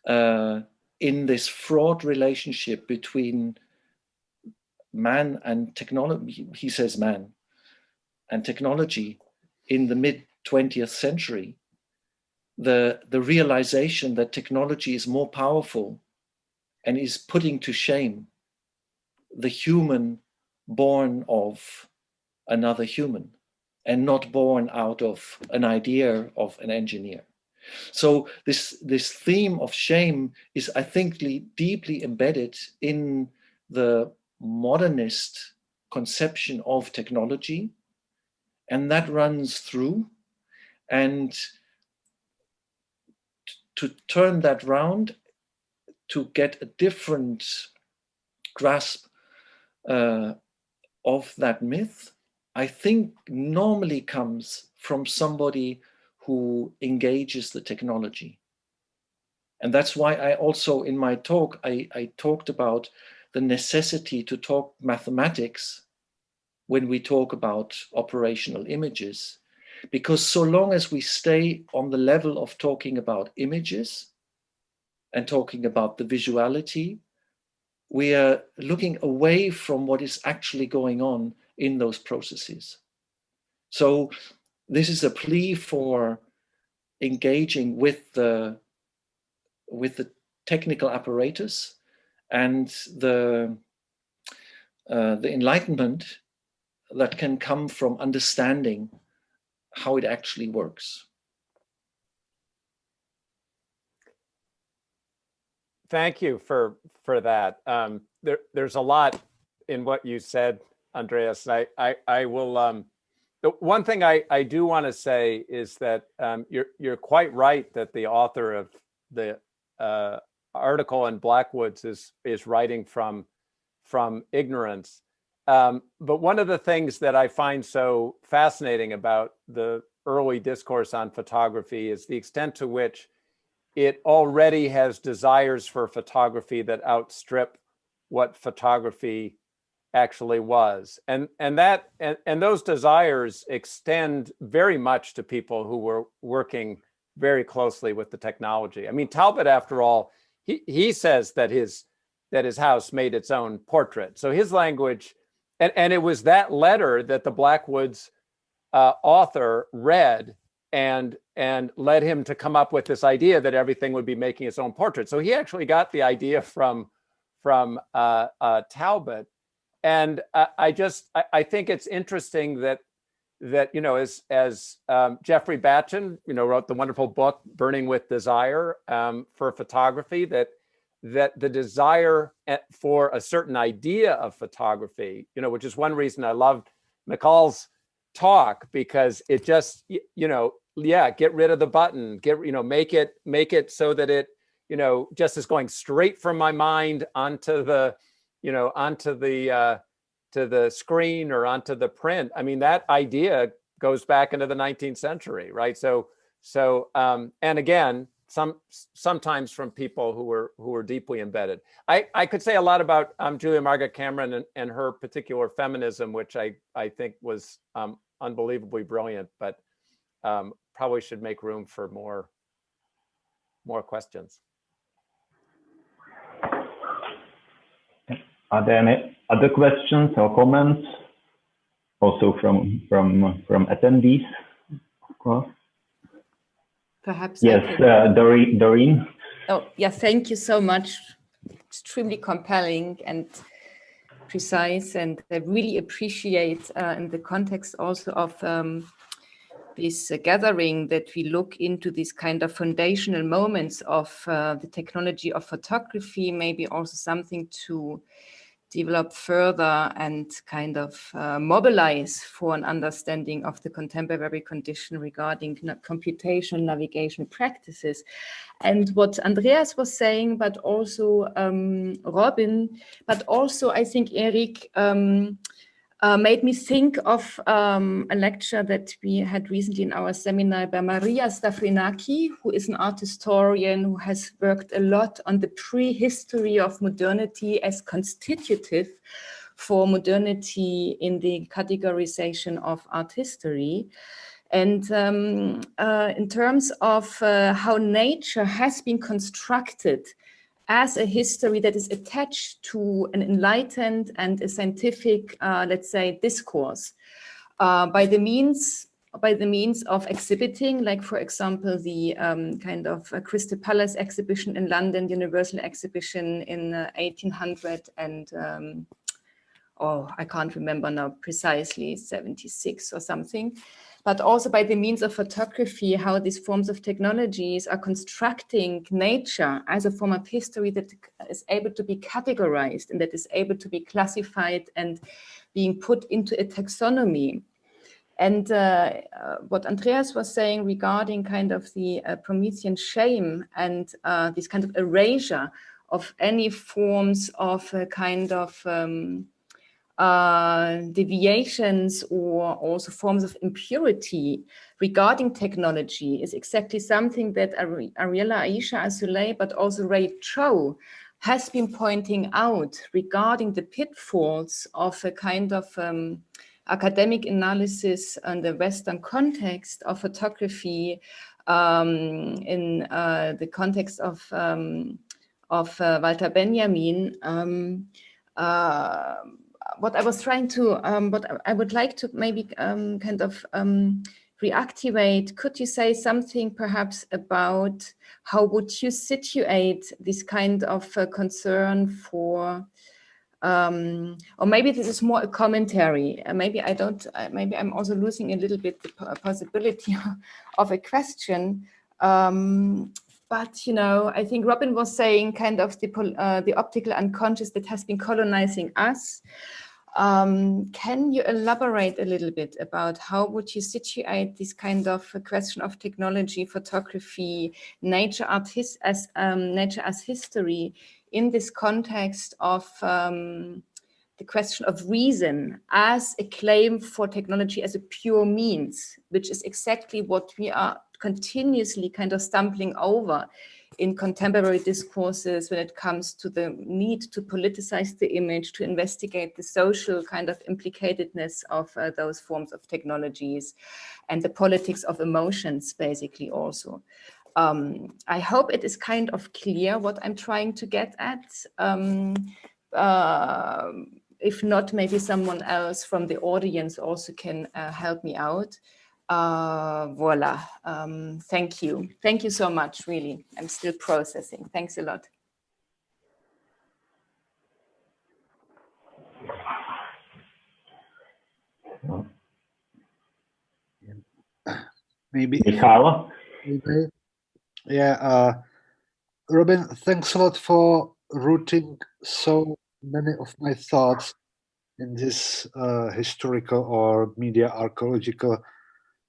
H: in this fraught relationship between man and technology. He says man and technology in the mid-20th century. The realization that technology is more powerful and is putting to shame the human born of another human and not born out of an idea of an engineer. So this theme of shame is, I think, deeply embedded in the modernist conception of technology, and that runs through. And to turn that round, to get a different grasp of that myth, I think normally comes from somebody who engages the technology. And that's why I also, in my talk, I talked about the necessity to talk mathematics when we talk about operational images, because so long as we stay on the level of talking about images and talking about the visuality, we are looking away from what is actually going on in those processes. So this is a plea for engaging with the technical apparatus and the enlightenment that can come from understanding how it actually works.
G: Thank you for that. There's a lot in what you said, Andreas. I will. The one thing I do want to say is that you're quite right that the author of the article in Blackwoods is writing from ignorance. But one of the things that I find so fascinating about the early discourse on photography is the extent to which it already has desires for photography that outstrip what photography actually was. And those desires extend very much to people who were working very closely with the technology. I mean, Talbot, after all, he says that his house made its own portrait. So his language, and it was that letter that the Blackwoods author read and led him to come up with this idea that everything would be making its own portrait. So he actually got the idea from Talbot. And I think it's interesting that you know, as Jeffrey Batchen, you know, wrote the wonderful book Burning with Desire for photography, that the desire for a certain idea of photography, you know, which is one reason I loved Michal's talk, because it just, you know, yeah, get rid of the button, make it so that it, you know, just is going straight from my mind onto the, you know, to the screen or onto the print. I mean, that idea goes back into the 19th century, right? So and again, sometimes from people who were deeply embedded. I could say a lot about Julia Margaret Cameron and her particular feminism, which I think was unbelievably brilliant, but probably should make room for more questions.
A: Are there any other questions or comments? Also from attendees, of course.
F: Perhaps.
A: Yes, Doreen.
F: Oh, yeah, thank you so much. Extremely compelling and precise, and I really appreciate in the context also of this gathering that we look into these kind of foundational moments of the technology of photography, maybe also something to develop further and kind of mobilize for an understanding of the contemporary condition regarding computational navigation practices. And what Andreas was saying, but also Robin, but also I think Erick made me think of a lecture that we had recently in our seminar by Maria Stafrinaki, who is an art historian who has worked a lot on the prehistory of modernity as constitutive for modernity in the categorization of art history. And in terms of how nature has been constructed as a history that is attached to an enlightened and a scientific, let's say, discourse, by the means of exhibiting, like, for example, the kind of Crystal Palace exhibition in London, Universal Exhibition in 1800 and, I can't remember now precisely, 76 or something. But also by the means of photography, how these forms of technologies are constructing nature as a form of history that is able to be categorized and that is able to be classified and being put into a taxonomy. And what Andreas was saying regarding kind of the Promethean shame and this kind of erasure of any forms of kind of deviations or also forms of impurity regarding technology is exactly something that Ariella Aisha Azoulay, but also Ray Cho has been pointing out regarding the pitfalls of a kind of academic analysis in the Western context of photography in the context of Walter Benjamin. What I was trying to, what I would like to maybe kind of reactivate, could you say something perhaps about how would you situate this kind of concern for, or maybe this is more a commentary, maybe I don't, maybe I'm also losing a little bit the possibility of a question. But, you know, I think Robin was saying kind of the optical unconscious that has been colonizing us. Can you elaborate a little bit about how would you situate this kind of a question of technology, photography, nature as history in this context of the question of reason as a claim for technology as a pure means, which is exactly what we are continuously kind of stumbling over in contemporary discourses when it comes to the need to politicize the image, to investigate the social kind of implicatedness of those forms of technologies and the politics of emotions, basically also. I hope it is kind of clear what I'm trying to get at. If not, maybe someone else from the audience also can help me out. Voila. Thank you. Thank you so much, really. I'm still processing. Thanks a lot.
C: Maybe.
A: Michal?
C: Yeah. Robin, thanks a lot for routing so many of my thoughts in this historical or media archaeological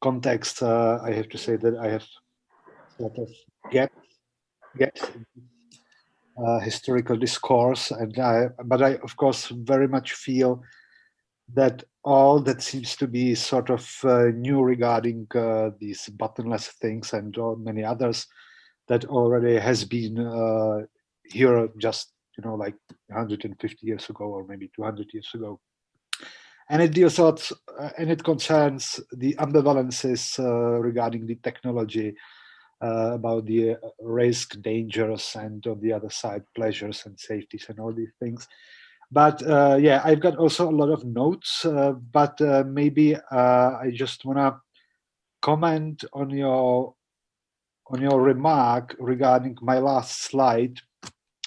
C: context. I have to say that I have sort of gaps in historical discourse, and but I of course very much feel that all that seems to be sort of new regarding these buttonless things and many others that already has been here just, like 150 years ago or maybe 200 years ago. And it deals out, and it concerns the ambivalences regarding the technology, about the risk, dangers, and on the other side, pleasures and safeties and all these things. But yeah, I've got also a lot of notes, but maybe I just want to comment on your remark regarding my last slide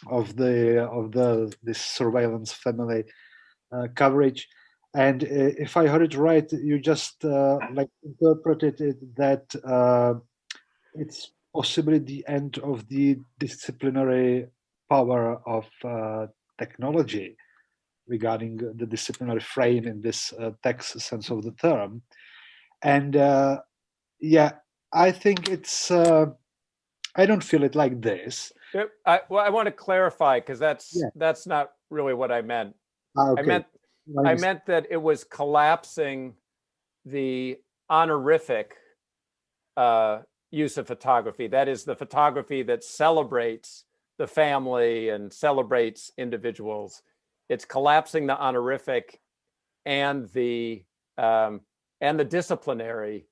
C: of this surveillance family coverage. And if I heard it right, you just like interpreted it that it's possibly the end of the disciplinary power of technology regarding the disciplinary frame in this text sense of the term. And yeah, I think it's, I don't feel it like this.
G: I want to clarify, because that's not really what I meant.
C: Okay.
G: I meant that it was collapsing the honorific use of photography. That is, the photography that celebrates the family and celebrates individuals. It's collapsing the honorific and the disciplinary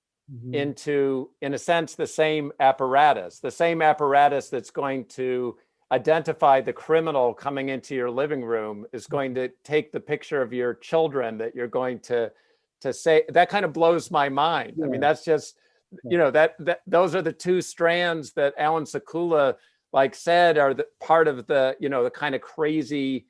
G: into, in a sense, the same apparatus that's going to identify the criminal coming into your living room, is going to take the picture of your children that you're going to say. That kind of blows my mind. Yeah. I mean, that's just, that those are the two strands that Alan Sekula said are the part of the, the kind of crazy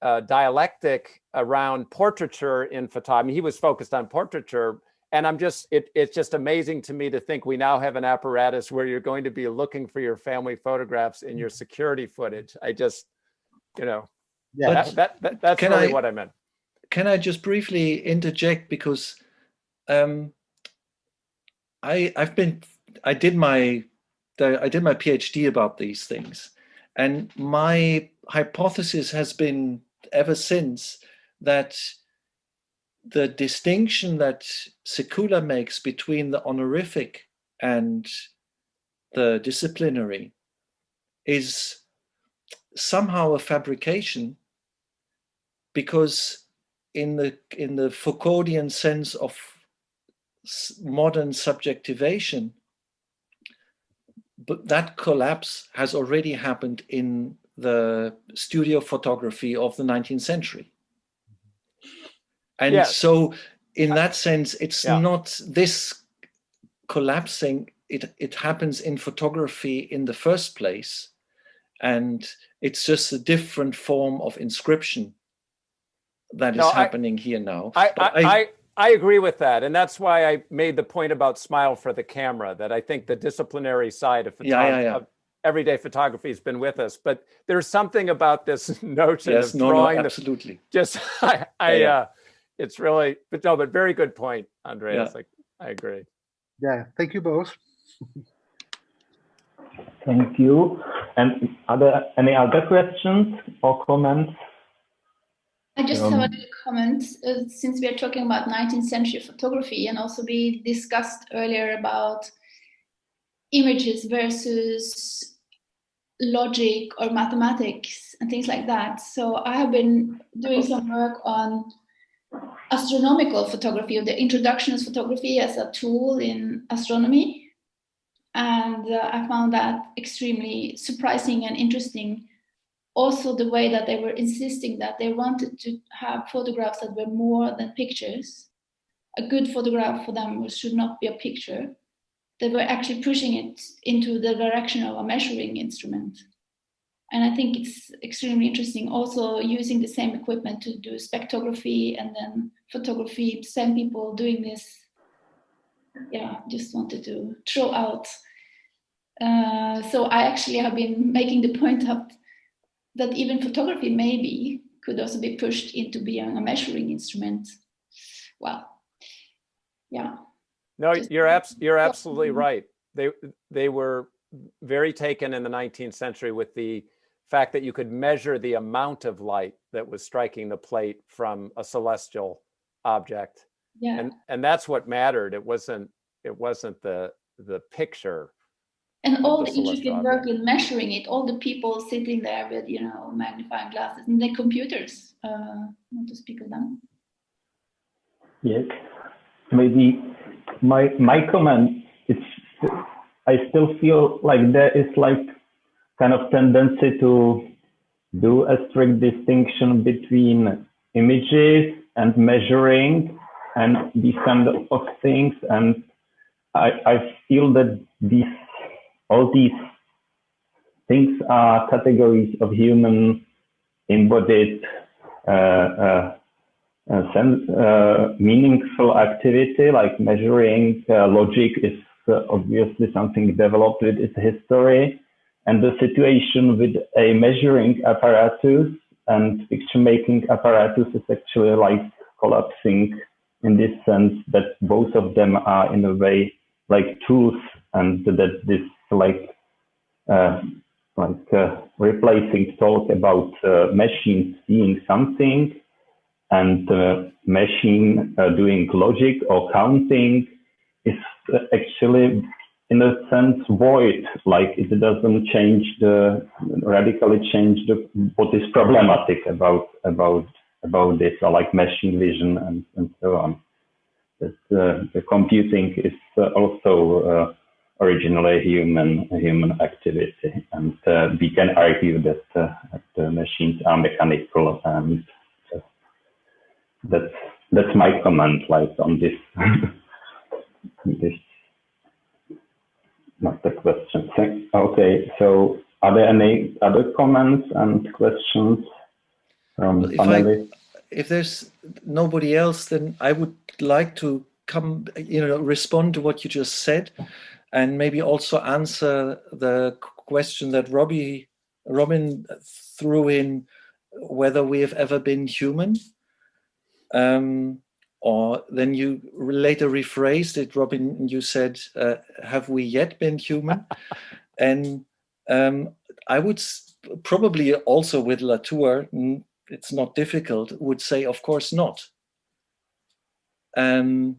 G: dialectic around portraiture in photography. I mean, he was focused on portraiture. And it's just amazing to me to think we now have an apparatus where you're going to be looking for your family photographs in your security footage. I just, that's really what I meant.
H: Can I just briefly interject, because I did my PhD about these things, and my hypothesis has been ever since that the distinction that Sekula makes between the honorific and the disciplinary is somehow a fabrication, because in the Foucauldian sense of modern subjectivation, but that collapse has already happened in the studio photography of the 19th century. And so in that sense, it's not this collapsing, it happens in photography in the first place. And it's just a different form of inscription that is happening here now.
G: I agree with that. And that's why I made the point about smile for the camera, that I think the disciplinary side of photography, of everyday photography has been with us. But there's something about this notion of drawing
H: absolutely.
G: It's really, but very good point, Andreas. I agree.
C: Yeah, thank you both.
A: Thank you. And are there any other questions or comments?
D: I just have a little comment, since we are talking about 19th century photography, and also we discussed earlier about images versus logic or mathematics and things like that. So I have been doing some work on astronomical photography, or the introduction of photography as a tool in astronomy. And I found that extremely surprising and interesting. Also the way that they were insisting that they wanted to have photographs that were more than pictures. A good photograph for them should not be a picture. They were actually pushing it into the direction of a measuring instrument. And I think it's extremely interesting also using the same equipment to do spectrography and then photography, same people doing this. Yeah, just wanted to throw out. So I actually have been making the point up that even photography maybe could also be pushed into being a measuring instrument. Well, yeah.
G: No, you're absolutely right. They were very taken in the 19th century with the fact that you could measure the amount of light that was striking the plate from a celestial object.
D: Yeah.
G: And that's what mattered. It wasn't the picture.
D: And all the intricate work in measuring it, all the people sitting there with, you know, magnifying glasses and the computers. Want to speak of them?
A: Yes, maybe my comment is, I still feel like there is like kind of tendency to do a strict distinction between images and measuring and these kind of things. And I feel that all these things are categories of human embodied meaningful activity, like measuring. Logic is obviously something developed with its history, and the situation with a measuring apparatus and picture making apparatus is actually like collapsing in this sense that both of them are in a way like tools, and that this replacing talk about machines seeing something and machine doing logic or counting is actually in a sense void. Like it doesn't radically change what is problematic about this, or like machine vision and so on. That the computing is also originally a human activity, and we can argue that the machines are mechanical, and that's my comment, like on this. This not the question. Okay, so are there any other comments and questions from panelists?
H: If there's nobody else, then I would like to respond to what you just said, and maybe also answer the question that Robin threw in, whether we have ever been human. Or then you later rephrased it, Robin, you said, have we yet been human? And I would probably also with Latour, it's not difficult, would say, of course not. And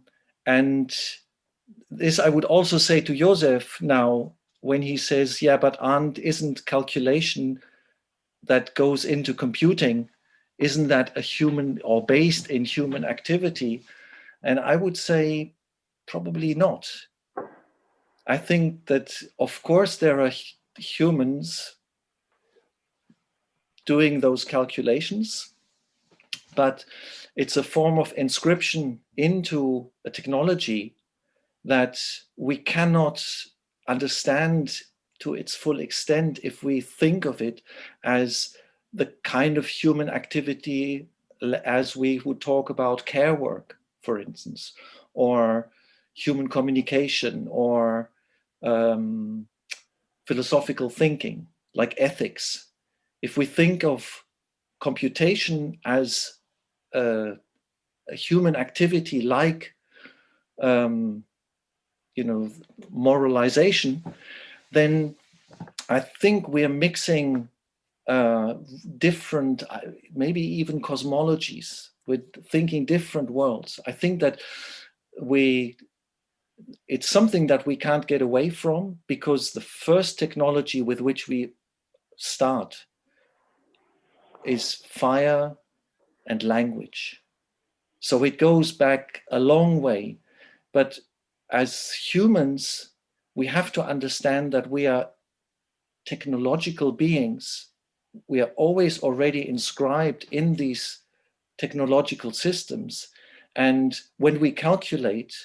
H: this I would also say to Josef now, when he says, yeah, but isn't calculation that goes into computing, isn't that a human or based in human activity? And I would say probably not. I think that, of course, there are humans doing those calculations, but it's a form of inscription into a technology that we cannot understand to its full extent if we think of it as the kind of human activity as we would talk about care work, for instance, or human communication, or philosophical thinking, like ethics. If we think of computation as a human activity, like moralization, then I think we are mixing different, maybe even cosmologies, with thinking different worlds. I think that it's something that we can't get away from, because the first technology with which we start is fire and language. So it goes back a long way. But as humans, we have to understand that we are technological beings. We are always already inscribed in these technological systems. And when we calculate,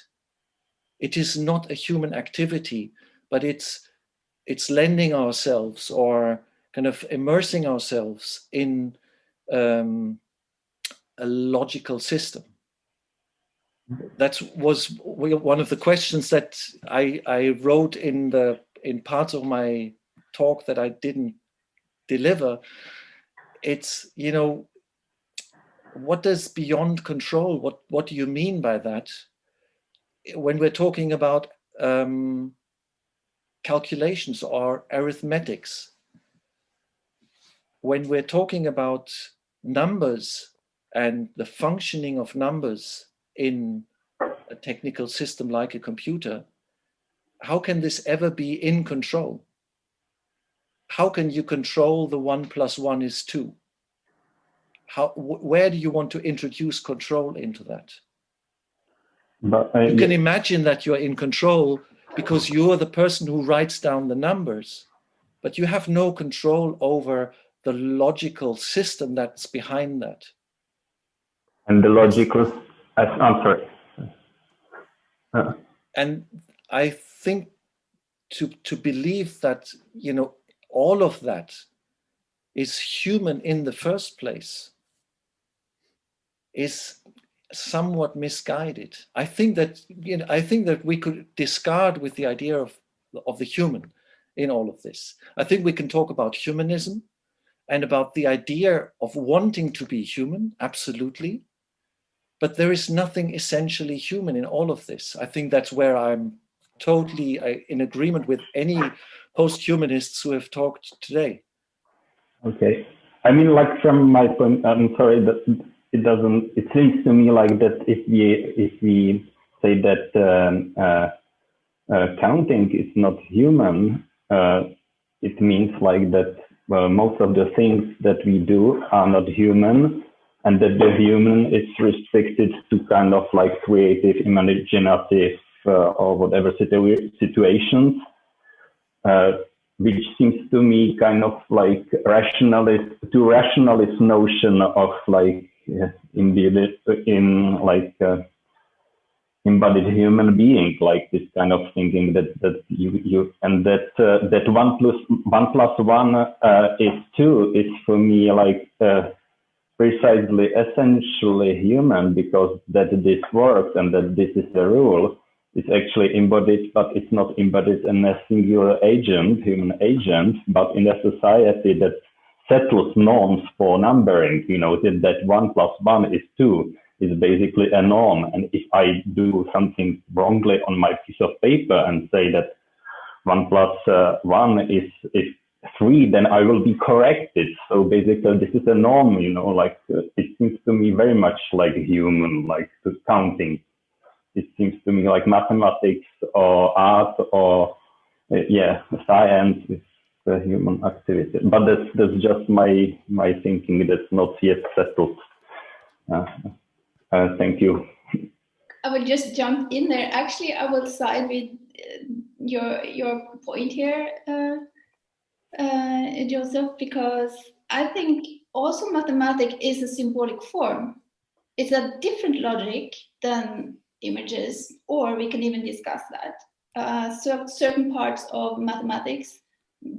H: it is not a human activity, but it's lending ourselves or kind of immersing ourselves in a logical system. That was one of the questions that I wrote in parts of my talk that I didn't deliver. It's, what does beyond control, what do you mean by that? When we're talking about calculations or arithmetics, when we're talking about numbers and the functioning of numbers in a technical system like a computer, how can this ever be in control? How can you control the 1 + 1 is 2? Where do you want to introduce control into that?
A: But,
H: you can imagine that you're in control because you're the person who writes down the numbers, but you have no control over the logical system that's behind that.
A: And the logical, I'm sorry.
H: And I think to believe that, you know, all of that is human in the first place is somewhat misguided. I think that, you know, I think that we could discard with the idea of the human in all of this. I think we can talk about humanism and about the idea of wanting to be human, absolutely. But there is nothing essentially human in all of this. I think that's where I'm totally in agreement with any post-humanists who have talked today.
A: Okay. I mean, like from my point, I'm sorry that it seems to me like that if we say that counting is not human, it means like that most of the things that we do are not human, and that the human is restricted to kind of like creative, imaginative, or whatever situations, which seems to me kind of like rationalist notion of like embodied human being, like this kind of thinking that you and that 1 + 1 is 2 is for me like precisely essentially human, because that this works and that this is the rule. It's actually embodied, but it's not embodied in a singular agent, human agent, but in a society that settles norms for numbering. You know, that 1 + 1 is 2 is basically a norm. And if I do something wrongly on my piece of paper and say that 1 + 1 is 3, then I will be corrected. So basically, this is a norm. You know, like it seems to me very much like human, like counting. It seems to me like mathematics or art or science is a human activity. But that's just my thinking. That's not yet settled. Thank you.
D: I will just jump in there. Actually, I will side with your point here, Joseph, because I think also mathematics is a symbolic form. It's a different logic than images, or we can even discuss that. So certain parts of mathematics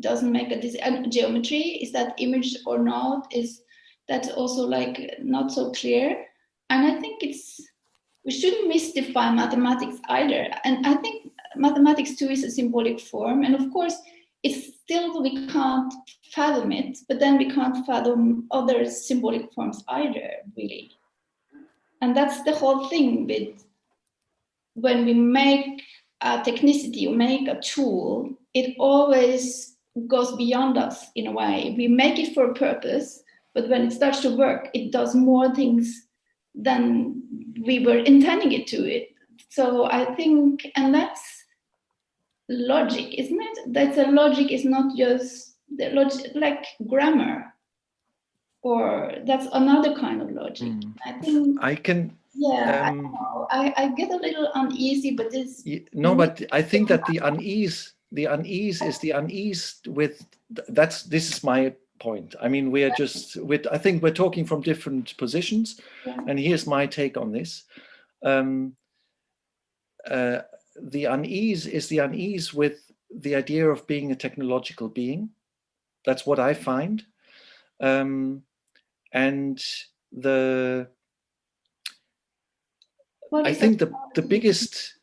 D: doesn't make a decision. And geometry, is that image or not? Is that also like not so clear? And I think we shouldn't mystify mathematics either. And I think mathematics too is a symbolic form. And of course, it's still, we can't fathom it, but then we can't fathom other symbolic forms either, really. And that's the whole thing with when we make a technicity, or make a tool, it always goes beyond us in a way. We make it for a purpose, but when it starts to work, it does more things than we were intending it to. So I think, and that's logic, isn't it? That's a logic is not just the logic, like grammar, or that's another kind of logic. I think
H: I can.
D: Yeah, I don't know. I get a little uneasy, but this.
H: No, but I think that the unease is the unease with this is my point. I mean, we are just I think we're talking from different positions, and here's my take on this. The unease is the unease with the idea of being a technological being. That's what I find, and I think the biggest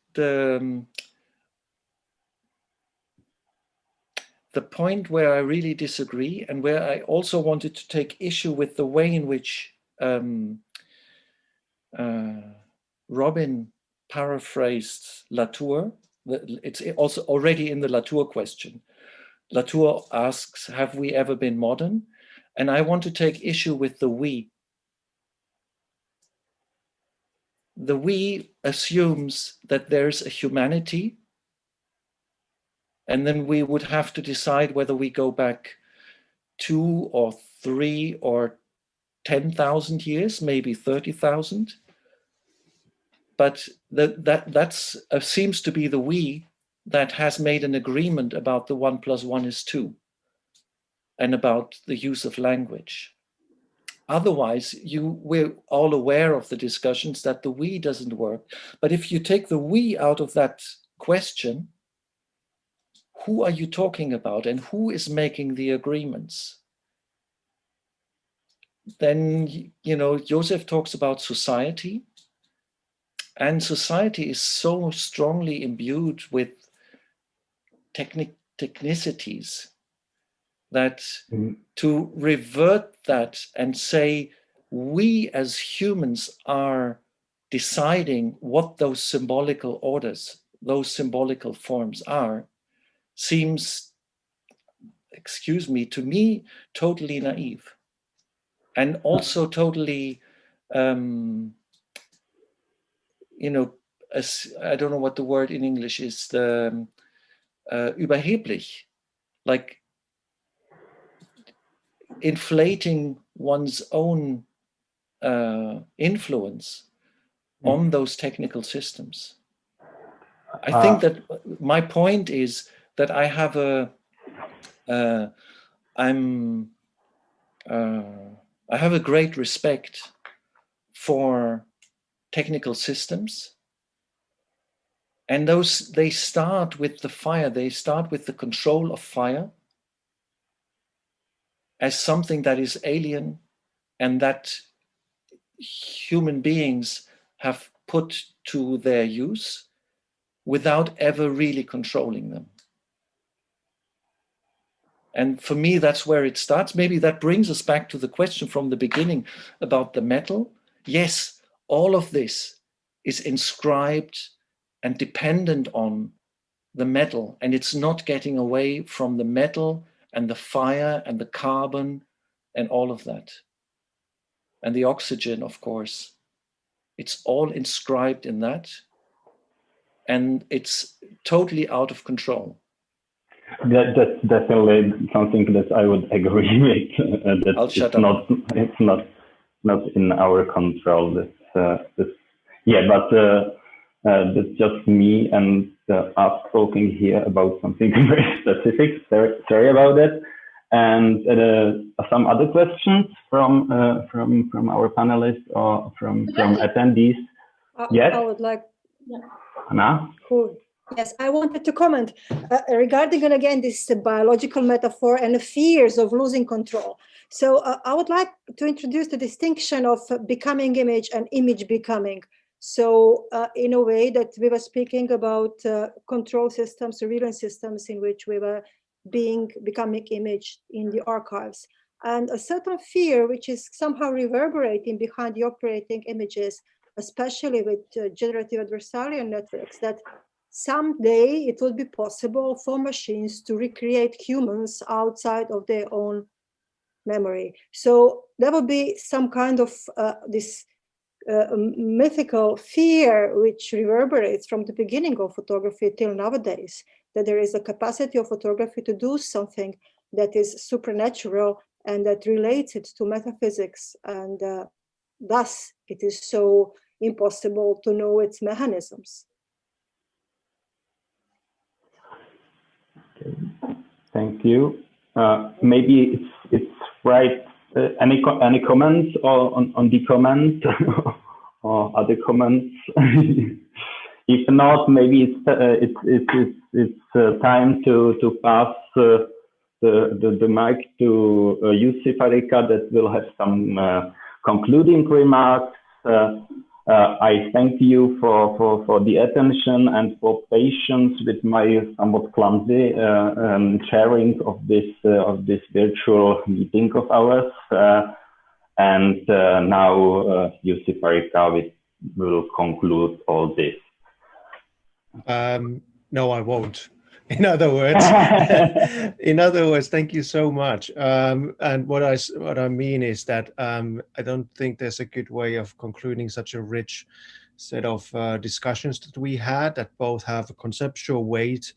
H: the point where I really disagree, and where I also wanted to take issue with the way in which Robin paraphrased Latour. It's also already in the Latour question. Latour asks, have we ever been modern? And I want to take issue with the we. The we assumes that there's a humanity And then we would have to decide whether we go back 2 or 3 or 10,000 years, maybe 30,000. But that seems to be the we that has made an agreement about the 1 + 1 is 2 and about the use of language. Otherwise, we're all aware of the discussions that the we doesn't work. But if you take the we out of that question, who are you talking about and who is making the agreements? Then, Josef talks about society, and society is so strongly imbued with technicities that to revert that and say we as humans are deciding what those symbolical orders, those symbolical forms are, seems, excuse me, to me, totally naive. And also totally, I don't know what the word in English is, überheblich, like inflating one's own influence on those technical systems. I think that my point is that I have I have a great respect for technical systems, and they start with the fire. They start with the control of fire as something that is alien and that human beings have put to their use without ever really controlling them. And for me, that's where it starts. Maybe that brings us back to the question from the beginning about the metal. Yes, all of this is inscribed and dependent on the metal, and it's not getting away from the metal and the fire and the carbon and all of that. And the oxygen, of course. It's all inscribed in that, and it's totally out of control.
A: That's definitely something that I would agree with. It's not in our control. That's just me and us talking here about something very specific. Sorry about that. And some other questions from our panelists or from attendees. Yes.
E: I would like. Yeah.
A: Anna?
E: Cool. Yes, I wanted to comment regarding, and again, this biological metaphor and the fears of losing control. So I would like to introduce the distinction of becoming image and image becoming. So in a way that we were speaking about control systems, surveillance systems in which we were becoming image in the archives. And a certain fear which is somehow reverberating behind the operating images, especially with generative adversarial networks, that someday it will be possible for machines to recreate humans outside of their own memory. So there will be some kind of this mythical fear which reverberates from the beginning of photography till nowadays, that there is a capacity of photography to do something that is supernatural and that relates it to metaphysics, and thus it is so impossible to know its mechanisms.
A: Okay. Thank you. Maybe it's right. Any comments on the comment or other comments? If not, maybe it's time to pass the mic to Jussi Parikka that will have some concluding remarks. I thank you for the attention and for patience with my somewhat clumsy sharing of this virtual meeting of ours. And now Jussi Parikka will conclude all this.
B: No, I won't. In other words, thank you so much. And what I mean is that I don't think there's a good way of concluding such a rich set of discussions that we had that both have a conceptual weight,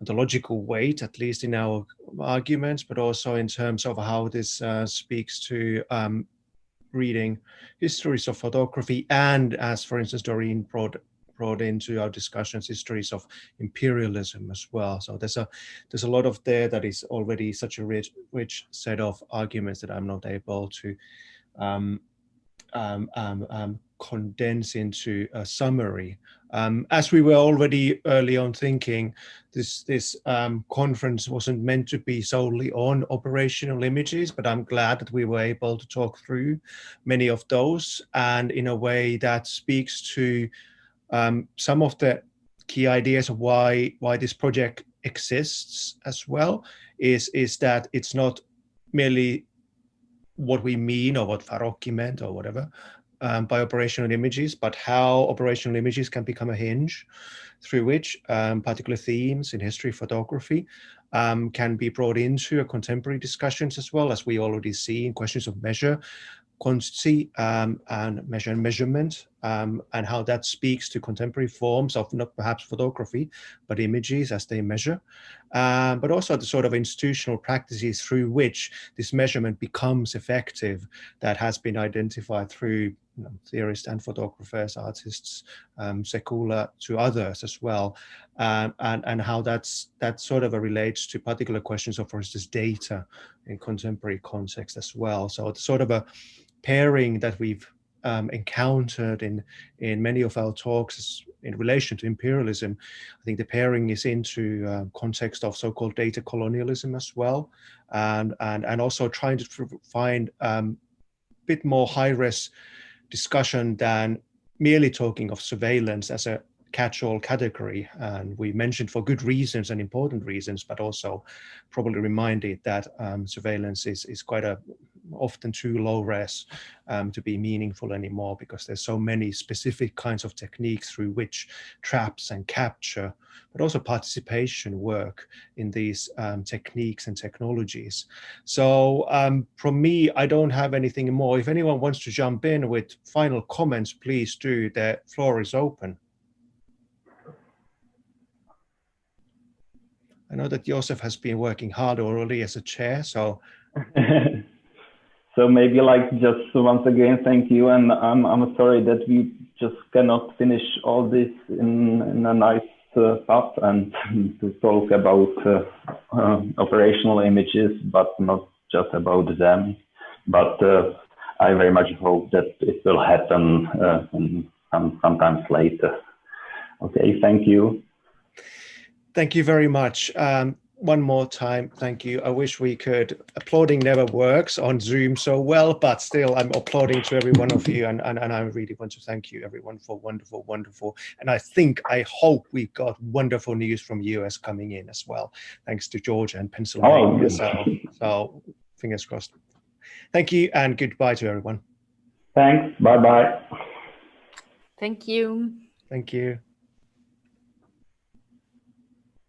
B: ontological weight, at least in our arguments, but also in terms of how this speaks to reading histories of photography, and as, for instance, Doreen brought into our discussions histories of imperialism as well. So there's a lot of there that is already such a rich set of arguments that I'm not able to condense into a summary. As we were already early on thinking, this conference wasn't meant to be solely on operational images, but I'm glad that we were able to talk through many of those, and in a way that speaks to some of the key ideas of why this project exists as well, is that it's not merely what we mean or what Farocki meant or whatever by operational images, but how operational images can become a hinge through which particular themes in history photography can be brought into a contemporary discussions, as well as we already see in questions of measure, quantity, and measure and measurement, and how that speaks to contemporary forms of not perhaps photography, but images as they measure, but also the sort of institutional practices through which this measurement becomes effective, that has been identified through theorists and photographers, artists, secular to others as well, and how that sort of relates to particular questions of, for instance, data in contemporary context as well. So it's sort of a pairing that we've encountered in many of our talks in relation to imperialism. I think the pairing is into context of so-called data colonialism as well, and also trying to find a bit more high-res discussion than merely talking of surveillance as a catch-all category. And we mentioned for good reasons and important reasons, but also probably reminded that surveillance is quite often too low res to be meaningful anymore, because there's so many specific kinds of techniques through which traps and capture, but also participation work in these techniques and technologies. So from me, I don't have anything more. If anyone wants to jump in with final comments, please do. The floor is open. I know that Josef has been working hard already as a chair, so.
A: So maybe like just once again, thank you. And I'm sorry that we just cannot finish all this in a nice path and to talk about operational images, but not just about them. But I very much hope that it will happen sometimes later. Okay, thank you.
B: Thank you very much. One more time, thank you. I wish we could. Applauding never works on Zoom so well, but still I'm applauding to every one of you, and I really want to thank you everyone for wonderful. And I hope we got wonderful news from US coming in as well, thanks to Georgia and Pennsylvania. So fingers crossed. Thank you and goodbye to everyone.
A: Thanks, bye-bye.
F: Thank you.
B: Thank you.